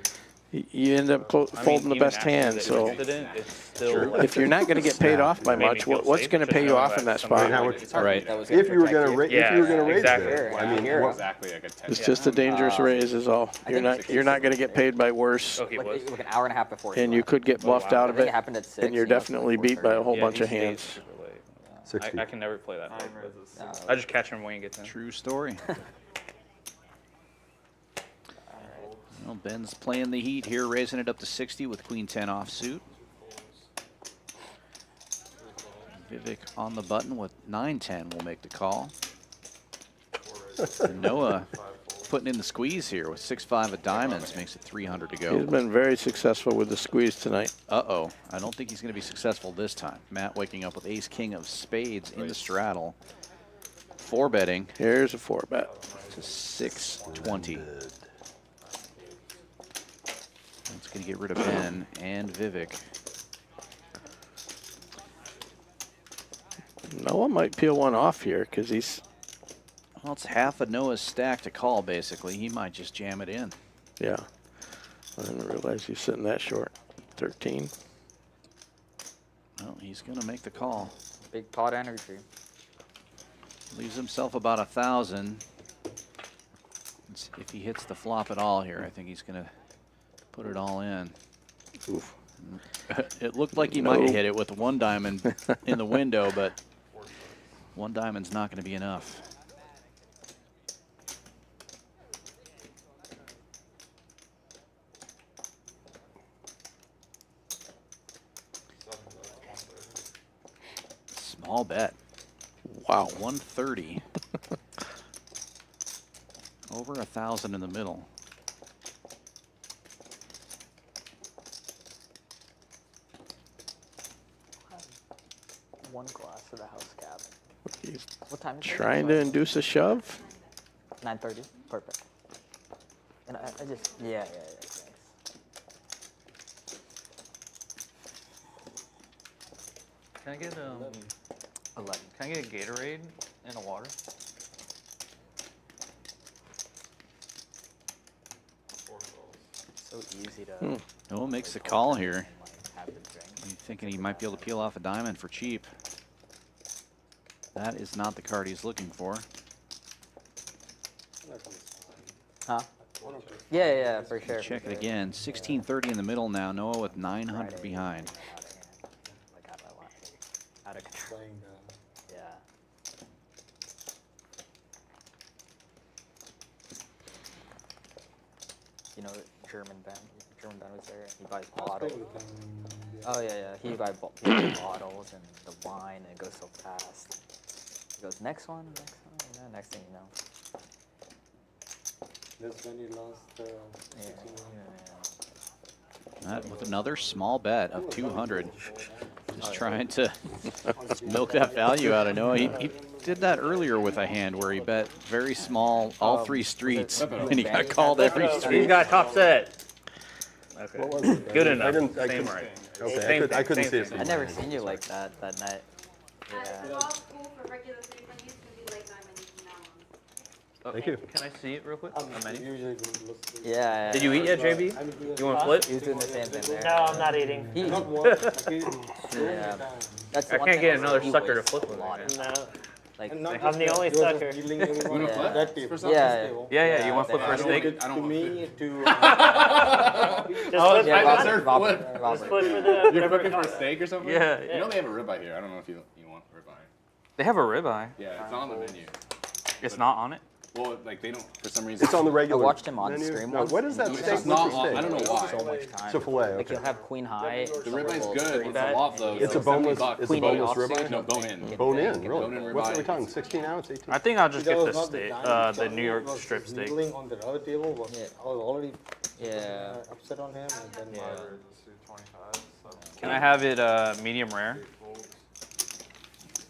You end up I mean, folding the even best after hand. the So incident, it's still like, if you're not going to get paid off by Made me much, feel what's safe, going to just pay you knowing off in that that somebody spot? Now, would- it's hard Right. to That was if you were protect gonna you. if you were gonna raise exactly. there, I mean, Here. what, exactly like a 10. It's just a dangerous raise is all. You're not going to get paid by worse, oh, he was. Like an hour and a half before. and you could get bluffed wow. out I of think it it, happened at 6. and you're you know, definitely beat 4:30. by a whole Yeah, bunch he of stays hands. super late. 60. I can never play that late. No, I just catch him when he gets in. True story. Well, Ben's playing the heat here, raising it up to 60 with Queen 10 offsuit. Vivek on the button with 9-10 will make the call. And Noah putting in the squeeze here with 6-5 of diamonds, makes it 300 to He's go. been very successful with the squeeze tonight. Uh-oh, I don't think he's going to be successful this time. Matt waking up with ace-king of spades in the straddle. 4-betting Here's a 4-bet. to 620. That's going to get rid of Ben and Vivek. Noah might peel one off here because he's Well, it's half of Noah's stack to call, basically. He might just jam it in. Yeah. I didn't realize he's sitting that short. 13. Well, he's going to make the call. Big pot energy. Leaves himself about 1,000. If he hits the flop at all here, I think he's going to put it all in. Oof. It looked like he might have hit it with one diamond in the window, but one diamond's not going to be enough. Small bet. Wow. 130. Over 1,000 in the middle. One glass of the house cap. He's What time is it? trying to induce a shove. 9:30. Perfect. And I just thanks. Can I get 11. Can I get a Gatorade and a water? So easy to Noah makes the call here. like, have the drink. He's thinking he might be able to peel off a diamond for cheap. That is not the card he's looking for. Huh? Yeah, for sure. Check for it sure. again. 1630 in the middle now. Noah with 900 behind. Like out of control. Yeah. You know, German band was there. He buys bottles. Oh yeah. He buys bottles and the wine, and it goes so fast. He goes next one. Yeah, next thing you know. That's when you lost Matt with another small bet of 200. Just trying to milk that value out of Noah. He did that earlier with a hand where he bet very small, all three streets, and he got called every He's street. got top set. Okay. Good enough. I Same couldn't- right. Okay, Same I couldn't thing, see it. same I never seen you like that night. Yeah. Thank you. Can I see it real quick? A menu? Yeah. Did you eat yet, JB? You want to flip? He was doing the same thing there. No, I'm not eating. Yeah. That's the I one can't thing get was another he sucker to wastes flip a with. lot of No. Like, I'm the only sucker. yeah. Yeah, you want to flip for a steak? to me to Just flip Yeah, for Robert. Just flip for the. You're looking for a steak or something? Yeah. You know they have a ribeye here. I don't know if you want ribeye. They have a ribeye. Yeah, it's not on the menu. It's not on it? Well, like they don't, for some reason. It's on the regular. I watched him on menu. stream No, once. what is that and he steak? was not What's the on- steak? I don't know why. So much time. It's a fillet. Like Okay. he'll have queen high. The ribeye's good. It's a bet. lot though. It's a like boneless. $70. It's a Queen boneless offsuit? ribeye. No, bone in. Bone in, really? Bone in What's ribeye. we talking? 16 ounce, 18. I think I'll just get the steak, the New York strip steak. on the other table was Yeah. I was already Yeah. upset on him and then Yeah. Can I have it medium rare?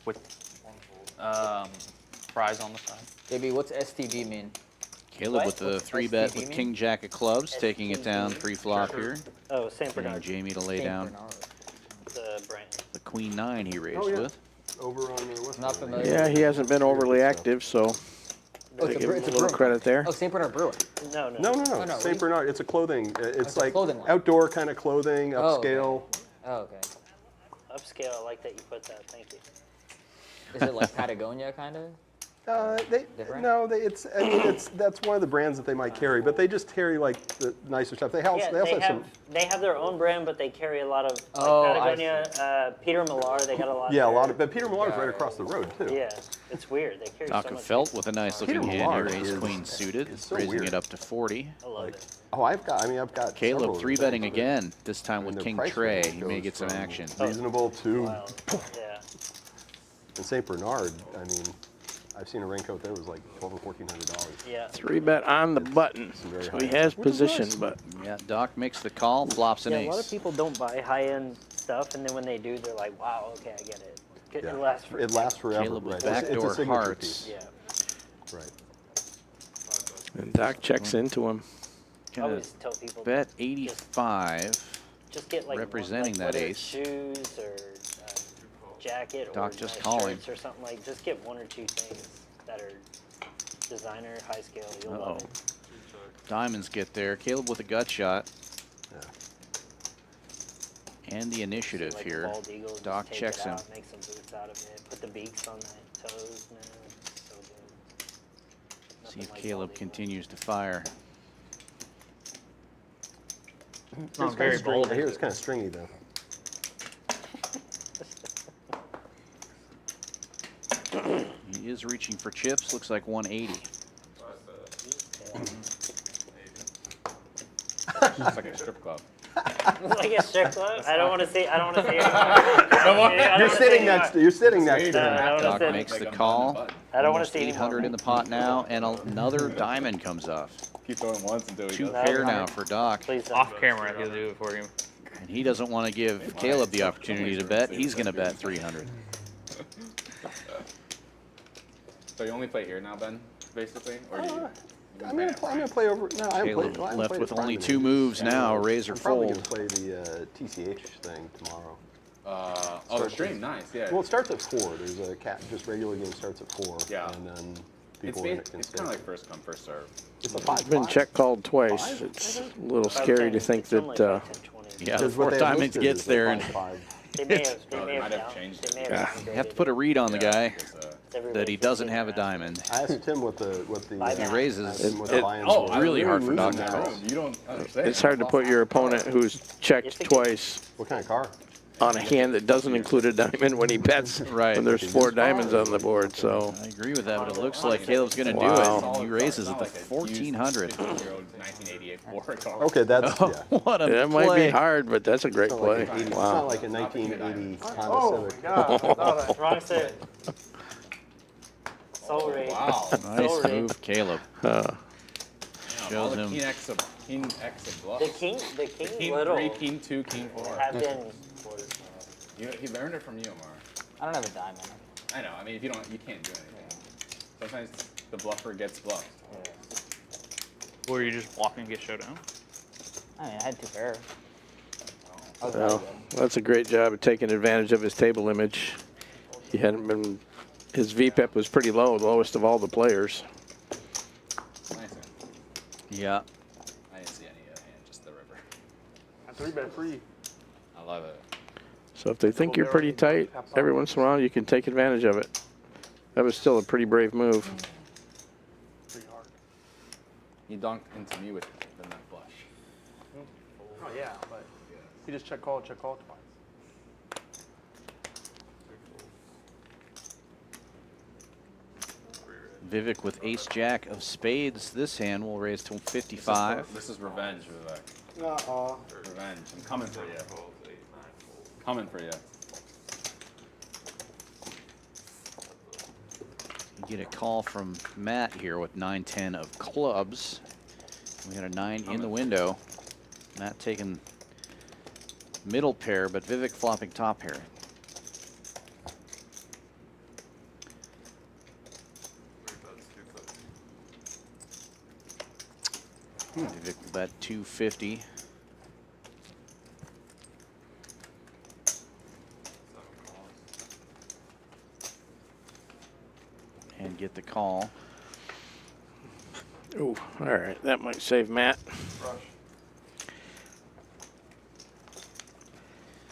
With fries on the side. JB, what's STB mean? Caleb with the 3-bet with STD? King Jack of clubs, taking it down pre-flop here. Oh, St. Getting Bernard, Jamie to lay Saint down Bernard. the brand. the Queen 9 he raised Oh, yeah. with. Over on the west. Not side. familiar. Yeah, he hasn't been overly active, so Oh, I it's give him a it's little brewer. credit there. Oh, St. Bernard Brewer. No. No, Oh, no, St. we- Bernard. It's a clothing. It's It's a like clothing line. outdoor kind of clothing, Oh, okay. upscale. Oh, okay. Upscale, I like that you put that. Thank you. Is it like Patagonia kind of? Different? That's one of the brands that they might carry, but they just carry like the nicer stuff. They also have some. They have their own brand, but they carry a lot of like Oh, I Patagonia, Peter Millar. They got a lot. Yeah, a there. lot of. But Peter Millar's right across the road too. Yeah, it's weird. They carry Doc so of much. Felt with a nice looking Peter hand here, Millar ace is- queen suited, is so raising weird. it up to 40. I love it. Oh, I've got several Caleb of 3-betting them. again, this time with And their King price Trey. range He may goes get some from action. Reasonable to. Wow. Yeah. And St. Bernard, I mean, I've seen a raincoat there was like $1,200 or $1,400. Yeah. 3-bet on the button. very So high. he has Which is position, nice. but Yeah, Doc makes the call, flops an Yeah, ace. a lot of people don't buy high-end stuff, and then when they do, they're like, "Wow, okay, I get it. It Yeah. lasts for." It lasts forever. Caleb with right? It's a backdoor signature hearts. piece. Yeah. Right. and Doc checks into him. I Gonna always tell people bet 85. just get like representing like, that whether it's ace. shoes or jacket Doc or just nice calling. shirts or something like. Just get one or two things that are Designer, high scale, you'll Uh-oh. love it. Diamonds get there. Caleb with a gut shot. Yeah. And the initiative Like a here. bald eagle, just Doc take checks it him. out, make some boots out of it. Put the beaks on the toes, man. So good. See Nothing if like Caleb bald eagle. continues to fire. It's not very I bold. hear it's kind of stringy though. He is reaching for chips. Looks like 180. It's like a strip club. Like a strip club? I don't want to see. I don't want to see it. You're sitting next to. You're sitting next to No, him. I don't Doc wanna makes see. the call. I don't want Almost to see any 800 in the pot now, and another diamond comes off. Keep throwing once until he Two does. pair now for Doc. Please don't. Off camera, he'll do it for you. And he doesn't want to give Caleb the opportunity to bet. He's going to bet 300. So you only play here now, Ben, basically? Or do you? I'm gonna play over. No, I haven't Caleb played. I haven't left played with at only Prime 2 in moves ages. now. Raise or I'm probably fold. gonna play the TCH thing tomorrow. Oh, the stream, nice, yeah. Well, it starts at 4. There's a just regular game starts at 4. Yeah. And then It's, people in it can it's stay. kind of like first come, first serve. It's a 5. Been check called twice. Five? It's a little scary to think that Yeah, Because before what they have Diamonds listed gets is there, a and 5-5. They may have. Oh, they might have changed it. They may you have. have to put a read on the guy Everybody that he can doesn't see have a that. diamond. I asked him what the He raises. I asked him what the It- Lions oh, were. really hard for Doc Losing to now. call. You don't understand. it's hard to put your opponent who's checked twice What kind of car? on a hand that doesn't include a diamond when he bets Right. when there's 4 diamonds on the board. So I agree with that, but it looks like Caleb's going to do Wow. it. He raises at the 1400. 1988 Ford car. Okay, that's yeah. What a that might be play. hard, but that's a great It's not play. like an 80, It's Wow. not like a 1980 Honda Oh, Civic. God. Wrong set. Soul Raid. Wow. Nice Soul Raid. move, Caleb. All Shows the him. King X of bluff. The king King little 3, King 2, King 4. have been. He learned it from you, Omar. I don't have a diamond. I know. I mean, if you don't, you can't do anything. Sometimes the bluffer gets bluffed. Or you just walk and get showdown. I mean, I had 2 pairs. I was Well, really good. that's a great job of taking advantage of his table image. He hadn't been. His VPEP was pretty low, the lowest of all the players. Nice. Yeah. I didn't see any hand, just the river. 3-bet free. I love it. So if they think you're pretty tight, every once in a while you can take advantage of it. That was still a pretty brave move. Pretty hard. He dunked into me with the nut flush. Oh, yeah, but he just check call twice. Vivek with ace jack of spades. This hand will raise to 55. This is revenge, Vivek. Uh-uh. Revenge. I'm coming for you. Coming for you. You get a call from Matt here with 9-10 of clubs. We got a 9 in the window. Matt taking middle pair, but Vivek flopping top pair. Vivek will bet 250. And get the call. Ooh, all right, that might save Matt.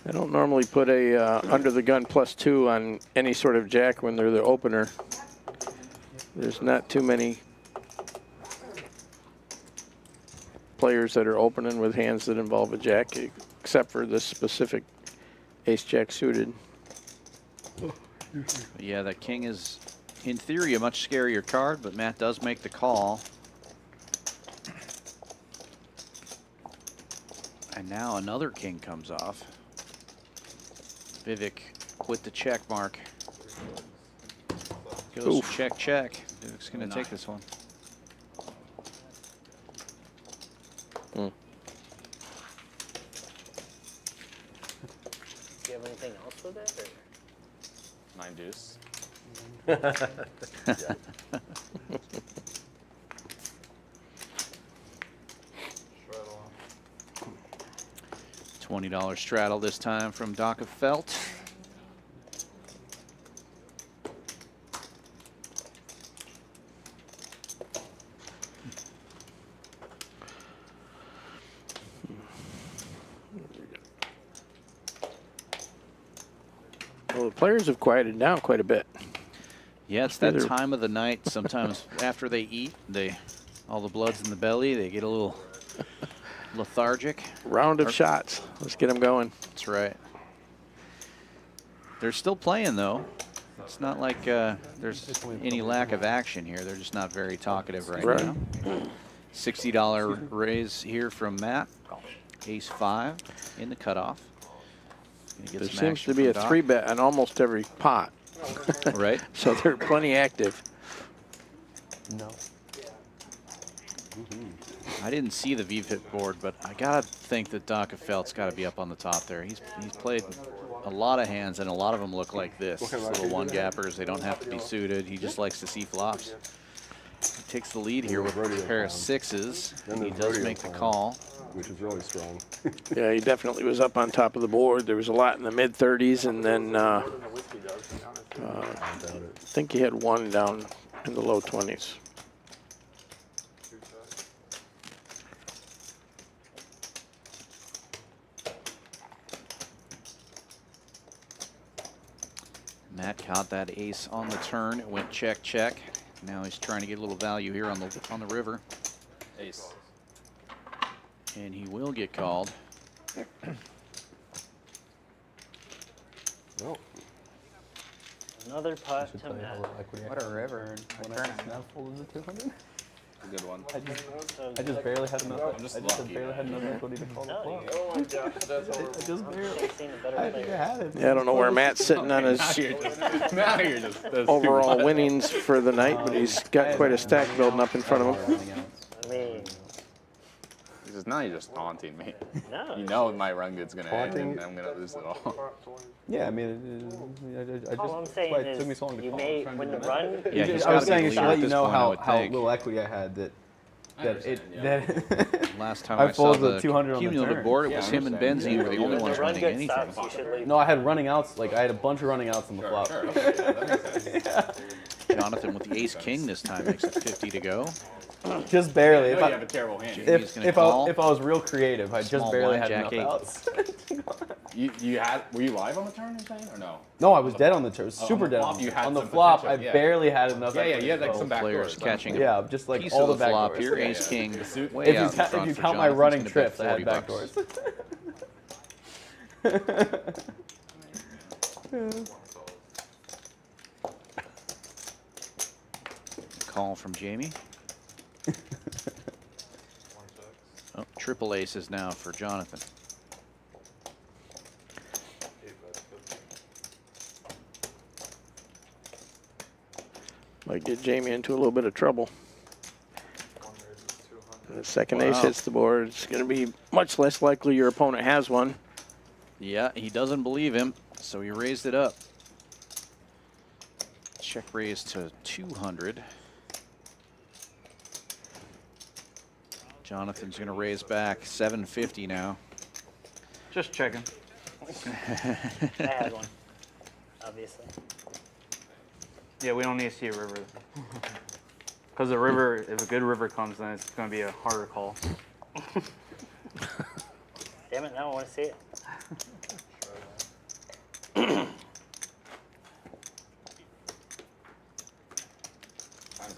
I don't normally put a under the gun +2 on any sort of jack when they're the opener. There's not too many players that are opening with hands that involve a jack, except for this specific ace-jack suited. Yeah, that king is, in theory, a much scarier card, but Matt does make the call. And now another king comes off. Vivek with the check mark. Goes Oof. check, check. Vivek's going to take this one. Do you have anything else with it? Or? 9 deuce. $20 straddle this time from Doc of Felt. Well, the players have quieted down quite a bit. Yeah, it's that time of the night. Sometimes after they eat, all the blood's in the belly. They get a little lethargic. Round of shots. Let's get them going. That's right. They're still playing, though. It's not like there's any lack of action here. They're just not very talkative right now. $60 raise here from Matt. Ace-5 in the cutoff. There seems to be a 3-bet on almost every pot. Right. So they're plenty active. No. I didn't see the VFIT board, but I gotta think that Doc Felt's got to be up on the top there. He's played a lot of hands, and a lot of them look like this. Little one-gappers. They don't have to be suited. He just likes to see flops. He takes the lead here with a pair of 6s, and he does make the call. Which is really strong. Yeah, he definitely was up on top of the board. There was a lot in the mid-30s, and then I think he had one down in the low 20s. Matt caught that ace on the turn. It went check, check. Now he's trying to get a little value here on the river. Ace. And he will get called. Well, Another putt to Matt. What a river. My turn now folded to 200. A good one. I just barely had enough. I'm just I lucky. barely had enough equity to call the flop. Oh my gosh, that's horrible. I just barely. Seen a better I think I player. had it. Yeah, I don't know where Matt's sitting on his Now you're just overall winnings for the night, but he's got quite a stack building up in front of him. I mean, Because now you're just taunting me. no. You know my run good's gonna end Taunting? and I'm gonna lose it all. Yeah, I mean, I just. All I'm that's saying why it took me is so long to you call. may, Trying when to the do run, Yeah, he's I gotta was be saying the it should leader let at you this know point, I how would think. little equity I had that it. Last time I I saw folded the the 200 on the cumulative turn. board, it Yeah, was I him and understand. Benzie were the only when ones the run running good anything. stops, you should leave. No, I had running outs. Like I had a bunch of running outs on the flop. Sure, okay, yeah, that makes sense. Jonathan with the ace-king this time makes it 50 to go. Just barely. I If know I, you have a terrible hand. Jimmy's gonna if call. I was real creative, I just Small barely blind, had Jack enough 8. outs. Were you live on the turn, you're saying, or no? No, I was dead on the turn. on Super the dead flop, you had on the some flop. I potential, yeah. barely had enough. Yeah, equity you had to like call. some back Players doors. catching a Yeah, just like piece all of the the back flop doors. here. Yeah, Ace-king suit. way If you, out in front if you for count my Jonathan's running gonna bet trips, I had 40 back bucks. doors. Call from Jamie. Oh, triple aces now for Jonathan. Might get Jamie into a little bit of trouble. And the second ace hits the board. It's going to be much less likely your opponent has one. Yeah, he doesn't believe him, so he raised it up. Check raise to 200. Jonathan's going to raise back 750 now. Just checking. I had one, obviously. Yeah, we don't need to see a river. Because the river, if a good river comes, then it's going to be a harder call. Damn it, now I want to see it. Time's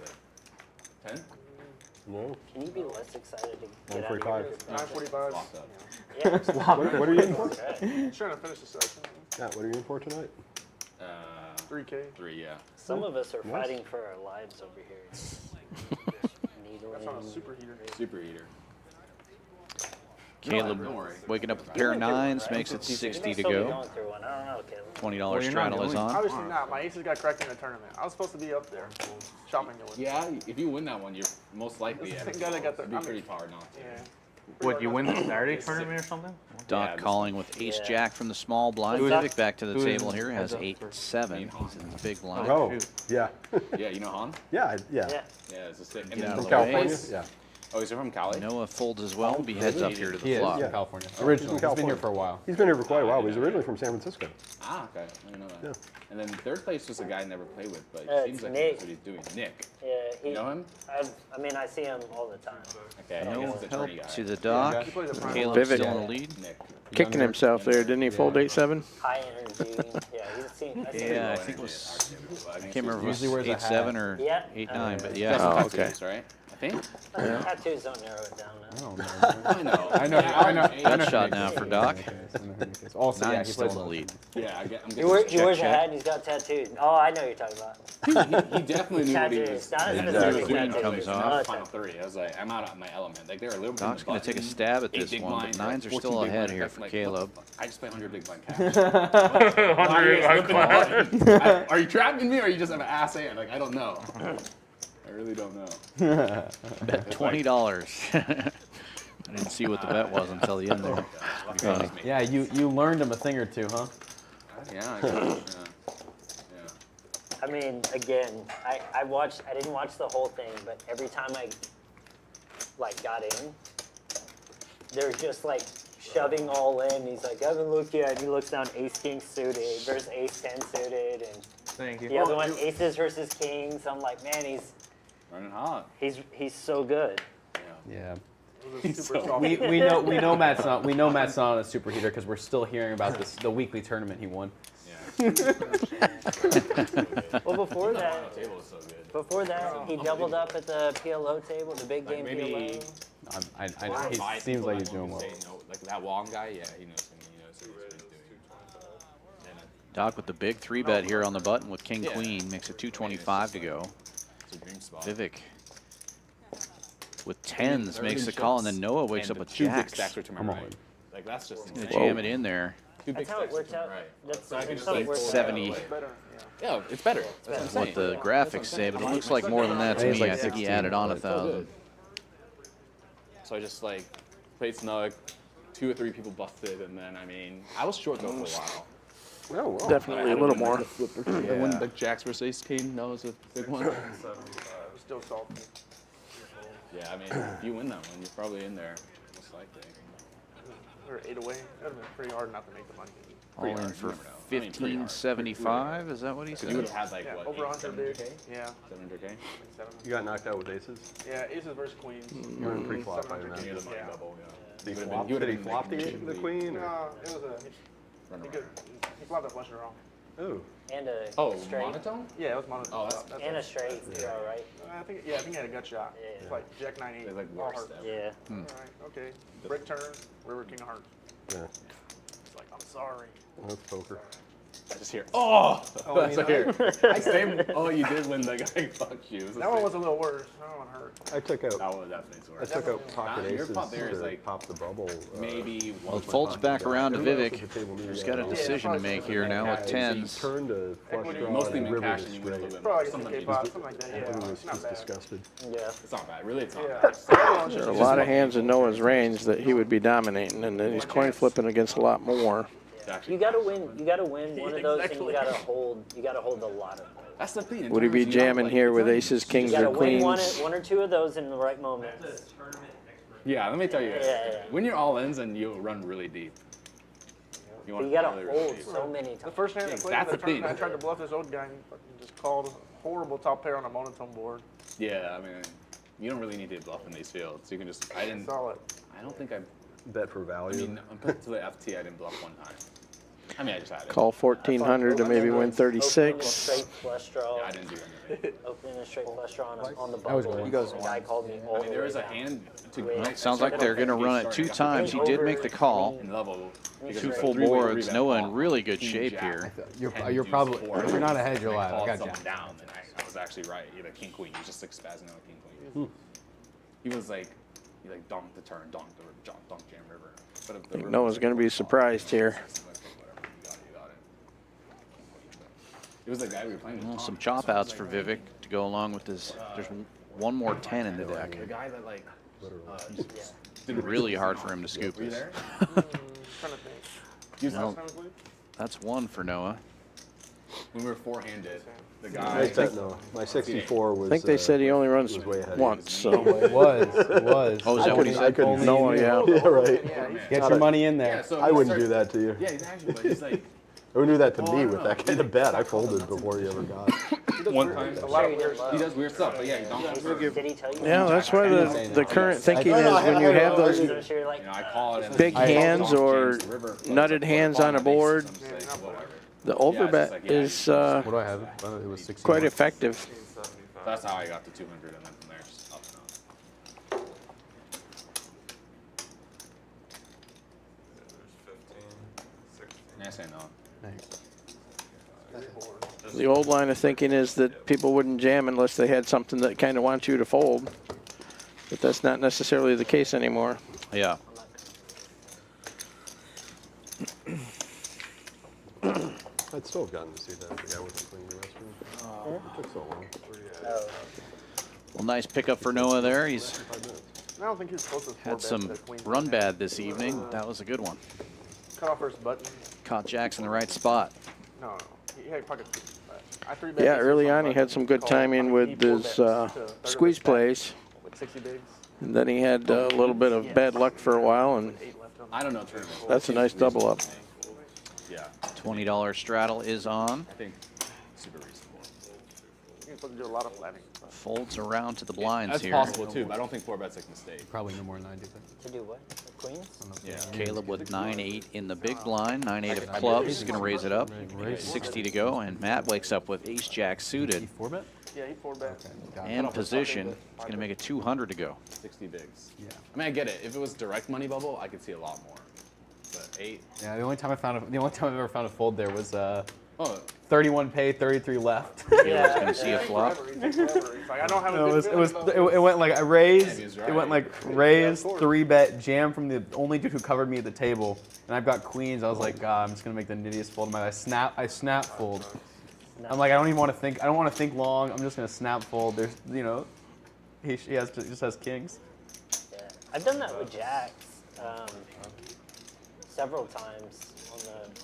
it. 10? No. Can you be less excited to get out of 145. here? 9:45. Locked up. Yeah. What are you in for? I'm trying to finish the session. Matt, what are you in for tonight? 3K. 3, yeah. Some of us are fighting for our lives over here. That's on a super heater. Super heater. Caleb don't worry. waking up with a pair of nines, makes it 60 to go. Going through one. I don't know, Caleb. $20 straddle is on. Obviously not. My aces got cracked in the tournament. I was supposed to be up there shopping it with. Yeah, if you win that one, you're most likely This at is the guy that got the- It'd be I mean- pretty hard not to. Yeah. What, you win the Saturday tournament or something? Doc Yeah, this calling with ace Yeah. jack from the small blind. Who is- Vivek back to the who is- table here, has heads up 8-7. He's in the big blind. Oh, shoot. yeah. Yeah, you know Han? Yeah, yeah. Yeah. Yeah, it's a sick. And Get then out From of the way. California? Yeah. Oh, is he from Cali? Noah folds as well, be heads up here to He the is flop. from California. He's Originally, from he's been here California. for a while. He's been here for quite a while, but he's originally from San Francisco. Ah, okay. I didn't know that. Yeah. And then third place was a guy I never played with, but Yeah, it seems it's like Nick. that's what he's doing. Nick. Yeah, You know him? I mean, I see him all the time. Okay, I No guess it's a help attorney guy. to the Doc. He plays a prime. Caleb's Vivek. still in the lead. Nick. kicking himself there, didn't he? Fold 8-7. High energy. Yeah, he's seen. Yeah, I think it was. I can't remember if it was Usually wears a 8-7 hat. or Yeah. 8-9, but yeah. Oh, okay. Tattoos, right? I think. Tattoos don't narrow it down. Now. I know. Got shot now for Doc. Also, yeah, Nine's he still plays in the lead. Yeah, I'm He getting wears a check. hat and he's got tattoos. Oh, I know what you're talking about. He definitely knew what he Tattoos. was. Not a Exactly. specific Queen tattoo. comes No, off. Final three. I was like, I'm out of my element. Like, they're a little bit. Doc's going to take a stab at this one, but nines are still ahead here for Caleb. I just play 100 big blind cash. 100 big blind. Are you trapping me or are you just have an ass hand? Like, I don't know. I really don't know. Bet $20. I didn't see what the bet was until the end there. Funny. Yeah, you learned him a thing or two, huh? Yeah, I guess. I mean, again, I watched. I didn't watch the whole thing, but every time I got in, they're just like shoving all in. He's like, I haven't looked yet. And he looks down ace king suited versus ace 10 suited, and Thank you. the other one aces versus kings. I'm like, man, he's Running hot. he's so good. Yeah. Super We know Matt's not a super heater because we're still hearing about the weekly tournament he won. Well, before that, he doubled up at the PLO table, the big game maybe- PLO. He seems like he's doing well. Like that Wong guy, yeah, he knows him. He knows what he's doing. Doc with the big 3-bet here on the button with king queen makes it 225 to go. It's a dream spot. Vivek with tens makes the call, and then Noah wakes up with two big jacks. stacks are to my right. Like that's just Gonna jam it in there. Two big That's how it stacks works are to out. my right. That's So I can just how it like works out. 70. Yeah, it's better. That's what I'm saying. What the graphics say, but it looks like more than that to I think it's me. like I think he 16, added on but it's all 1,000. So I just like played snug. 2 or 3 people busted, and then I mean I was short though for a while. Oh, well. Definitely a little more. I won the Jacks versus Ace King. That was a big one. Still salty. Yeah, I mean, if you win that one, you're probably in there, most likely. Or 8 away. That would have been pretty hard not to make the money. All in for 1575. Is that what he You said? would have had like Yeah, what? over 100 big. 700K? Yeah. 700K. You got knocked out with aces? Yeah, aces versus queens. You're in pre-flop, I 700K. imagine. Near the money Yeah. bubble. Yeah. Did he flop the queen? Or? No, it was he flopped a flush draw. Ooh. And a Oh, straight. monotone? Yeah, it was monotone. Oh, that's And a straight. You're all right. I think he had a gut shot. Yeah. It's like Jack 9-8. They like all worse. hearts. Yeah. All right, okay. Brick turn, river, king of hearts. Yeah. It's like, I'm sorry. That's poker. I just hear, oh! Oh, That's you like here. I saved, oh, you did win the guy. Fuck you. That one was a little worse. That one hurt. I took out. That was definitely I worse. took out pocket Your aces pot there is to like pop the bubble. Maybe Well, one. it folds back around to Everyone else Vivek. at the table knew He's that. got a Yeah, decision to make here now with tens. Turned to flush Equity. draw Mostly and in river cash to and you win a little straight. bit. Probably like Sometimes 2K you pot, just- something like that. Yeah, Everyone was it's not just bad. disgusted. Yeah. It's not bad. Really, it's not Yeah. bad. There are a lot of hands in Noah's range that he would be dominating, and then he's coin flipping against a lot more. You gotta win. You gotta win one of those, and you gotta hold. You gotta hold a lot of those. That's the thing. in Would he be tournaments, you know, jamming like, here with it's aces, You kings, gotta or win queens? one or two of those in the right moments. Yeah, let me tell you. Yeah. When you're all ins and you run really deep. You want gotta really, really hold deep. so many The times. first hand I played that's in the the tournament, I thing. tried to bluff this old guy and he fucking just called horrible top pair on a monotone board. Yeah, I mean, you don't really need to bluff in these fields. You can just. I didn't. Solid. I don't think I. Bet for I value. mean, up to the FT, I didn't bluff one time. I mean, I just had it. Call 1,400 to maybe win Opening a 36. straight flush draw. Yeah, I didn't do anything. Opening a straight flush draw on the That was bubble. good. The guy called me all I mean, the there way is a down. hand to. Wait. Sounds like they're going to run it 2 times. He did make the call. In level. because 2 it's a full 3-way boards. revet Noah call. in really good King shape jack. here. You're probably if you're not ahead, you're I live. I called got someone jack. down, and I was actually right. He had king queen. He was just like spazzing out king queen. He was like, he like donked the turn, donked the donk jam river. But if the I think river Noah's was going to be surprised here. whatever, you got it. It was the guy we were playing with. Well, Tom. some chop outs for Vivek to go along with his. There's one more 10 in the deck. The guy that like Really hard for him to scoop Were you this. there? Trying to think. No. Last time we played? That's 1 for Noah. When we were four-handed, the I guy. bet no. My 64 was. I think they said he only runs was way ahead. once, so. It was. Oh, is that what he said? couldn't. Noah, yeah. Yeah, right. Get your money in there. Yeah, so I he wouldn't started- do that to you. Yeah, exactly. But he's like, Who knew that to me with that kind of bet? I folded before he ever got. One time. A lot of weird He does weird stuff, but yeah, you don't. Did he tell you? Yeah, that's why the current thinking is when you have those You're like, You know, I call it. and big I hands don't or change the river, but nutted hands on a board, I'm saying, whatever. the Yeah, it's just overbet like, yeah, is What do I have? It was 60. quite effective. That's how I got to 200, and then from there, just up and up. Yeah, say no. The old line of thinking is that people wouldn't jam unless they had something that kind of wants you to fold. But that's not necessarily the case anymore. Yeah. I'd still have gotten to see that if the guy wasn't cleaning the restroom. It took so long. Well, nice pickup for Noah there. He's 5 minutes. I don't think he was supposed to had some run bad this evening. That was a good one. Cut off first button. Caught Jacks in the right spot. No. He had pocket two. Yeah, early on he had some good timing with his squeeze plays. With 60 bigs. And then he had a little bit of bad luck for a while, and I don't know tournament. that's a nice double up. Yeah, $20 straddle is on. I think super reasonable. You're supposed to do a lot of flatting. Folds around to the blinds That's here. possible too, but I don't think 4-bet's a mistake. Probably no more than 90. to do what? The queens? Yeah. Caleb with 9-8 in the big blind. 9-8 of clubs. He's going to raise it up. 60 to go, and Matt wakes up with ace-jack suited. 4-bet? Yeah, he 4-bet. And position. He's going to make it 200 to go. 60 bigs. Yeah. I mean, I get it. If it was direct money bubble, I could see a lot more. But 8. Yeah, the only time I've ever found a fold there was 31 pay, 33 left. Caleb's going to see a flop. He's like, I don't have a No, good feeling. it went like I raised. Yeah, he was It went right. like raised, 3-bet, jam from the only dude who covered me at the table, and I've got queens. I was like, God, I'm just gonna make the nittiest fold. I snap fold. I'm like, I don't even want to think. I don't want to think long. I'm just gonna snap fold. There's, you know, he just has kings. Yeah. I've done that with jacks several times.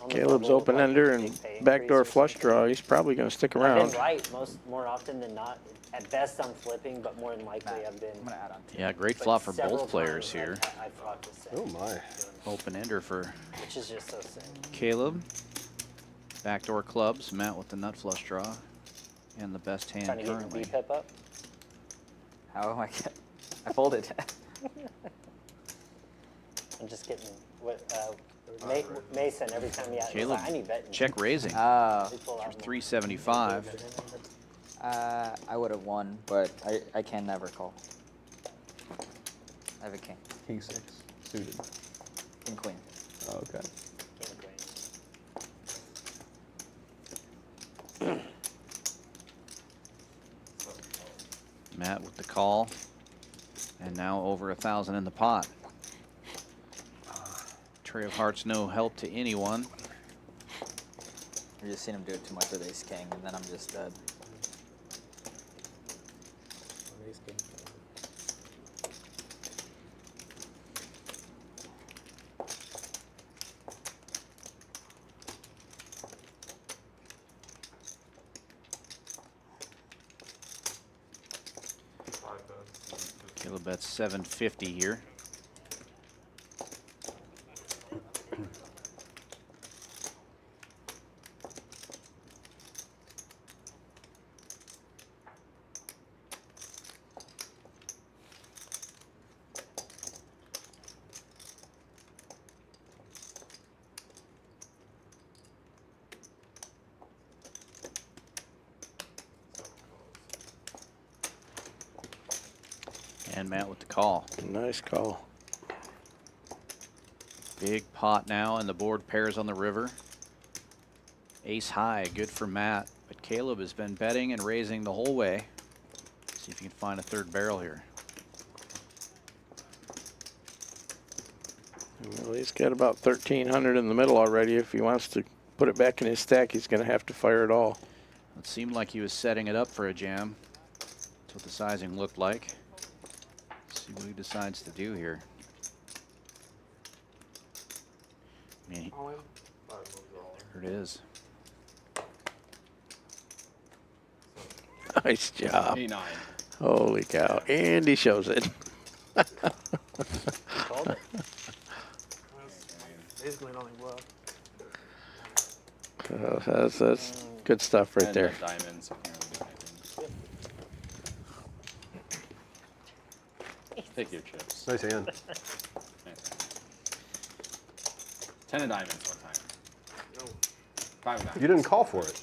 On the Caleb's bubble, open like ender big and pay backdoor increase or flush something. draw. He's probably going to stick I've around. been right more often than not. At best, I'm flipping, but more than likely, I've been. I'm gonna add on to Yeah, great but flop for several both players times here. I flopped the same, Oh my. Open ender for which is just so sick. Caleb. Backdoor clubs. Matt with the nut flush draw. And the best hand Trying to get your currently. B-pip up. How am I get? I folded. I'm just getting what Mason every time he has. Caleb, I need betting. check raising. Oh, We pull out more. 375. I would have won, but I can never call. I have a king. King 6 suited. King queen. Oh, okay. King queen. Matt with the call. And now over 1,000 in the pot. Tray of hearts, no help to anyone. I've just seen him do it too much with ace king, and then I'm just dead. Caleb bets 750 here. And Matt with the call. Nice call. Big pot now, and the board pairs on the river. Ace high, good for Matt. But Caleb has been betting and raising the whole way. See if you can find a third barrel here. Well, he's got about 1,300 in the middle already. If he wants to put it back in his stack, he's going to have to fire it all. It seemed like he was setting it up for a jam. That's what the sizing looked like. See what he decides to do here. I mean, there it is. Nice job. 8-9. Holy cow. And he shows it. Called it. Basically, nothing left. That's good stuff right And there. Diamonds. I can't really do anything. Take your chips. Nice hand. Nice. 10 of diamonds one time. 5 of diamonds. You didn't call for it.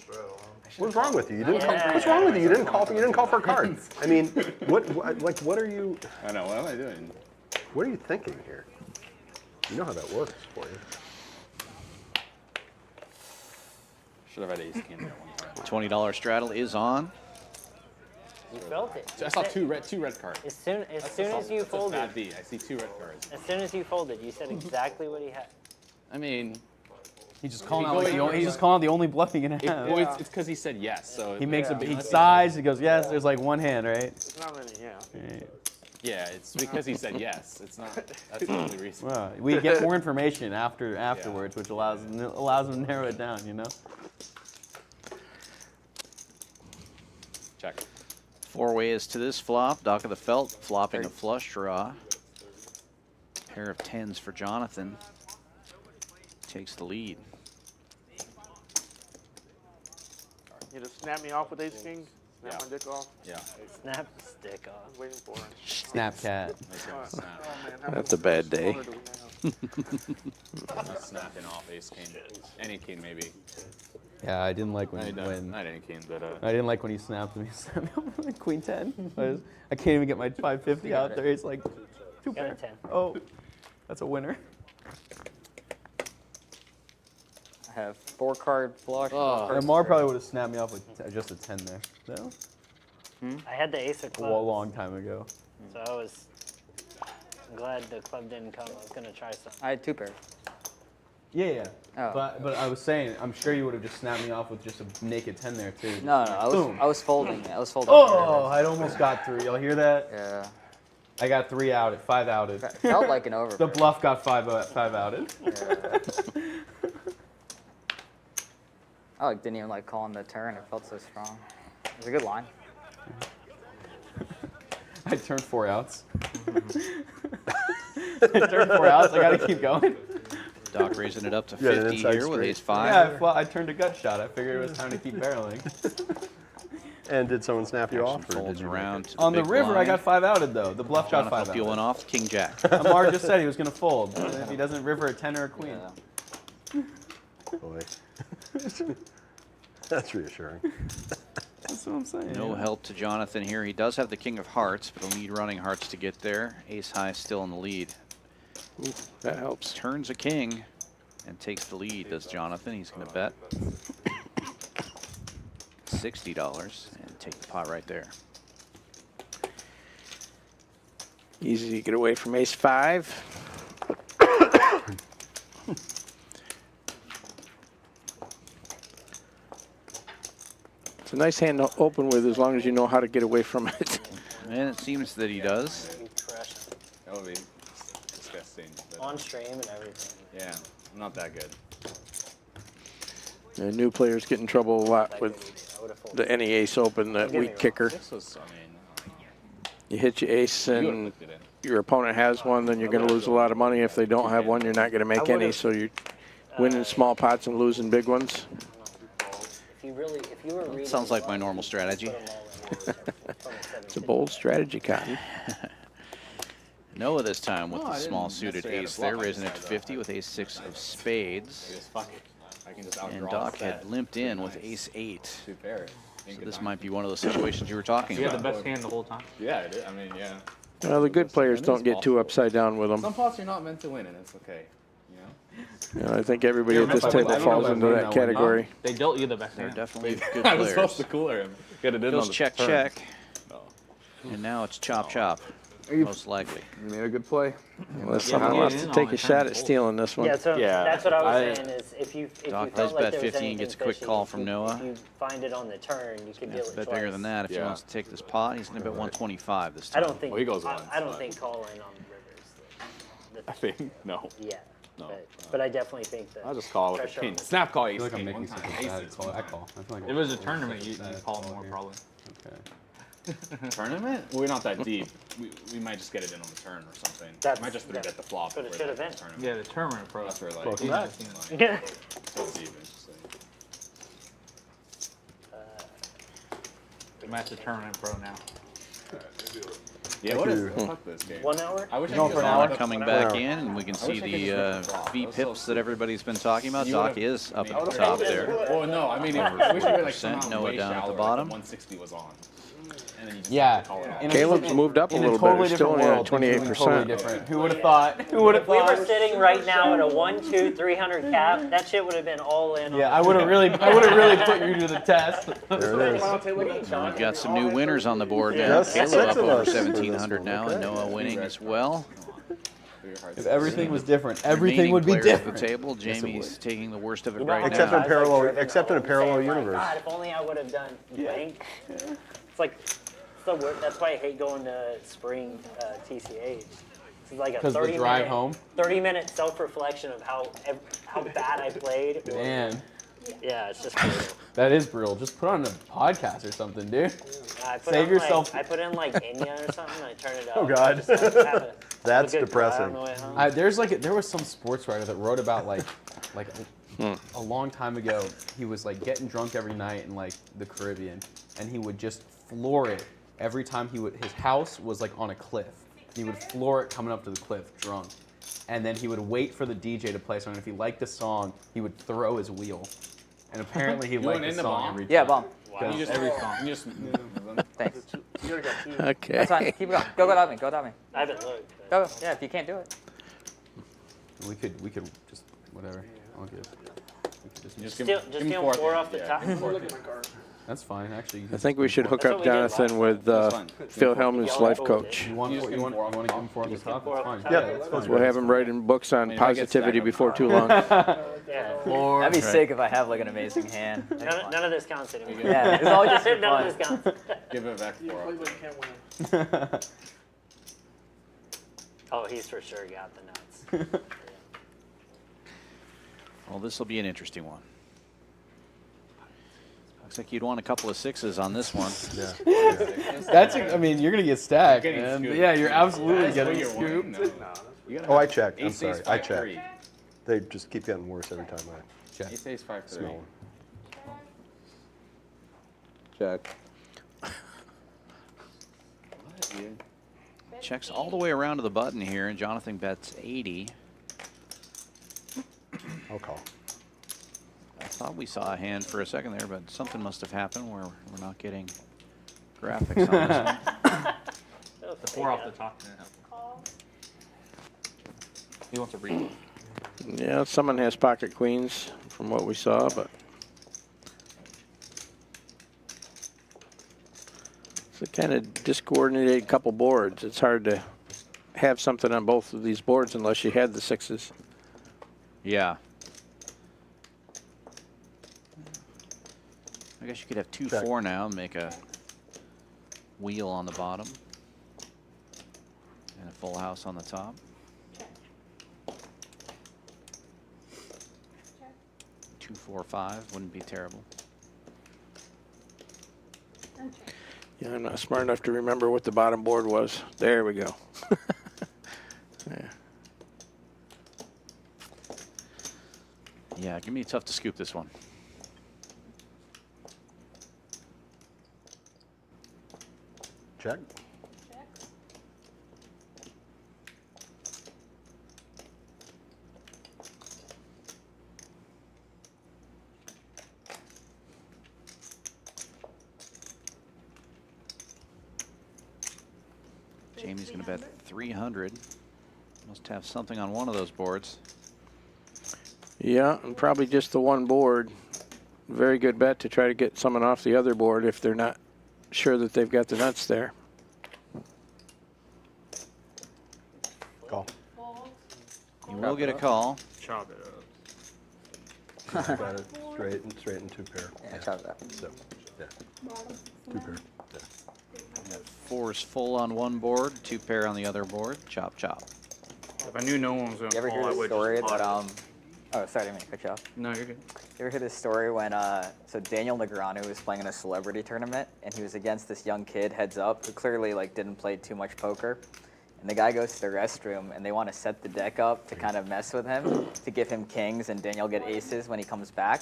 What's wrong with you? You didn't call. What's wrong with you? You didn't call for. You didn't call for a card. I mean, what are you? I know. What am I doing? What are you thinking here? You know how that works for you. Should have had ace king there one time. $20 straddle is on. You felt it. I saw two red cards. As soon as you folded, Bad B. I see 2 red cards. as soon as you folded, you said exactly what he had. I mean, He's just calling out he's just calling out the only bluff you're gonna have. well, it's because he said yes. So He makes he sighs. He goes, yes. There's like one hand, right? It's not many, yeah. Right. Yeah, it's because he said yes. It's not. That's the only reason. Well, we get more information afterwards, which allows him to narrow it down. You know. Check. 4-way is to this flop. Dock of the Felt flopping a flush draw. Pair of 10s for Jonathan. Takes the lead. You just snap me off with ace king, snap my dick off. Yeah. Snap the stick off. I was waiting for it. Snapcat. Snap. Oh, man, how That's much a bad day. color do we have? Not snapping off ace king. Any king maybe. Yeah, I didn't like Not when any king, but I didn't like when he snapped me. Like Queen 10. I can't even get my 550 out there. He's like, two Got a pair. 10. Oh, that's a winner. I have 4-card flush. And Mar probably would have snapped me off with just a 10 there. No? I had the ace of A clubs, long time ago. so I'm glad the club didn't come. I was gonna try something. I had 2 pairs. Yeah. Oh. But I was saying, I'm sure you would have just snapped me off with just a naked 10 there too. No, Boom. I was folding. I was folding. Oh, I almost got 3. Y'all hear that? Yeah. I got 3 outed, 5 outed. Felt like an over. The bluff got 5 outed. Yeah. I didn't even like calling the turn. It felt so strong. It was a good line. I turned 4 outs. I turned 4 outs. I got to keep going. Doc raising it up to Yeah, an 50 inside here with straight. ace 5. Yeah, I turned a gut shot. I figured it was time to keep barreling. And did someone snap you off? Or Folds did you around to On the big river, I blind. got 5 outed though. The bluff got 5 Jonathan outed. fueling off King Jack. Amar just said he was going to fold. If he doesn't river a 10 or a queen. Yeah. Boy. That's reassuring. That's what I'm saying. No yeah. help to Jonathan here. He does have the king of hearts, but he'll need running hearts to get there. Ace high still in the lead. Ooh, that helps. Turns a king and takes the lead, does Jonathan. He's going to bet $60 and take the pot right there. Easy to get away from ace 5. It's a nice hand to open with as long as you know how to get away from it. And it seems that he does. You crush it. That would be disgusting. But On stream and everything. yeah, I'm not that good. New players get in trouble a lot That with could be- I would've folded. the any ace open, that Don't get me weak wrong. kicker. This was, I mean, You hit your ace you would have and looked at it. your opponent has one, then you're going to lose a lot of money. If they don't have one, you're not going to make any. would've- So you're winning small pots and losing big ones. If you were reading. Sounds like my normal strategy. Put 'em all in. It's a bold strategy, Cotton. Noah this time with No, the I didn't small suited necessarily have ace to there, flop. I raising it just to had, 50 with ace 6 of spades. Because fuck it. I can just outdraw And the Doc set. had limped in with Nice. ace 8. 2 pairs. So this might be one of those situations you were talking You had the about. best hand the whole time. Yeah, I did. I mean, yeah. Well, the good players don't get too upside down with them. Some pots you're not meant to win, and it's okay. You know? I think everybody at this I table don't know falls if I into win that that one. category. They dealt you the best They're hand. definitely good I was supposed to players. cooler him. Get it in Goes on the check, turn. check. Oh. And now it's chop, chop. Most likely. You made a good play. Unless Yeah, someone yeah, wants yeah, to no, take my a shot turn. at stealing this one. Yeah, so Yeah, that's what I was I- saying is if you Doc felt does like bet there was 50 and anything gets a quick fishy, call if from you- Noah. If you find it on the turn, you could Yeah, deal it's a it bit twice. bigger than that if he Yeah. wants to take this pot. He's going to bet 125 this I time. don't think. Well, he goes I once, don't but- think calling on rivers. I think, no. Yeah. No. But I definitely think that. I'll just call with a pressure king. on the- Snap call I ace feel like I'm king making one time. something bad. Aces. I call. I feel like If it was a tournament, you call them more probably. Okay. Tournament? We're not that deep. We might just get it in on the turn or something. That's- might just 3-bet the flop. That's what it over should have the been. tournament. Yeah, the tournament pro. That's where like Welcome it's back. just, like, Yeah. so deep, it's just like- Matt's a tournament pro now. Yeah, what is fuck this game? 1 hour? I wish I No, could for go an on hour. it. Coming Wow. back in, and we can see wish I could the just go. V That was so pips that everybody's been talking about. You Doc would've- is up at the Maybe. top there. Well, no, I mean, if we should be like somehow Noah way down at the shallower, bottom. Like 160 was on. And then you just Yeah. have to call it off. In Caleb's moved up a little bit. Totally He's still different only at world. Totally 28%. different. Who would have thought? Who would have If we thought? were sitting right now at a 1, 2, 300 cap, that shit would have been all in. Yeah, I would have really put you to the test. There it is. We've got some new winners on the board now. Just Caleb six up of over us for this 1700 one, now, and okay. Noah winning as well. If everything was different, everything Remaining would be players at different. the table. Yes, it Jamie's taking the worst of it You know, right Except now. in parallel- driven except in a home parallel saying, like, universe. God, if only I would have done blank. It's like, it's the worst. That's why I hate going to spring TCH. It's like a 'Cause the 30 drive minute, home? 30-minute self-reflection of how bad I played. Man, Yeah, it's just brutal. that is brutal. Just put on a podcast or something, dude. I put Save on, yourself. Like, I put in like Enya or something. And I turn it up. Oh, God. Just have a That's good cry depressing. on the way home. There was some sports writer that wrote about like a long time ago. He was like getting drunk every night in like the Caribbean, and he would just floor it every time his house was like on a cliff. He would floor it coming up to the cliff drunk, and then he would wait for the DJ to play a song. And if he liked the song, he would throw his wheel. And apparently he liked went the in the song bomb? every time. Yeah, bomb. You just Every song. You just Thanks. You already got 2. Okay. That's fine. Keep it going. Go without me. Go without me. I haven't looked. But Go. Yeah, if you can't do it. We could just whatever. I'll give. We could just, give Still, him- just give him give him four. 4 off the Yeah, top. give him four. Look at my card. that's fine. Actually, I think we should hook That's up what we did Jonathan last with That's fine. Phil Hellman's life coach. You want You just give him four to give him 4 on the top? four That's off fine. the Yeah, top. that's fine. We'll have him writing books on mean, if I get positivity stacked, before I'm too long. Yeah. That'd be sick if I have like an amazing hand. None of this counts anymore. Yeah, it's all just for None of fun. this counts. Give it back You for play us. but you can't win. Oh, he's for sure got the nuts. Well, this will be an interesting one. Looks like you'd want a couple of 6s on this one. That's. I mean, you're gonna get stacked, You're getting man. scooped. Yeah, you're absolutely That's what getting you're scooped. winning, no. You gotta Oh, I have checked. I'm ace, sorry. ace, I 5, checked. 3. They just keep getting worse every time I Check. Ace, ace, 5, 3. smell them. Check. What, dude? Checks all the way around to the button here, and Jonathan bets 80. I'll call. I thought we saw a hand for a second there, but something must have happened where we're not getting graphics on this one. The 4 off the top. He wants to read. Yeah, someone has pocket queens from what we saw, but it's a kind of discoordinated couple boards. It's hard to have something on both of these boards unless you had the 6s. Yeah. I guess you could have 2, Check. 4 now and make a wheel on the bottom. And a full house on the top. 2, 4, 5 wouldn't be terrible. Yeah, I'm not smart enough to remember what the bottom board was. There we go. Yeah. Yeah, give me tough to scoop this one. Check. Jamie's going to bet 300. Must have something on one of those boards. Yeah, and probably just the one board. Very good bet to try to get someone off the other board if they're not sure that they've got the nuts there. Call. You will get a call. Chop it up. Got it straight and 2 pair. Yeah, chop it up. So, yeah. Bottom. 2 pair. Yeah. Got 4s full on one board, 2 pair on the other board. Chop, chop. If I knew no one was going You to ever call, hear I this would story just that pot oh, sorry, I didn't mean to cut you off. it. No, you're good. You ever hear this story when so Daniel Negreanu was playing in a celebrity tournament and he was against this young kid heads up who clearly like didn't play too much poker, and the guy goes to the restroom and they want to set the deck up to kind of mess with him to give him kings and Daniel get aces when he comes back,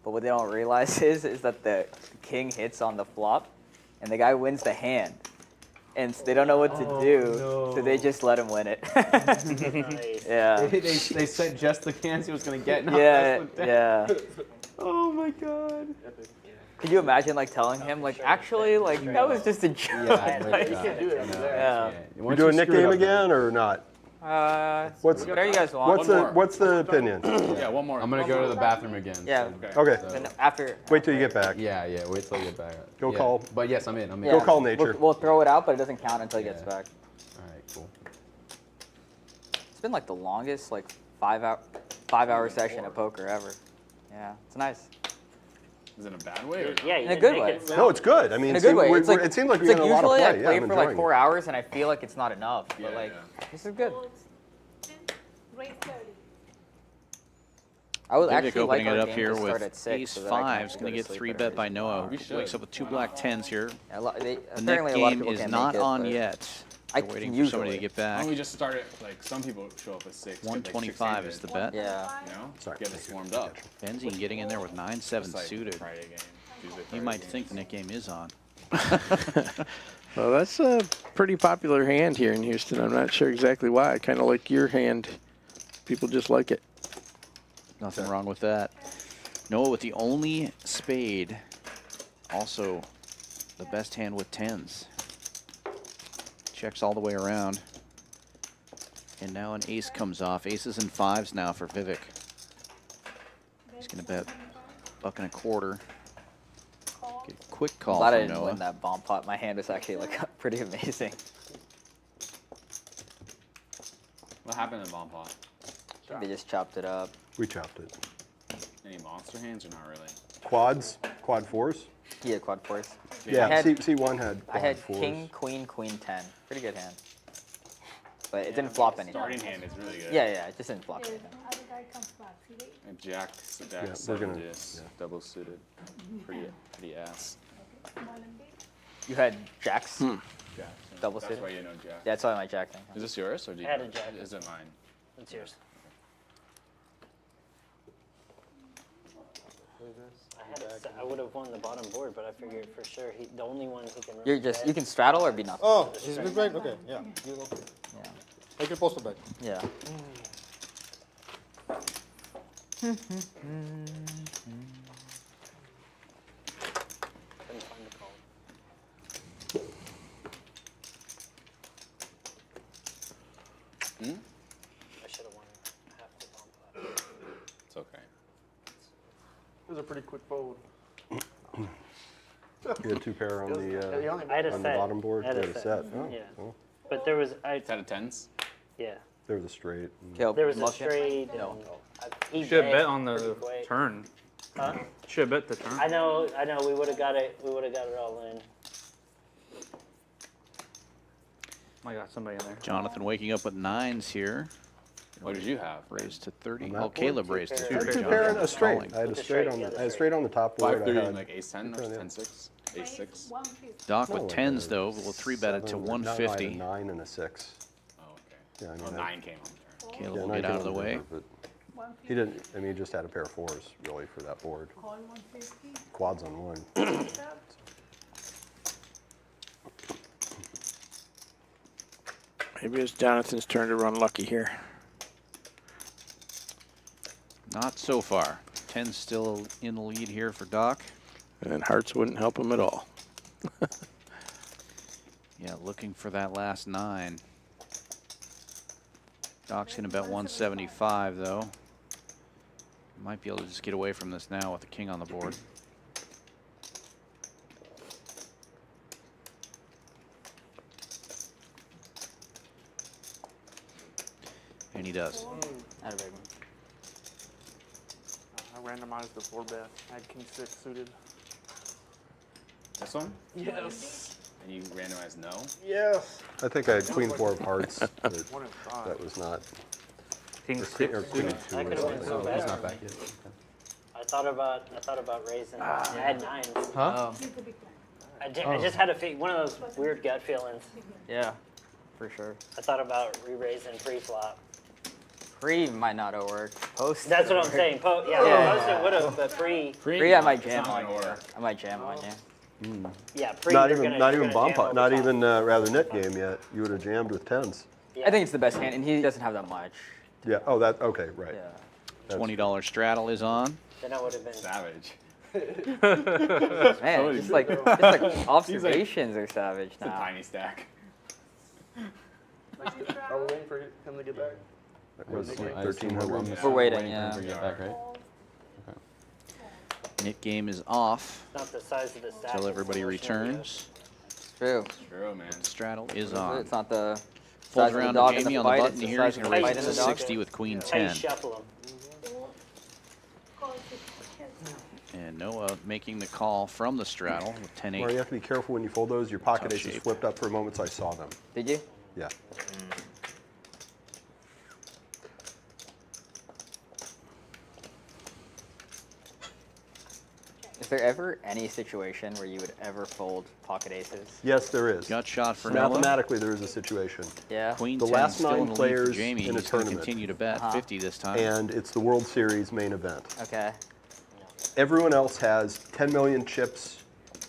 but what they don't realize is that the king hits on the flop and the guy wins the hand. And so they don't know what to do, so they just let him win it. Nice. Yeah. they said just the hands he was gonna get. Not Yeah, just the yeah. Oh my god. Could you imagine like telling him like actually like that was just a joke? Yeah, Like, You can't do that. yeah. We doing Nick game again or not? Whatever you guys want. What's the opinion? Yeah, one more. I'm gonna go to the bathroom again. Yeah. Okay. Then after. Wait till you get back. Yeah, wait till I get back. Go Yeah. call. But yes, I'm in. I'm in. Go call nature. We'll throw it out, but it doesn't count until he gets Yeah. back. All right, cool. It's been like the longest like 5-hour session of poker ever. Yeah, it's nice. Is it in a bad way? Or Yeah, you In a didn't good make way. it sound- No, it's good. I mean, In a good way. It's like, it seems like it's we're getting a lot of usually play. I play I'm for like enjoying 4 it. hours and I feel like it's not enough. But Yeah, like yeah. this is good. Raise 30. Vivek I would actually like opening our it up game here to start with at 6. ace so that I can 5's actually going to go get sleep 3 at bet a by reasonable Noah. hour. We should. Wakes up with 2 black 10s here. The The apparently neck a lot of game people is can't not make it, on but yet. I We're waiting can for somebody to usually. get Why back. don't we just start it like some people show up at 6. get, like, 125 is the bet. Yeah. You know, Sorry. get us warmed up. Benzine getting in there with 9-7 Just like suited. Friday game, Tuesday, You Friday might games. think the neck game is on. Well, that's a pretty popular hand here in Houston. I'm not sure exactly why. Kind of like your hand. People just like it. Nothing wrong with that. Noah with the only spade. Also the best hand with 10s. Checks all the way around. And now an ace comes off. Aces and 5s now for Vivek. He's going to bet $1.25. Get a quick call Glad I from didn't Noah. win that bomb pot. My hand was actually like pretty amazing. What happened in bomb pot? They just chopped it up. We chopped it. Any monster hands or not really? Quads, quad fours. He had quad fours. Yeah, I had, C1 had I quad had fours. king, queen, queen, 10. Pretty good hand. But it didn't flop anything. Starting hand is really good. Yeah, yeah, it just didn't flop Yeah, anything. the other guy comes back. See, they- And Jack, we're 7 gonna- just double suited. Pretty ass. small and big. You had jacks? Jack. Double That's suited? why you know Jack. Yeah, that's why my jack thing. Is this yours or do you? I had a jack. Is it mine? That's yours. I would have won the bottom board, but I figured for sure the only one who can. You're just, you can straddle or be nothing. Oh, he's big right? Okay, yeah. You look. Yeah. Take your postal back. Yeah. Couldn't find the call. I should have won half the bomb pot. It's okay. It was a pretty quick fold. You had 2 pair on the I had a on the set. bottom board. I had You a had a set. set. Oh, Yeah. well, But there was, It's out of 10s. yeah, there was a straight. Caleb, there was a motion? straight. No. and he Should have bet bet on the pretty quick. turn. Huh? Should have bet the turn. I know. We would have got it. We would have got it all in. I got somebody in there. Jonathan waking up with 9s here. What did you have? Raised to 30. On that Oh, board, Caleb 2 raised to pair. 30. I had 2 Jonathan pair and a was straight. calling. I had a With the straight straight, on yeah, the. the I had a straight. straight on the top board. 5 I through had like ace 10 or Yeah. 10 6, ace 6. 150. Doc no, with like 10s a though will 3-bet it to 7, no, I had a 150. 9 and a 6. Oh, okay. Yeah, I mean, Oh, that- 9 came on the turn. Caleb Yeah, will 9 get out came of the on way. river, but 150. he didn't. I mean, he just had a pair of 4s really for that board. Call 150. Quads on 1. Stop. Maybe it's Jonathan's turn to run lucky here. Not so far. 10's still in the lead here for Doc. And hearts wouldn't help him at all. Yeah, looking for that last 9. Doc's going to bet 175 though. Might be able to just get away from this now with the king on the board. And he does. Not a big one. I randomized the 4-bet. I had king 6 suited. This one? Yes. And you randomized no? Yes. I think I had queen 4 of hearts. But 1 and 5. that was not. King Or 6 queen suited. 2 I or could've something. been so Oh, bad. he's not back yet. I thought about raising. I had 9s. Huh? He's the big blind. I just had one of those weird gut feelings. Yeah, for sure. I thought about re-raising pre-flop. Pre might not have worked. Post. That's what I'm saying. Yeah. Post it would have, but pre. Pre, I might It's jam not on gonna you. work. I might jam on you. Yeah, pre. Not you're even, gonna- not you're even gonna bomb jam pot, over not top. even rather net game yet. You would have jammed with 10s. Yeah. I think it's the best hand, and he doesn't have that much. Yeah. Oh, that. Okay. Right. Yeah. $20 straddle is on. Then I would have been. Savage. Man, just like observations are savage It's a now. tiny stack. Are we waiting for him to get back? That was I assume 1300. We're waiting, for him yeah. to get back, right? Knit game is off Not the size of the stack. until it's everybody the motion of the returns. True. True, man. Straddle is on. It's not the Folds size of the around dog to in Jamie the on the fight, button it's the here. size He's of going the to fight raise in it the to dog. 60 with queen That's how you 10. shuffle them. And Noah making the call from the straddle with Or 10-8. you have to be careful when you fold those. Your pocket Tough aces shape. flipped up for a moment, so I saw them. Did you? Yeah. Is there ever any situation where you would ever fold pocket aces? Yes, there is. Gut shot for Noah. Mathematically, there is a situation. Yeah. Queen The 10 last still 9 in the lead for players Jamie. in a He's going to tournament. continue to bet 50 this time. And it's the World Series main event. Okay. Everyone else has 10 million chips.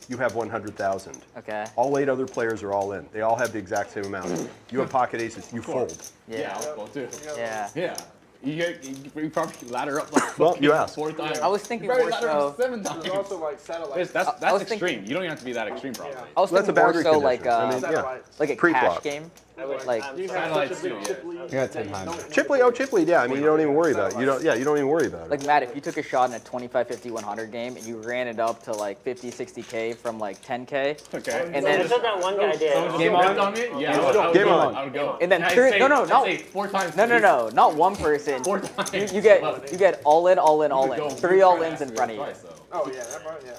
You have 100,000. Okay. All 8 other players are all in. They all have the exact same amount. You have pocket aces. You fold. Yeah. I'll fold too. Yeah. Yeah. You probably ladder up like Well, you fucking asked. 4 times. I was thinking You probably more ladder up so. 7 times. There's also like satellites. That's I was extreme. thinking- You don't even have to be that extreme, probably. I was That's a thinking more boundary so condition. like I mean, yeah. Satellites. like a Pre-flop. cash game. I would, Like- I'm You sorry. have Satellites such a big too. chip lead. You got 10 times. Chipley, oh Chipley, yeah. I mean, you don't even worry about it. You don't. Yeah, you don't even worry about it. Like Matt, if you took a shot in a 25, 50, 100 game and you ran it up to like 50, 60K from like 10K, Okay. and That's then what that one guy did. Game on me? Yeah, I would Game go. on. I would go. And then I'd three- say- no, I'd no. say 4 times. no, not one person. 4 times. You get all in, all in, all in. Go 3 all ins in front of you. twice, though. Oh yeah, that part, yeah.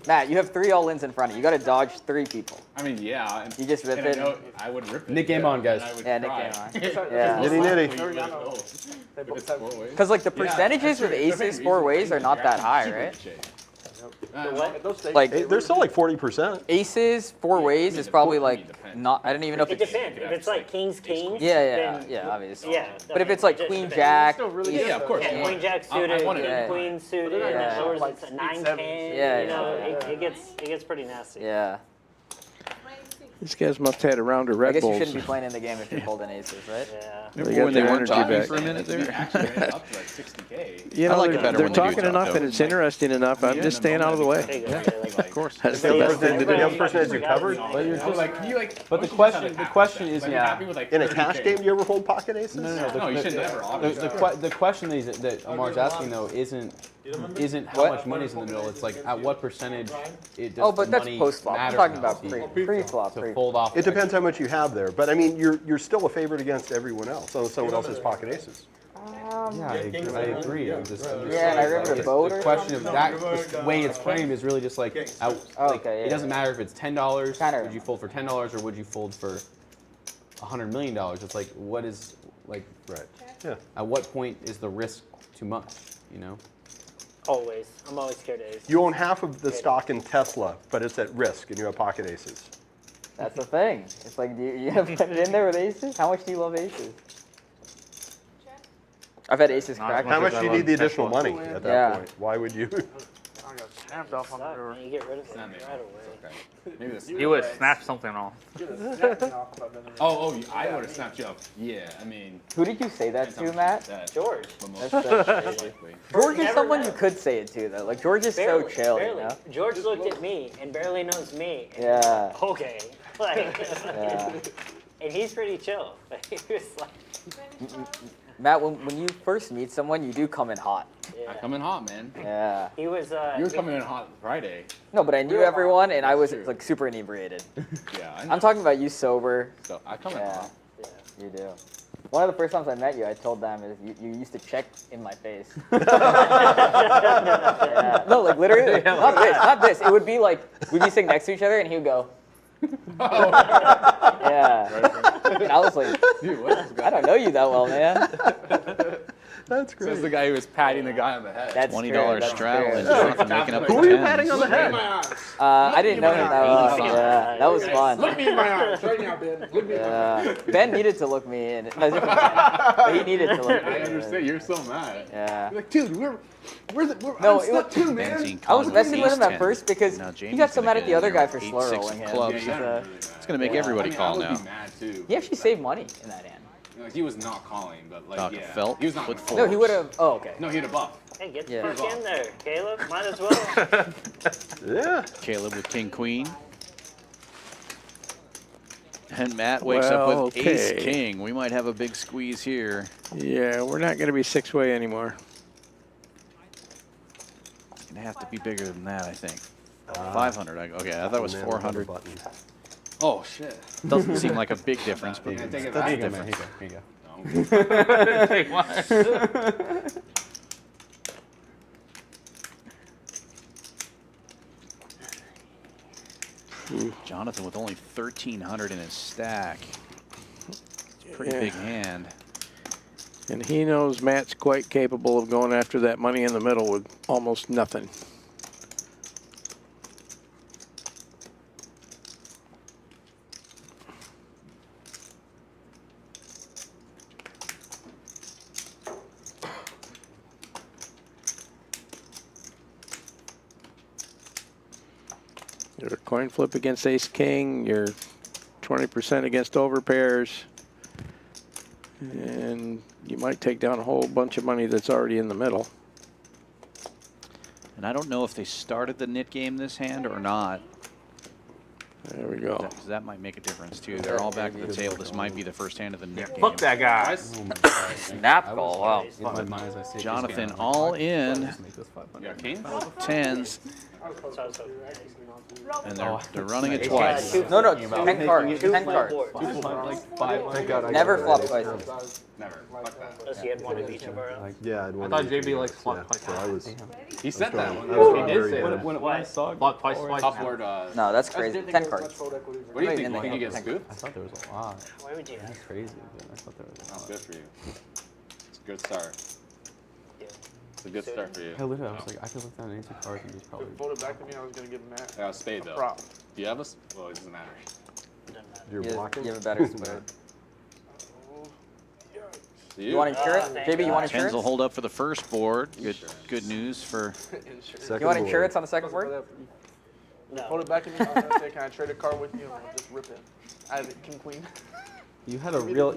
Matt, you have 3 all ins in front of you. You got to dodge 3 people. I mean, yeah. And, You just rip and I it. know I would rip it. Nick game yeah, on, guys. and I would Yeah, Nick cry. game on. Yeah. Nitty nitty. They If both it's have 4 ways. Because like the Yeah, percentages that's with true. aces 4 ways are not that high, right? at those stages. Like Hey, they're still like 40%. aces 4 ways is probably like depends. not. I don't even know if It it's. depends. If it's like kings, kings. Yeah, then, obviously. Yeah. But if it's it like just queen depends. jack, Still really ace- Yeah, of course. Yeah, queen jack I suited, wanted it. queen suited, But they're not and gonna lowers like it to 8, 9, 7s. 10. Yeah, You know, yeah. it gets pretty nasty. yeah. These guys must have had a round of I Red guess you Bulls. shouldn't be playing in the game if you're holding aces, right? Yeah. They Remember got when they their weren't energy talking back. for a minute there? Actually, up to like 60K. You I know, like it they're, better they're when they do talking talk, enough though. and it's interesting enough. I'm Yeah, just and staying then out of the way. There you go. Like, Of course. That's the best thing to The do. other person has you covered. But you're just But the once you question- have the half question percent, is, like, yeah. happy with, like, In a 30K. cash game, do you ever hold pocket aces? No, you should never. The, Obviously. the question that Amar's asking though isn't how much money's in the middle. It's like at what percentage it does Oh, but the that's money post flop. I'm matter talking to about the- pre-flop. to fold off. It depends how much you have there, but I mean, you're still a favorite against everyone else. So someone else has pocket aces. Yeah, I agree. I'm just Yeah, and I remember the boat the or question of that the way it's framed is really just like, okay, it yeah. doesn't matter if it's $10. Kinda. Would you fold for $10 or would you fold for $100 million? It's like, what is like, Right. Yeah. at what point is the risk too much? You know. Always. I'm always scared of aces. You own half of the stock in Tesla, but it's at risk, and you have pocket aces. That's the thing. It's like, do you have put it in there with aces? How much do you love aces? I've had aces Not crack. as How much I do you love need the additional Tesla. money at that Yeah. point? Why would you? I got snapped off on the door. And you get rid of it Not me. right away. Maybe this. You would snatch something off. You'd have snapped me off if I'd been in there. Oh, I would have snapped you up. Yeah, I mean. Who did you say that to, Matt? That, George. but most That's crazy. likely. George is Never someone know. you could say it to, though. Like, George is Barely, so chill, barely. you know? George looked at me and barely knows me. And Yeah. Okay. Like, Yeah. and he's pretty chill. He was like, Matt, when you first meet someone, you do come in hot. I yeah. come in hot, man. Yeah. He was. You were coming in hot Friday. No, but I knew everyone, and I was True. like super inebriated. Yeah, I know. I'm talking about you sober. So I come in Yeah, hot. you do. One of the first times I met you, I told them is you used to check in my face. Yeah. No, like literally, not this. It would be like we'd be sitting next to each other, and he would go. Yeah. And I was like, Dude, what is I don't know you that well, man. That's great. Says the guy who was patting the guy on the head. That's $20 fair, that's straddle fair. and Jonathan making up Who the are you tens. patting on the head? I didn't know that was. Yeah, that was fun. Look me in my eyes right now, Ben. Look me in my eyes. Yeah, Ben needed to look me in. No, different Ben. But he needed to look me I in. understand. You're so mad. Yeah. Like, dude, we're No, I'm stuck too, man. Benzene I was calling messing with him at 10. first because Now he Jamie's got so gonna mad at the get other in guy there for with slow 8-6 rolling him. clubs. He's, It's going to make everybody call I would now. be mad too. he actually saved money in that hand. Like, he was not calling, but like, Dr. yeah. Felt He was not with gonna call. No, he would have. Oh, okay. No, he had a buff. Hey, get the Yeah. fuck in there, Caleb. Might as well. Yeah. Caleb with king queen. And Matt wakes up Well, with ace okay. king. We might have a big squeeze here. Yeah, we're not going to be 6-way anymore. It's going to have to be bigger than that, I think. 500. Okay, I thought it was Man, another 400. button. Oh shit. Doesn't seem like a big difference, but Yeah, take it that's back. a difference. Here you go. No. Take one. Jonathan with only 1,300 in his stack. It's a pretty Yeah. big hand. And he knows Matt's quite capable of going after that money in the middle with almost nothing. Your coin flip against ace king, your 20% against overpairs, and you might take down a whole bunch of money that's already in the middle. And I don't know if they started the nit game this hand or not. There we go. 'Cause that might make a difference too. They're all back at the table. This might be the first hand of the nit game. Fuck that guy. Snap call. Wow. In my mind, as I see it, Jonathan all in, just make this 500. You got king? tens, So I was hoping and they're running it twice. No, no, 10 cards. 10 cards. Never flop twice. Never. Fuck that. Unless you had one of each of our own. Yeah, I'd I want thought to JB do likes that. flop Yeah, twice. so I was. He said that one. I was He did very say good. that. When I saw it, Flop twice, twice. Top board. No, that's crazy. 10 cards. What do you Wait, think? in the You think you game. get scooped? I thought there was a lot. Why would you? That's crazy. Dude. I thought there was a That's lot. good for you. It's a good start. It's a good start for you. I literally, I was like, I could look down at 82 cards and just probably. Folded back to me, I was gonna give Matt I got a spade though. prop. Do you have a? Well, it doesn't matter. You're You blocking. have a better spade. Do You want insurance? thank JB, you want God. Tens will insurance? hold up for the first board. Good news for Second You want board. insurance on the second board? No. Hold it back to me. I was gonna say, can I trade a card with you? And I'll just rip it. I had it, king queen. You had a real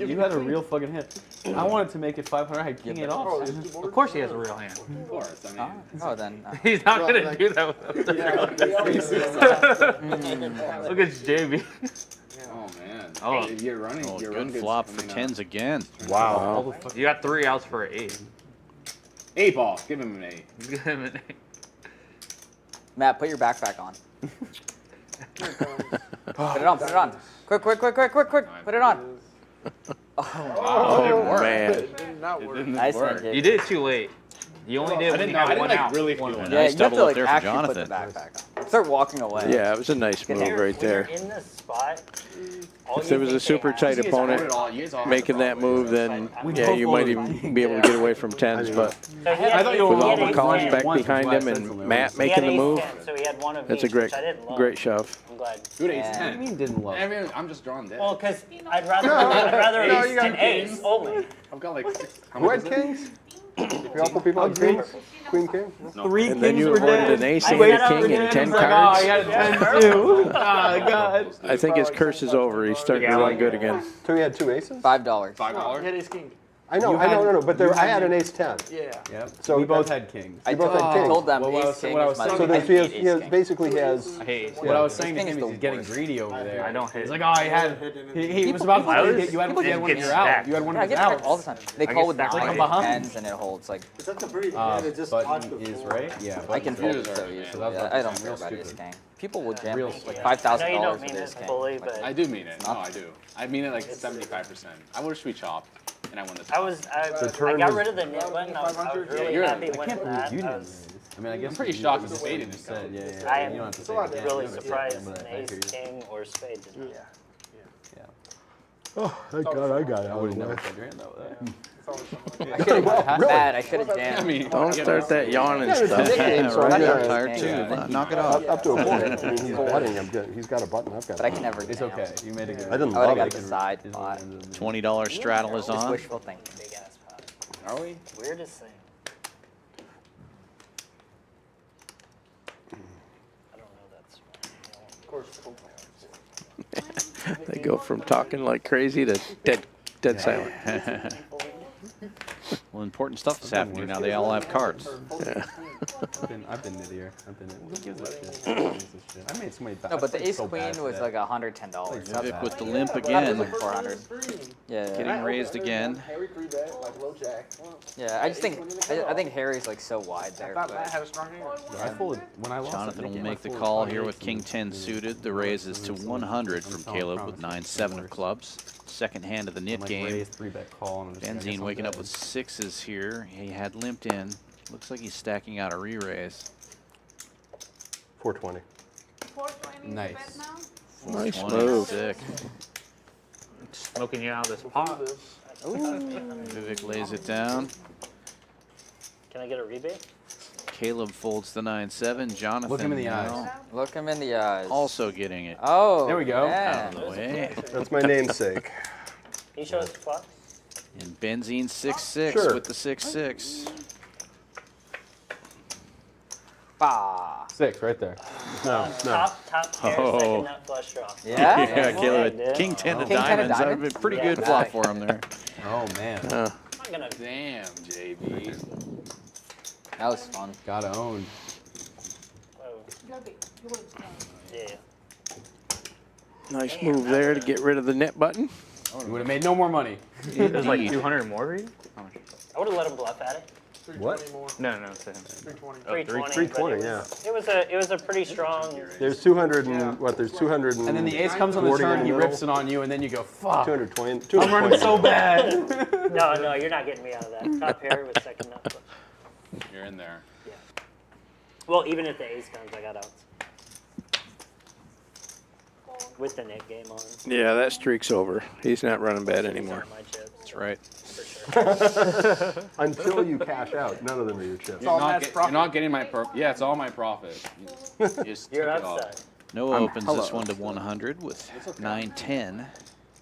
fucking hit. I wanted to make it 500. I had king 8 Oh, off. there's two boards? Of course he has a real hand. Of course. I mean. Oh, then. He's not gonna do that with the Look at JB. Oh man. Oh. You're running. oh, You're good running flop for coming up. tens again. Wow. You got 3 outs for an 8. 8 ball. Give him an 8. Give him an 8. Matt, put your backpack on. Put it on, put it on. Quick, quick, quick, quick, quick, quick. Put it on. Oh, man. It did not work. Nice one, work. JB. You did it too late. You only did when you had one like out. really One feel out. Yeah, Nice you have double to up like there for actually put the Jonathan. backpack on. Start walking away. Yeah, it was a nice move right there. When you're in this spot, all If you there was a think they super have- tight You guys hold opponent it all. You guys all have making the that problem. move, then We yeah, both you might folded. even be able to get away from tens. But So he had I thought you were he with had all the ace cards 10. back Once behind was him last and sense Matt of He had making the ace move, 10, so he had one of that's a each, great, which I didn't love. great shove. I'm glad. Dude, ace Yeah. 10. I mean, didn't love. I mean, I'm just drawing dead. Well, because I'd rather No, ace you got than ace only. I've got like 6. How Who much had is it? kings? Couple people had kings. Queen king. No. 3 And then kings you were avoided dead. an ace I and a set up king for and him. 10 Oh, he cards. had a 10 too. Oh, God. I think his curse is over. He's starting to run good again. So he had 2 aces. $5. $5. He had ace king. I know, but there, I had an ace 10. Yeah. Yep. So we both that's- had kings. I both had told, kings. told them Well, what I ace was- king what I is was my saying- So I there's, he has, hate he has ace king. basically has. I hate What I was saying to King is him the is he's getting worst. greedy over there. I don't hit. He's like, oh, he had. He was about to hit. You had one of your out. You had one Yeah, I of his get stacked all outs. the time. They I call get with stacked like nines, I'm behind. tens, and it holds like Button is right. Yeah. I can fold it Yours so are, easily. man. So that's Yeah, what I I'm don't saying, care real about ace stupid. king. People will jam Real like stupid. I know you $5,000 don't with mean ace it king. fully, Like, but I do mean it. No, I do. I mean it like 75%. I wish we chopped, and I won the top. I turn got is- rid of the nit button. I was really you're- happy I with can't believe that. you I didn't was lose. I mean, I guess I'm pretty you shocked just the spade just didn't said, go. yeah. I You am don't have to say it again. really You don't have to say it surprised again, but an I hear ace you. king or spade did not. Oh, thank God I got I out would of have the never way. played your hand though. probably something. I should have bad. I should have jammed. Don't start that yawning Yeah, it's stuff. addicting, so Right, I'm I'm gonna- tired too. Yeah. Knock it off. Up to a point. I mean, he's butting. He's got a button. I've got But a I can never. It's jam. okay. You made a good. I didn't I would love have it. got the side pot. $20 straddle is Just on. wishful thinking. Big ass pot. Are we? Weirdest thing. I don't know that's Of course. They go from talking like crazy to dead silent. Well, important stuff is happening now. They all have cards. Yeah. I've been nittier. Who gives a shit? Who gives a shit? I made so many. No, but the I played ace so bad queen was today. like $110. Vic with the limp That was again. like 400. Yeah, Getting yeah. raised again. Harry 3-bet, like low jack. Yeah, I just think I think Harry's like so wide there. Thought but- Matt had a strong hand. I folded when I lost. Jonathan that will game, make I the folded call 28 here with and King 10 and suited. The raise is to 100 from Caleb with 9-7 of clubs. Second hand of the I'm knit like game. raised 3-bet call. And I'm just like, I guess Benzine I'm waking up dead. with 6s here. He had limped in. Looks like he's stacking out a re-raise. 420. 420 Nice. bet now? Nice 20, move. sick. Smoking you out of this pot. Vivek lays it down. Can I get a rebate? Caleb folds the 9-7. Jonathan Look him in the now eyes. Look him in the eyes. also getting it Oh. There we go. Yeah. out of the way. That's my namesake. Can you show us the flop? And Benzine 6-6 Sure. with the 6-6. Bah. 6 right there. No, no. Top pair, Oh. second nut flush draw. Yeah. Yeah, Caleb. dude. King 10 of King 10 of diamonds. That would diamonds? be a pretty Yeah, good nice. flop for him there. Oh man. I'm not gonna. Damn, JB. That was fun. Gotta own. Whoa. Yeah. Nice move there to get rid of the net button. You would have made no more money. There's like Indeed. 200 more for you? How much? I would have let him bluff at it. 320 more. No, to him. 320. 320. 320, but yeah. It was a pretty strong. There's 200 and what? There's 200 And then the ace comes on the 40 in turn, the he middle. rips it on you, and then you go, fuck. 220. I'm 220. running so bad. No, you're not getting me out of that. Top pair with second nut flush. You're in there. Yeah. Well, even if the ace comes, I got outs. With the net game on. Yeah, that streak's over. He's not running bad anymore. My chips. That's right. For sure. Until you cash out, none of them are your chips. You're not getting my yeah, it's all my profit. You just You're took it all. upside. Noah I'm opens hello. this one to 100 with 9-10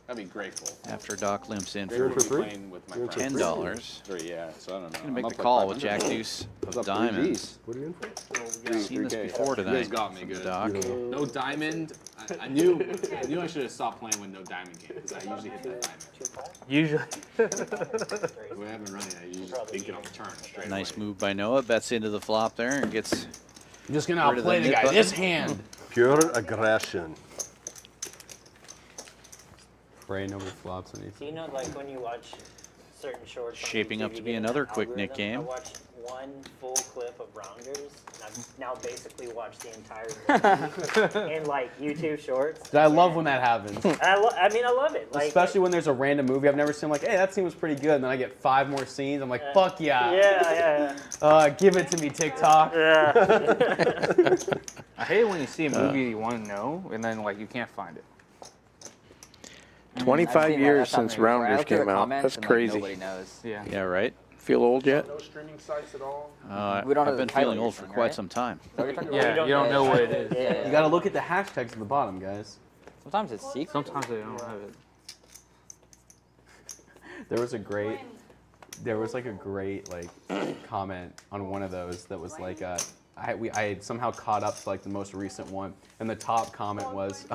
I'd be grateful. after Doc limps in You're in for for free? Playing with my You're in for friends. $10. Three, yeah, so I don't know. Gonna make I'm the up like call with 500. Jack Deuce What's of up, 3 diamonds. Gs? What are you in for? We've seen this 3K. before You tonight. guys got me good. Doc. No diamond. I knew I should have stopped playing when no diamond came because I usually hit that diamond. Usually. The way I've been running, I usually dink it on the turn straight Nice away. move by Noah. Bets into the flop there and gets I'm just gonna Rid of the outplay the nit guy. button. This hand. Pure aggression. Pray nobody flops anything. Do you know, like when you watch certain shorts? on Shaping YouTube, up to you be get in another that quick Nick algorithm? game. I watched one full clip of Rounders, and I've now basically watched the entire thing in like YouTube Shorts. I love when that happens. And I love it. Like, Especially when there's a random movie I've never seen. Like, hey, that scene was pretty good. And then I get 5 more scenes. I'm like, fuck yeah. Yeah. Give it to me, TikTok. Yeah. I hate it when you see a movie you want to know and then like you can't find it. 25 years since Rounders came out. That's crazy. Nobody knows. Yeah. yeah, right. Feel old yet? No streaming sites at all. We don't know I've the been title feeling you're old for saying, quite right? some time. Is that what you're talking Yeah, about? you don't know what it is. Yeah. You gotta look at the hashtags at the bottom, guys. Sometimes it's secret. Sometimes they don't have it. There was like a great like comment on one of those that was like I had somehow caught up to like the most recent one, and the top comment was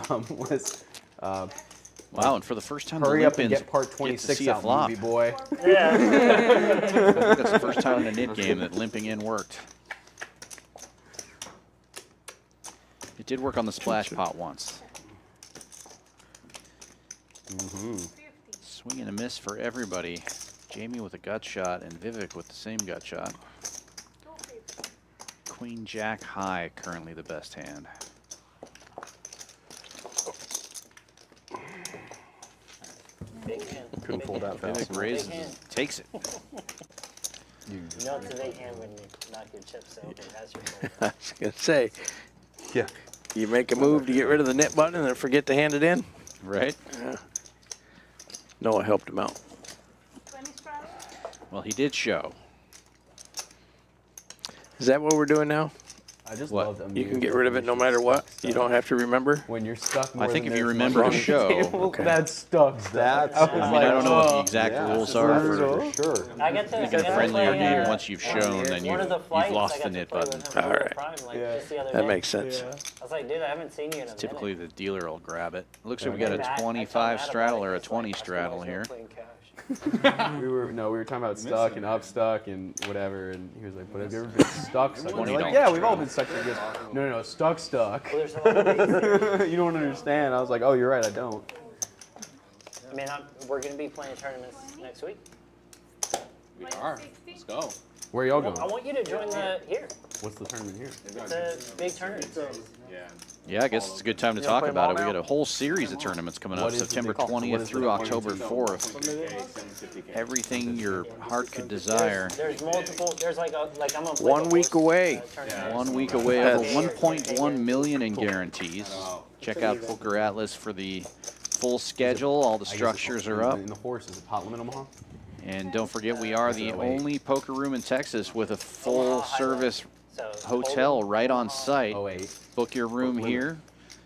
Wow, and for the first time, hurry the up and Lupins get part get to 26 see a out, flop. movie boy. Yeah. I think that's the first time in a knit game that limping in worked. It did work on the splash pot once. Swing and a miss for everybody. Jamie with a gut shot and Vivek with the same gut shot. Queen Jack high, currently the best hand. Big hand. Couldn't Big fold hand. that fast. Vivek raises Big hand. and takes it. You know it's a big hand when you knock your chips over. That's your fault. I was going to say, Yeah. you make a move to get rid of the net button and then forget to hand it in. Right? Yeah. Noah helped him out. 20 straddle? Well, he did show. Is that what we're doing now? I just What? love You can get rid of it no matter what. You don't have to remember. When you're stuck. I think if you remember to show. Okay. That's stuck. That's. I mean, I don't know what the exact rules are for Sure. I got to. making a friendlier game. Once you've shown, then One of the you've flights, lost I the got to knit play button. with him All for right. Prime, like, just the other That day. makes sense. I was like, dude, I haven't seen you in a minute. Typically, the dealer will grab it. Looks like we Yeah. got a I told 25 Matt straddle about it, or a he's 20 like, I straddle still here. playing Cash. we were talking about stuck and upstuck and whatever, and he was like, "But have you ever been stuck?" Stuck? And we're like, "Yeah, we've all been stuck." He goes, "No, stuck." Well, there's a lot of things there. You don't understand. I was like, "Oh, you're right. I don't." I mean, we're going to be playing tournaments next week. We are. Let's go. Where y'all I going? want you to join the here. What's the tournament here? It's a big tournament. Yeah. Yeah, I guess it's a good time to talk about it. We got a whole series of tournaments coming up, What is the September big call? What 20th is through the October 4th. 750K. Everything your heart could desire. There's multiple. There's like I'm a 1 week away. 1 week away, over 1.1 million in guarantees. Check out Poker Atlas for the full schedule. All the structures are up. And the horse is a pot limit Omaha. And don't forget, we are the only poker room in Texas with a full service hotel right on site. Oh 08. Book your room here.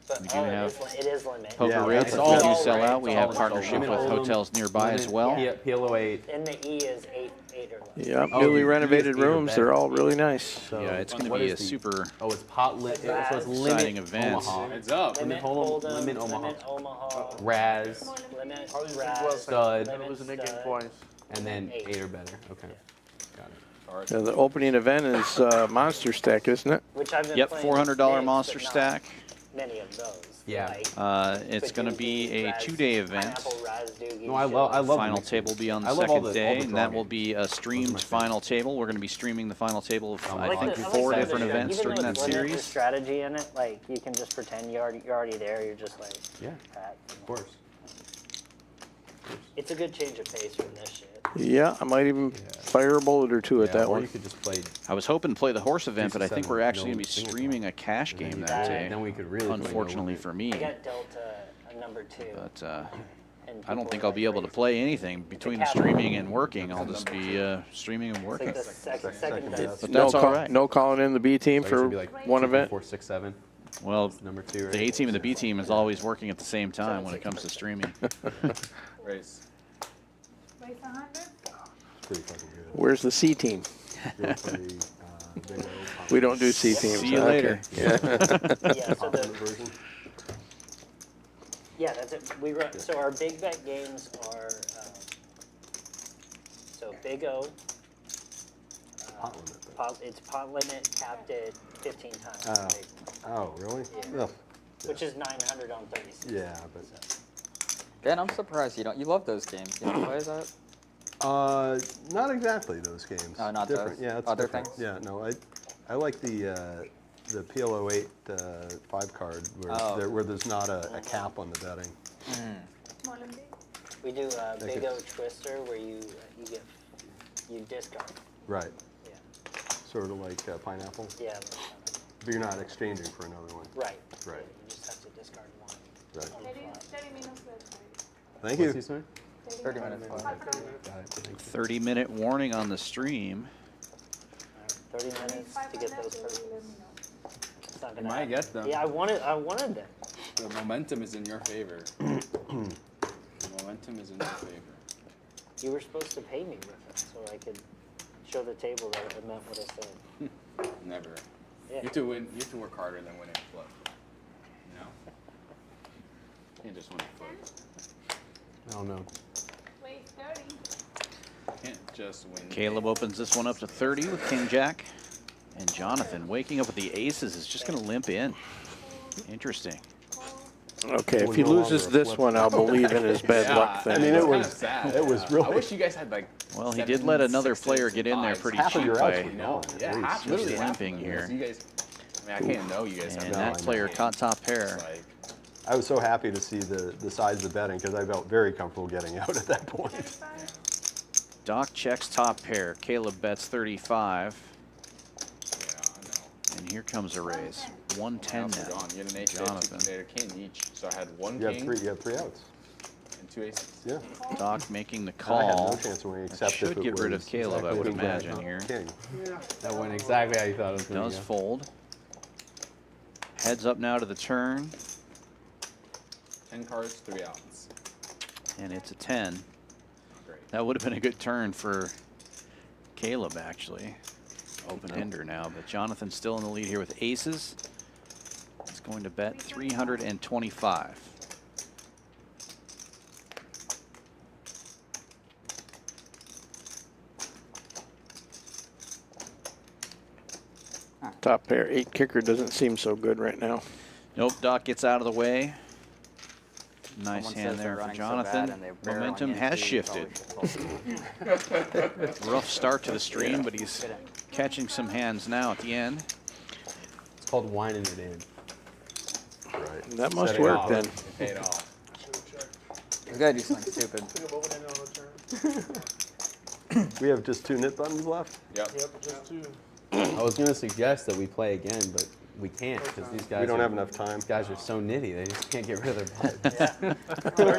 But, We do have it is limited. poker rates that we do sell out. We have partnership with hotels nearby as well. PL08. And the E is eight or less. Yep, Oh, newly you renovated just need a rooms. bed. They're all really nice. So Yeah, it's going to what be is a the- super Oh, it's pot lit. So it's exciting limit event. Omaha. Heads up. Limit Hold'em, Hold'em, limit Omaha. Limit Omaha, Raz, Limit I was Raz, Stud. It was an Limit game Stud. twice. and then Eight. 8 or better. Okay, got it. Yeah, the opening event is Monster Stack, isn't it? Which I've been Yep, playing $400 mixed, monster but not stack. Many of those. Yeah. Like It's going to be a Raz, 2-day event. Pineapple, Raz, Doogie, No, I love Final mixed table will be on the I love all second the day, draw and that will games. be a streamed final table. We're going to be streaming the final table of, I like think, the- I like 4 some of different the- events even during though that it's limited, there's series. strategy in it. Like you can just pretend you're already there. You're just like, Yeah, Pat. of course. It's a good change of pace from this shit. Yeah, I might even fire a bullet or two at that or one. you could just play. I was hoping to play the horse event, but I think we're actually going to be single streaming a cash game that day. Then we could really. play Unfortunately no for me, I got Delta a number 2. but and I don't people think are I'll be like able to crazy. play anything between the streaming and working. I'll just be streaming and It's working. like the second best. But that's all right. No calling in the B team So it for should be like one 2, event. 4, 6, 7. Well, Number 2. Right? the A team and the B team is always working at the same time when it comes to streaming. Race. Raise 100. Pretty fucking good. Where's the C team? You'll play, Big O, We don't do C teams. See you later. Yeah, so Ultimate version. yeah, that's it. We run. So our big bet games are so Big O. Pot limit, though. It's pot limit capped at 15 times. Oh. the big one, Oh, really? Yeah. Ugh. which is 900 on 36. Yeah, but Ben, I'm surprised you don't. You love those games. You don't play that? not exactly those games. Oh, not different. those? Yeah, it's Other different. things? Yeah, no, I like the PL08 5 card where Oh. where there's not a cap on the betting. Small and big. We do Like Big it- O Twister where you discard. Right. Yeah. Sort of like pineapple. Yeah. But you're not exchanging for another one. Right. Right. You just have to discard one. Right. 30 minutes left. Thank What's you. he saying? 30 minutes left. Got it. Thank you. 30-minute warning on the stream. 30 minutes to get those 30 minutes. It's not You gonna might happen. get them. Yeah, I wanted them. The momentum is in your favor. The momentum is in your favor. You were supposed to pay me with it so I could show the table that it meant what I said. Never. Yeah. You have to win. You have to work harder than winning a flip. You know. You can't just win a flip. I don't know. Wait, 30. You can't just win. Caleb opens this one up to 30 with King Jack. And Jonathan, waking up with the aces, is just going to limp in. Interesting. Okay, if he loses this one, I'll believe in his bad luck thing. I mean, It's it kinda was sad. it was I really. wish you guys had like. Well, he 7, did let another 6s, player get in there 5s. pretty half of cheap your outs by, were No, gone. yeah, at least. half just literally half limping of them. here. So you guys. I mean, I can't know you guys. and have that no player idea. caught top pair. It's like, I was so happy to see the size of the betting because I felt very comfortable getting out at that point. 35. Doc checks top pair. Caleb bets 35. yeah, I know. And here comes a raise. 110 Outs are now. gone. You had an ace, Jonathan. they had a king each. So I had one You king have three outs. and 2 aces. Yeah. Doc making the I had call. no chance to win, That except should if it get rid of was Caleb, I would king, jack, imagine here. King. That went exactly how you thought it was going to Does go. fold. Heads up now to the turn. 10 cards, 3 outs. And it's a 10. Great. That would have been a good turn for Caleb, actually. Open ender now, but Jonathan's still in the lead here with aces. He's going to bet 325. Top pair, 8 kicker doesn't seem so good right now. Nope, Doc gets out of the way. Nice Someone hand says they're there for running so bad Jonathan. and they're barreling Momentum into has you, shifted. probably should Rough start to the stream, but he's catching some hands now at the end. It's called whining it in. Right. That must Set it work off. then. It paid off. You gotta do something stupid. Took a moment in on the turn. We have just 2 nit buttons left. Yep. Yep, just 2. I was going to suggest that we play again, but we can't because these guys We don't are, have enough time. These guys are so nitty. They just can't get rid of their buttons. Yeah.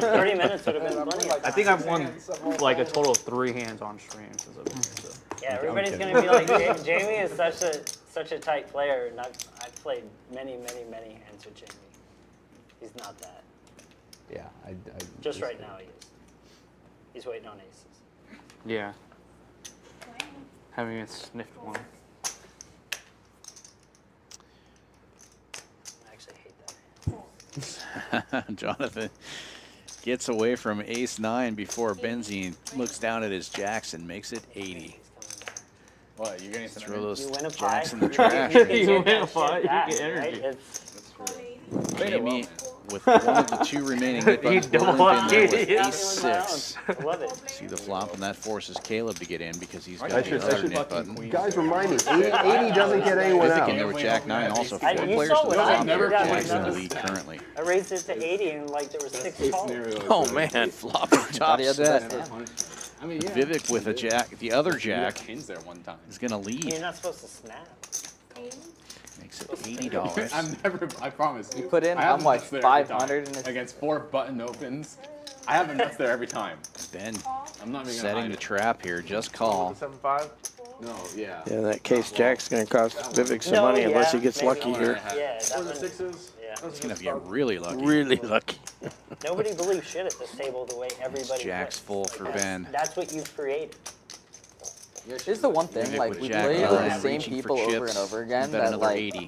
30 minutes would have been plenty of I time. think I've won like a total of 3 hands on stream since I've been here. So. Yeah, everybody's going to be like, Jamie is such a tight player, and I've played many hands with Jamie. He's not that. Yeah. Just right now he is. He's waiting on aces. Yeah. Haven't even sniffed one. I actually hate that hand. Jonathan gets away from ace-9 before Benzine looks down at his jacks and makes it 80. What, you're getting some Throw those You win a pie. jacks in the trash. You can You get win a that pie, shit you back, get right? energy. Jamie, with one of the 2 remaining hit He buttons, will double limp in there up. with Yeah, ace-6. I love it. See the flop, and that forces Caleb to get in because he's got I the should- other I should- nit button. Guys, remind me, 80 doesn't get anyone Vivic out. in there with jack-9 also for I- 4 you players saw to the what I top did. here. Yeah, Jack's in the that's- lead currently. I raised it to 80 and like there was 6 calls. Oh man, Floppy Thought he had tops. that. I mean, yeah. Vivek with a jack, the other You got jack kings there one time. is going to You're lead. not supposed to snap. Makes it $80. I've never, I promise. You put in I how have much? nuts there every time. 500 in his Against 4 button opens. I have a nuts there every time. Ben I'm not even gonna setting hide the it. trap here. Just call. 7-5. No, yeah. Yeah, in that case, jack's going to cost Vivek some No, money unless he yeah, gets maybe. lucky here. Yeah, that Or the one, 6s. yeah. He's going to get really lucky. Really lucky. Nobody believes shit at this table the way everybody Jack's plays. full Like, for that's- Ben. That's what you've created. Here's the one thing, Vivek like with we jack play with nine, the same reaching for people over chips. and over again. Bet That another like 80.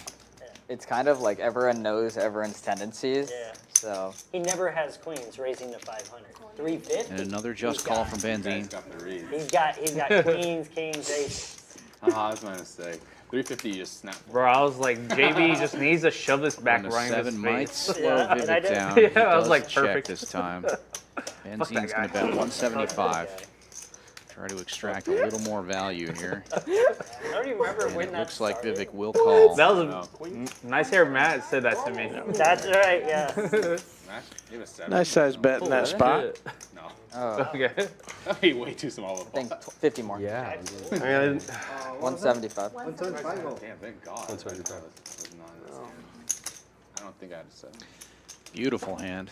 it's kind of like everyone knows everyone's tendencies. Yeah. So He never has queens raising to 500. 350. And another just call from Guys Benzine. got the read. He's got queens, kings, aces. That's my mistake. 350, you just snap. Bro, I was like, JB just needs to shove this back Going to right in 7 his might face. slow Yeah, and I Vivek did. down. Yeah, He I was does like, check perfect. this time. Benzine's that going guy. to bet 175. Try to extract a little more value here. I don't even remember And when it that looks like started. Vivek will call. That was a nice hair. Matt said that to me. That's right, yeah. Max, you have a 7. Nice size bet in that spot. No. oh, Okay. That'd be way too small of I a think pot. 50 more. Yeah. I mean, I didn't, 175. Damn, thank God. 175. Was not in this hand. I don't think I had a 7. Beautiful hand.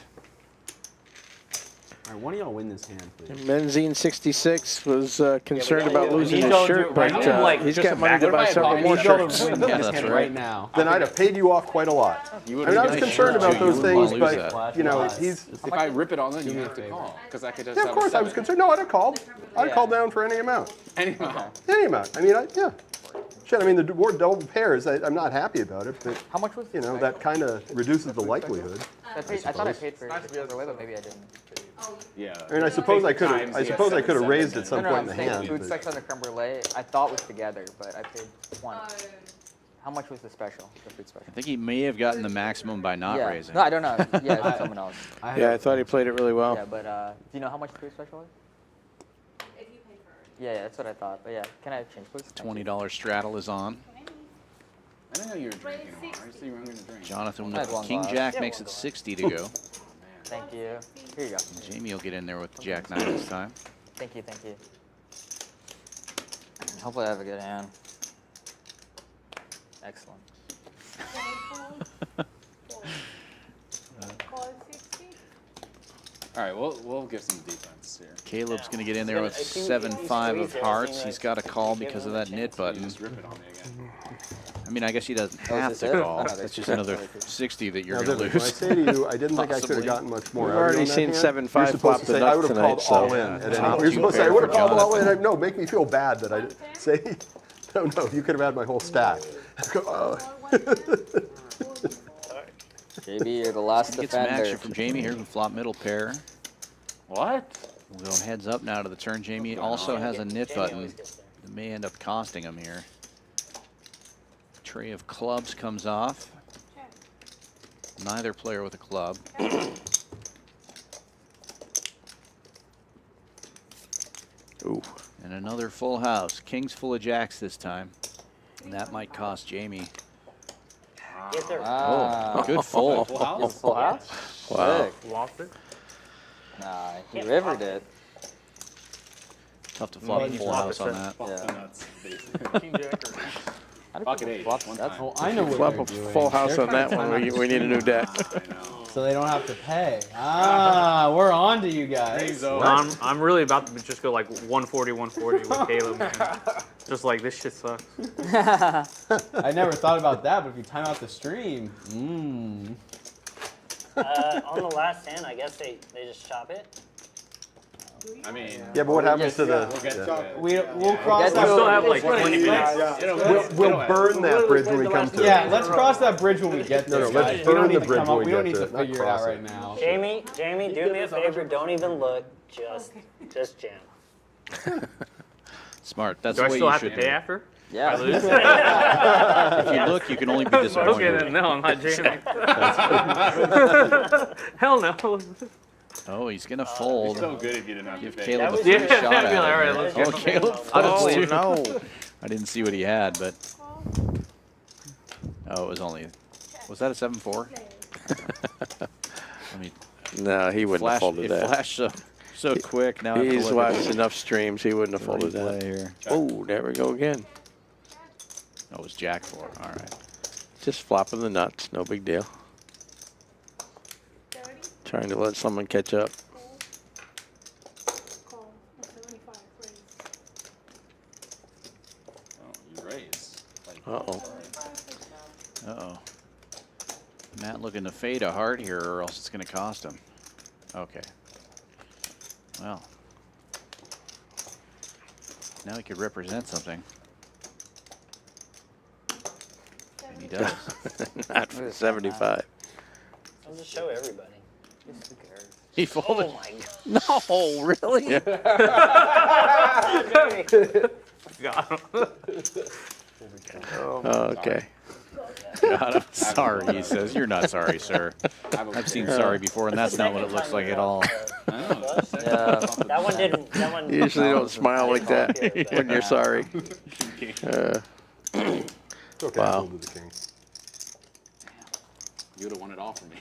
All right, one of y'all win this hand, please. Benzine 66 was concerned gotta about do it. losing You his don't shirt, do- but right now, like, he's just got a money to back- buy several You more don't shirts. win Yeah, this that's hand right. now. then I'd have paid you off quite a lot. You I mean, I was given me concerned a about shirt, those you things, wouldn't lose but, that. you know, he's, If I rip it all in, Do you me a have to favor. call. Because I could just yeah, of have a course I was 7. concerned. No, I'd have called. I'd have called down for any amount. Anyhow. Any amount. I mean, yeah. Shit, I mean, the word double pairs, I'm not happy about it, but, How much was you know, that kind of reduces the likelihood. I thought I paid for it overlay, but maybe I didn't. Yeah. I mean, I suppose I could have raised at some No, point I'm in the saying hand. food but- specs on the creme brulee, I thought was together, but I paid 20. How much was the special, the food special? I think he may have gotten the maximum by not yeah. raising. No, I don't know. Yeah, it's someone else. Yeah, I thought he played it really well. Yeah, but do you know how much the food special is? If you pay for it. Yeah, that's what I thought. But yeah, can I have change, please? Thank you. $20 straddle is on. I didn't know you were drinking. I just you weren't going to drink. Jonathan I had with one King glass. Jack Yeah, makes one it glass. 60 to go. Thank you. Here you go. Jamie will get in there with the Jack 9 this time. Thank you, thank you. Hopefully I have a good hand. Excellent. Call 60. All right, we'll give some defense here. Caleb's going to get in there with 7-5 of hearts. He's got a call because of that knit button. Just rip it on me again. I mean, I guess he doesn't have to call. That's just another 60 that you're Now, going to Vivek, when I lose. say to you, I didn't think I could have gotten much more. We've out of you already on that seen hand. 7-5 You're supposed flop to the say, nuts I would have tonight, called so all in. At any top point. You're two supposed to say, I pair would have for called all in. Jonathan. No, make me feel bad that I say, no, you could have had my whole stack. JB, you're the last Get some defender. action from Jamie. Here's a flop middle pair. What? We'll go heads up now to the turn. Jamie also has a knit button that may end up costing him here. Tray of clubs comes off. Neither player with a club. Ooh. And another full house. Kings full of jacks this time. And that might cost Jamie. Get there. Oh, good full. Full house? It's full house? Wow. Sick. Lost it? Nah, he rivered it. Tough to flop a full house on that. Flop the Yeah. nuts, basically. King Jack or How do Pocket people eight, flop one that's- time. Oh, I know what Flop they're a doing. full house They're on that trying one. to We need a new deck. I know. So they don't have to pay. Ah, we're on to you guys. No, I'm really about to just go like 140, 140 with Caleb, man. Just like, this shit sucks. I never thought about that, but if you time out the stream, On the last hand, I guess they just chop it. I mean, Yeah, but what happens to we'll the? get to it. we'll cross Get that. to Still it. have like 20 minutes. We'll burn that bridge when we come to it. Yeah, let's cross that bridge when we get there. No, let's guys. burn we don't need the to bridge come when up. we We don't get need to to it, not figure it out cross it. right now. Jamie, do me a favor. Don't even look. Just jam. Smart. That's Do the I way still you have to should pay do it. after? Yeah. I lose? If you look, you can only be disappointed. Okay, then no, I'm not jamming. Hell no. Oh, he's going to It's fold. so good if you didn't have to Give pay. Caleb a was- free Yeah, shot I'd be at like, it all right, here. let's Oh, go. Caleb Oh, folds too. no. I didn't see what he had, but oh, it was only. Was that a 7-4? Let me No, he wouldn't have flash. folded It that. flashed so quick. Now I have to He's look watched at enough streams. He wouldn't have the folded replay that. here. Oh, there we go again. That was Jack 4. All right. Just flopping the nuts. No big deal. Trying to let someone catch up. Call. 75, raise. Oh, you raise. Like, Uh-oh. Uh-oh. Matt looking to fade a heart here, or else it's going to cost him. Okay. Well. Now he could represent something. And he does. Not for 75. I'll just show everybody. He folded. Oh my god. No, really? Got him. Okay. God, I'm sorry, he says. You're not sorry, sir. I've seen sorry before, and that's not what it looks like at all. I know. Yeah. That one didn't. That one. You usually don't smile like that when you're sorry. It's okay, Wow. I'll do the king. You would have won it all for me.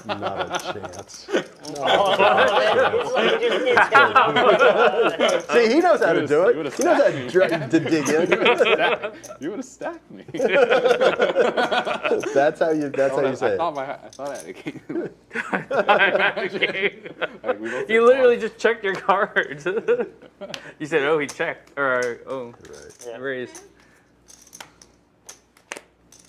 Not a chance. Oh, See, he knows how to do it. would've He knows how to dig in. You would have stacked me. That's how you say I it. thought I had a king. Like, we both You did literally one. just checked your cards. You said, oh, he checked. Or, oh, Right. raised.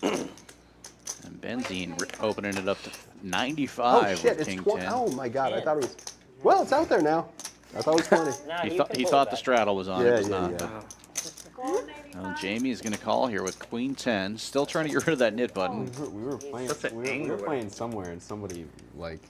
And Benzene opening it up to 95 Oh shit! with It's King 20. 10. Oh my god! I thought it was. Well, it's out there now. I thought it was 20. Nah, He you thought can he pull thought it the back. straddle was on. Yeah, It was yeah, not. yeah. Well, Jamie is going to call here with Queen 10. Still trying to get rid of that knit button. We were playing. What's that We were angle? playing somewhere, and somebody like.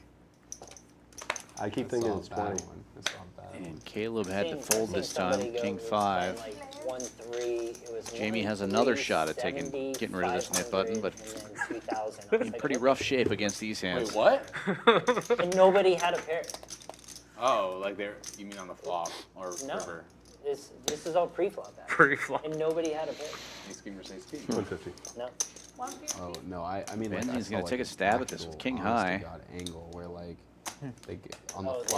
I keep I thinking saw it's a bad 20. one. I saw a bad one. And Caleb had to Seen- fold seen this somebody time. go King with 5. like 1-3. It was Jamie has 1-3, another shot at 70, getting rid of this knit button, but 500, and then 2000. I was in like, pretty what? rough shape against these hands. Wait, what? And nobody had a pair. Oh, like they're. You mean on the flop or No. river? This is all pre-flop. Actually. Pre-flop. And nobody had a pair. Ace king versus ace king. 150. No. 150. Oh no, I mean like, I Benzine's saw, gonna like, take a an stab at this actual with king honest to high. God angle where like they get on Oh, the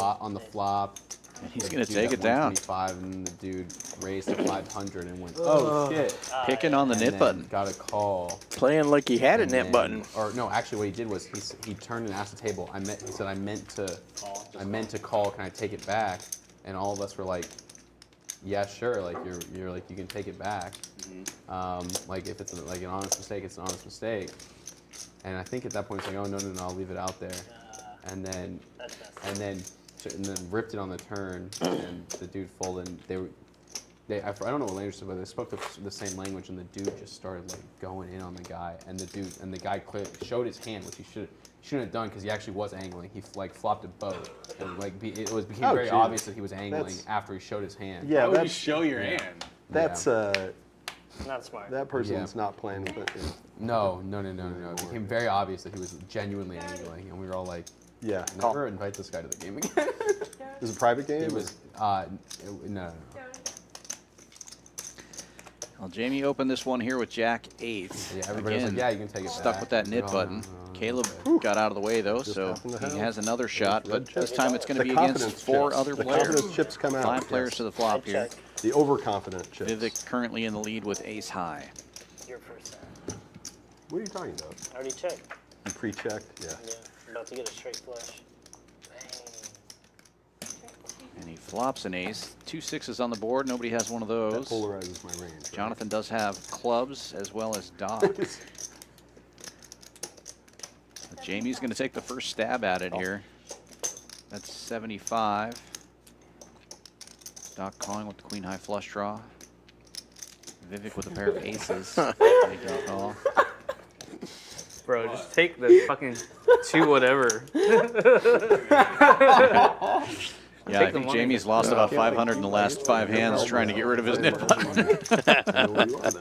flop And he's going to Dude take at it down. 125, and the dude raised to 500 and went, oh shit. Picking on the And nit then button. Got a call. Playing like he had a and net then- button. Or no, actually, what he did was he turned and asked the table. He said I meant to call. Can I take it back? And all of us were like, yeah, sure. Like you're like you can take it back. Like if it's like an honest mistake, it's an honest mistake. And I think at that point it's like, oh no, I'll leave it out there. And then ripped it on the turn, and the dude folded. And I don't know what language, but they spoke the same language, and the dude just started like going in on the guy, and the guy clearly showed his hand, which he shouldn't have done because he actually was angling. He like flopped a boat, and like became very obvious that he was angling after he showed his hand. Yeah, Why would you show your hand? That's Not smart. that person's not playing with it. No. It became very obvious that he was genuinely angling, and we were all like, Yeah. never invite this guy to the game again. It was a private game? It was, no. Well, Jamie opened this one here with Jack 8. Yeah, everybody was like, yeah, you can take it Stuck back. with that nit No, button. no. Caleb got out of the way, though, so happened to he have has another shot, but red this chips. time it's going to The be against confidence 4 chips. other The players. confidence chips come out. 5 players yes. to the flop here. Check. The overconfident chips. Vivek currently in the lead with ace high. Your first time. What are you talking about? I already checked. You pre-checked? Yeah. Yeah. About to get a straight flush. And he flops an ace. 2 6s on the board. Nobody has one of That those. polarizes my range. Right? Jonathan does have clubs as well as Doc. Jamie's going to take the first stab at it here. That's 75. Doc calling with the queen high flush draw. Vivek with a pair of aces. Making a call. Bro, just take the fucking 2 whatever. Yeah, I think Jamie's lost about 500 in the last 5 hands trying to get rid of his nit button.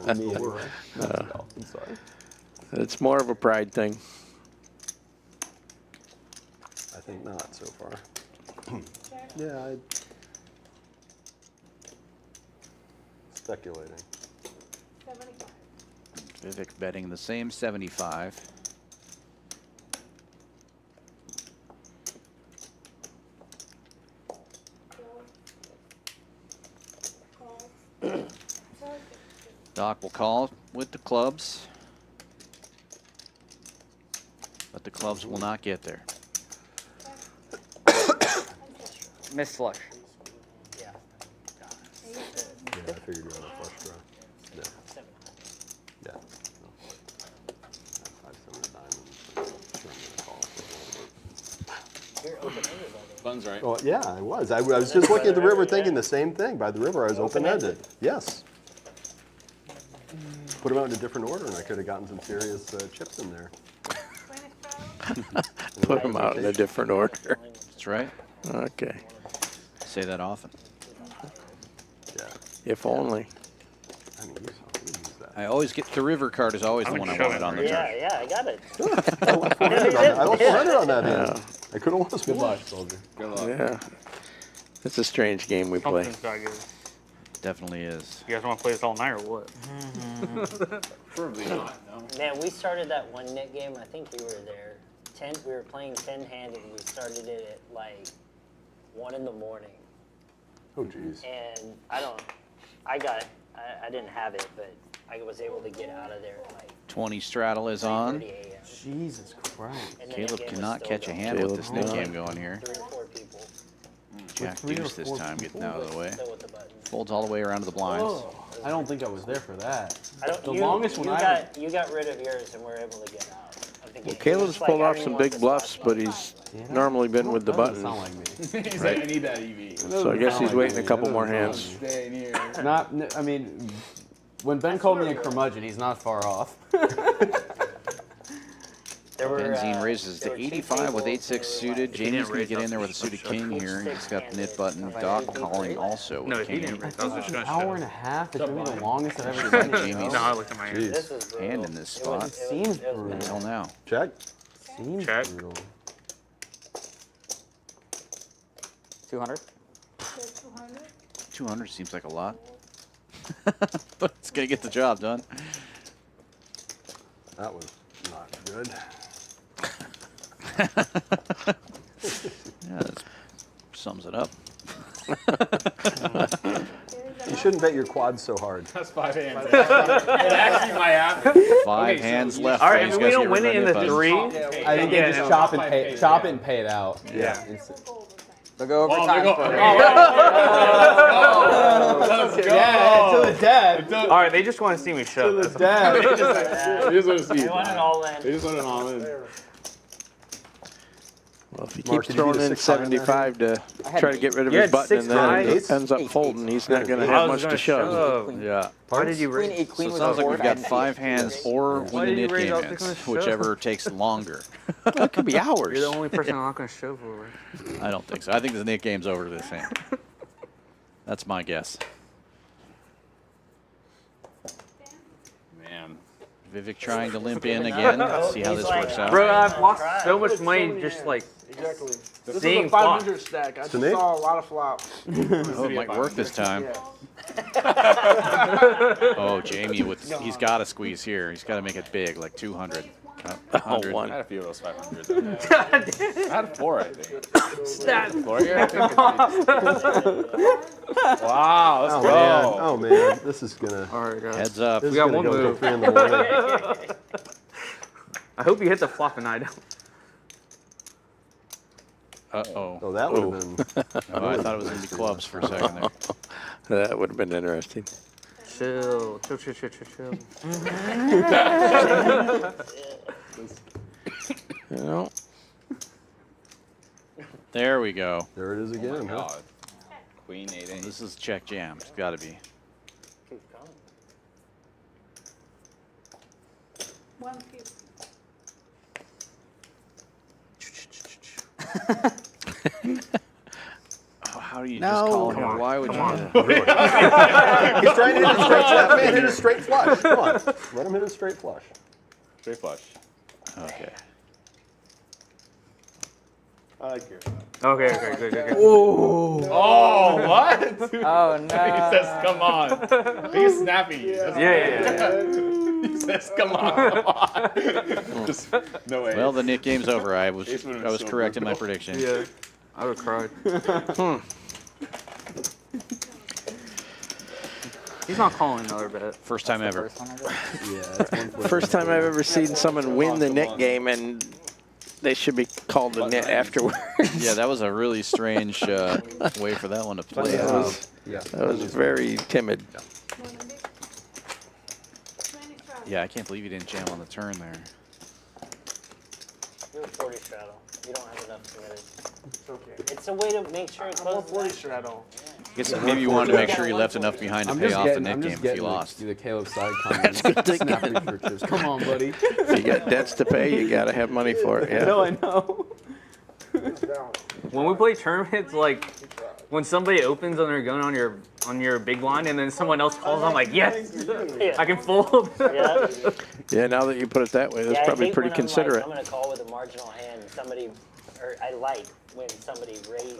I'm sorry. It's more of a pride thing. I think not so far. Yeah, speculating. 75. Vivek betting the same 75. Doc will call with the clubs, but the clubs will not get there. Miss flush. Yeah. Yeah, I figured you had a flush draw. Yeah. Yeah. No. I have 5, 7 of diamonds. Sure, I'm gonna call for a little bit. You're open-ended, by Buns right. Well, yeah, I was. I was just looking at the river thinking the same thing. By the river, I was open-ended. Yes. Put them out in a different order, and I could have gotten some serious chips in there. Put them out in a different order. That's right. Okay. Say that often. Yeah. If only. I mean, use that. I always get the river card is always the I'm one I showing wanted on the it. turn. Yeah, I got it. I left 400 on that hand. Yeah. I could have lost Good more. luck, soldier. Good luck. Yeah. It's a strange game we play. Something's not good. Definitely is. You guys want to play this all night or what? Probably not. No. Man, we started that one net game. I think you were there. We were playing 10-handed. We started it at like 1 in the morning. Oh, jeez. And I didn't have it, but I was able to get out of there at like 20 straddle is on. 3:30 a.m. Jesus Christ. And the Caleb net game was cannot still catch a going. hand with Caleb this net cannot. game going here. 3 or 4 people Jack Three or deuce this four time getting out of the way. still with the button. Folds all the way around to the blinds. Oh, I don't think I was there for that. The You longest one you got rid of yours and were able to get out of the game. Well, Caleb's It's like pulled off everyone some wants big to bluffs, stop but you. he's normally been with the That doesn't button. sound like me. He's Right. like, I need that EV. So I guess he's waiting a couple more That doesn't hands. sound like Stay in here. me. I mean, when Ben called me a curmudgeon, he's not far off. There were, Benzine raises there to were 2 85 with tables 8-6 and suited. If he didn't Jamie's going to raise, get in I'll there with a just suited shut king it. here. He's got the nit button. If I Doc didn't do calling great. also No, with if he king. didn't raise, I was just An going to hour shut and a it. half. It's gonna be the longest I've ever Jamie's- done it. You know how I looked at my hand. Jeez. This was brutal. Hand in this It spot. was Seems brutal. Until now. Check. Seems Check. brutal. 200. 200. 200 seems like a lot. But it's going to get the job done. That was not good. Yeah, that sums it up. You shouldn't bet your quads so hard. That's 5 hands. It actually might happen. 5 hands left. All for right, these if we guys don't here. win it in the Buttons. 3, I think they just chop it and pay it out. Yeah. They'll go overtime. Let's go. Yeah, to the death. All right, they just want to see me shove. To the death. They just want to see They want it all in. They just want it all in. Well, if he Mark, keeps did you throwing get a in 6 high on that 75 to try to get rid of You his had button, 6 and then highs? it ends up folding, he's not going to I have was much gonna to shove. shove. Yeah. Why did you Queen, raise? a queen So it was sounds a like we've board got and 5 hands or Why when the did you knit raise game all ends, six on the whichever takes longer. It could be hours. You're the only person I'm not going to shove over. I don't think so. I think the knit game's over this hand. That's my guess. Man. Vivek trying to limp in again. See how He's this like, works out. Bro, I've lost so much money just like Exactly. This is seeing a 500 stack. I just Nate? saw a lot of flops. Oh, it might work this time. Oh, Jamie, he's got to squeeze here. He's got to make it big, like 200. 100. one. I had a few of those 500s. I had 4, I think. Stat. 4 here? I think. Wow, let's Oh go. man, oh man, this is gonna. All right, guys. Heads up. This We is got gonna one go move. till 3 in the morning. I hope you hit the flop and I don't. Uh-oh. Oh, that would have been. Oh, I thought it was going to be clubs for a second there. That would have been interesting. Chill. You know, There we go. There it is Oh again. my huh? God. Queen 8 8. This is check jam. It's got to be. Keep going. 150. Oh, how do you No. just call Come him? on. Why would you Come do on. that? He's trying to hit a straight. That man hit a straight flush. Come on, let him hit a straight flush. Straight flush. Okay. I like your. Okay, good. Oh, what? Oh, no. He says, come on. He's snappy. Yeah. He says, come on. Just, no way. Well, the knit game's over. I was Ace would've been so correct in my brutal. prediction. Yeah. I would have cried. He's not calling another bet. First time ever. First one I did. Yeah. it's 140. first time I've ever seen someone win the net game, and they should be called the net afterwards. Yeah, that was a really strange way for that one to play That out. was, Yeah. that was very timid. Yeah, I can't believe you didn't jam on the turn there. Do a 40 straddle. You don't have enough committed. It's okay. It's a way to make sure it I'm on closes 40 out. straddle. I guess maybe you wanted to make sure he left enough behind to pay off the net game if he lost. the Caleb side comments. Snapping pictures. Come on, buddy. If you got debts to pay, you got to have money for it. Yeah. No, I know. It's down. When we play tournaments, like when somebody opens on their gun on your big line and then someone else calls, I'm like, yes, I can fold. Yeah. Yeah, now that you put it that way, that's Yeah, I probably hate pretty when considerate. I'm going to call with a marginal hand. I like when somebody raises.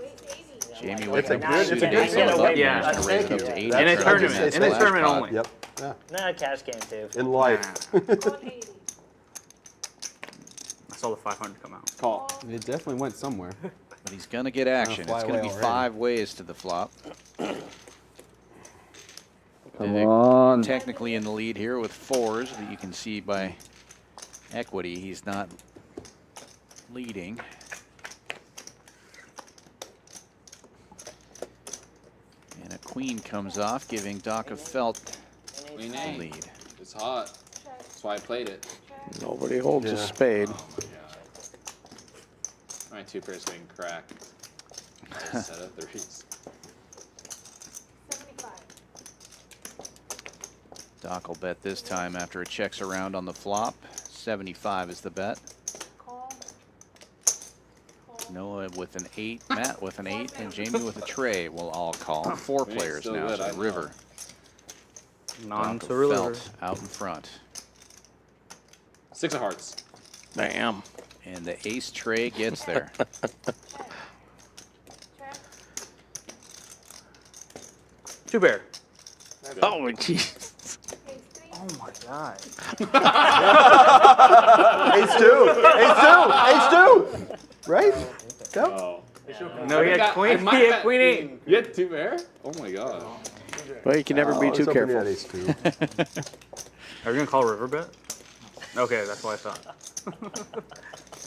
Jamie It's with a a good- it's a good good setup. setup. Yeah. Managed to raise it up to 8. In a That's- tournament. that's In a just tournament pot. only. Yep. Yeah. Not a cash game, too. In life. I saw the 500 come out. Call. It definitely went somewhere. But he's going to get action. fly It's going to away be already. 5 ways to the flop. Come Vivek on. technically in the lead here with 4s that you can see by equity. He's not leading. And a queen comes off, giving Doc a felt Queen the 8. lead. It's hot. That's why I played it. Nobody holds a Yeah. spade. Oh my God. My 2 pairs getting cracked. I set up 3s. 75. Doc will bet this time after it checks around on the flop. 75 is the bet. Call. Noah with an 8, Matt with an 8, and Jamie with a tray will all call. 4 Queen's players still now good, to I the know. river. Non Doc to of river. Felt out in front. 6 of hearts. Bam. And the ace tray gets there. Check. 2 pair. Oh, jeez. Ace 3. Oh my god. Ace 2. Ace 2. Ace 2. Right? Yep. Oh. No, he had queen. He had queen 8. You had 2 pair? Oh my god. Well, you can never be too careful. Had ace 2. Are we gonna call river bet? Okay, that's what I thought.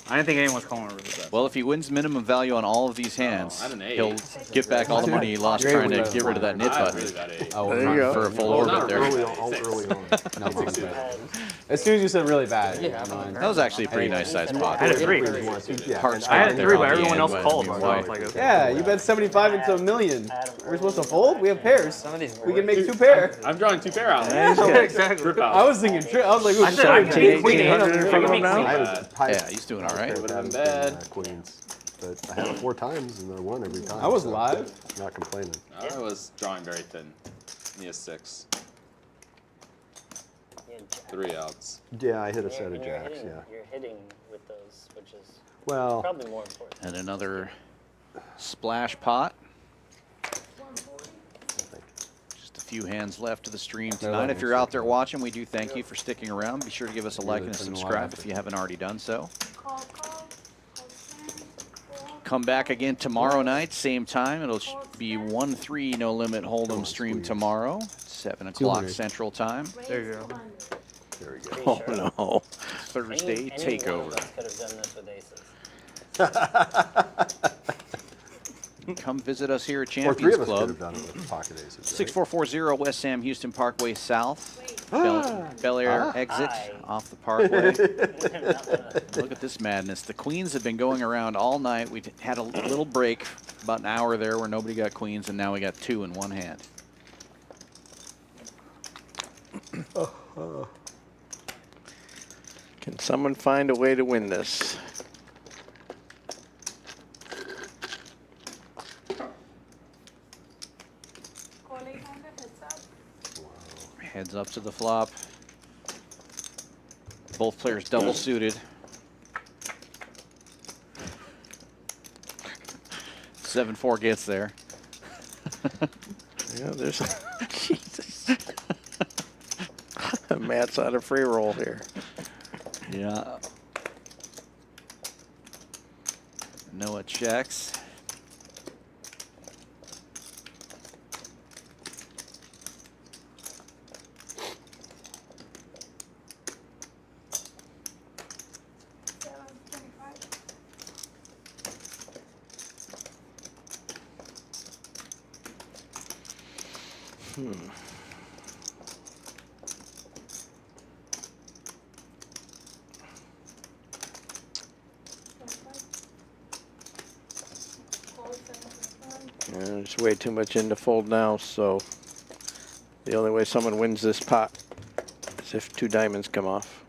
I didn't think anyone was calling a river bet. Well, if he wins minimum value on all of these hands, I had an 8. he'll get back all the money he lost trying to get rid of that knit I button really got 8. Oh, There you not go. for a full Well, orbit not there. Early on. No, as soon as you said really bad, yeah, That was actually a pretty nice sized pot. I had a 3. Heart I had spot 3, there but on the everyone end, else but called. you're So I right. was like, okay. Yeah, you bet 75 into $1 million. We're supposed to fold. We have pairs. Some of these We can make 2 pair. I'm drawing 2 pair out. Exactly. Rip out. I was thinking. I was like, I said I sorry, can queen 8. I can make now? queen 8. Yeah, he's doing all right. Would've been bad. Queens. But I had it 4 times and I won every time. I was so live. Not complaining. I was drawing very thin. He has 6. 3 outs. Yeah, I hit a set of And you're jacks, hitting, yeah. You're hitting with those, which is Well, probably more important. And another splash pot. Just a few hands left of the stream tonight. If you're out there watching, we do thank you for sticking around. Be sure to give us a like and a subscribe if you haven't already done so. Come back again tomorrow night, same time. It'll be 1-3 No Limit Hold'em stream tomorrow, 7 o'clock Central Time. There you go. there we go. Oh no, Thursday Any one of takeover. us could have done this with aces. Come visit us here at Or 3 Champions of us could Club. have done it with pocket aces. Right? 6440 West Sam Houston Parkway South. Bel Air exit Hi. off the parkway. Look at this madness. The queens have been going around all night. We had a little break, about an hour there where nobody got queens, and now we got 2 in one hand. Can someone find a way to win this? Heads up to the flop. Both players double suited. 7-4 gets there. Yeah, there's Jesus. Matt's on a free roll here. Yeah. Noah checks. Yeah, there's way too much in to fold now, so the only way someone wins this pot is if 2 diamonds come off.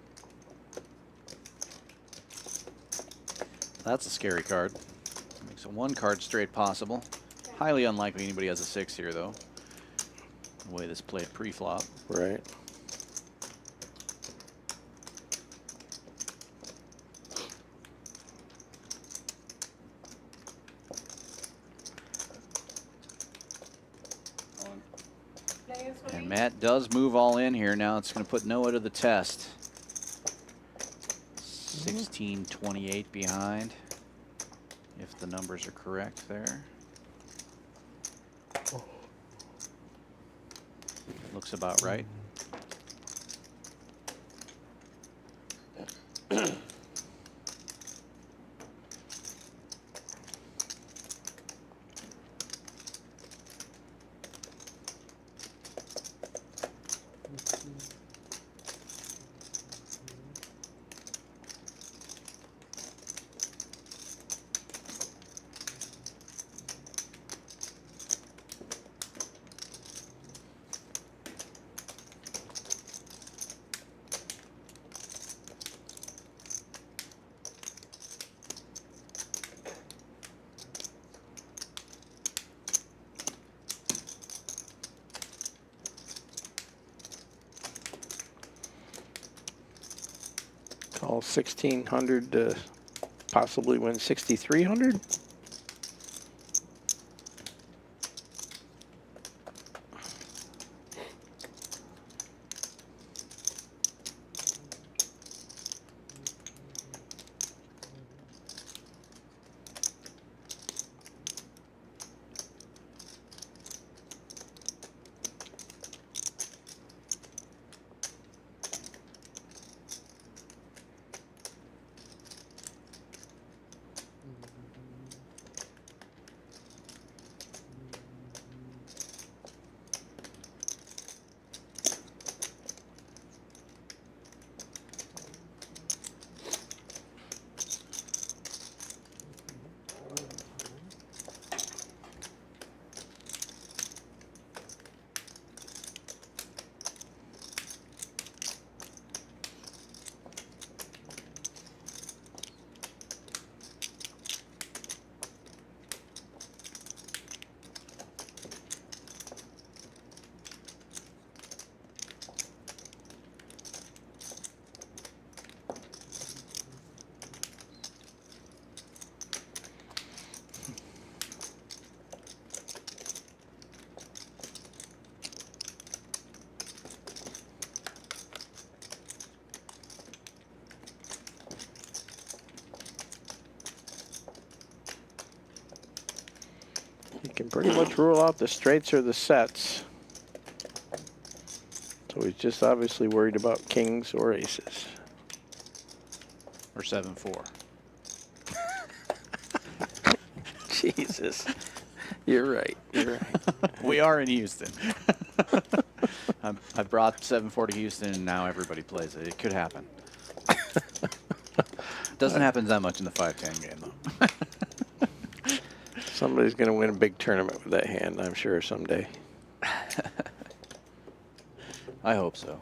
That's a scary card. Makes a 1 card straight possible. Highly unlikely anybody has a 6 here, though. The way this played pre-flop. Right. And Matt does move all in here. Now it's going to put Noah to the test. 16-28 behind, if the numbers are correct there. Looks about right. Call 1,600 to possibly win 6,300. can pretty much rule out the straights or the sets. So he's just obviously worried about kings or aces. Or 7-4. Jesus. You're right. You're right. We are in Houston. I brought 7-4 to Houston, and now everybody plays it. It could happen. Doesn't happen that much in the 5-10 game, though. Somebody's going to win a big tournament with that hand, I'm sure, someday. I hope so.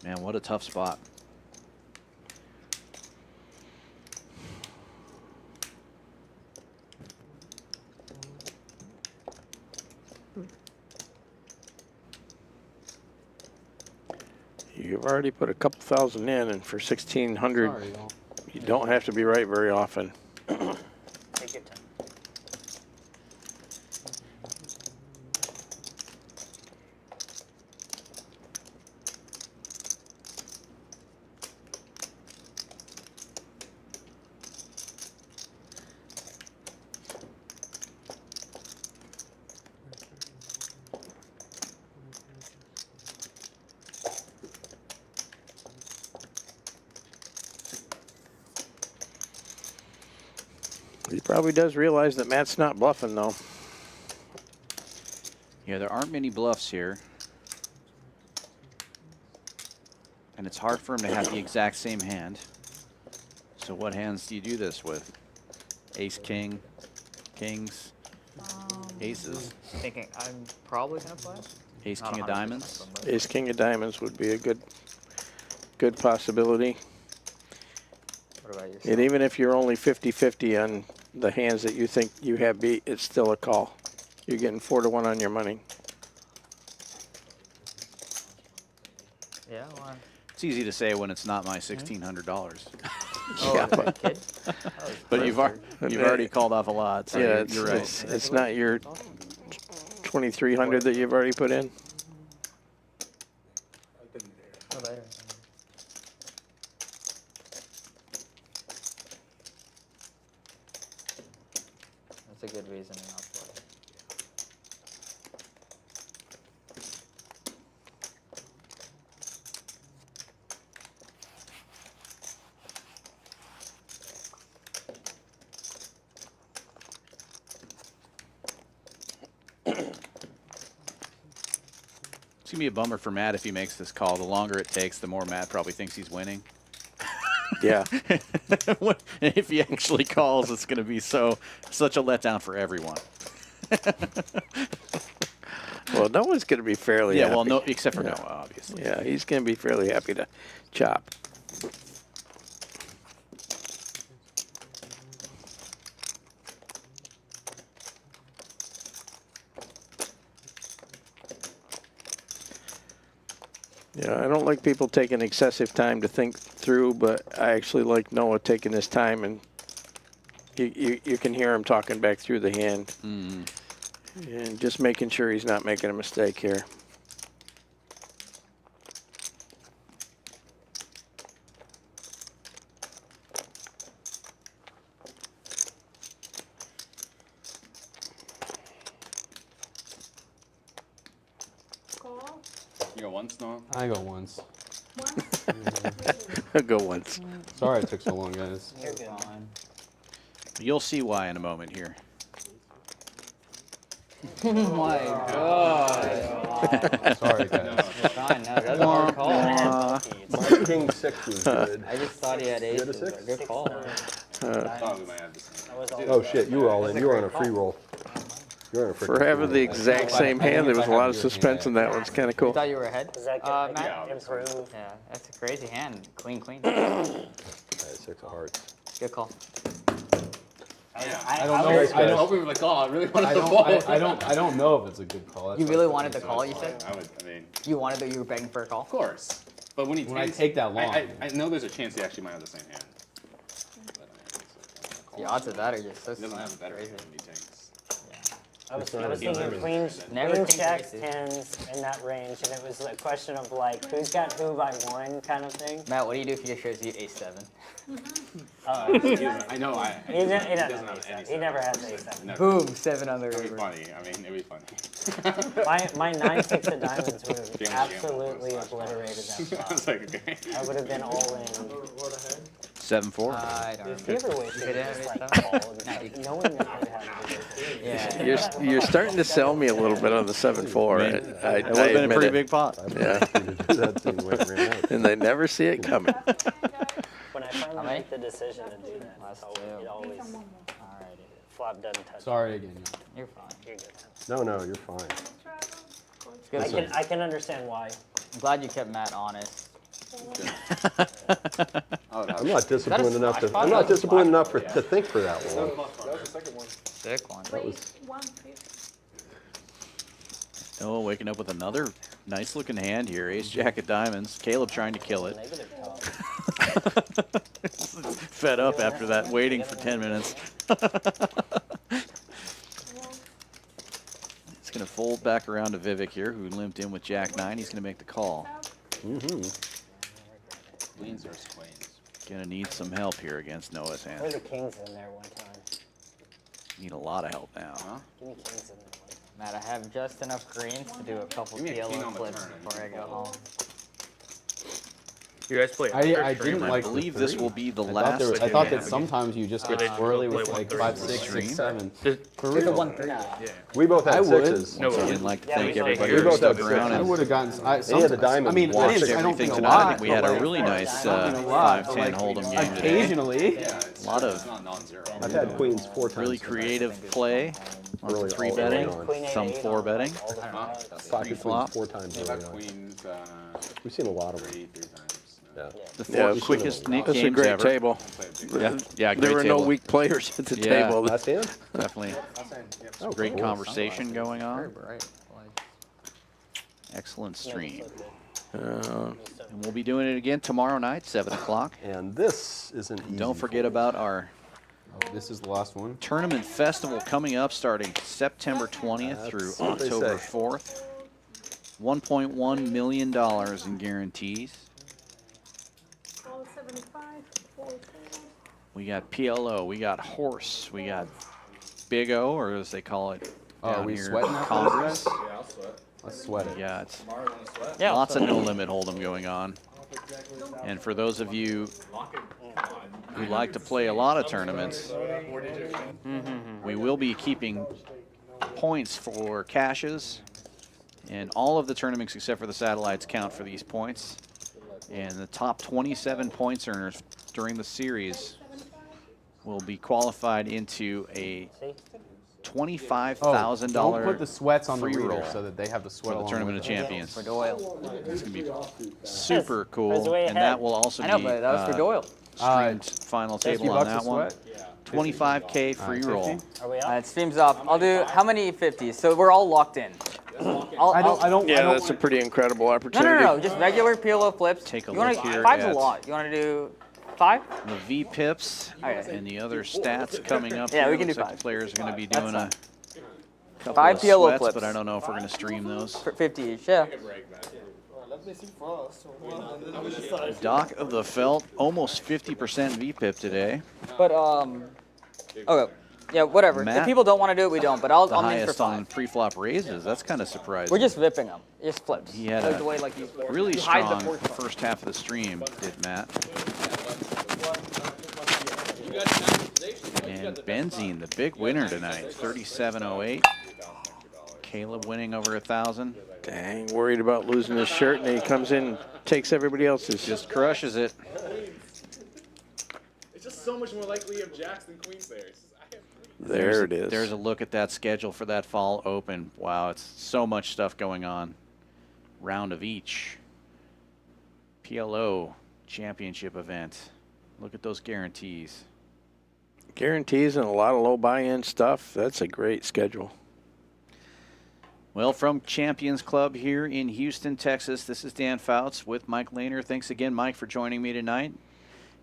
Man, what a tough spot. You've already put a couple thousand in, and for 1,600, you don't have to be right very often. Take your time. He probably does realize that Matt's not bluffing, though. Yeah, there aren't many bluffs here. And it's hard for him to have the exact same hand. So what hands do you do this with? Ace, king, kings, aces. Thinking I'm probably gonna play. Ace, Not king of 100%, diamonds. but- Ace, king of diamonds would be a good possibility. What about you? And even if you're only 50-50 on the hands that you think you have beat, it's still a call. You're getting 4-1 on your money. Yeah, why? It's easy to say when it's not my $1,600. Oh, Yeah, okay, kid. But you've already called off a lot, so Yeah, you're right. it's not your 2,300 that you've already put in. That's a good reason to not play. It's gonna be a bummer for Matt if he makes this call. The longer it takes, the more Matt probably thinks he's winning. Yeah. If he actually calls, it's gonna be such a letdown for everyone. Well, no one's going to be fairly happy. Well, no, except for Noah, obviously. Yeah, he's going to be fairly happy to chop. Yeah, I don't like people taking excessive time to think through, but I actually like Noah taking his time, and you can hear him talking back through the hand. Mm-hmm. And just making sure he's not making a mistake here. Call. You go once, Noah? I go once. I'll go once. Sorry it took so long, guys. You're good. You'll see why in a moment here. Oh my god. Sorry, guys. Fine, no, that's a hard call. My king 6 was good. I just thought he had You had a aces. six? Good call. I thought we might have the same. Oh shit, you were all in. You were on a free roll. You were on a free For having the exact same hand, there was a lot of suspense in that one. It's kind of You cool. thought you were ahead? Is that Matt? Matt? Improve. Yeah, that's a crazy hand. Clean, clean. Alright, 6 of hearts. Good call. I don't know. Nice, I guys. don't. Hoping with the call. I really wanted I the don't. ball. I don't know if it's a good call. That's You what really I wanted the said. call, you said? I mean, You wanted that you were begging for a call? of course. But when he When I takes, take that long. I know there's a chance he actually might have the same hand. But, The odds of that are just so he doesn't have a better crazy. hand when he takes. I was thinking queens, Never queens, think jacks, aces. tens in that range, and it was a question of like who's got who by one kind of thing. Matt, what do you do if he shows you ace-7? I know. He doesn't have have ace-7. He never has ace-7. Boom, 7 on the It'd be river. funny. I mean, it'd be funny. My 9-6 of diamonds would have Jam, absolutely jam, obliterated that I flop. was like, okay. I would have been all in. 7-4. I don't If you ever wish you Did could it just have like ace-7? call and stuff, knowing that they'd have it. Yeah. You're starting to sell me a little bit on the 7-4. I mean, it would have been a admit pretty it. big pot. Yeah. And they never see it coming. When I finally How many? make the decision to do that, Last it always Alrighty. flop doesn't touch. Sorry again. You're fine. You're good. No, you're fine. It's good. I can understand why. I'm glad you kept Matt honest. I'm not disciplined enough to. splash I'm pot? not disciplined enough to think for that long. That was the second one. Sick one. Oh, waking up with another nice looking hand here. Ace jack of diamonds. Caleb trying to kill it. Negative top. Fed up after that, waiting for 10 minutes. It's going to fold back around to Vivek here, who limped in with jack 9. He's going to make the call. Queens versus queens. Going to need some help here against Noah's There hand. were the kings in there one time. Need a lot of help now. Huh? Give me kings in there one time. Matt, I have just enough greens to do a couple Give me a king PLO on the flips turn. before I go home. You guys play. I didn't I like. believe this will be the I last. thought two. that sometimes you just get they swirly play with like 1/3 5, on the 6, stream? 6, 7. Just- There's a 1-3. We both had I would. sixes. No, Once again, like to Yeah, thank we everybody We who both stuck had around sixes. I and would have gotten. He had the diamond. I mean, I watched don't everything think a tonight. I lot, think we had but, a like, really nice I don't think a lot, but, 5-10 like, hold'em game today. Occasionally. Yeah, A lot it's of not non-zero. I've had queens 4 times. really creative play. Lots Early of 3 all betting, early on. Queen some 8-8 4 on, betting. like, all the cards. Pocket Pre-flop. queens 4 times I've early had on. queens We've seen a lot of them. 3 times. Yeah. The Yeah, 4 quickest Nick That's a games great ever. table. Yeah, There great were table. no weak players at the Yeah. table. Last hand? Definitely Oh, great cool. conversation going on. Right. Excellent stream. Uh, And we'll be doing it again tomorrow night, 7 o'clock. And this isn't easy. Don't forget about our This is the last one. tournament festival coming up starting September 20th through That's what they October say. 4th. $1.1 million in guarantees. 475, 410. We got PLO, we got Horse, we got Big O, or as they call it Oh, are down we here, sweating after Congress. this, guys? Yeah, I'll sweat. Let's sweat it. We got Yeah. lots of no limit hold'em going on. And for those of you who like to play a lot of tournaments, we will be keeping points for caches, and all of the tournaments except for the satellites count for these points. And the top 27 points earners during the series will be qualified into a $25,000 Don't put the sweats on the free reader roll so that they have to sweat for the along Tournament with of it. Champions. For Doyle. It's going to be super That's cool, way and ahead. that will also I know, be but that was for Doyle. streamed final table on that one. 25K free roll. Are we up? It streams off. I'll do how many 50s? So we're all locked in. I don't. yeah, that's a pretty incredible No, opportunity. no, no. Just regular PLO flips. Take a You wanna- look here 5's at- a lot. You want to do 5? The V pips Okay. and the other stats coming up. Yeah, here. we can Looks do like 5. the players are going to be That's doing fine. a couple 5 of PLO sweats, flips. but I don't know if we're going to stream those. For 50 each, yeah. Let me see first. Doc of the Felt, almost 50% V pip today. But, okay. Yeah, whatever. Matt, if people don't want to do it, we don't. But I'll The min for highest 5. on pre-flop raises. That's kind of surprising. We're just vipping them. Just flips. He had Like a the way, like you, really you hide the strong fourth first half of the stream, did Matt. And Benzene, the big winner tonight, 37.08. Caleb winning over 1,000. Dang, worried about losing his shirt, and he comes in and takes everybody else's. Just crushes it. It's just so much more likely you have jacks than queens there. There it is. There's a look at that schedule for that fall open. Wow, it's so much stuff going on. Round of each. PLO championship event. Look at those guarantees. Guarantees and a lot of low buy-in stuff. That's a great schedule. Well, from Champions Club here in Houston, Texas, this is Dan Fouts with Mike Lehner. Thanks again, Mike, for joining me tonight.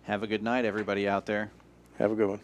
Have a good night, everybody out there. Have a good one.